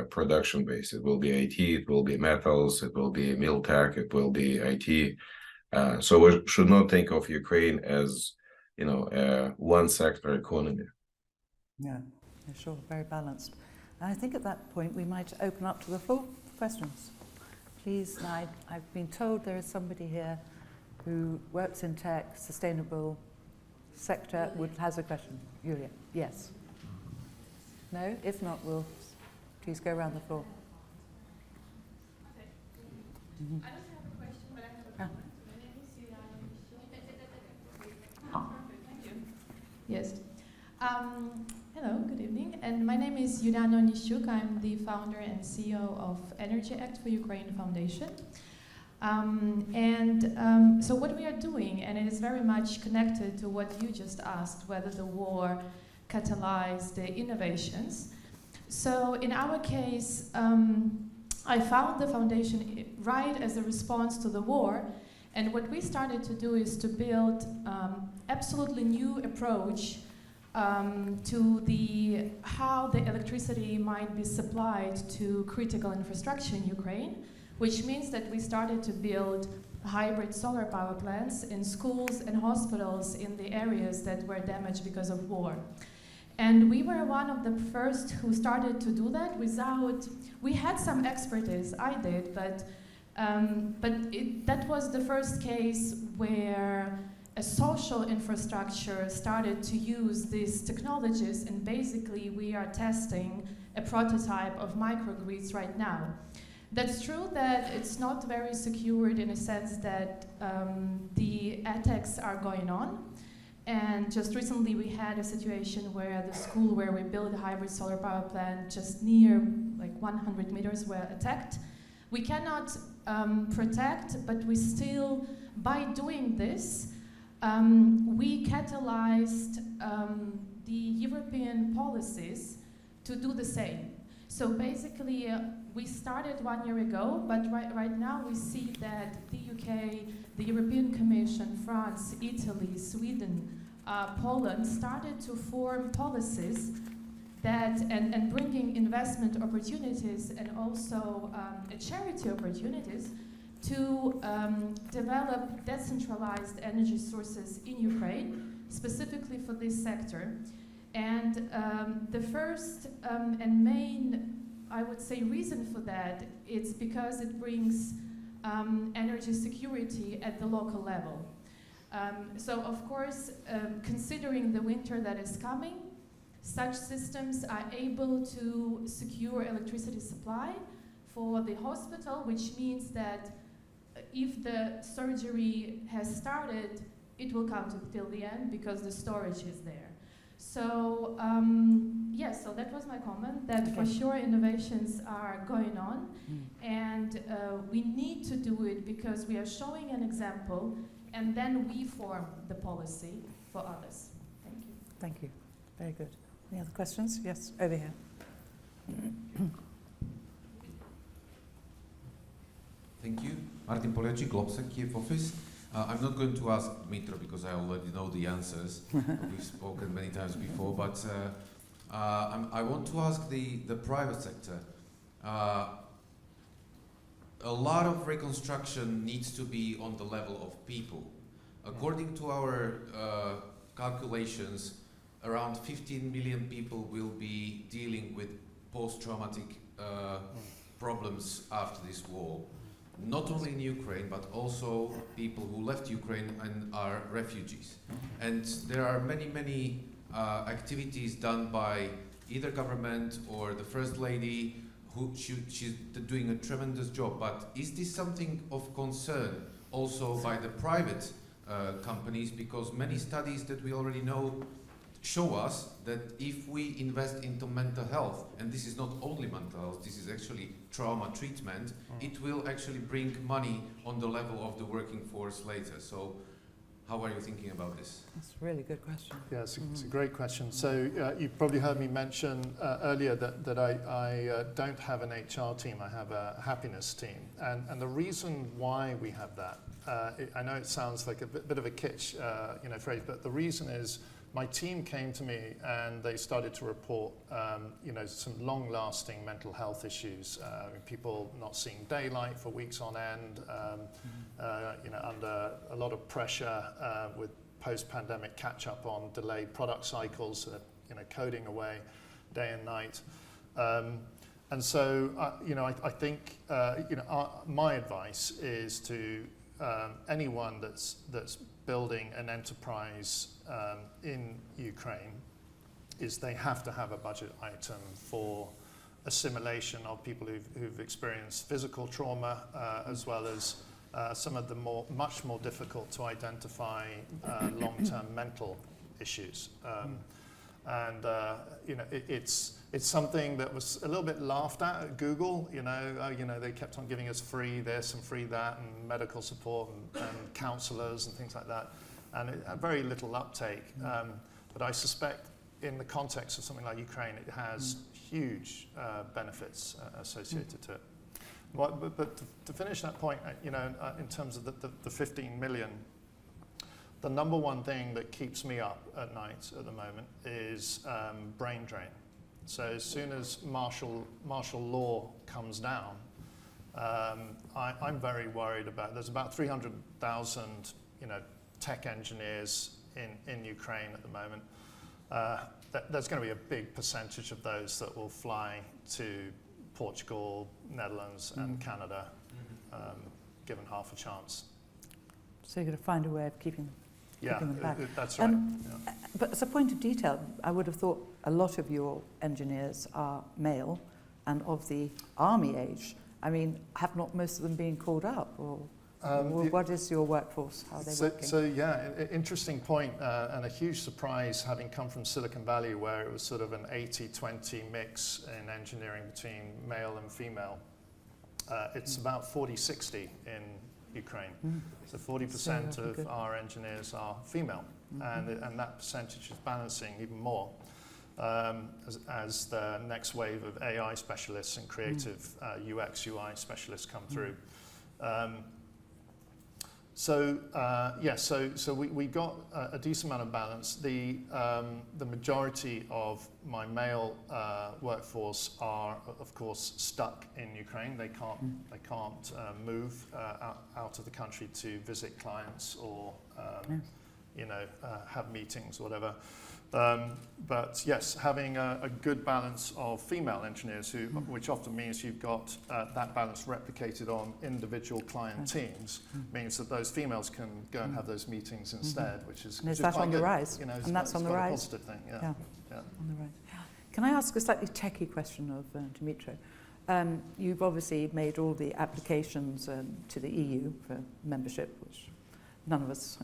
production base. It will be IT, it will be metals, it will be mill tech, it will be IT. So we should not think of Ukraine as, one sector economy. Yeah, sure, very balanced. And I think at that point we might open up to the floor for questions. Please, I've been told there is somebody here who works in tech, sustainable sector, has a question. Yulia, yes. No? If not, we'll please go around the floor. I don't have a question, but I have a comment. My name is Yulia. Thank you. Yes. Hello, good evening. And my name is Yuliana Onishuk. I'm the founder and CEO of Energy Act for Ukraine Foundation. So what we are doing, and it is very much connected to what you just asked, whether the war catalyzed the innovations. So in our case, I found the foundation right as a response to the war. And what we started to do is to build absolutely new approach to how the electricity might be supplied to critical infrastructure in Ukraine, which means that we started to build hybrid solar power plants in schools and hospitals in the areas that were damaged because of war. And we were one of the first who started to do that we had some expertise, I did, but that was the first case where a social infrastructure started to use these technologies, and basically we are testing a prototype of microgrids right now. That's true that it's not very secured in a sense that the attacks are going on. And just recently we had a situation where the school where we built a hybrid solar power plant just near 100 meters were attacked. We cannot protect, but we still, by doing this, we catalyzed the European policies to do the same. So basically, we started 1 year ago, but right now we see that the UK, the European Commission, France, Italy, Sweden, Poland started to form policies that, and bringing investment opportunities and also charity opportunities to develop decentralized energy sources in Ukraine, specifically for this sector. And the first and main, I would say, reason for that is because it brings energy security at the local level. So of course, considering the winter that is coming, such systems are able to secure electricity supply for the hospital, which means that if the surgery has started, it will come till the end because the storage is there. So yes, so that was my comment, that for sure innovations are going on, and we need to do it because we are showing an example, and then we form the policy for others. Thank you. Thank you. Very good. Any other questions? Yes, over here. Thank you. Martin Poliaci, Globsec, Kiev office. I'm not going to ask Dmytro because I already know the answers. We've spoken many times before, but I want to ask the private sector. A lot of reconstruction needs to be on the level of people. According to our calculations, around 15 million people will be dealing with post-traumatic problems after this war. Not only in Ukraine, but also people who left Ukraine and are refugees. And there are many, many activities done by either government or the First Lady, she's doing a tremendous job. But is this something of concern also by the private companies? Because many studies that we already know show us that if we invest into mental health, and this is not only mental health, this is actually trauma treatment, it will actually bring money on the level of the working force later. So how are you thinking about this? That's a really good question. Yeah, it's a great question. So you probably heard me mention earlier that I don't have an HR team, I have a happiness team. And the reason why we have that, I know it sounds like a bit of a kitsch phrase, but the reason is my team came to me and they started to report some long-lasting mental health issues, people not seeing daylight for weeks on end, under a lot of pressure with post-pandemic catch-up on delayed product cycles, coding away day and night. And so, I think my advice is to anyone that's building an enterprise in Ukraine is they have to have a budget item for assimilation of people who've experienced physical trauma, as well as some of the much more difficult to identify long-term mental issues. It's something that was a little bit laughed at Google. They kept on giving us free this and free that, and medical support and counselors and things like that, and it had very little uptake. But I suspect, in the context of something like Ukraine, it has huge benefits associated to it. But to finish that point, in terms of the 15 million. The number one thing that keeps me up at night at the moment is brain drain. So as soon as martial law comes down, I'm very worried about. There's about 300,000, tech engineers in Ukraine at the moment. There's going to be a big percentage of those that will fly to Portugal, Netherlands, and Canada, given half a chance. So you're going to find a way of keeping them back. That's right. But as a point of detail, I would have thought a lot of your engineers are male and of the army age. I mean, have not most of them been called up? Or what is your workforce? How are they working? So interesting point, and a huge surprise having come from Silicon Valley, where it was sort of an 80-20 mix in engineering between male and female. It's about 40-60 in Ukraine. So 40% of our engineers are female, and that percentage is balancing even more as the next wave of AI specialists and creative UX, UI specialists come through. So we got a decent amount of balance. The majority of my male workforce are, of course, stuck in Ukraine. They can't move out of the country to visit clients or have meetings or whatever. But yes, having a good balance of female engineers, which often means you've got that balance replicated on individual client teams, means that those females can go and have those meetings instead, which is that on the rise? And that's on the rise. A positive thing. Yeah. On the rise. Can I ask a slightly techie question of Dmytro? You've obviously made all the applications to the EU for membership, which none of us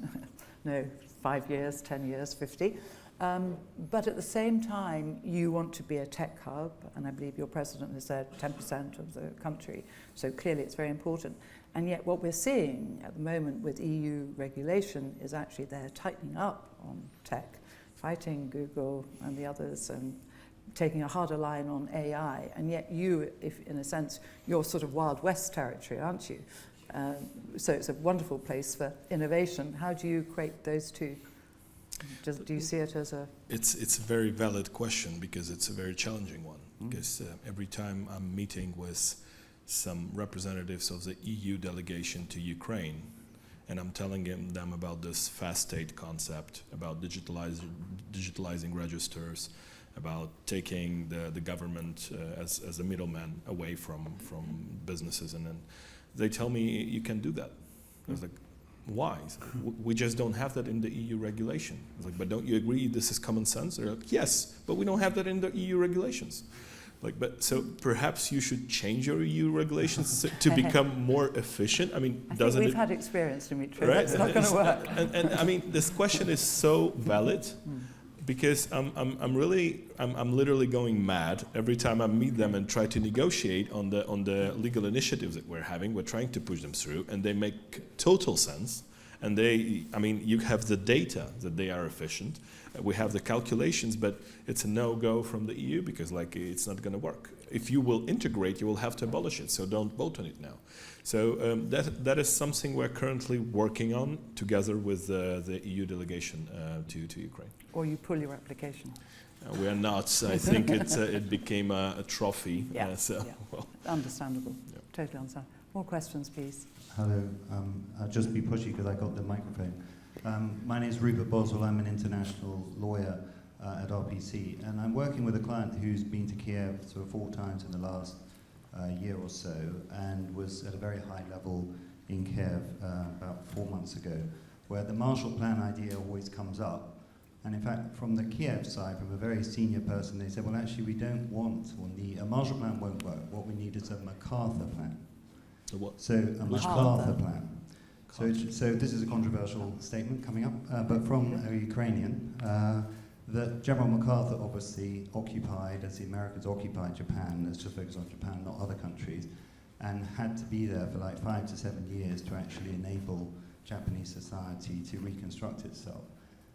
know, 5 years, 10 years, 50. But at the same time, you want to be a tech hub, and I believe your president has said 10% of the country, so clearly it's very important. And yet what we're seeing at the moment with EU regulation is actually they're tightening up on tech. fighting Google and the others and taking a harder line on AI, and yet you, if in a sense, you're sort of Wild West territory, aren't you? So it's a wonderful place for innovation. How do you equate those two? Do you see it as a... It's a very valid question because it's a very challenging one. Because every time I'm meeting with some representatives of the EU delegation to Ukraine, and I'm telling them about this fast state concept, about digitalizing registers, about taking the government as a middleman away from businesses, and then they tell me you can do that. I was like, why? We just don't have that in the EU regulation. I was like, but don't you agree this is common sense? They're like, yes, but we don't have that in the EU regulations. Like, but so perhaps you should change your EU regulations to become more efficient. I mean, I doesn't think we've it? had experience, Dimitri. Right? That's not going to work. And I mean, this question is so valid because I'm literally going mad every time I meet them and try to negotiate on the legal initiatives that we're having. We're trying to push them through, and they make total sense. And you have the data that they are efficient. We have the calculations, but it's a no-go from the EU because it's not going to work. If you will integrate, you will have to abolish it, so don't vote on it now. So that is something we're currently working on together with the EU delegation to Ukraine. Or you pull your application. We are not. I think it became a trophy. Yeah, well. Understandable. Yeah. Totally understandable. More questions, please. Hello. I'll just be pushy because I got the microphone. My name is Rupert Boswell. I'm an international lawyer at RPC, and I'm working with a client who's been to Kiev sort of 4 times in the last year or so, and was at a very high level in Kiev about 4 months ago, where the Marshall Plan idea always comes up. And in fact, from the Kiev side, from a very senior person, they said, well, actually, we don't want, a Marshall Plan won't work. What we need is a MacArthur Plan. A what? So a MacArthur Plan. So this is a controversial statement coming up, but from a Ukrainian, that General MacArthur obviously occupied, as the Americans occupied Japan, let's just focus on Japan, not other countries, and had to be there for like 5 to 7 years to actually enable Japanese society to reconstruct itself.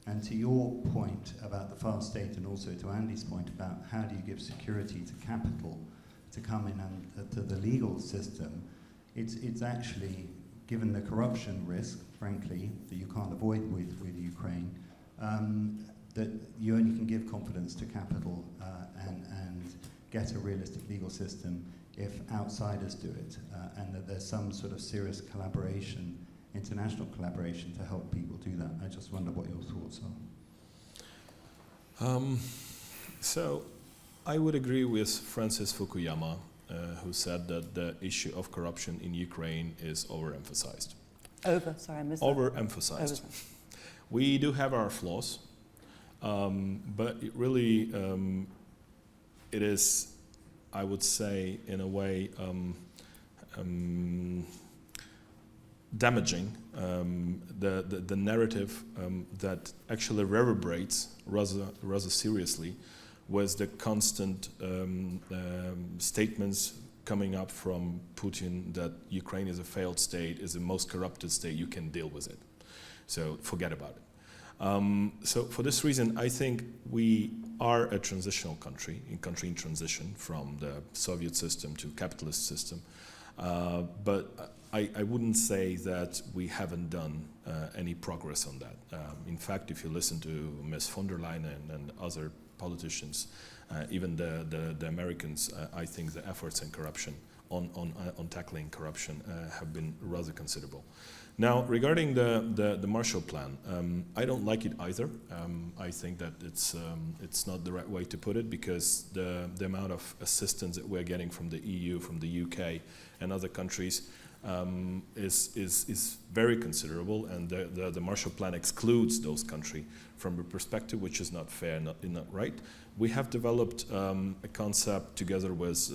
And to your point about the fast state, and also to Andy's point about how do you give security to capital to come in and to the legal system, it's actually, given the corruption risk, frankly, that you can't avoid with Ukraine, that you only can give confidence to capital and get a realistic legal system if outsiders do it, and that there's some sort of serious collaboration, international collaboration to help people do that. I just wonder what your thoughts are. So I would agree with Francis Fukuyama, who said that the issue of corruption in Ukraine is overemphasized. Sorry, I missed that. Overemphasized. We do have our flaws, but it really, it is, I would say, in a way, damaging the narrative that actually reverberates rather seriously was the constant statements coming up from Putin that Ukraine is a failed state, is the most corrupted state, you can deal with it. So forget about it. So for this reason, I think we are a transitional country in transition from the Soviet system to capitalist system. But I wouldn't say that we haven't done any progress on that. In fact, if you listen to Ms. von der Leyen and other politicians, even the Americans, I think the efforts in corruption, on tackling corruption, have been rather considerable. Now, regarding the Marshall Plan, I don't like it either. I think that it's not the right way to put it, because the amount of assistance that we're getting from the EU, from the UK, and other countries is very considerable, and the Marshall Plan excludes those countries from a perspective which is not fair, not right. We have developed a concept together with,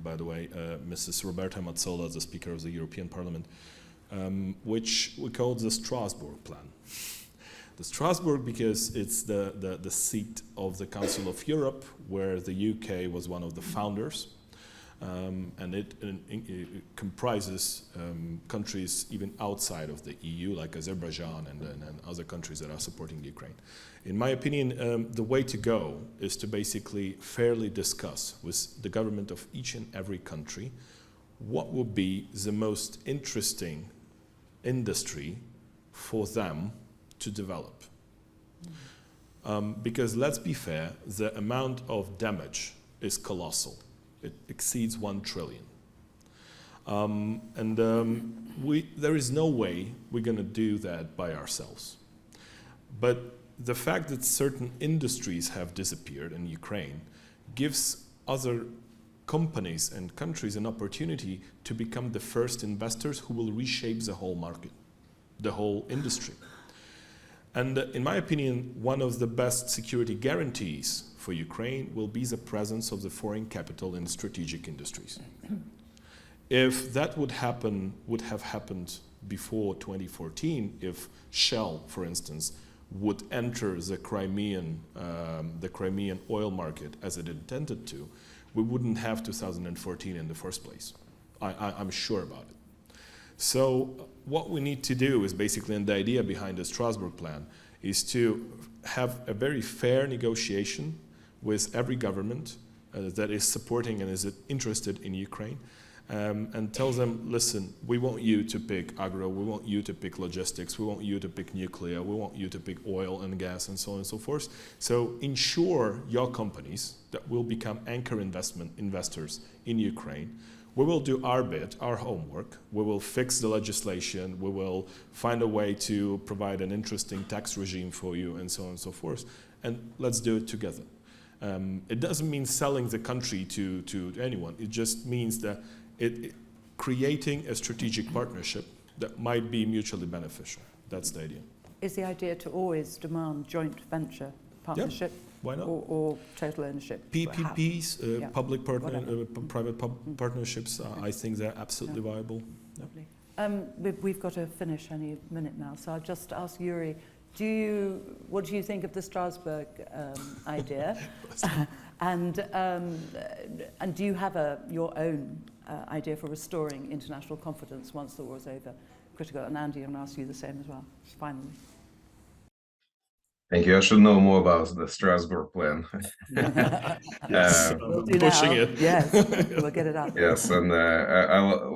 by the way, Mrs. Roberta Metsola, the Speaker of the European Parliament, which we call the Strasbourg Plan. The Strasbourg, because it's the seat of the Council of Europe, where the UK was one of the founders. and it comprises countries even outside of the EU, like Azerbaijan and other countries that are supporting Ukraine. In my opinion, the way to go is to basically fairly discuss with the government of each and every country what would be the most interesting industry for them to develop. Because let's be fair, the amount of damage is colossal. It exceeds 1 trillion. There is no way we're going to do that by ourselves. But the fact that certain industries have disappeared in Ukraine gives other companies and countries an opportunity to become the first investors who will reshape the whole market, the whole industry. And in my opinion, one of the best security guarantees for Ukraine will be the presence of the foreign capital in strategic industries. If that would have happened before 2014, if Shell, for instance, would enter the Crimean oil market as it intended to, we wouldn't have 2014 in the first place. I'm sure about it. So what we need to do is basically, and the idea behind the Strasbourg plan, is to have a very fair negotiation with every government that is supporting and is interested in Ukraine, and tell them, listen, we want you to pick agro, we want you to pick logistics, we want you to pick nuclear, we want you to pick oil and gas, and so on and so forth. So ensure your companies that will become anchor investors in Ukraine. We will do our bit, our homework. We will fix the legislation. We will find a way to provide an interesting tax regime for you, and so on and so forth. And let's do it together. It doesn't mean selling the country to anyone. It just means that creating a strategic partnership that might be mutually beneficial. That's the idea. Is the idea to always demand joint venture partnership? Yeah. Why not? Or total ownership? PPPs, public private partnerships, I think they're absolutely viable. Lovely. We've got to finish any minute now, so I'll just ask Yuri, what do you think of the Strasbourg idea? and do you have your own idea for restoring international confidence once the war is over? Critical. And Andy, I'm going to ask you the same as well, finally. Thank you. I should know more about the Strasbourg plan. Yes, we'll do pushing it. Yes, we'll get it out. Yes, and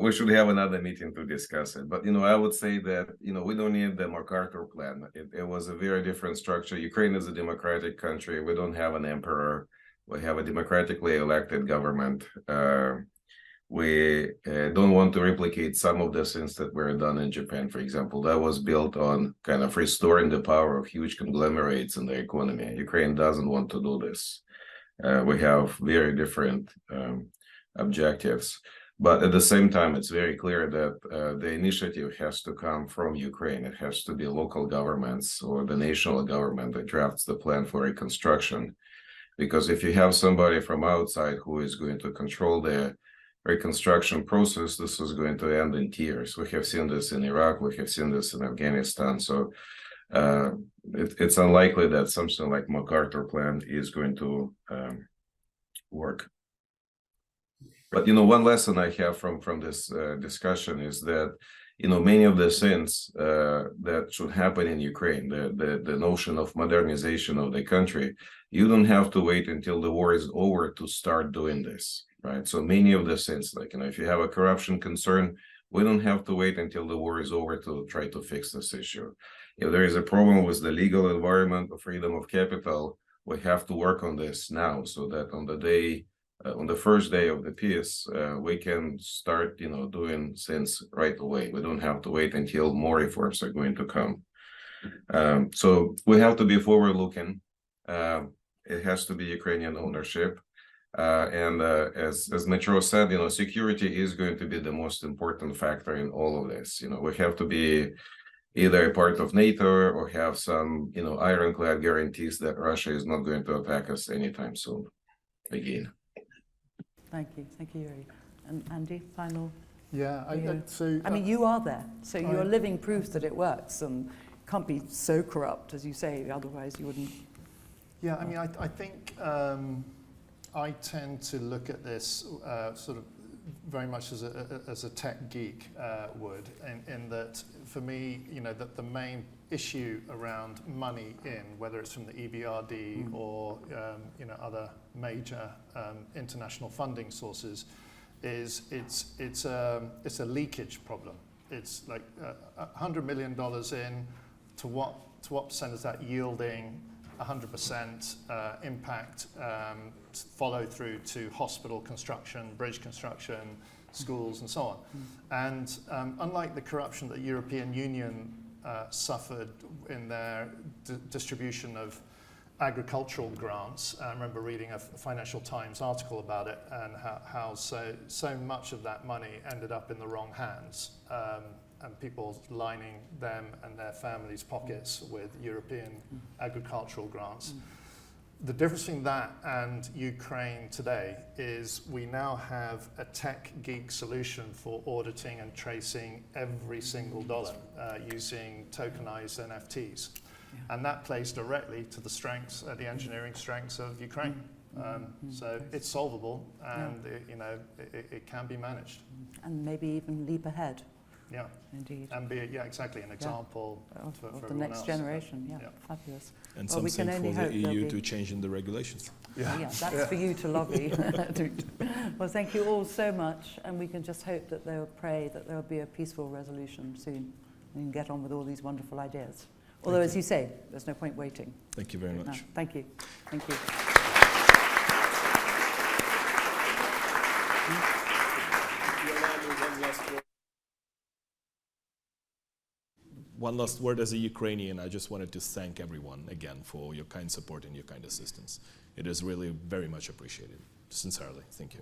we should have another meeting to discuss it. But I would say that we don't need the MacArthur plan. It was a very different structure. Ukraine is a democratic country. We don't have an emperor. We have a democratically elected government. We don't want to replicate some of the things that were done in Japan, for example. That was built on kind of restoring the power of huge conglomerates in the economy. Ukraine doesn't want to do this. We have very different objectives. But at the same time, it's very clear that the initiative has to come from Ukraine. It has to be local governments or the national government that drafts the plan for reconstruction. Because if you have somebody from outside who is going to control the reconstruction process, this is going to end in tears. We have seen this in Iraq, we have seen this in Afghanistan. So it's unlikely that something like MacArthur plan is going to work. But one lesson I have from this discussion is that many of the things that should happen in Ukraine, the notion of modernization of the country, you don't have to wait until the war is over to start doing this. Right. So many of the things, like, if you have a corruption concern, we don't have to wait until the war is over to try to fix this issue. If there is a problem with the legal environment of freedom of capital, we have to work on this now so that on the first day of the peace, we can start, doing things right away. We don't have to wait until more reforms are going to come. So we have to be forward-looking. It has to be Ukrainian ownership. And as Metro said, security is going to be the most important factor in all of this. We have to be either a part of NATO or have some, ironclad guarantees that Russia is not going to attack us anytime soon again. Thank you, Yuri. And Andy, final? Yeah, I mean, you are there, so you're living proof that it works and can't be so corrupt, as you say, otherwise you wouldn't. Yeah, I mean, I think I tend to look at this sort of very much as a tech geek would, in that for me, that the main issue around money in, whether it's from the EBRD or other major international funding sources, is it's a leakage problem. It's like $100 million in, to what percent is that yielding 100% impact, follow through to hospital construction, bridge construction, schools, and so on. And unlike the corruption that the European Union suffered in their distribution of agricultural grants, I remember reading a Financial Times article about it, and how so much of that money ended up in the wrong hands, and people lining them and their families' pockets with European agricultural grants. The difference between that and Ukraine today is we now have a tech geek solution for auditing and tracing every single dollar using tokenized NFTs. And that plays directly to the strengths, the engineering strengths of Ukraine. So it's solvable, and it can be managed. And maybe even leap ahead. Yeah, indeed. And be exactly an example for the next else. generation. Yeah, fabulous. And well, something for the EU to change in the regulations. That's for you to lobby. Well, thank you all so much, and we can just hope that they'll pray that there will be a peaceful resolution soon, and we can get on with all these wonderful ideas. Although, as you say, there's no point waiting. Thank you very much. No, thank you. Thank you. One last word as a Ukrainian. I just wanted to thank everyone again for your kind support and your kind assistance. It is really very much appreciated. Sincerely, thank you.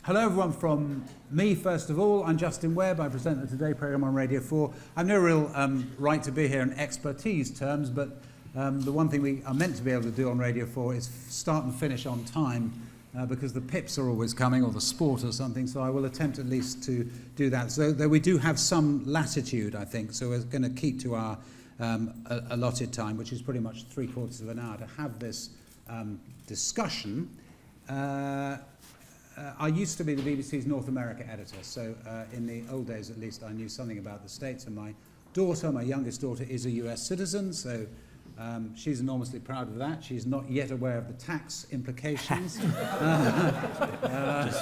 Hello everyone from me first of all. I'm Justin Webb. I present the Today programme on Radio 4. I've no real right to be here in expertise terms, but the one thing we are meant to be able to do on Radio 4 is start and finish on time because the pips are always coming, or the sport or something, so I will attempt at least to do that. So though we do have some latitude, I think, so we're going to keep to our allotted time, which is pretty much 3/4 of an hour, to have this discussion. I used to be the BBC's North America editor, so in the old days at least I knew something about the States, and my daughter, my youngest daughter, is a US citizen, so she's enormously proud of that. She's not yet aware of the tax implications.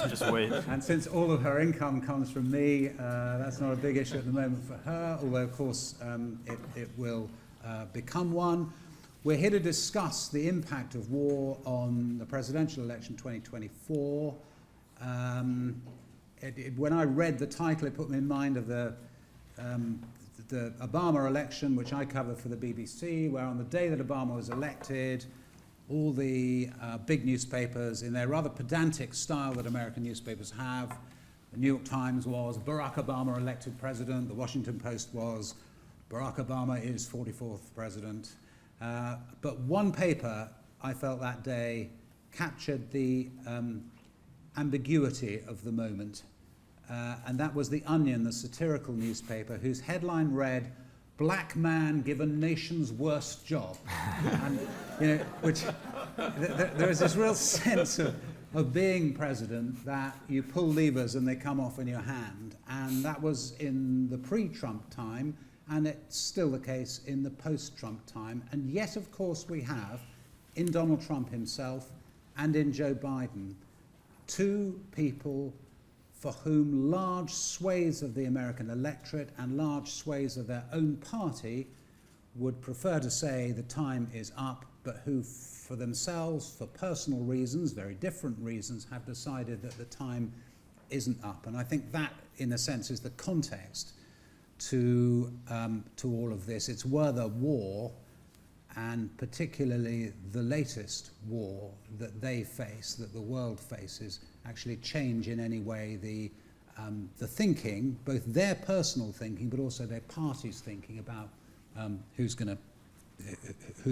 Just wait. And since all of her income comes from me, that's not a big issue at the moment for her, although of course it will become one. We're here to discuss the impact of war on the presidential election 2024. When I read the title, it put me in mind of the Obama election, which I covered for the BBC, where on the day that Obama was elected, all the big newspapers, in their rather pedantic style that American newspapers have, the New York Times was Barack Obama elected president, the Washington Post was Barack Obama is 44th president. But one paper, I felt that day, captured the ambiguity of the moment, and that was The Onion, the satirical newspaper, whose headline read, "Black man given nation's worst job." And, which there is this real sense of being president that you pull levers and they come off in your hand, and that was in the pre-Trump time, and it's still the case in the post-Trump time. And yet, of course, we have, in Donald Trump himself and in Joe Biden, two people for whom large swathes of the American electorate and large swathes of their own party would prefer to say the time is up, but who for themselves, for personal reasons, very different reasons, have decided that the time isn't up. And I think that, in a sense, is the context to all of this. It's whether war, and particularly the latest war that they face, that the world faces, actually change in any way the thinking, both their personal thinking, but also their party's thinking about who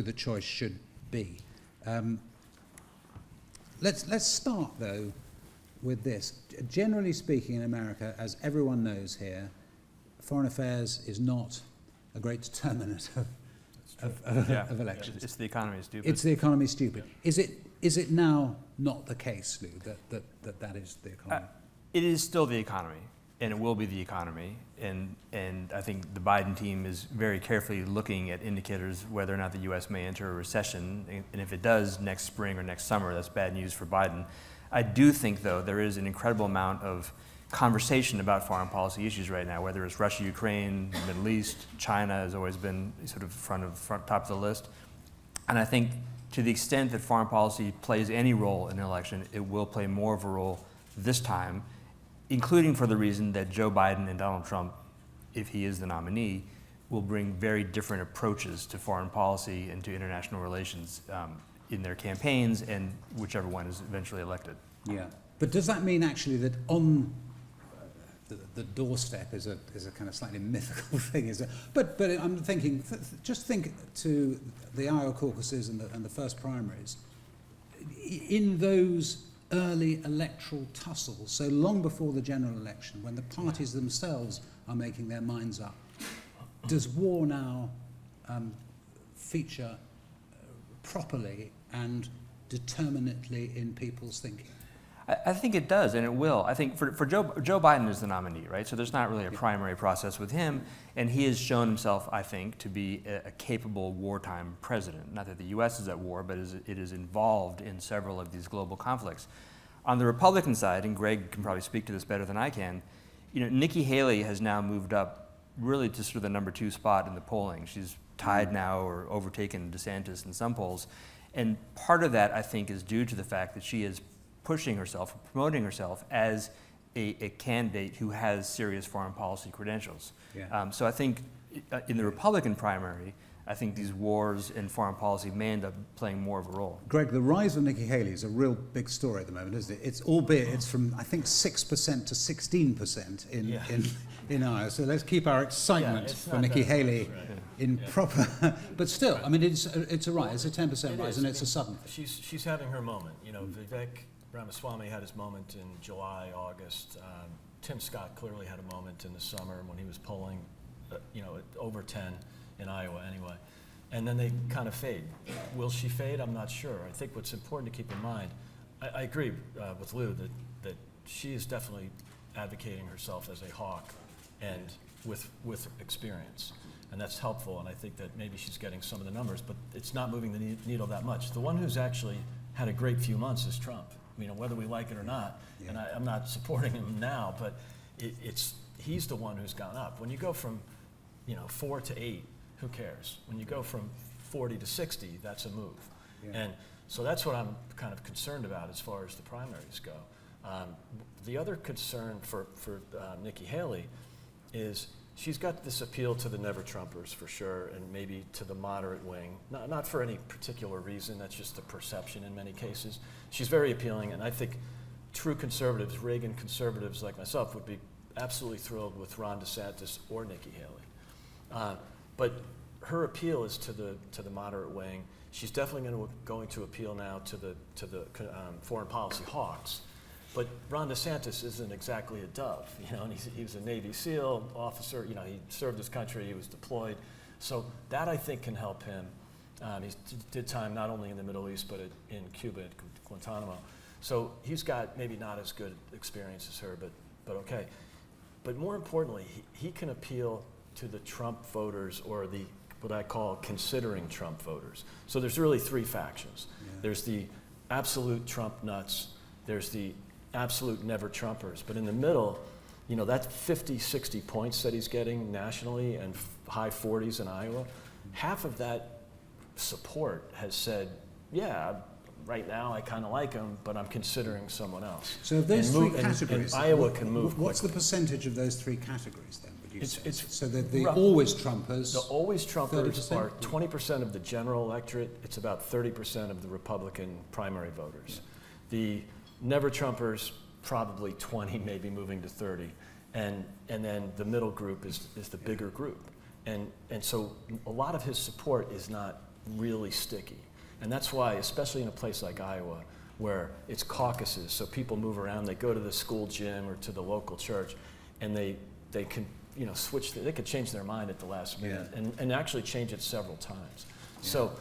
the choice should be. Let's start though with this. Generally speaking, in America, as everyone knows here, foreign affairs is not a great determinant of elections. It's the economy is stupid. It's the economy is stupid. Is it now not the case, Lou, that is the economy? It is still the economy, and it will be the economy. And I think the Biden team is very carefully looking at indicators whether or not the U.S. may enter a recession. And if it does next spring or next summer, that's bad news for Biden. I do think, though, there is an incredible amount of conversation about foreign policy issues right now, whether it's Russia, Ukraine, the Middle East, China has always been sort of top of the list. And I think to the extent that foreign policy plays any role in an election, it will play more of a role this time, including for the reason that Joe Biden and Donald Trump, if he is the nominee, will bring very different approaches to foreign policy and to international relations in their campaigns, and whichever one is eventually elected. Yeah, but does that mean actually that on the doorstep is a kind of slightly mythical thing? Is it? But I'm thinking, just think to the Iowa caucuses and the first primaries. In those early electoral tussles, so long before the general election, when the parties themselves are making their minds up, does war now feature properly and determinately in people's thinking? I think it does, and it will. I think for Joe Biden is the nominee, right? So there's not really a primary process with him, and he has shown himself, I think, to be a capable wartime president. Not that the U.S. is at war, but it is involved in several of these global conflicts. On the Republican side, and Greg can probably speak to this better than I can, Nikki Haley has now moved up really to sort of the number 2 spot in the polling. She's tied now or overtaken DeSantis in some polls. And part of that, I think, is due to the fact that she is pushing herself, promoting herself as a candidate who has serious foreign policy credentials. Yeah. So I think in the Republican primary, I think these wars in foreign policy may end up playing more of a role. Greg, the rise of Nikki Haley is a real big story at the moment, isn't it? It's from, I think, 6% to 16% in Iowa. So let's keep our excitement for Nikki Haley in proper. But still, I mean, it's a rise. It's a 10% rise, and it's a sudden. She's having her moment. Vivek Ramaswamy had his moment in July, August. Tim Scott clearly had a moment in the summer when he was polling, over 10 in Iowa anyway. And then they kind of fade. Will she fade? I'm not sure. I think what's important to keep in mind, I agree with Lou that she is definitely advocating herself as a hawk and with experience. And that's helpful, and I think that maybe she's getting some of the numbers, but it's not moving the needle that much. The one who's actually had a great few months is Trump. Whether we like it or not, and I'm not supporting him now, but he's the one who's gone up. When you go from 4 to 8, who cares? When you go from 40 to 60, that's a move. Yeah. And so that's what I'm kind of concerned about as far as the primaries go. The other concern for Nikki Haley is she's got this appeal to the never-Trumpers for sure, and maybe to the moderate wing. Not for any particular reason, that's just the perception in many cases. She's very appealing, and I think true conservatives, Reagan conservatives like myself, would be absolutely thrilled with Ron DeSantis or Nikki Haley. But her appeal is to the moderate wing. She's definitely going to appeal now to the foreign policy hawks. But Ron DeSantis isn't exactly a dove, and he was a Navy SEAL officer. He served his country, he was deployed. So that, I think, can help him. He did time not only in the Middle East, but in Cuba at Guantanamo. So he's got maybe not as good experience as her, but okay. But more importantly, he can appeal to the Trump voters, or what I call considering Trump voters. So there's really 3 factions. Yeah. There's the absolute Trump nuts, there's the absolute never-Trumpers, but in the middle, that 50, 60 points that he's getting nationally and high 40s in Iowa, half of that support has said, yeah, right now I kind of like him, but I'm considering someone else. So of those 3 categories, and Iowa can move what's quickly. the percentage of those 3 categories then, would you say? So the always Trumpers. The always Trumpers 30%? are 20% of the general electorate. It's about 30% of the Republican primary voters. The never Trumpers, probably 20, maybe moving to 30. And then the middle group is the bigger group. And so a lot of his support is not really sticky. And that's why, especially in a place like Iowa, where it's caucuses, so people move around, they go to the school gym or to the local church, and they can, you know, they could change their mind at the last minute, and actually change it several times. So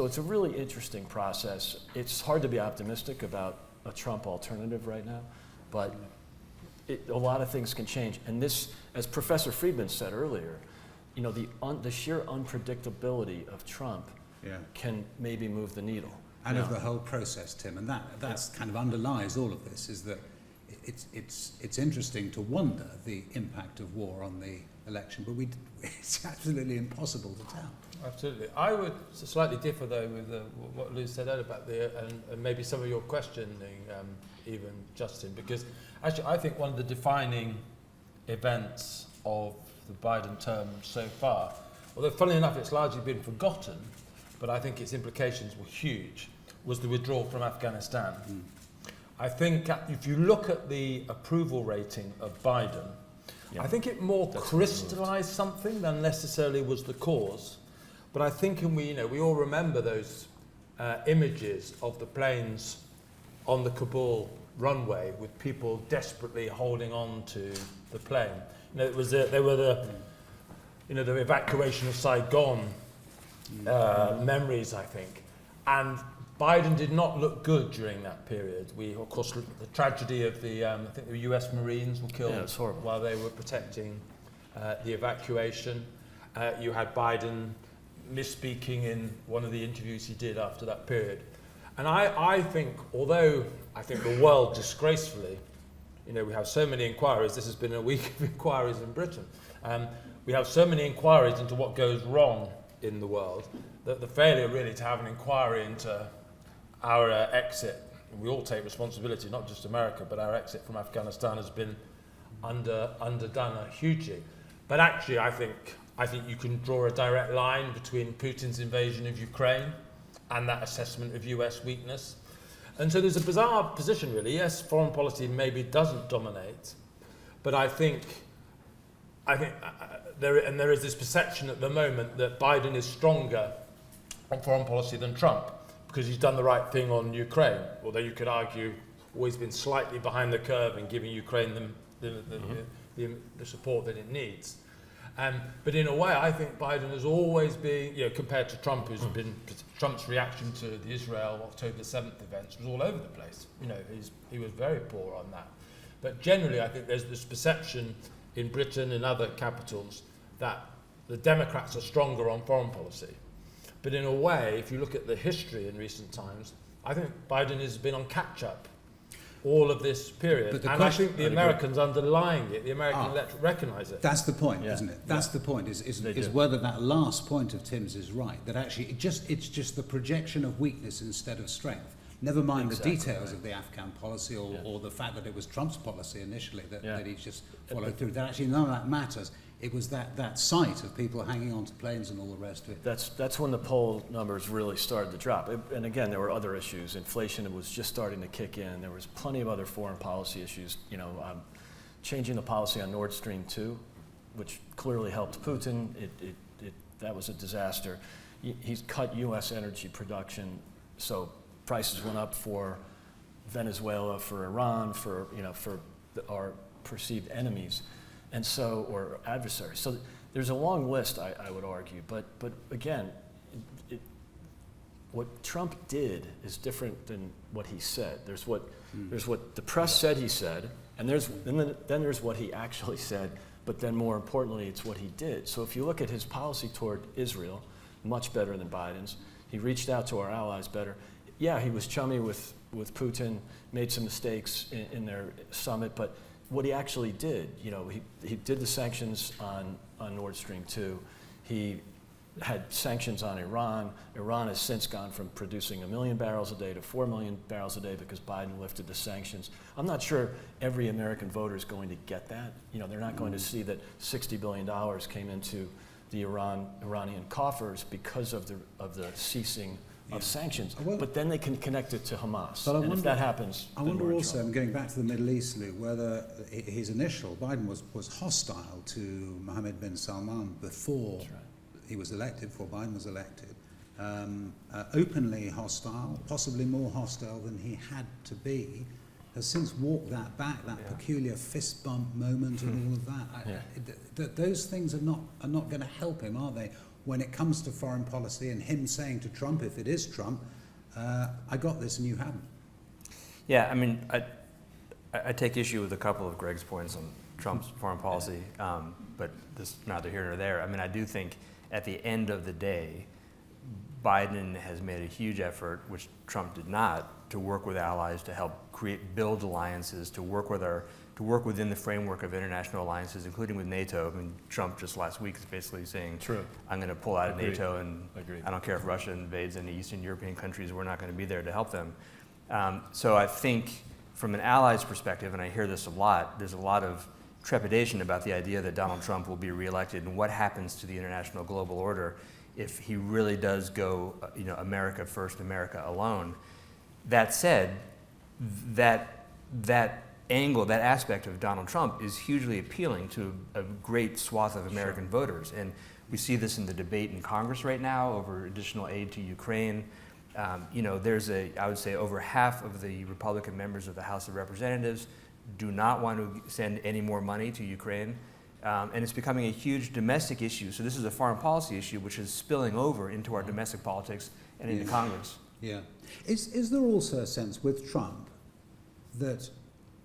it's a really interesting process. It's hard to be optimistic about a Trump alternative right now, but a lot of things can change. And this, as Professor Freedman said earlier, you know, the sheer unpredictability of Trump can maybe move the needle. And of the whole process, Tim, and that's kind of underlies all of this, is that it's interesting to wonder the impact of war on the election, but it's absolutely impossible to tell. Absolutely. I would slightly differ, though, with what Lou said earlier about and maybe some of your questioning, even, Justin, because actually I think one of the defining events of the Biden term so far, although funnily enough it's largely been forgotten, but I think its implications were huge, was the withdrawal from Afghanistan. I think if you look at the approval rating of Biden, I think it more crystallized something than necessarily was the cause. But I think, and we all remember those images of the planes on the Kabul runway with people desperately holding on to the plane. You know, they were the evacuation of Saigon memories, I think. And Biden did not look good during that period. Of course, the tragedy of I think the US Marines were killed while they were protecting the evacuation. You had Biden misspeaking in one of the interviews he did after that period. And I think, although I think the world disgracefully, we have so many inquiries, this has been a week of inquiries in Britain, we have so many inquiries into what goes wrong in the world, that the failure really to have an inquiry into our exit, and we all take responsibility, not just America, but our exit from Afghanistan has been underdone hugely. But actually, I think you can draw a direct line between Putin's invasion of Ukraine and that assessment of US weakness. And so there's a bizarre position, really. Yes, foreign policy maybe doesn't dominate, but I think there is this perception at the moment that Biden is stronger on foreign policy than Trump because he's done the right thing on Ukraine, although you could argue always been slightly behind the curve in giving Ukraine the support that it needs. But in a way, I think Biden has always been, compared to Trump, who's been, Trump's reaction to the Israel October 7th events was all over the place. He was very poor on that. But generally, I think there's this perception in Britain and other capitals that the Democrats are stronger on foreign policy. But in a way, if you look at the history in recent times, I think Biden has been on catch-up all of this period. And I think the Americans underlying it, the American electorate recognise it. That's the point, isn't it? That's the point, is whether that last point of Tim's is right, that actually it's just the projection of weakness instead of strength. Never mind the details of the Afghan policy or the fact that it was Trump's policy initially that he just followed through. That actually none of that matters. It was that sight of people hanging onto planes and all the rest of it. That's when the poll numbers really started to drop. And again, there were other issues. Inflation was just starting to kick in. There was plenty of other foreign policy issues. Changing the policy on Nord Stream 2, which clearly helped Putin. That was a disaster. He's cut U.S. energy production, so prices went up for Venezuela, for Iran, for our perceived enemies. And so, or adversaries. So there's a long list, I would argue. But again, what Trump did is different than what he said. There's what the press said he said, and then there's what he actually said. But then more importantly, it's what he did. So if you look at his policy toward Israel, much better than Biden's. He reached out to our allies better. Yeah, he was chummy with Putin, made some mistakes in their summit, but what he actually did, he did the sanctions on Nord Stream 2. He had sanctions on Iran. Iran has since gone from producing 1 million barrels a day to 4 million barrels a day because Biden lifted the sanctions. I'm not sure every American voter is going to get that. They're not going to see that $60 billion came into the Iranian coffers because of the ceasing of sanctions, but then they can connect it to Hamas. And if that happens, I wonder also, I'm going back to the Middle East, Lou, whether Biden was hostile to Mohammed bin Salman before he was elected, before Biden was elected. openly hostile, possibly more hostile than he had to be, has since walked that back, that peculiar fist bump moment and all of that. Those things are not going to help him, are they, when it comes to foreign policy and him saying to Trump, if it is Trump, I got this and you haven't. Yeah, I mean, I take issue with a couple of Greg's points on Trump's foreign policy, but this is neither here nor there. I mean, I do think at the end of the day, Biden has made a huge effort, which Trump did not, to work with allies to help build alliances, to work within the framework of international alliances, including with NATO. I mean, Trump just last week is basically saying, I'm going to pull out of NATO, and I don't care if Russia invades any Eastern European countries, we're not going to be there to help them. So I think from an ally's perspective, and I hear this a lot, there's a lot of trepidation about the idea that Donald Trump will be reelected and what happens to the international global order if he really does go, America first, America alone. That said, that angle, that aspect of Donald Trump is hugely appealing to a great swath of American voters. And we see this in the debate in Congress right now over additional aid to Ukraine. There's I would say over half of the Republican members of the House of Representatives do not want to send any more money to Ukraine. And it's becoming a huge domestic issue. So this is a foreign policy issue which is spilling over into our domestic politics and into Congress. Yeah. Is there also a sense with Trump that,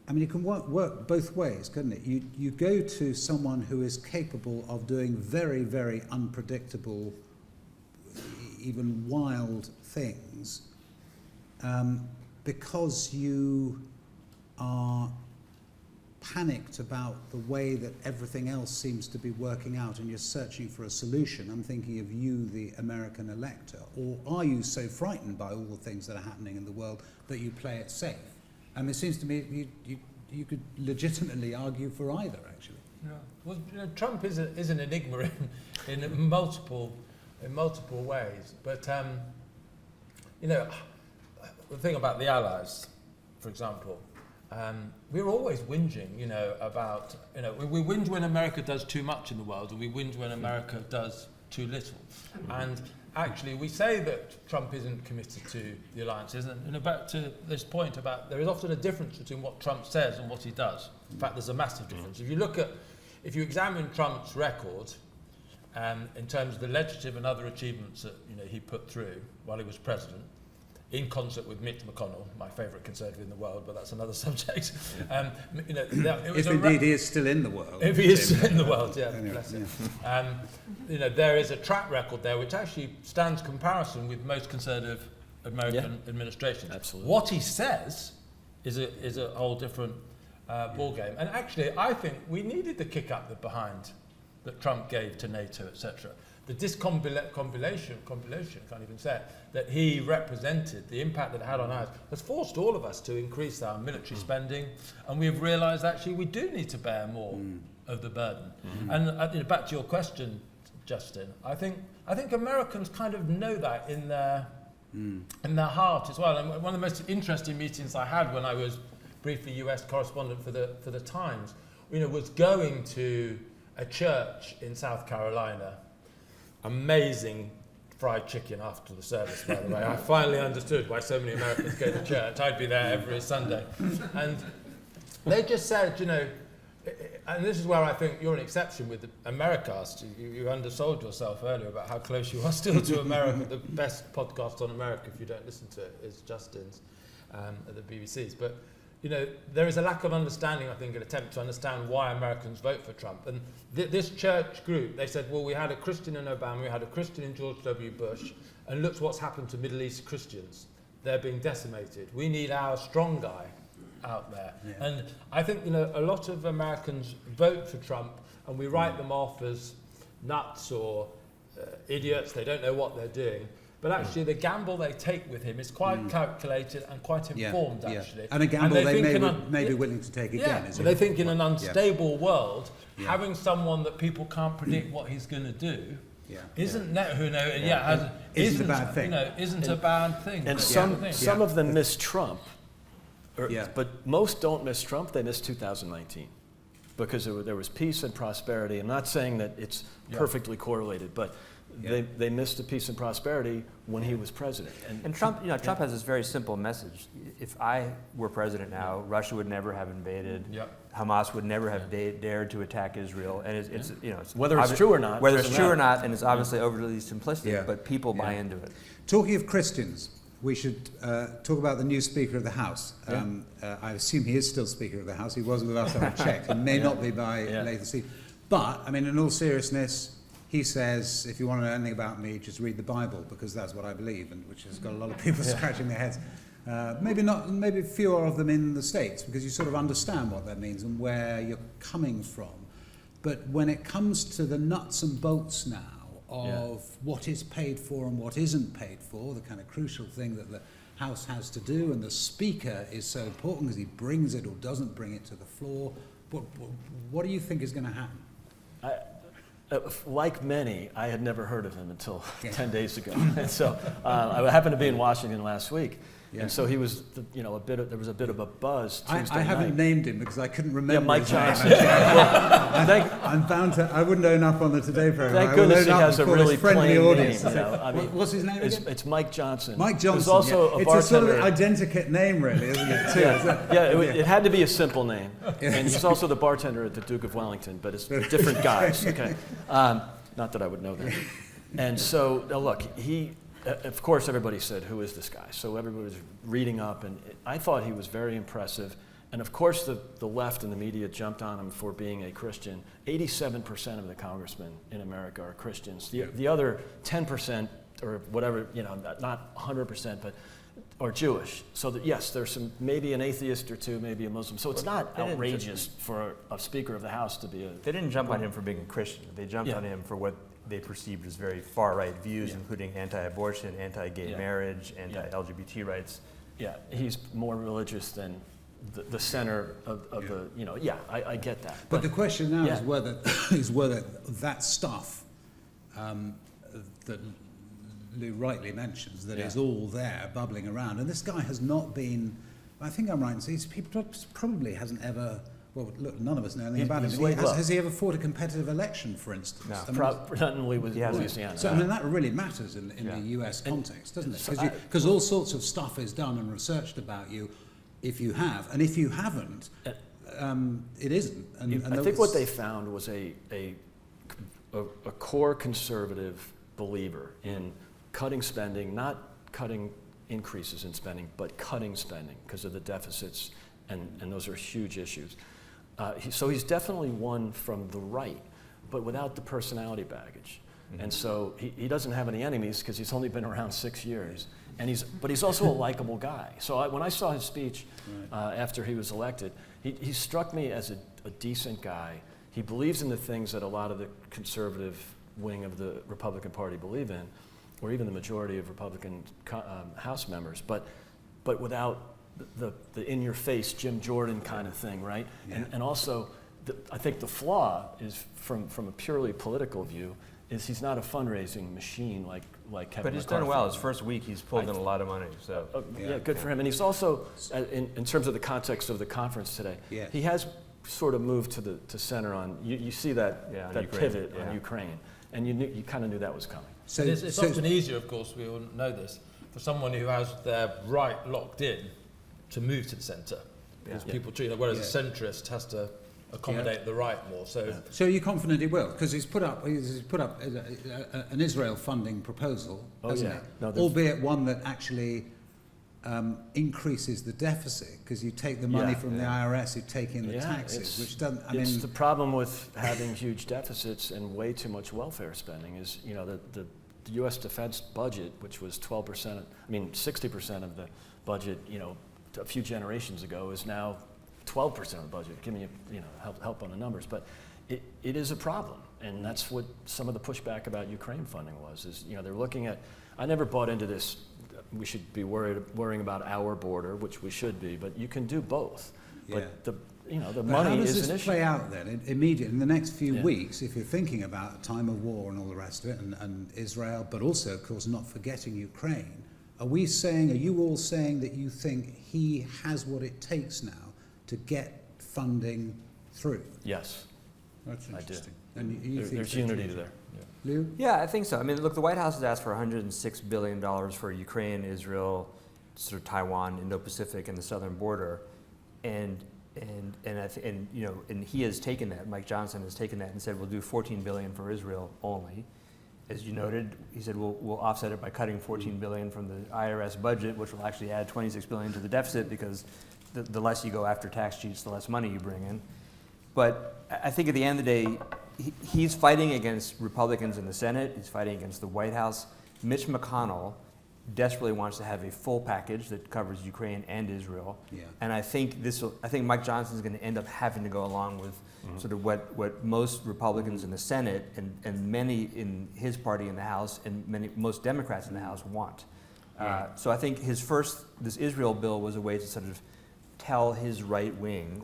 I mean, it can work both ways, couldn't it? You go to someone who is capable of doing very, very unpredictable, even wild things, because you are panicked about the way that everything else seems to be working out and you're searching for a solution. I'm thinking of you, the American elector. Or are you so frightened by all the things that are happening in the world that you play it safe? I mean, it seems to me you could legitimately argue for either, actually. Yeah. Well, Trump is an enigma in multiple ways. But the thing about the Allies, for example, we're always whinging, about, we whinge when America does too much in the world, and we whinge when America does too little. And actually, we say that Trump isn't committed to the alliances, and back to this point about there is often a difference between what Trump says and what he does. In fact, there's a massive difference. If you examine Trump's record, in terms of the legislative and other achievements that he put through while he was president, in concert with Mitch McConnell, my favourite Conservative in the world, but that's another subject. If indeed he is still in the world. If he is still in the world, yeah, anyway, bless him. There is a track record there which actually stands comparison with most Conservative American administrations. Absolutely. What he says is a whole different ballgame. And actually, I think we needed the kick up the behind that Trump gave to NATO, etc. The discombobulation, can't even say it, that he represented, the impact that it had on us, has forced all of us to increase our military spending, and we've realised actually we do need to bear more of the burden. And back to your question, Justin, I think Americans kind of know that in their heart as well. And one of the most interesting meetings I had when I was briefly US correspondent for the Times, was going to a church in South Carolina. Amazing fried chicken after the service, by the way. I finally understood why so many Americans go to church. I'd be there every Sunday. And they just said, and this is where I think you're an exception with the Americast. You undersold yourself earlier about how close you are still to America. The best podcast on America, if you don't listen to it, is Justin's at the BBC's. But there is a lack of understanding, I think, an attempt to understand why Americans vote for Trump. And this church group, they said, well, we had a Christian in Obama, we had a Christian in George W. Bush, and look what's happened to Middle East Christians. They're being decimated. We need our strong guy out there. Yeah. And I think, a lot of Americans vote for Trump, and we write them off as nuts or idiots. They don't know what they're doing. But actually, the gamble they take with him is quite calculated and quite informed, actually. And a gamble they may be willing to take again. So they think in an unstable world, having someone that people can't predict what he's going to do isn't a bad thing. Isn't a bad thing. And some of them miss Trump, but most don't miss Trump. They miss 2019 because there was peace and prosperity. I'm not saying that it's perfectly correlated, but they missed the peace and prosperity when he was president. And Trump, Trump has this very simple message. If I were president now, Russia would never have invaded. Hamas would never have dared to attack Israel. And it's whether it's true or not. Whether it's true or not, and it's obviously overly simplistic, but people buy into it. Talking of Christians, we should talk about the new Speaker of the House. I assume he is still Speaker of the House. He wasn't with us, I checked. He may not be by later this evening. But, I mean, in all seriousness, he says, if you want to know anything about me, just read the Bible, because that's what I believe, and which has got a lot of people scratching their heads. Maybe fewer of them in the States, because you sort of understand what that means and where you're coming from. But when it comes to the nuts and bolts now of what is paid for and what isn't paid for, the kind of crucial thing that the House has to do, and the Speaker is so important because he brings it or doesn't bring it to the floor, what do you think is going to happen? Like many, I had never heard of him until 10 days ago. And so I happened to be in Washington last week. And so he was, there was a bit of a buzz Tuesday I haven't night. named him because I couldn't remember. Mike Johnson. I'm bound to, I wouldn't know enough on the Today program. Thank goodness he has a really friendly plain audience. name. What's his name again? It's Mike Johnson. Mike Johnson. It's also a it's bartender. a sort of identikit name, really, isn't it? Too? It had to be a simple name. And he's also the bartender at the Duke of Wellington, but it's different guys. Okay. Not that I would know that. And so, look, of course, everybody said, who is this guy? So everybody was reading up, and I thought he was very impressive. And of course, the left and the media jumped on him for being a Christian. 87% of the congressmen in America are Christians. The other 10%, or whatever, not 100%, but are Jewish. So that, yes, there's maybe an atheist or two, maybe a Muslim. So it's not outrageous for a Speaker of the House to be a... They didn't jump on him for being a Christian. They jumped on him for what they perceived as very far-right views, including anti-abortion, anti-gay marriage, anti-LGBT rights. Yeah, he's more religious than the center of the, I get that. But the question now is whether that stuff that Lou rightly mentions, that is all there, bubbling around. And this guy has not been, I think I'm right in saying, he probably hasn't ever... Well, look, none of us know anything about him. Has he ever fought a competitive election, for instance? No, predominantly with Louisiana. So, I mean, that really matters in the US context, doesn't it? Because all sorts of stuff is done and researched about you if you have. And if you haven't, it isn't. And I think what they found was a core conservative believer in cutting spending, not cutting increases in spending, but cutting spending because of the deficits, and those are huge issues. So he's definitely one from the right, but without the personality baggage. Mm-hmm. And so he doesn't have any enemies because he's only been around 6 years. But he's also a likable guy. So when I saw his speech after he was elected, he struck me as a decent guy. He believes in the things that a lot of the conservative wing of the Republican Party believe in, or even the majority of Republican House members, but without the in-your-face Jim Jordan kind of thing, right? Yeah. And also, I think the flaw is from a purely political view is he's not a fundraising machine like Kevin But he's McCarthy. done well. His first week, he's pulled in a lot of money. So good for him. And he's also, in terms of the context of the conference today, he has sort of moved to center on. You see that pivot on Ukraine, and you kind of knew that was coming. So it's often easier, of course, we all know this, for someone who has their right locked in to move to the centre, because people treat it, whereas a centrist has to accommodate the right more. So you're confident he will, because he's put up an Israel funding proposal, hasn't he? No, albeit one that actually increases the deficit, because you take the money from the IRS, you take in the taxes, which doesn't. It's the problem with having huge deficits and way too much welfare spending is the U.S. defense budget, which was 60% of the budget, a few generations ago, is now 12% of the budget. Give me help on the numbers, but it is a problem, and that's what some of the pushback about Ukraine funding was. Is they're looking at. I never bought into this. We should be worrying about our border, which we should be, but you can do both. But the money is an issue. How does this play out then immediately in the next few weeks? If you're thinking about a time of war and all the rest of it, and Israel, but also, of course, not forgetting Ukraine. Are you all saying that you think he has what it takes now to get funding through? Yes. That's interesting. I do. And you think There's so, unity George? there. Lou? Yeah, I think so. I mean, look, the White House has asked for $106 billion for Ukraine, Israel, sort of Taiwan, Indo-Pacific, and the southern border, and he has taken that. Mike Johnson has taken that and said we'll do $14 billion for Israel only. As you noted, he said we'll offset it by cutting $14 billion from the IRS budget, which will actually add $26 billion to the deficit because the less you go after tax cheats, the less money you bring in. But I think at the end of the day, he's fighting against Republicans in the Senate. He's fighting against the White House. Mitch McConnell desperately wants to have a full package that covers Ukraine and Israel. Yeah. And I think Mike Johnson's going to end up having to go along with sort of what most Republicans in the Senate and many in his party in the House and most Democrats in the House want. So I think this Israel bill was a way to sort of tell his right wing,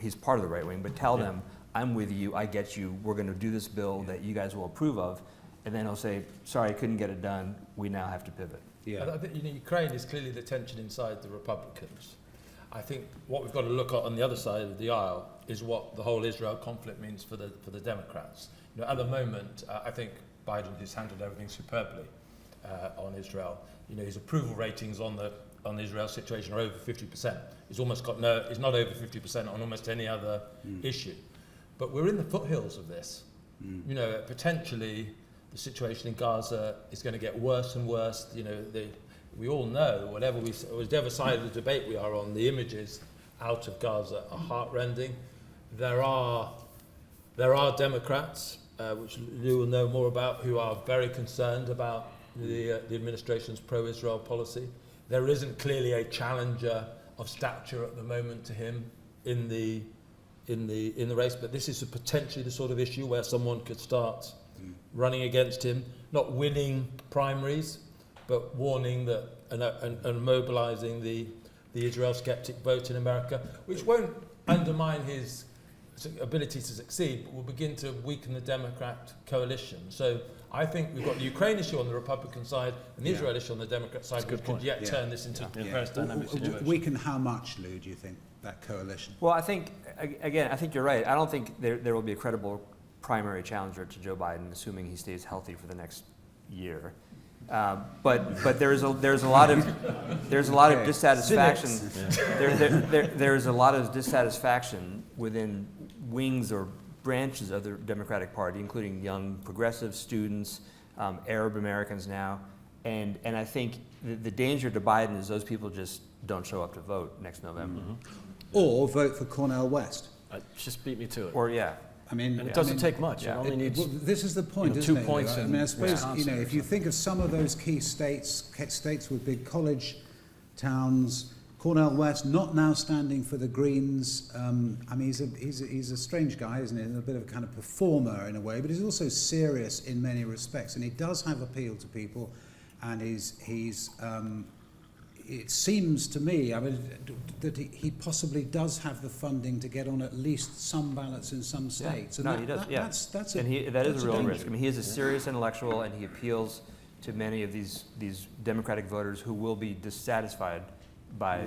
he's part of the right wing, but tell them, I'm with you, I get you, we're going to do this bill that you guys will approve of. And then he'll say, sorry, I couldn't get it done, we now have to pivot. Yeah. I think Ukraine is clearly the tension inside the Republicans. I think what we've got to look at on the other side of the aisle is what the whole Israel conflict means for the Democrats. At the moment, I think Biden has handled everything superbly on Israel. His approval ratings on the Israel situation are over 50%. He's not over 50% on almost any other issue. But we're in the foothills of this. Potentially the situation in Gaza is going to get worse and worse. We all know, whatever side of the debate we are on, the images out of Gaza are heartrending. There are Democrats, which you will know more about, who are very concerned about the administration's pro-Israel policy. There isn't clearly a challenger of stature at the moment to him in the race, but this is potentially the sort of issue where someone could start running against him, not winning primaries, but warning that and mobilizing the Israel skeptic vote in America, which won't undermine his ability to succeed, but will begin to weaken the Democrat coalition. So I think we've got the Ukraine issue on the Republican side and the Israel issue on the Democrat side, which could yet turn this into a very dynamic situation. Weaken how much, Lou, do you think, that coalition? Well, I think you're right. I don't think there will be a credible primary challenger to Joe Biden, assuming he stays healthy for the next year. But there's a lot of dissatisfaction. There's a lot of dissatisfaction within wings or branches of the Democratic Party, including young progressive students, Arab Americans now, and I think the danger to Biden is those people just don't show up to vote next November, or vote for Cornel West. Just beat me to it. Or I mean, and it doesn't take much. It only needs. Well, this is the point, isn't 2 it? points. I mean, I suppose if you think of some of those key states with big college towns, Cornel West not now standing for the Greens. I mean, he's a strange guy, isn't he? And a bit of a kind of performer in a way, but he's also serious in many respects, and he does have appeal to people, and he's. It seems to me, I mean, that he possibly does have the funding to get on at least some ballots in some states. Yeah. And he does. That is a real risk. I mean, he is a serious intellectual, and he appeals to many of these Democratic voters who will be dissatisfied by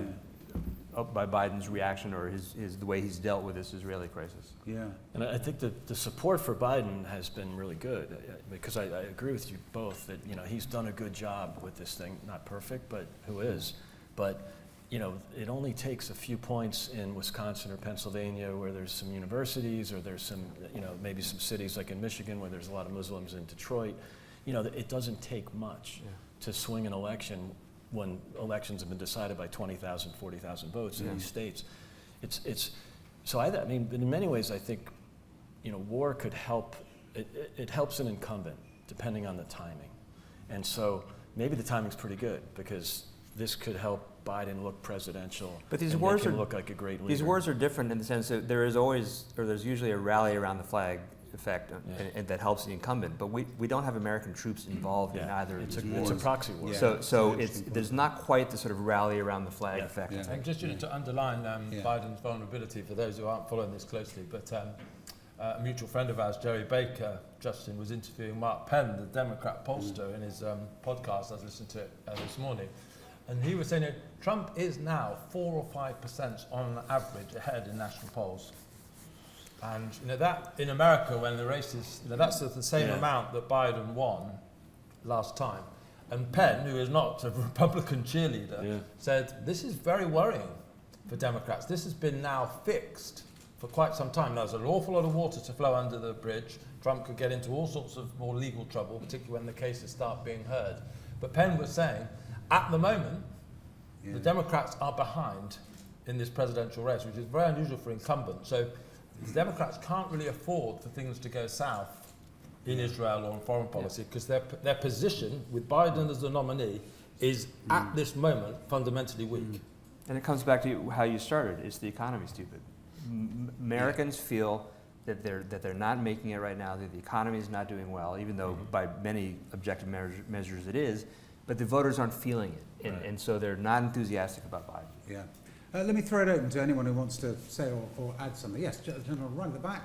Biden's reaction or the way he's dealt with this Israeli crisis. Yeah. And I think that the support for Biden has been really good, because I agree with you both that he's done a good job with this thing. Not perfect, but who is? But it only takes a few points in Wisconsin or Pennsylvania where there's some universities, or there's some maybe some cities like in Michigan where there's a lot of Muslims, in Detroit. It doesn't take much to swing an election when elections have been decided by 20,000, 40,000 votes in these states. I mean, in many ways, I think, war could help. It helps an incumbent, depending on the timing. And so maybe the timing's pretty good, because this could help Biden look presidential. But these and wars look like a great leader. These wars are different in the sense that there's usually a rally around the flag effect, and that helps the incumbent. But we don't have American troops involved in either of these wars. It's a proxy war. So there's not quite the sort of rally around the flag effect. Yeah. And just to underline Biden's vulnerability for those who aren't following this closely, but a mutual friend of ours, Jerry Baker, Justin, was interviewing Mark Penn, the Democrat pollster, in his podcast. I was listening to it this morning. And he was saying that Trump is now 4 or 5% on average ahead in national polls. And that in America, when the race is, that's the same amount that Biden won last time. And Penn, who is not a Republican cheerleader, said this is very worrying for Democrats. This has been now fixed for quite some time. Now, there's an awful lot of water to flow under the bridge. Trump could get into all sorts of more legal trouble, particularly when the cases start being heard. But Penn was saying, at the moment, the Democrats are behind in this presidential race, which is very unusual for incumbents. So the Democrats can't really afford for things to go south in Israel or in foreign policy, because their position with Biden as the nominee is at this moment fundamentally weak. And it comes back to how you started. Is the economy stupid? Americans feel that they're not making it right now, that the economy is not doing well, even though by many objective measures it is, but the voters aren't feeling it, and so they're not enthusiastic about Biden. Yeah. Let me throw it open to anyone who wants to say or add something. Yes, gentleman right at the back,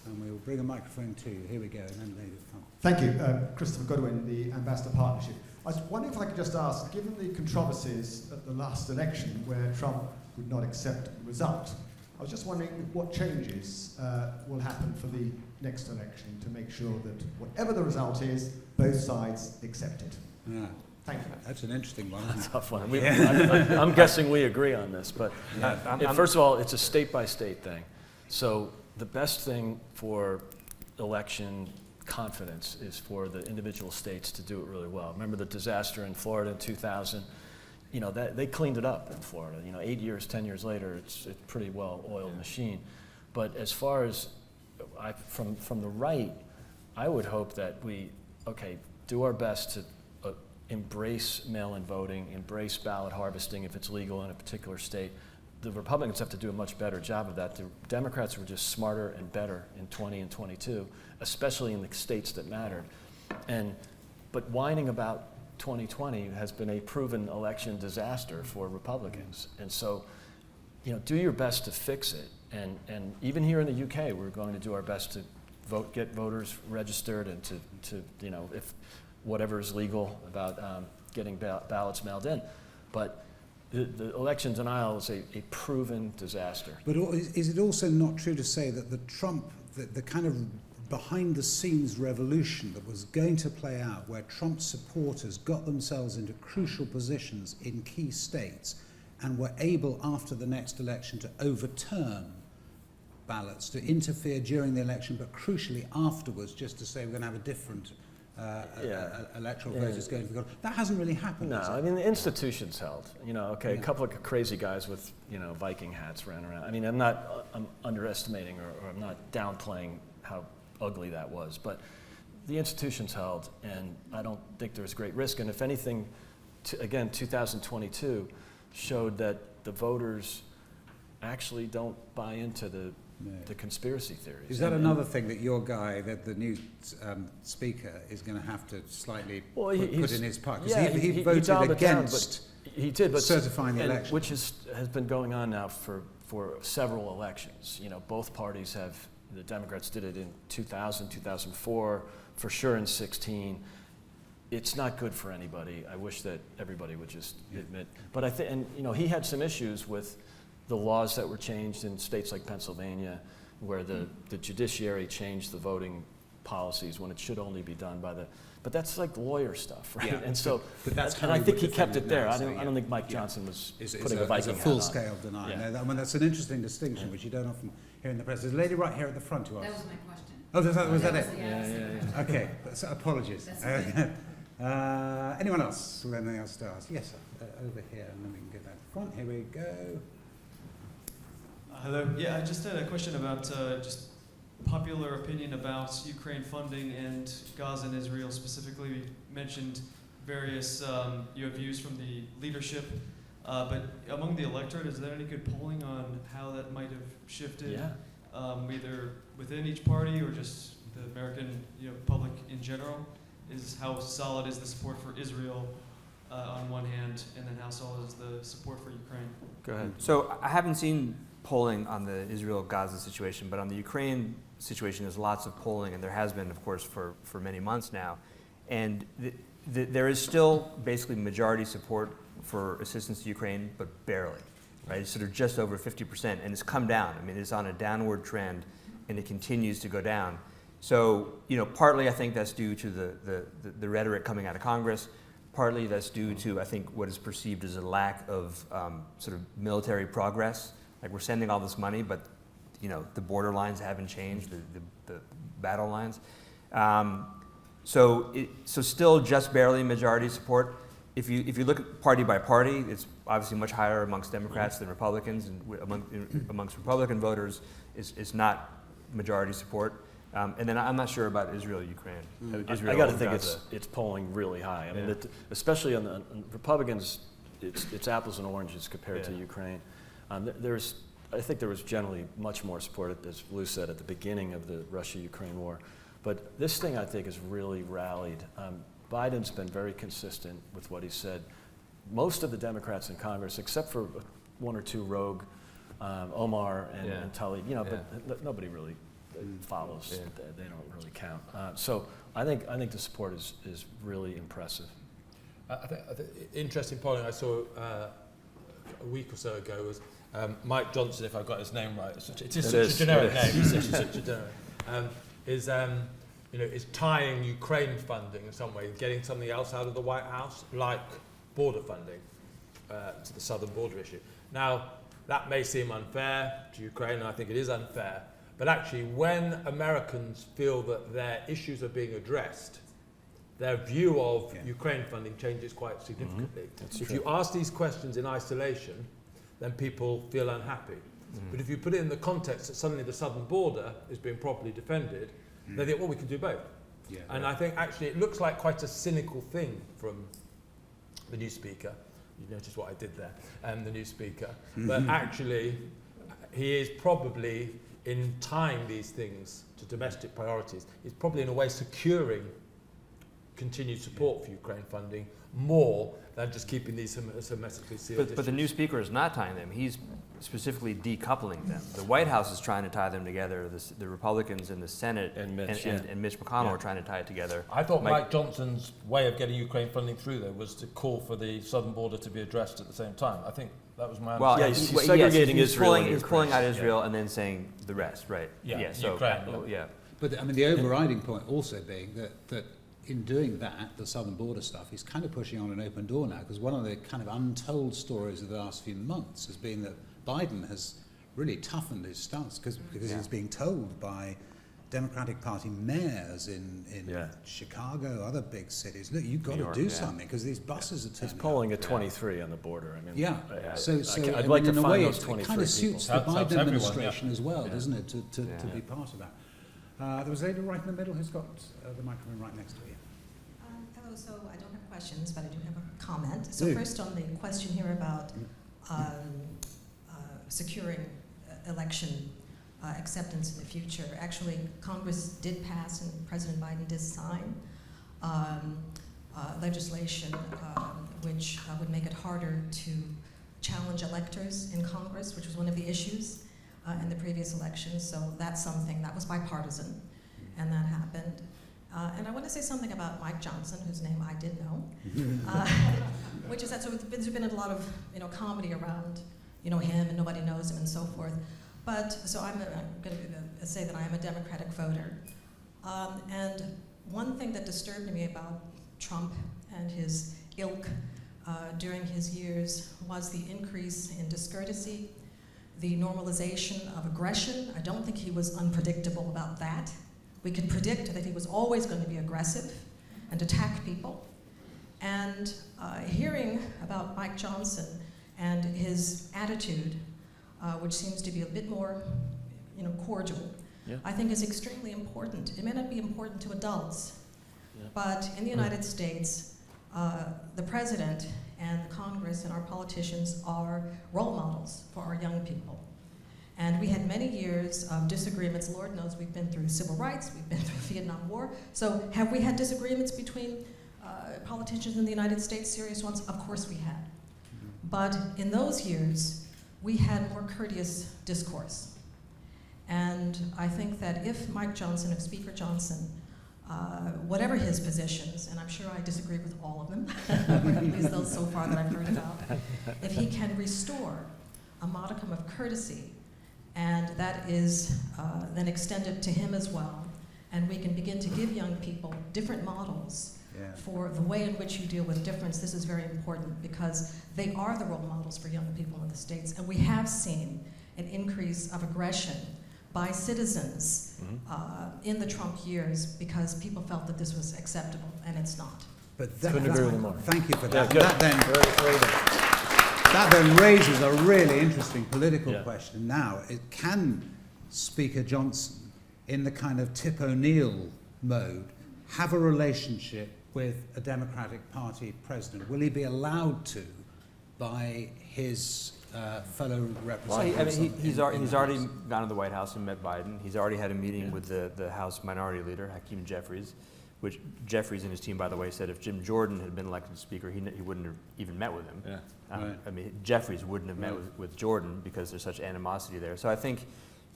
and we'll bring a microphone to you. Here we go, and then lady at the front. Thank you. Christopher Godwin, the Ambassador Partnership. I was wondering if I could just ask, given the controversies at the last election where Trump would not accept the result, I was just wondering what changes will happen for the next election to make sure that whatever the result is, both sides accept it. Yeah. Thank you. That's an interesting one. That's a tough one. I'm guessing we agree on this, but first of all, it's a state-by-state thing. So the best thing for election confidence is for the individual states to do it really well. Remember the disaster in Florida in 2000? They cleaned it up in Florida. 8 years, 10 years later, it's a pretty well-oiled machine. But as far as from the right, I would hope that we do our best to embrace mail-in voting, embrace ballot harvesting if it's legal in a particular state. The Republicans have to do a much better job of that. The Democrats were just smarter and better in 20 and 22, especially in the states that mattered. But whining about 2020 has been a proven election disaster for Republicans. And so, do your best to fix it. And even here in the UK, we're going to do our best to get voters registered and to if whatever is legal about getting ballots mailed in. But the election denial is a proven disaster. But is it also not true to say that the kind of behind-the-scenes revolution that was going to play out, where Trump supporters got themselves into crucial positions in key states and were able, after the next election, to overturn ballots, to interfere during the election, but crucially afterwards, just to say we're going to have a different electoral voters going to the court. That hasn't really happened. No, I mean the institutions held. A couple of crazy guys with Viking hats ran around. I mean, I'm underestimating or I'm not downplaying how ugly that was, but the institutions held, and I don't think there's great risk. And if anything, again, 2022 showed that the voters actually don't buy into the conspiracy theories. Is that another thing that your guy, that the new speaker, is going to have to slightly put in his part? Because he voted against certifying the election. Which has been going on now for several elections. Both parties have, the Democrats did it in 2000, 2004, for sure in 16. It's not good for anybody. I wish that everybody would just admit. But I think, and he had some issues with the laws that were changed in states like Pennsylvania, where the judiciary changed the voting policies when it should only be done by the. But that's like lawyer stuff, right? Yeah, and so, but that's and I think he kept it there. I don't think Mike Johnson was putting a Viking hat on. Full-scale denial. Yeah. That's an interesting distinction, which you don't often hear in the press. There's a lady right here at the front who asked. That was my question. Oh, was that it? Yeah. Okay, so apologies. Anyone else with anything else to ask? Yes, sir. Over here, and then we can get back to the front. Here we go. Hello. Yeah, I just had a question about just popular opinion about Ukraine funding and Gaza and Israel specifically. You mentioned various your views from the leadership, but among the electorate, is there any good polling on how that might have shifted, either within each party or just the American public in general? How solid is the support for Israel on one hand, and then how solid is the support for Ukraine? Go ahead. So I haven't seen polling on the Israel-Gaza situation, but on the Ukraine situation, there's lots of polling, and there has been, of course, for many months now. And there is still basically majority support for assistance to Ukraine, but barely, right? It's sort of just over 50%, and it's come down. I mean, it's on a downward trend and it continues to go down. So, partly I think that's due to the rhetoric coming out of Congress. Partly that's due to, I think, what is perceived as a lack of sort of military progress. Like, we're sending all this money, but the border lines haven't changed, the battle lines. So still just barely majority support. If you look at party by party, it's obviously much higher amongst Democrats than Republicans, and amongst Republican voters, it's not majority support. And then I'm not sure about Israel, Ukraine. I got to think it's polling really high. I mean, especially on Republicans, it's apples and oranges compared to Ukraine. I think there was generally much more support, as Lou said, at the beginning of the Russia-Ukraine war. But this thing, I think, has really rallied. Biden's been very consistent with what he said. Most of the Democrats in Congress, except for one or two rogue, Omar and Tlaib, but nobody really follows. They don't really count. So I think the support is really impressive. I think interesting polling I saw a week or so ago was Mike Johnson, if I've got his name right. It's such a generic name. Such a generic. Is tying Ukraine funding in some way, getting something else out of the White House, like border funding to the southern border issue. Now, that may seem unfair to Ukraine, and I think it is unfair. But actually, when Americans feel that their issues are being addressed, their view of Ukraine funding changes quite significantly. If you ask these questions in isolation, then people feel unhappy. But if you put it in the context that suddenly the southern border is being properly defended, they think, well, we can do both. And I think actually it looks like quite a cynical thing from the new speaker. You notice what I did there, the new speaker. But actually, he is probably, in tying these things to domestic priorities, is probably in a way securing continued support for Ukraine funding more than just keeping these hermetically sealed. But the new speaker is not tying them. He's specifically decoupling them. The White House is trying to tie them together. The Republicans in the Senate and Mitch McConnell are trying to tie it together. I thought Mike Johnson's way of getting Ukraine funding through there was to call for the southern border to be addressed at the same time. I think that was my understanding. Well, he's segregating Israel. He's pulling out Israel and then saying the rest, right? So, Ukraine. But I mean, the overriding point also being that in doing that, the southern border stuff, he's kind of pushing on an open door now, because one of the kind of untold stories of the last few months has been that Biden has really toughened his stance because he's being told by Democratic Party mayors in Chicago, other big cities, look, you've got to do something because these buses are turning. He's polling at 23 on the border. I mean, I'd like to in a find way those 23 it kind of suits the people. Biden administration as well, doesn't it, to be part of that. There was a lady right in the middle who's got the microphone right next to you. Hello, so I don't have questions, but I do have a comment. So first on the question here about securing election acceptance in the future. Actually, Congress did pass and President Biden did sign legislation which would make it harder to challenge electors in Congress, which was one of the issues in the previous elections. So that's something that was bipartisan, and that happened. And I want to say something about Mike Johnson, whose name I did know, which is that there's been a lot of comedy around him and nobody knows him and so forth. But so I'm going to say that I am a Democratic voter. And one thing that disturbed me about Trump and his ilk during his years was the increase in discourtesy, the normalization of aggression. I don't think he was unpredictable about that. We could predict that he was always going to be aggressive and attack people. And hearing about Mike Johnson and his attitude, which seems to be a bit more cordial, I think is extremely important. It may not be important to adults, but in the United States, the president and the Congress and our politicians are role models for our young people. And we had many years of disagreements. Lord knows we've been through civil rights, we've been through the Vietnam War. So have we had disagreements between politicians in the United States, serious ones? Of course we had. But in those years, we had more courteous discourse. And I think that if Mike Johnson, if Speaker Johnson, whatever his positions, and I'm sure I disagree with all of them, or at least those so far that I've heard about, if he can restore a modicum of courtesy And that is then extended to him as well. And we can begin to give young people different models for the way in which you deal with difference. This is very important because they are the role models for young people in the States. And we have seen an increase of aggression by citizens in the Trump years because people felt that this was acceptable, and it's not. But Couldn't agree with you more. Thank you for Yeah, that. good. That then raises a really interesting political question. Now, can Speaker Johnson, in the kind of Tip O'Neill mode, have a relationship with a Democratic Party president? Will he be allowed to by his fellow representatives? Well, he's already gone to the White House and met Biden. He's already had a meeting with the House Minority Leader, Hakeem Jeffries, which Jeffries and his team, by the way, said if Jim Jordan had been elected Speaker, he wouldn't have even met with him. I mean, Jeffries wouldn't have met with Jordan because there's such animosity there. So I think,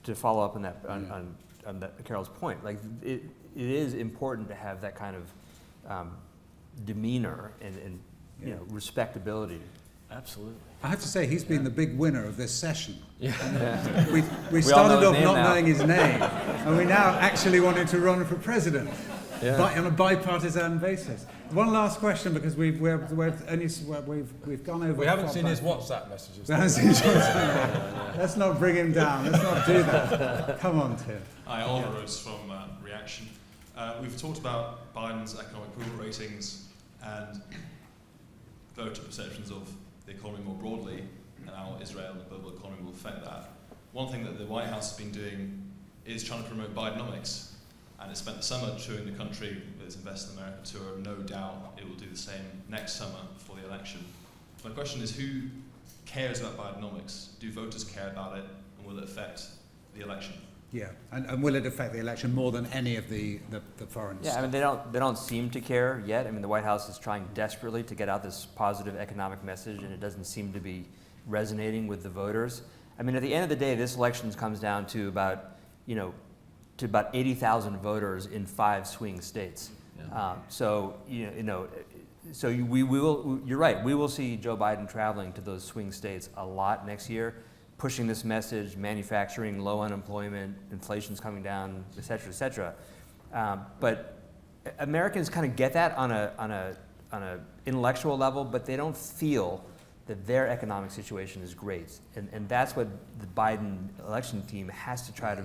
to follow up on that, on that, Carol's point, like it is important to have that kind of demeanor and you know, respectability. Absolutely. I have to say, he's been the big winner of this session. Yeah. We started off not knowing his name, and we now actually wanted to run for president on a bipartisan basis. One last question, because we've gone over. We haven't seen his WhatsApp messages. Let's not bring him down. Let's not do that. Come on, Tim. Hi, Oliver Rhodes from Reaction. We've talked about Biden's economic approval ratings and voter perceptions of the economy more broadly, and how Israel and the global economy will affect that. One thing that the White House has been doing is trying to promote Bidenomics, and it spent the summer touring the country with its Invest in America tour. No doubt it will do the same next summer before the election. My question is, who cares about Bidenomics? Do voters care about it, and will it affect the election? Yeah, and will it affect the election more than any of the foreign stuff? Yeah, I mean, they don't seem to care yet. I mean, the White House is trying desperately to get out this positive economic message, and it doesn't seem to be resonating with the voters. I mean, at the end of the day, this election comes down to about 80,000 voters in 5 swing states. So we will. You're right. We will see Joe Biden traveling to those swing states a lot next year, pushing this message, manufacturing, low unemployment, inflation's coming down, et cetera, et cetera. But Americans kind of get that on a intellectual level, but they don't feel that their economic situation is great. And that's what the Biden election team has to try to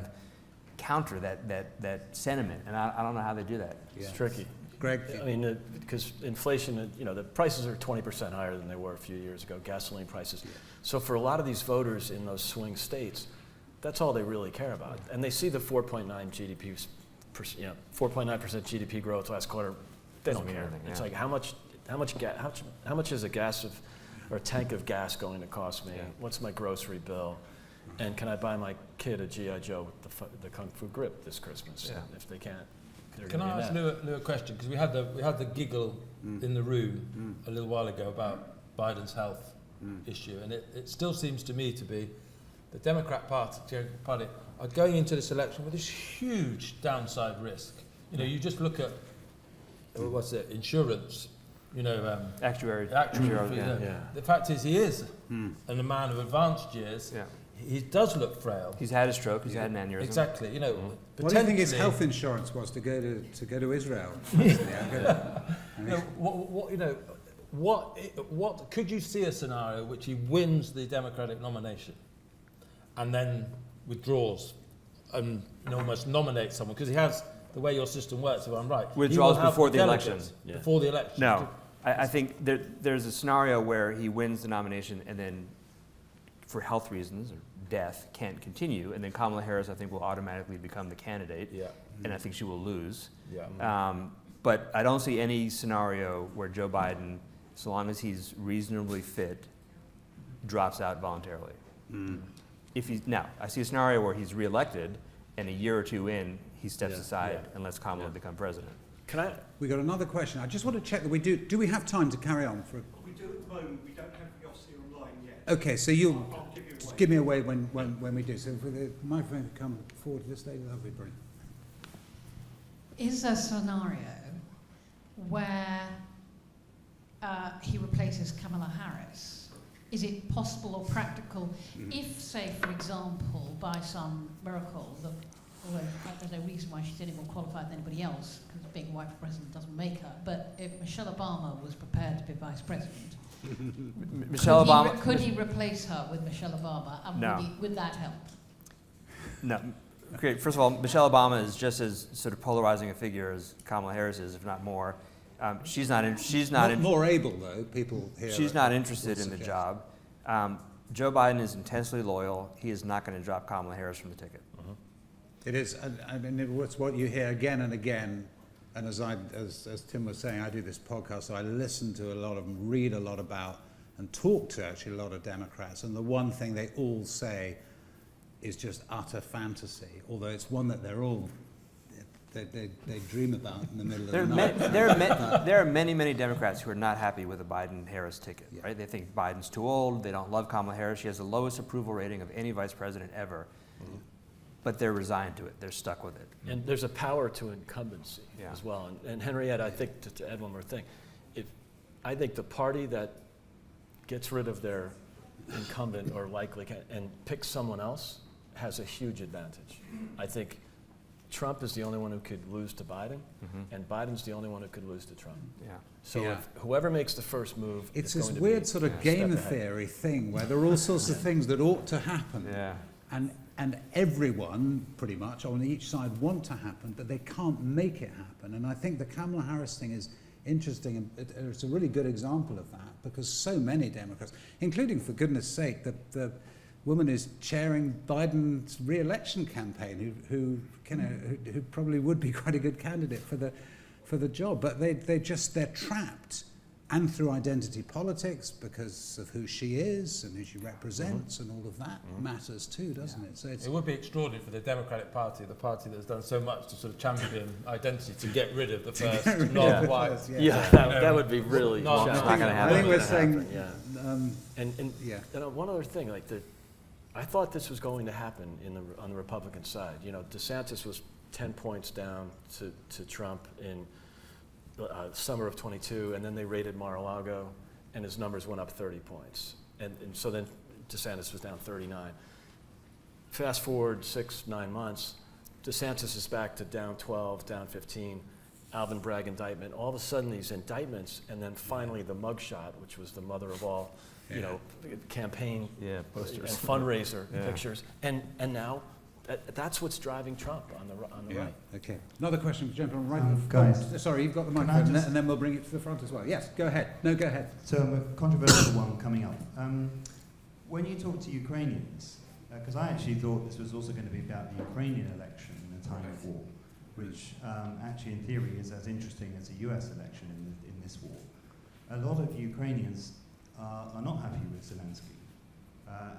counter, that sentiment. And I don't know how they do that. It's tricky. Greg? I mean, because inflation, the prices are 20% higher than they were a few years ago, gasoline prices. So for a lot of these voters in those swing states, that's all they really care about. And they see the 4.9 GDP growth last quarter. They don't care. It's like how much is a tank of gas going to cost me? What's my grocery bill? And can I buy my kid a G.I. Joe with the Kung Fu grip this Christmas? If they can't. Can I ask Lou a question? Because we had the giggle in the room a little while ago about Biden's health issue, and it still seems to me to be the Democrat Party are going into this election with this huge downside risk. You just look at insurance. Actuary. The fact is, he is a man of advanced years. He does look frail. He's had a stroke. He's had an aneurysm. Exactly. What do you think his health insurance was to go to Israel? What could you see a scenario which he wins the Democratic nomination and then withdraws and almost nominates someone, because he has the way your system works, if I'm right. Withdraws before the election. Before the election. No, I think there's a scenario where he wins the nomination and then, for health reasons or death, can't continue, and then Kamala Harris, I think, will automatically become the candidate, and I think she will lose. But I don't see any scenario where Joe Biden, so long as he's reasonably fit, drops out voluntarily. Now, I see a scenario where he's reelected, and a year or two in, he steps aside and lets Kamala become president. We got another question. I just want to check that we do. Do we have time to carry on? We do at the moment. We don't have the Yossi online yet. Okay, so you'll give me a wave when we do. So for the microphone to come forward to this stage, that would be brilliant. Is a scenario where he replaces Kamala Harris is it possible or practical if, say, for example, by some miracle, although there's no reason why she's any more qualified than anybody else, because being a wife president doesn't make her, but if Michelle Obama was prepared to be vice president, could he replace her with Michelle Obama, and No. would that help? No. Okay, first of all, Michelle Obama is just as sort of polarizing a figure as Kamala Harris is, if not more. She's not more able, though, people here. She's not interested in the job. Joe Biden is intensely loyal. He is not going to drop Kamala Harris from the ticket. It is. I mean, it's what you hear again and again. And as Tim was saying, I do this podcast, so I listen to a lot of them, read a lot about, and talk to actually a lot of Democrats. And the one thing they all say is just utter fantasy, although it's one that they're all they dream about in the middle of the night. There are many Democrats who are not happy with the Biden-Harris ticket. Yeah. Right? They think Biden's too old. They don't love Kamala Harris. She has the lowest approval rating of any vice president ever. Mm-hmm. But they're resigned to it. They're stuck with it. And there's a power to incumbency as well. And Henriette, I think, to add one more thing, I think the party that gets rid of their incumbent or likely and picks someone else has a huge advantage. I think Trump is the only one who could lose to Biden, and Biden's the only one who could lose to Trump. Yeah. So if whoever makes the first move, it's this weird sort of game theory thing where there are all sorts of things that ought to happen. Yeah. And everyone, pretty much, on each side want to happen, but they can't make it happen. And I think the Kamala Harris thing is interesting, and it's a really good example of that, because so many Democrats, including, for goodness sake, the woman who's chairing Biden's re-election campaign, who probably would be quite a good candidate for the job, but they're trapped. And through identity politics, because of who she is and who she represents, and all of that matters too, doesn't it? So it would be extraordinary for the Democratic Party, the party that's done so much to sort of champion identity, to get rid of the first non-white. That would be really not going to happen. I think we're saying, one other thing, I thought this was going to happen on the Republican side. You know, DeSantis was 10 points down to Trump in summer of 22, and then they raided Mar-a-Lago, and his numbers went up 30 points. And so then DeSantis was down 39. Fast forward 6-9 months, DeSantis is back to down 12, down 15, Alvin Bragg indictment. All of a sudden these indictments, and then finally the mugshot, which was the mother of all, campaign posters and fundraiser pictures. And now that's what's driving Trump on the right. Okay. Another question, gentleman, right in the front. Sorry, you've got the microphone, and then we'll bring it to the front as well. Yes, go ahead. No, go ahead. So a controversial one coming up. When you talk to Ukrainians, because I actually thought this was also going to be about the Ukrainian election in a time of war, which actually in theory is as interesting as a US election in this war. A lot of Ukrainians are not happy with Zelensky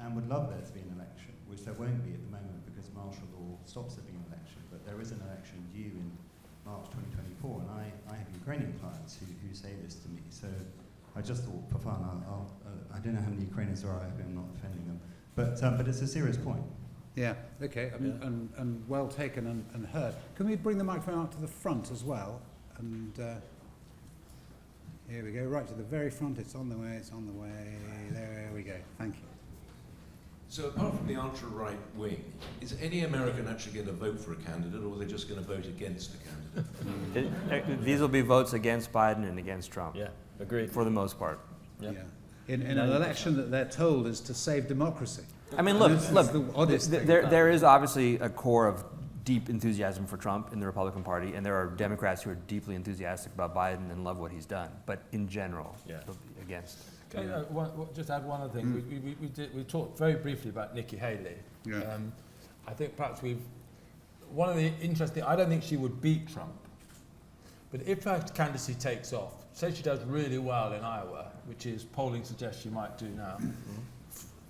and would love there to be an election, which there won't be at the moment because martial law stops there being an election, but there is an election due in March 2024, and I have Ukrainian clients who say this to me, so I just thought, for fun, I don't know how many Ukrainians there are, I hope I'm not offending them, but it's a serious point. Yeah, okay, and well taken and heard. Can we bring the microphone out to the front as well? And here we go, right to the very front, it's on the way, there we go, thank you. So apart from the ultra-right wing, is any American actually going to vote for a candidate, or are they just going to vote against a candidate? These will be votes against Biden and against Trump. Yeah, agreed. For the most part. Yeah. In an election that they're told is to save democracy. I mean, look, there is obviously a core of deep enthusiasm for Trump in the Republican Party, and there are Democrats who are deeply enthusiastic about Biden and love what he's done. But in general, they'll be against. Just add one other thing. We talked very briefly about Nikki Haley. Yeah. I think perhaps one of the interesting, I don't think she would beat Trump, but if her candidacy takes off, say she does really well in Iowa, which is polling suggests she might do now,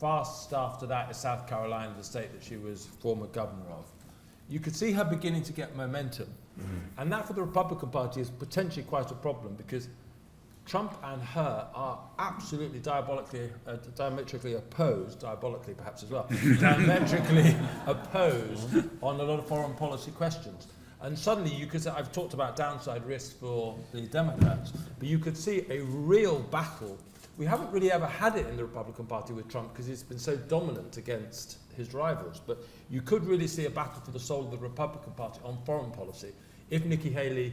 fast after that is South Carolina, the state that she was former governor of. You could see her beginning to get momentum. And that for the Republican Party is potentially quite a problem, because Trump and her are absolutely diametrically opposed, diabolically perhaps as well, diametrically opposed on a lot of foreign policy questions. And suddenly you could say, I've talked about downside risks for the Democrats, but you could see a real battle We haven't really ever had it in the Republican Party with Trump because it's been so dominant against his rivals. But you could really see a battle for the soul of the Republican Party on foreign policy if Nikki Haley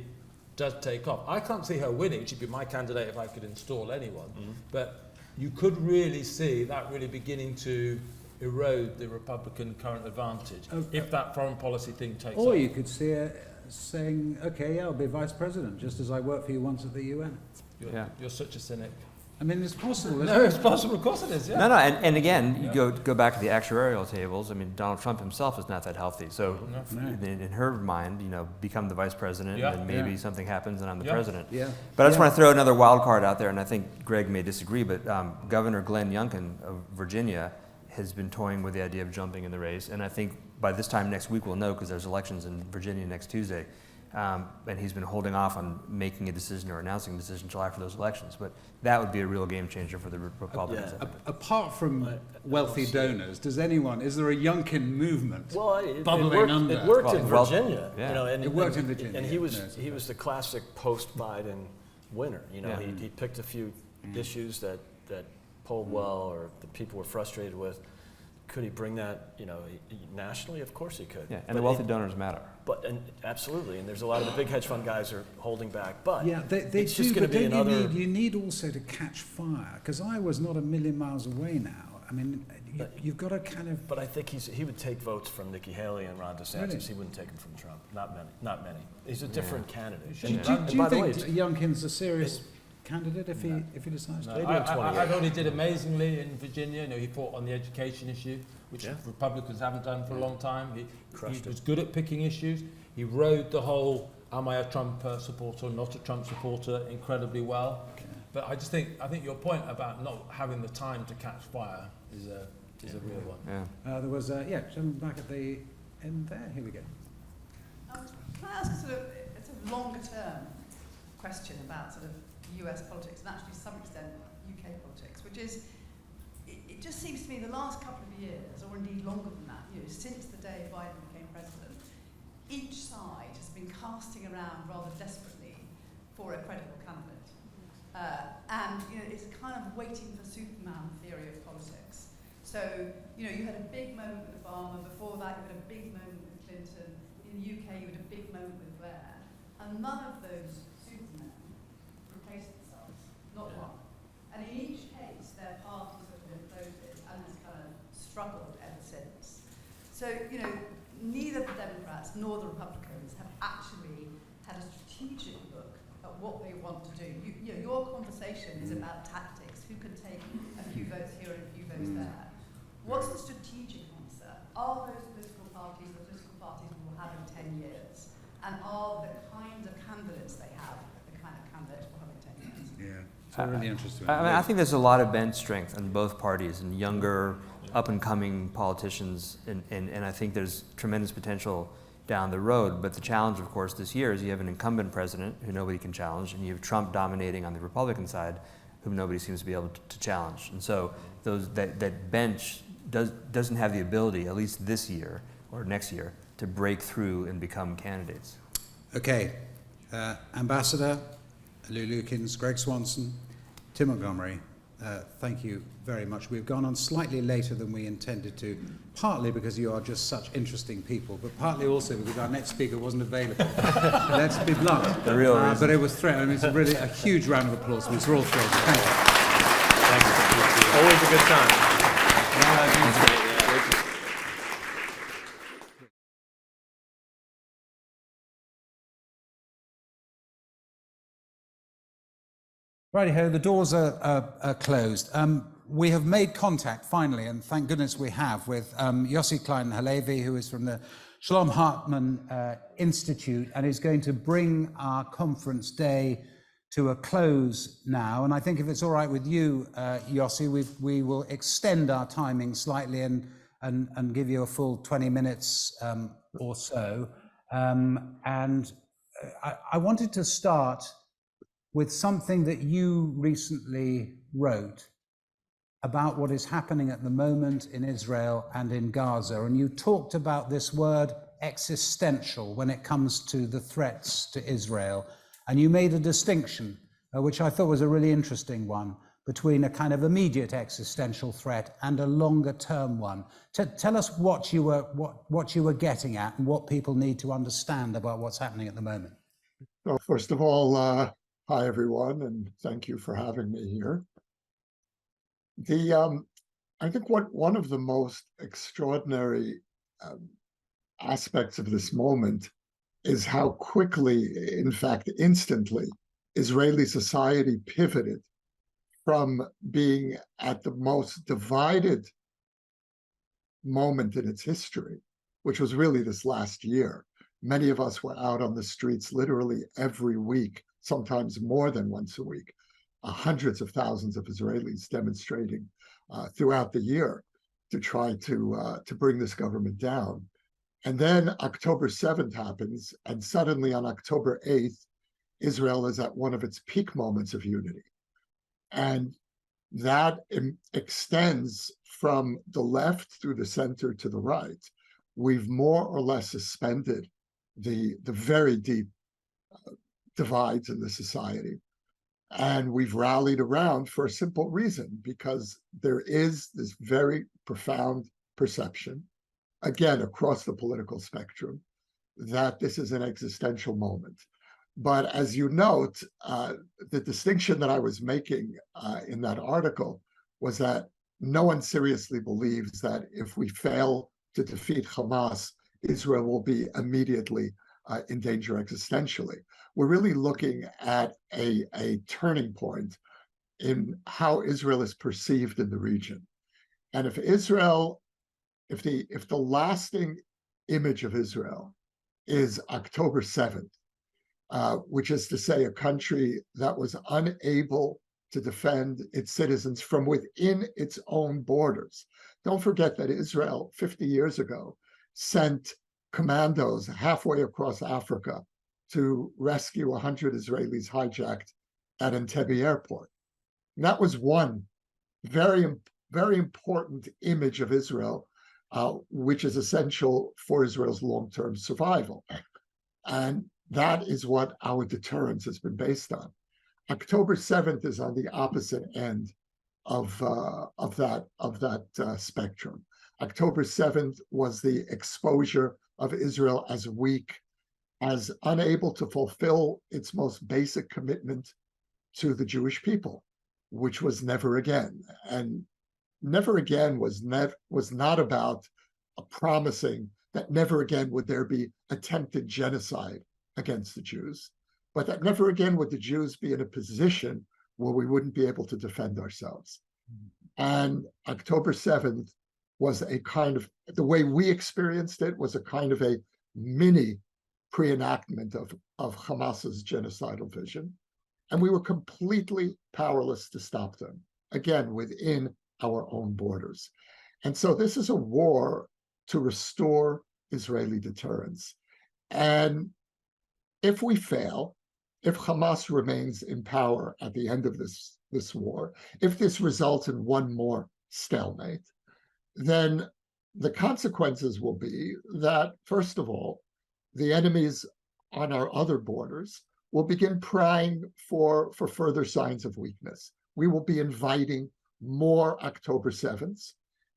does take off. I can't see her winning. She'd be my candidate if I could install anyone. But you could really see that really beginning to erode the Republican current advantage if that foreign policy thing takes off. Or you could see her saying, okay, yeah, I'll be vice president, just as I worked for you once at the UN. You're such a cynic. I mean, it's possible, isn't No, it? it's possible, of course it is, yeah. No, and again, you go back to the actuarial tables. I mean, Donald Trump himself is not that healthy. So in her mind, you know, become the vice president, and maybe something happens and I'm the president. Yeah. But I just want to throw another wild card out there, and I think Greg may disagree, but Governor Glenn Youngkin of Virginia has been toying with the idea of jumping in the race, and I think by this time next week we'll know, because there's elections in Virginia next Tuesday. And he's been holding off on making a decision or announcing a decision until after those elections. But that would be a real game changer for the Republicans. Apart from wealthy donors, is there a Youngkin movement bubbling under? It worked in Virginia. Yeah. You know, and it worked in Virginia. And he was the classic post-Biden winner. You know, he picked a few issues that polled well or that people were frustrated with. Could he bring that, you know, nationally? Of course he could. Yeah, and the wealthy donors matter. Absolutely, and there's a lot of the big hedge fund guys are holding back. But yeah, they it's do, just going to be another. You need also to catch fire, because I was not a million miles away now. I mean, you've got to kind of. But I think he would take votes from Nikki Haley and Ron DeSantis. Really? He wouldn't take them from Trump. Not many. He's a different candidate. Do you think Youngkin's a serious candidate if he decides to? I thought he did amazingly in Virginia. You know, he fought on the education issue, which Republicans haven't done for a long time. He was good at picking issues. He rode the whole "Am I a Trump supporter or not a Trump supporter?" incredibly well. Okay. But I think your point about not having the time to catch fire is a real one. Yeah. There was gentleman back at the end there. Here we go. Can I ask a sort of longer term question about sort of US politics and actually to some extent UK politics, which is, it just seems to me the last couple of years, or indeed longer than that, you know, since the day Biden became president, each side has been casting around rather desperately for a credible candidate. And you know, it's kind of waiting for Superman theory of politics. So, you know, you had a big moment with Obama, before that you had a big moment with Clinton, in the UK you had a big moment with Blair, and none of those Supermen replaced themselves, not one. And in each case, their parties have been imploded and has kind of struggled ever since. So, you know, neither the Democrats nor the Republicans have actually had a strategic look at what they want to do. You know, your conversation is about tactics, who can take a few votes here and a few votes there. What's the strategic answer? Are those political parties the political parties we will have in 10 years? And are the kind of candidates they have the kind of candidates we'll have in 10 years? Yeah, it's really interesting. I mean, I think there's a lot of bench strength on both parties and younger, up-and-coming politicians, and I think there's tremendous potential down the road. But the challenge, of course, this year is you have an incumbent president who nobody can challenge, and you have Trump dominating on the Republican side, whom nobody seems to be able to challenge. And so that bench doesn't have the ability, at least this year or next year, to break through and become candidates. Okay, Ambassador, Lou Lukins, Greg Swanson, Tim Montgomery, thank you very much. We've gone on slightly later than we intended to, partly because you are just such interesting people, but partly also because our next speaker wasn't available. Let's be blunt. The real reason. But it was thrilling. I mean, it's really a huge round of applause. We're all thrilled. Thank you. Thank you. Always a good time. Righty-ho, the doors are closed. We have made contact, finally, and thank goodness we have, with Yossi Klein-Halevi, who is from the Shalom Hartman Institute, and is going to bring our conference day to a close now. And I think if it's all right with you, Yossi, we will extend our timing slightly and give you a full 20 minutes or so. I wanted to start with something that you recently wrote about what is happening at the moment in Israel and in Gaza. And you talked about this word existential when it comes to the threats to Israel. And you made a distinction, which I thought was a really interesting one, between a kind of immediate existential threat and a longer term one. Tell us what you were getting at and what people need to understand about what's happening at the moment. Well, first of all, hi everyone, and thank you for having me here. I think one of the most extraordinary aspects of this moment is how quickly, in fact, instantly, Israeli society pivoted from being at the most divided moment in its history, which was really this last year. Many of us were out on the streets literally every week, sometimes more than once a week, hundreds of thousands of Israelis demonstrating throughout the year to try to bring this government down. And then October 7th happens, and suddenly on October 8th, Israel is at one of its peak moments of unity. And that extends from the left through the center to the right. We've more or less suspended the very deep divides in the society. And we've rallied around for a simple reason, because there is this very profound perception, again, across the political spectrum, that this is an existential moment. But as you note, the distinction that I was making in that article was that no one seriously believes that if we fail to defeat Hamas, Israel will be immediately in danger existentially. We're really looking at a turning point in how Israel is perceived in the region. And if Israel, if the lasting image of Israel is October 7th, which is to say a country that was unable to defend its citizens from within its own borders. Don't forget that Israel, 50 years ago, sent commandos halfway across Africa to rescue 100 Israelis hijacked at Entebbe airport. And that was one very, very important image of Israel, which is essential for Israel's long-term survival. And that is what our deterrence has been based on. October 7th is on the opposite end of that spectrum. October 7th was the exposure of Israel as weak, as unable to fulfill its most basic commitment to the Jewish people, which was never again. And never again was not about promising that never again would there be attempted genocide against the Jews, but that never again would the Jews be in a position where we wouldn't be able to defend ourselves. And October 7th was a kind of, the way we experienced it was a kind of a mini pre-enactment of Hamas's genocidal vision. And we were completely powerless to stop them, again, within our own borders. And so this is a war to restore Israeli deterrence. And if we fail, if Hamas remains in power at the end of this war, if this results in one more stalemate, then the consequences will be that, first of all, the enemies on our other borders will begin prying for further signs of weakness. We will be inviting more October 7ths.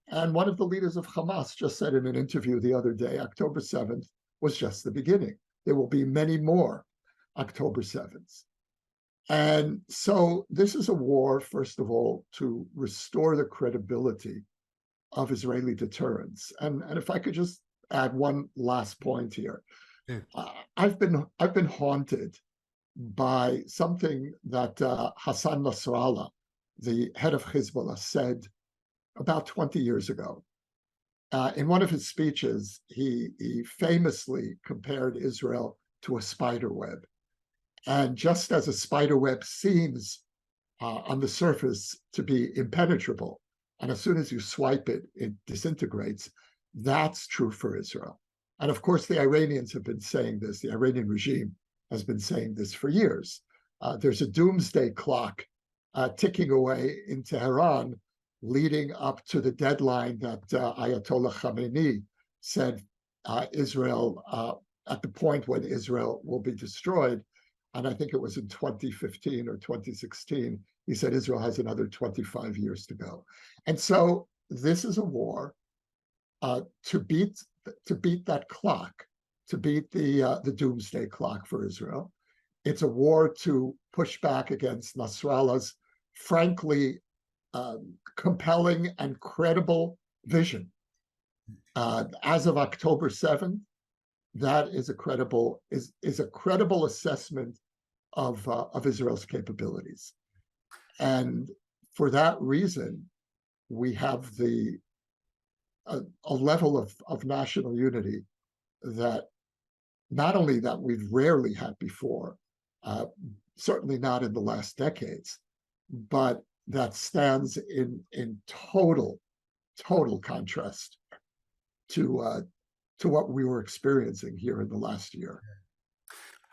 And one of the leaders of Hamas just said in an interview the other day, October 7th was just the beginning. There will be many more October 7ths. And so this is a war, first of all, to restore the credibility of Israeli deterrence. And if I could just add one last point here. I've been haunted by something that Hassan Nasrallah, the head of Hezbollah, said about 20 years ago. In one of his speeches, he famously compared Israel to a spider web. And just as a spider web seems on the surface to be impenetrable, and as soon as you swipe it, it disintegrates, that's true for Israel. And of course, the Iranians have been saying this. The Iranian regime has been saying this for years. There's a doomsday clock ticking away in Tehran, leading up to the deadline that Ayatollah Khamenei said Israel, at the point when Israel will be destroyed, and I think it was in 2015 or 2016, He said Israel has another 25 years to go. And so this is a war to beat that clock, to beat the doomsday clock for Israel. It's a war to push back against Nasrallah's frankly compelling and credible vision. As of October 7th, that is a credible assessment of Israel's capabilities. And for that reason, we have a level of national unity that not only that we've rarely had before, certainly not in the last decades, but that stands in total contrast to what we were experiencing here in the last year.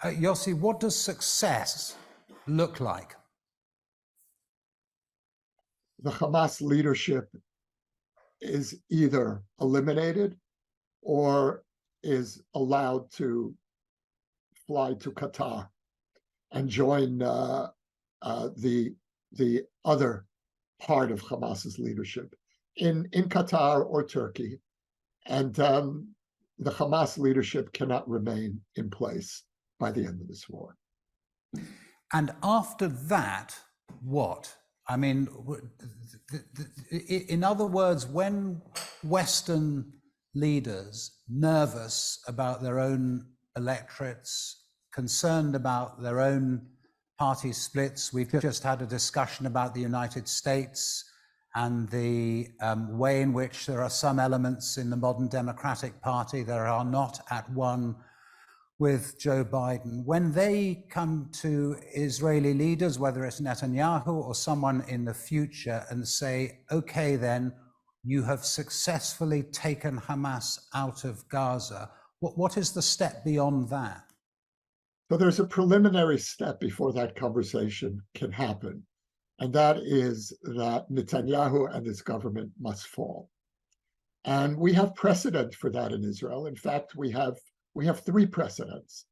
Yossi, what does success look like? The Hamas leadership is either eliminated or is allowed to fly to Qatar and join the other part of Hamas's leadership in Qatar or Turkey. And the Hamas leadership cannot remain in place by the end of this war. And after that, what? I mean, in other words, when Western leaders, nervous about their own electorates, concerned about their own party splits, we've just had a discussion about the United States and the way in which there are some elements in the modern Democratic Party that are not at one with Joe Biden. When they come to Israeli leaders, whether it's Netanyahu or someone in the future, and say, okay, then you have successfully taken Hamas out of Gaza, what is the step beyond that? So there's a preliminary step before that conversation can happen. And that is that Netanyahu and his government must fall. And we have precedent for that in Israel. In fact, we have 3 precedents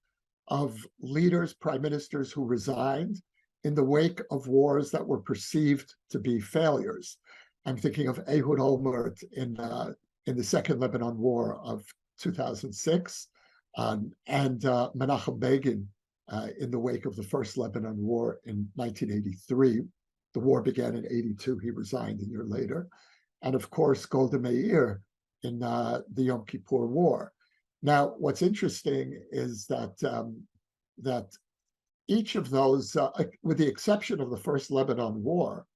of leaders, prime ministers who resigned in the wake of wars that were perceived to be failures. I'm thinking of Ehud Olmert in the Second Lebanon War of 2006, and Menachem Begin in the wake of the First Lebanon War in 1983. The war began in 82. He resigned a year later. And of course, Golda Meir in the Yom Kippur War. Now, what's interesting is that that each of those, with the exception of the First Lebanon War,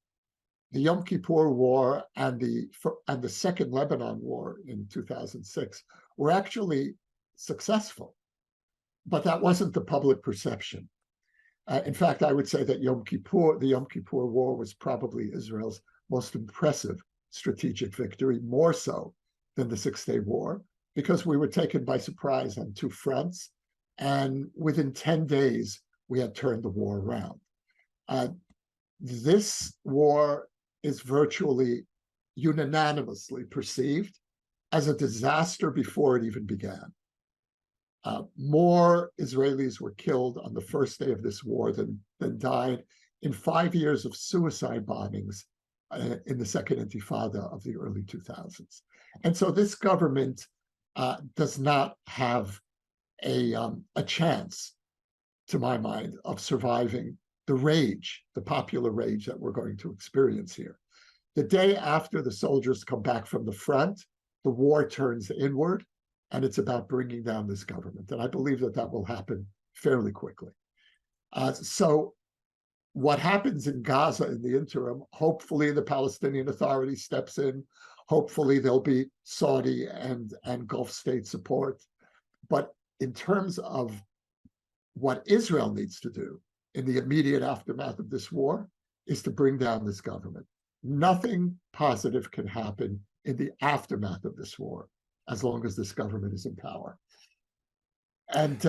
the Yom Kippur War and the Second Lebanon War in 2006 were actually successful, but that wasn't the public perception. In fact, I would say that the Yom Kippur War was probably Israel's most impressive strategic victory, more so than the Six-Day War, because we were taken by surprise on 2 fronts, and within 10 days, we had turned the war around. This war is virtually unanimously perceived as a disaster before it even began. More Israelis were killed on the first day of this war than died in 5 years of suicide bombings in the Second Intifada of the early 2000s. And so this government does not have a chance, to my mind, of surviving the popular rage that we're going to experience here. The day after the soldiers come back from the front, the war turns inward, and it's about bringing down this government. And I believe that will happen fairly quickly. So what happens in Gaza in the interim, hopefully the Palestinian Authority steps in. Hopefully there'll be Saudi and Gulf state support. But in terms of what Israel needs to do in the immediate aftermath of this war is to bring down this government. Nothing positive can happen in the aftermath of this war as long as this government is in power. And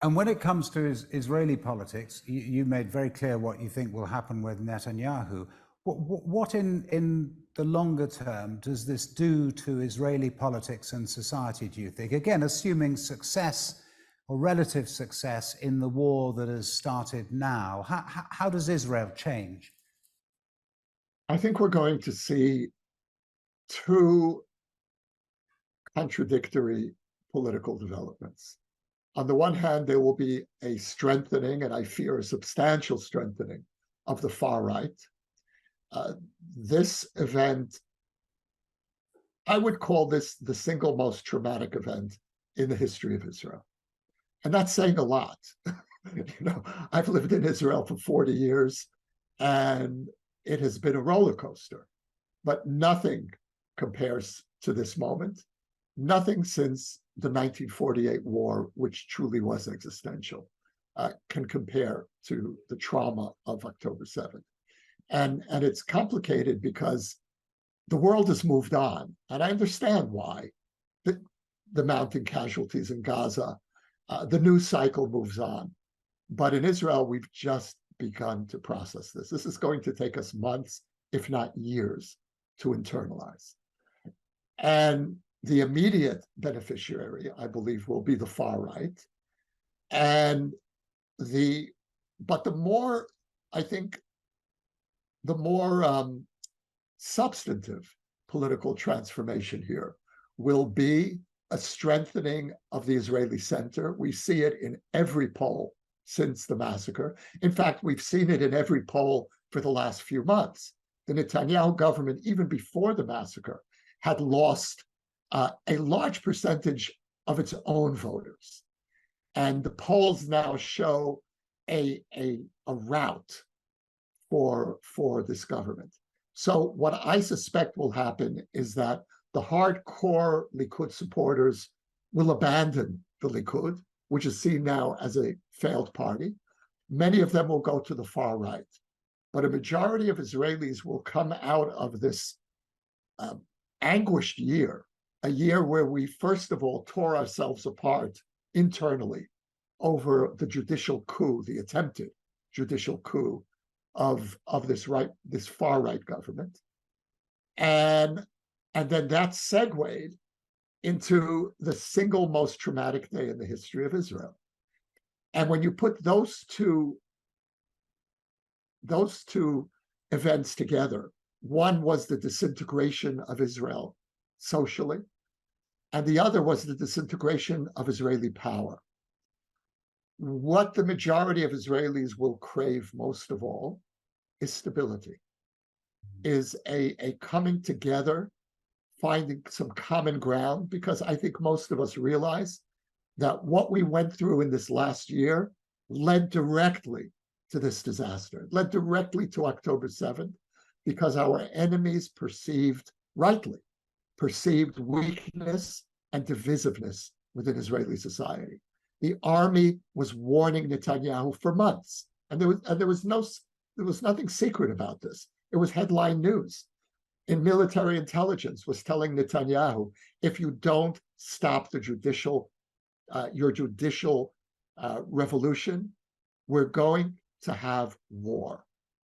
And when it comes to Israeli politics, you made very clear what you think will happen with Netanyahu. What in the longer term does this do to Israeli politics and society, do you think? Again, assuming success or relative success in the war that has started now? How does Israel change? I think we're going to see two contradictory political developments. On the one hand, there will be a strengthening, and I fear a substantial strengthening, of the far right. This event, I would call this the single most traumatic event in the history of Israel. And that's saying a lot. I've lived in Israel for 40 years, and it has been a roller coaster, but nothing compares to this moment. Nothing since the 1948 war, which truly was existential, can compare to the trauma of October 7th. And it's complicated because the world has moved on, and I understand why. The mounting casualties in Gaza, the news cycle moves on. But in Israel, we've just begun to process this. This is going to take us months, if not years, to internalize. And the immediate beneficiary, I believe, will be the far right. But the more, I think, the more substantive political transformation here will be a strengthening of the Israeli center. We see it in every poll since the massacre. In fact, we've seen it in every poll for the last few months. The Netanyahu government, even before the massacre, had lost a large percentage of its own voters. And the polls now show a rout for this government. So what I suspect will happen is that the hardcore Likud supporters will abandon the Likud, which is seen now as a failed party. Many of them will go to the far right. But a majority of Israelis will come out of this anguished year, a year where we, first of all, tore ourselves apart internally over the judicial coup, the attempted judicial coup of this far right government. And then that segued into the single most traumatic day in the history of Israel. And when you put those two events together, one was the disintegration of Israel socially, and the other was the disintegration of Israeli power. What the majority of Israelis will crave most of all is stability, is a coming together, finding some common ground, because I think most of us realize that what we went through in this last year led directly to this disaster, led directly to October 7th, because our enemies rightly perceived weakness and divisiveness within Israeli society. The army was warning Netanyahu for months, and there was nothing secret about this. It was headline news. And military intelligence was telling Netanyahu, if you don't stop the your judicial revolution, we're going to have war.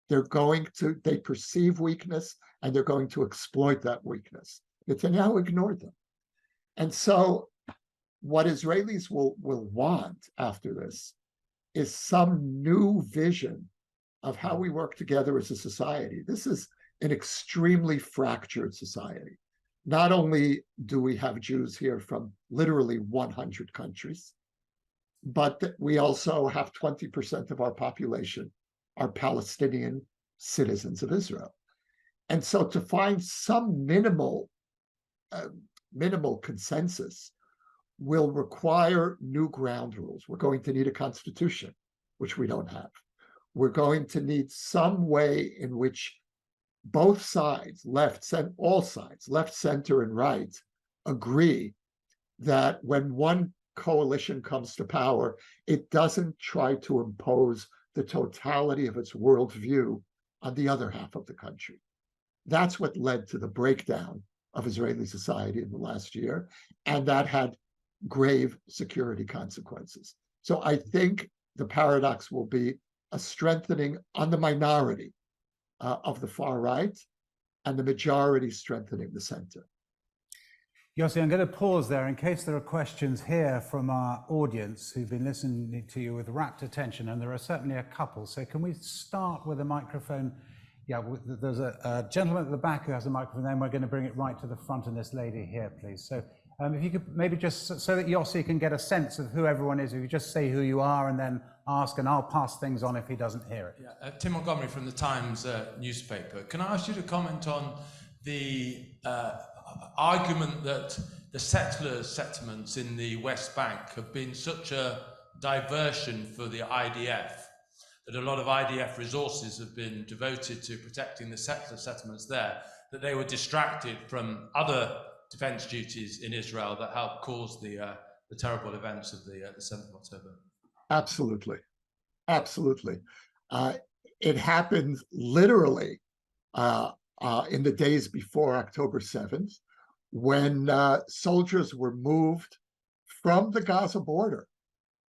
They perceive weakness, and they're going to exploit that weakness. Netanyahu ignored them. And so what Israelis will want after this is some new vision of how we work together as a society. This is an extremely fractured society. Not only do we have Jews here from literally 100 countries, but we also have 20% of our population are Palestinian citizens of Israel. And so to find some minimal consensus will require new ground rules. We're going to need a constitution, which we don't have. We're going to need some way in which both sides, all sides, left, center, and right, agree that when one coalition comes to power, it doesn't try to impose the totality of its worldview on the other half of the country. That's what led to the breakdown of Israeli society in the last year, and that had grave security consequences. So I think the paradox will be a strengthening on the minority of the far right, and the majority strengthening the center. Yossi, I'm going to pause there in case there are questions here from our audience who've been listening to you with rapt attention, and there are certainly a couple. So can we start with a microphone? Yeah, there's a gentleman at the back who has a microphone, then we're going to bring it right to the front, and this lady here, please. So if you could maybe just, so that Yossi can get a sense of who everyone is, if you just say who you are and then ask, and I'll pass things on if he doesn't hear it. Yeah, Tim Montgomery from the Times newspaper. Can I ask you to comment on the argument that the settlements in the West Bank have been such a diversion for the IDF, that a lot of IDF resources have been devoted to protecting the settlements there, that they were distracted from other defense duties in Israel that helped cause the terrible events of the 7th of October? Absolutely. Absolutely. It happened literally in the days before October 7th, when soldiers were moved from the Gaza border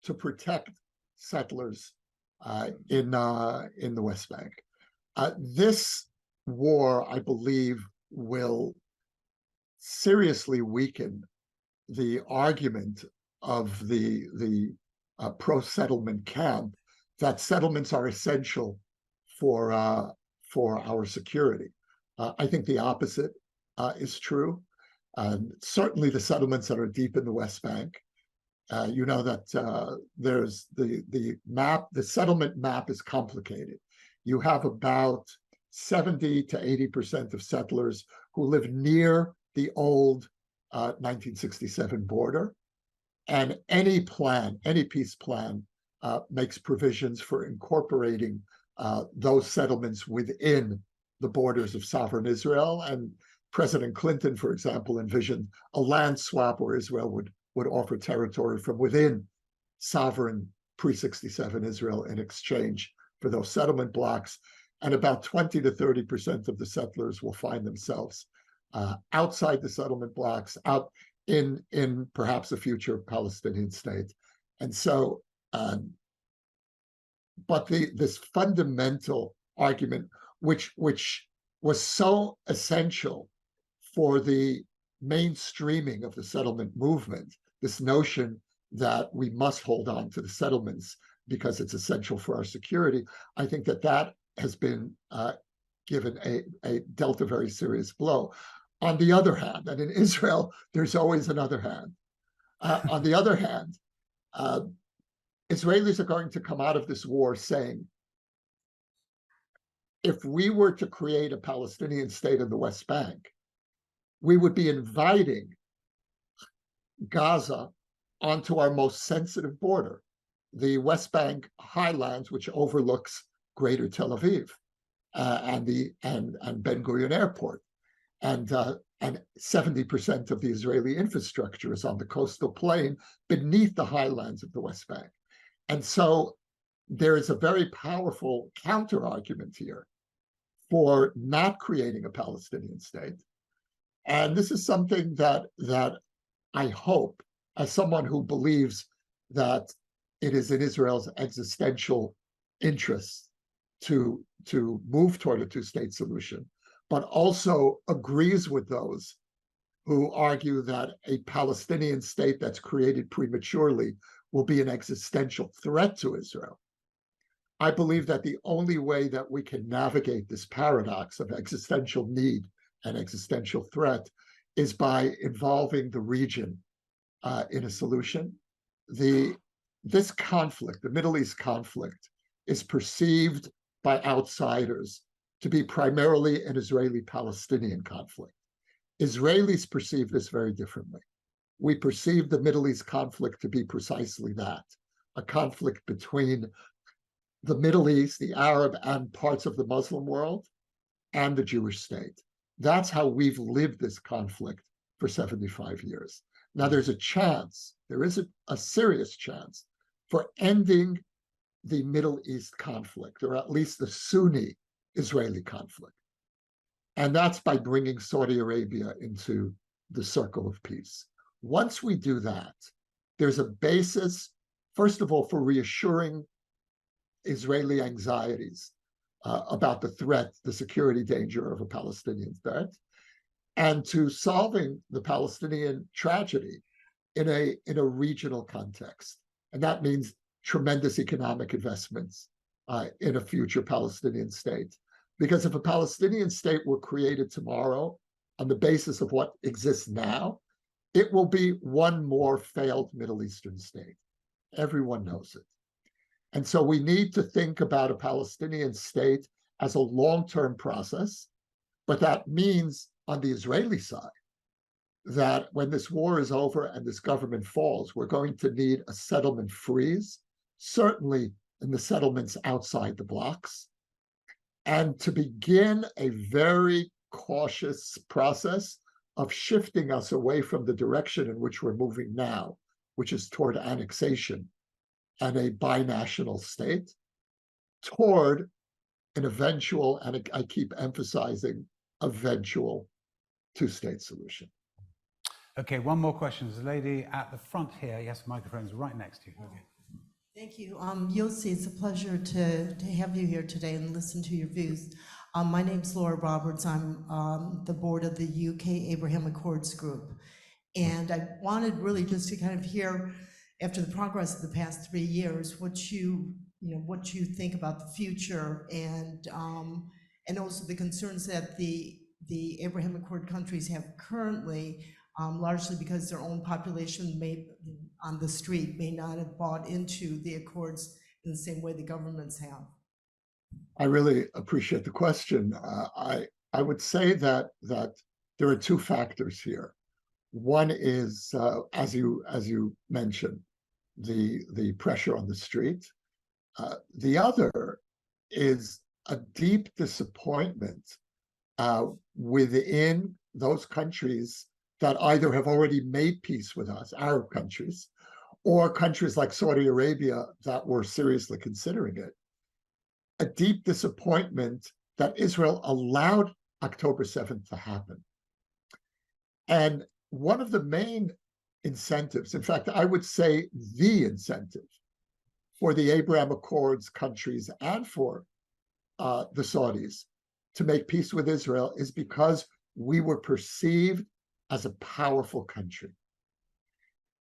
to protect settlers in the West Bank. This war, I believe, will seriously weaken the argument of the pro-settlement camp that settlements are essential for our security. I think the opposite is true. Certainly the settlements that are deep in the West Bank, you know that there's the map, the settlement map is complicated. You have about 70 to 80% of settlers who live near the old 1967 border. And any plan, any peace plan, makes provisions for incorporating those settlements within the borders of sovereign Israel. And President Clinton, for example, envisioned a land swap where Israel would offer territory from within sovereign pre-67 Israel in exchange for those settlement blocks. And about 20 to 30% of the settlers will find themselves outside the settlement blocks, out in perhaps a future Palestinian state. And so, but this fundamental argument, which was so essential for the mainstreaming of the settlement movement, this notion that we must hold on to the settlements because it's essential for our security, I think that has been given dealt a very serious blow. On the other hand, and in Israel, there's always another hand. On the other hand, Israelis are going to come out of this war saying, if we were to create a Palestinian state in the West Bank, we would be inviting Gaza onto our most sensitive border, the West Bank highlands, which overlooks Greater Tel Aviv and Ben Gurion Airport. And 70% of the Israeli infrastructure is on the coastal plain beneath the highlands of the West Bank. And so there is a very powerful counter-argument here for not creating a Palestinian state. And this is something that I hope, as someone who believes that it is in Israel's existential interest to move toward a two-state solution, but also agrees with those who argue that a Palestinian state that's created prematurely will be an existential threat to Israel. I believe that the only way that we can navigate this paradox of existential need and existential threat is by involving the region in a solution. This conflict, the Middle East conflict, is perceived by outsiders to be primarily an Israeli-Palestinian conflict. Israelis perceive this very differently. We perceive the Middle East conflict to be precisely that, a conflict between the Middle East, the Arab and parts of the Muslim world, and the Jewish state. That's how we've lived this conflict for 75 years. Now there's a chance, there is a serious chance for ending the Middle East conflict, or at least the Sunni Israeli conflict. And that's by bringing Saudi Arabia into the circle of peace. Once we do that, there's a basis, first of all, for reassuring Israeli anxieties about the threat, the security danger of a Palestinian threat. and to solving the Palestinian tragedy in a regional context. And that means tremendous economic investments in a future Palestinian state. Because if a Palestinian state were created tomorrow on the basis of what exists now, it will be one more failed Middle Eastern state. Everyone knows it. And so we need to think about a Palestinian state as a long-term process, but that means on the Israeli side that when this war is over and this government falls, we're going to need a settlement freeze, certainly in the settlements outside the blocks, and to begin a very cautious process of shifting us away from the direction in which we're moving now, which is toward annexation and a binational state, toward an eventual, and I keep emphasizing, eventual two-state solution. Okay, one more question. There's a lady at the front here. Yes, the microphone's right next to you. Okay. Thank you. Yossi, it's a pleasure to have you here today and listen to your views. My name's Laura Roberts. I'm the board of the UK Abraham Accords Group. And I wanted really just to kind of hear, after the progress of the past 3 years, what you think about the future, and also the concerns that the Abraham Accord countries have currently, largely because their own population on the street may not have bought into the accords in the same way the governments have. I really appreciate the question. I would say that there are two factors here. One is, as you mentioned, the pressure on the street. The other is a deep disappointment within those countries that either have already made peace with us, Arab countries, or countries like Saudi Arabia that were seriously considering it. A deep disappointment that Israel allowed October 7th to happen. And one of the main incentives, in fact, I would say the incentive for the Abraham Accords countries and for the Saudis to make peace with Israel is because we were perceived as a powerful country.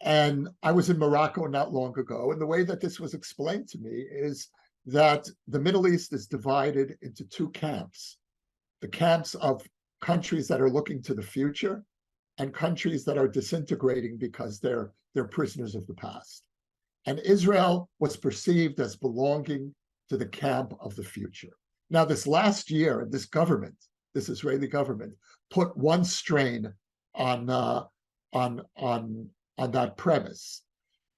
And I was in Morocco not long ago, and the way that this was explained to me is that the Middle East is divided into two camps: the camps of countries that are looking to the future and countries that are disintegrating because they're prisoners of the past. And Israel was perceived as belonging to the camp of the future. Now, this last year, this government, this Israeli government, put one strain on that premise.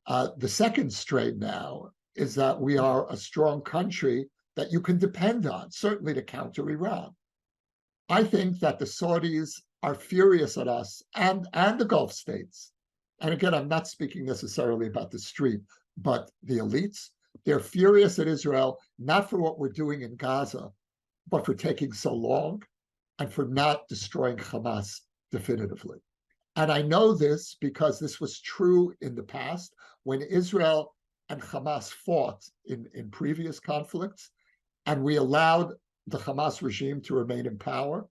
The second strain now is that we are a strong country that you can depend on, certainly to counter Iran. I think that the Saudis are furious at us and the Gulf states. And again, I'm not speaking necessarily about the street, but the elites. They're furious at Israel, not for what we're doing in Gaza, but for taking so long and for not destroying Hamas definitively. And I know this because this was true in the past when Israel and Hamas fought in previous conflicts, and we allowed the Hamas regime to remain in power.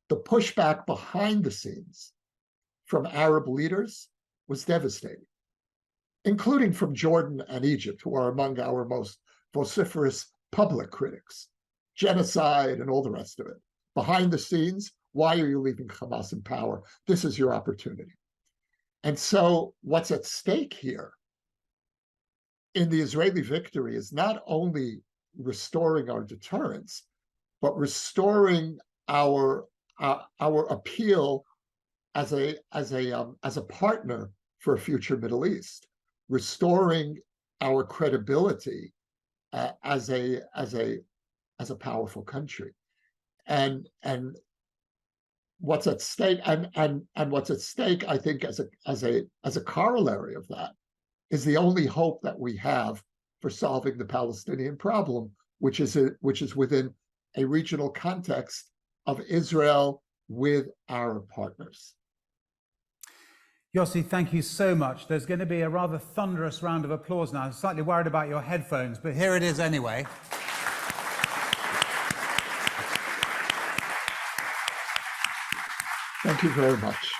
The pushback behind the scenes from Arab leaders was devastating, including from Jordan and Egypt, who are among our most vociferous public critics. Genocide and all the rest of it. Behind the scenes, why are you leaving Hamas in power? This is your opportunity. And so what's at stake here in the Israeli victory is not only restoring our deterrence, but restoring our appeal as a partner for a future Middle East, restoring our credibility as a powerful country, and what's at stake, and what's at stake, I think, as a corollary of that, is the only hope that we have for solving the Palestinian problem, which is within a regional context of Israel with Arab partners. Yossi, thank you so much. There's going to be a rather thunderous round of applause now. I'm slightly worried about your headphones, but here it is anyway. Thank Thank you very much.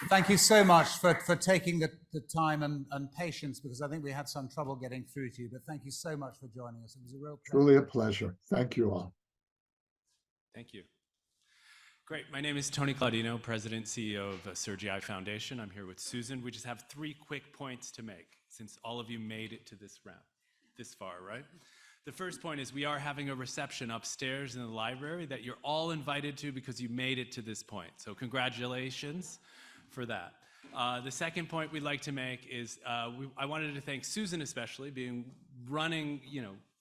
Thank you so much for taking the time and patience, because I think we had some trouble getting through to you, but thank you so much for joining us. It was a real pleasure. Truly a pleasure. Thank you all. Thank you. Great. My name is Tony Claudino, President, CEO of CERGE-EI Foundation. I'm here with Susan. We just have 3 quick points to make, since all of you made it to this round, this far, right? The first point is we are having a reception upstairs in the library that you're all invited to because you made it to this point. So congratulations for that. The second point we'd like to make is I wanted to thank Susan especially, running,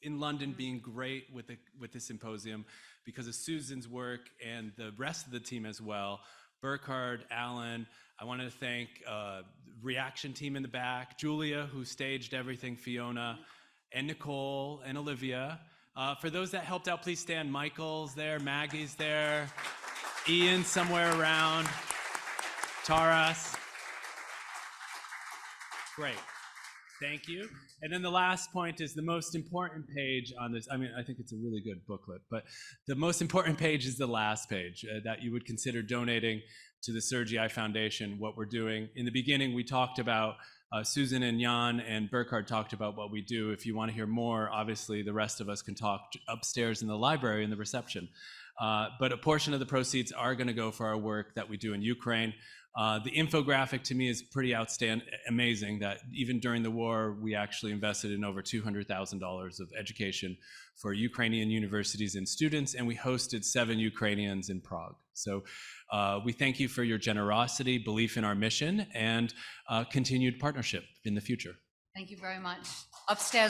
in London, being great with the symposium because of Susan's work and the rest of the team as well. Burkhard, Alan, I wanted to thank Reaction team in the back, Julia, who staged everything, Fiona, and Nicole and Olivia. For those that helped out, please stand. Michael's there, Maggie's there, Ian somewhere around, Taras. Great. Thank you. And then the last point is the most important page on this. I mean, I think it's a really good booklet, but the most important page is the last page that you would consider donating to the CERGE-EI Foundation, what we're doing. In the beginning, we talked about, Susan and Jan and Burkhard talked about what we do. If you want to hear more, obviously the rest of us can talk upstairs in the library in the reception. But a portion of the proceeds are going to go for our work that we do in Ukraine. The infographic to me is pretty amazing that even during the war, we actually invested in over $200,000 of education for Ukrainian universities and students, and we hosted 7 Ukrainians in Prague. So we thank you for your generosity, belief in our mission, and continued partnership in the future. Thank you very much. Upstairs.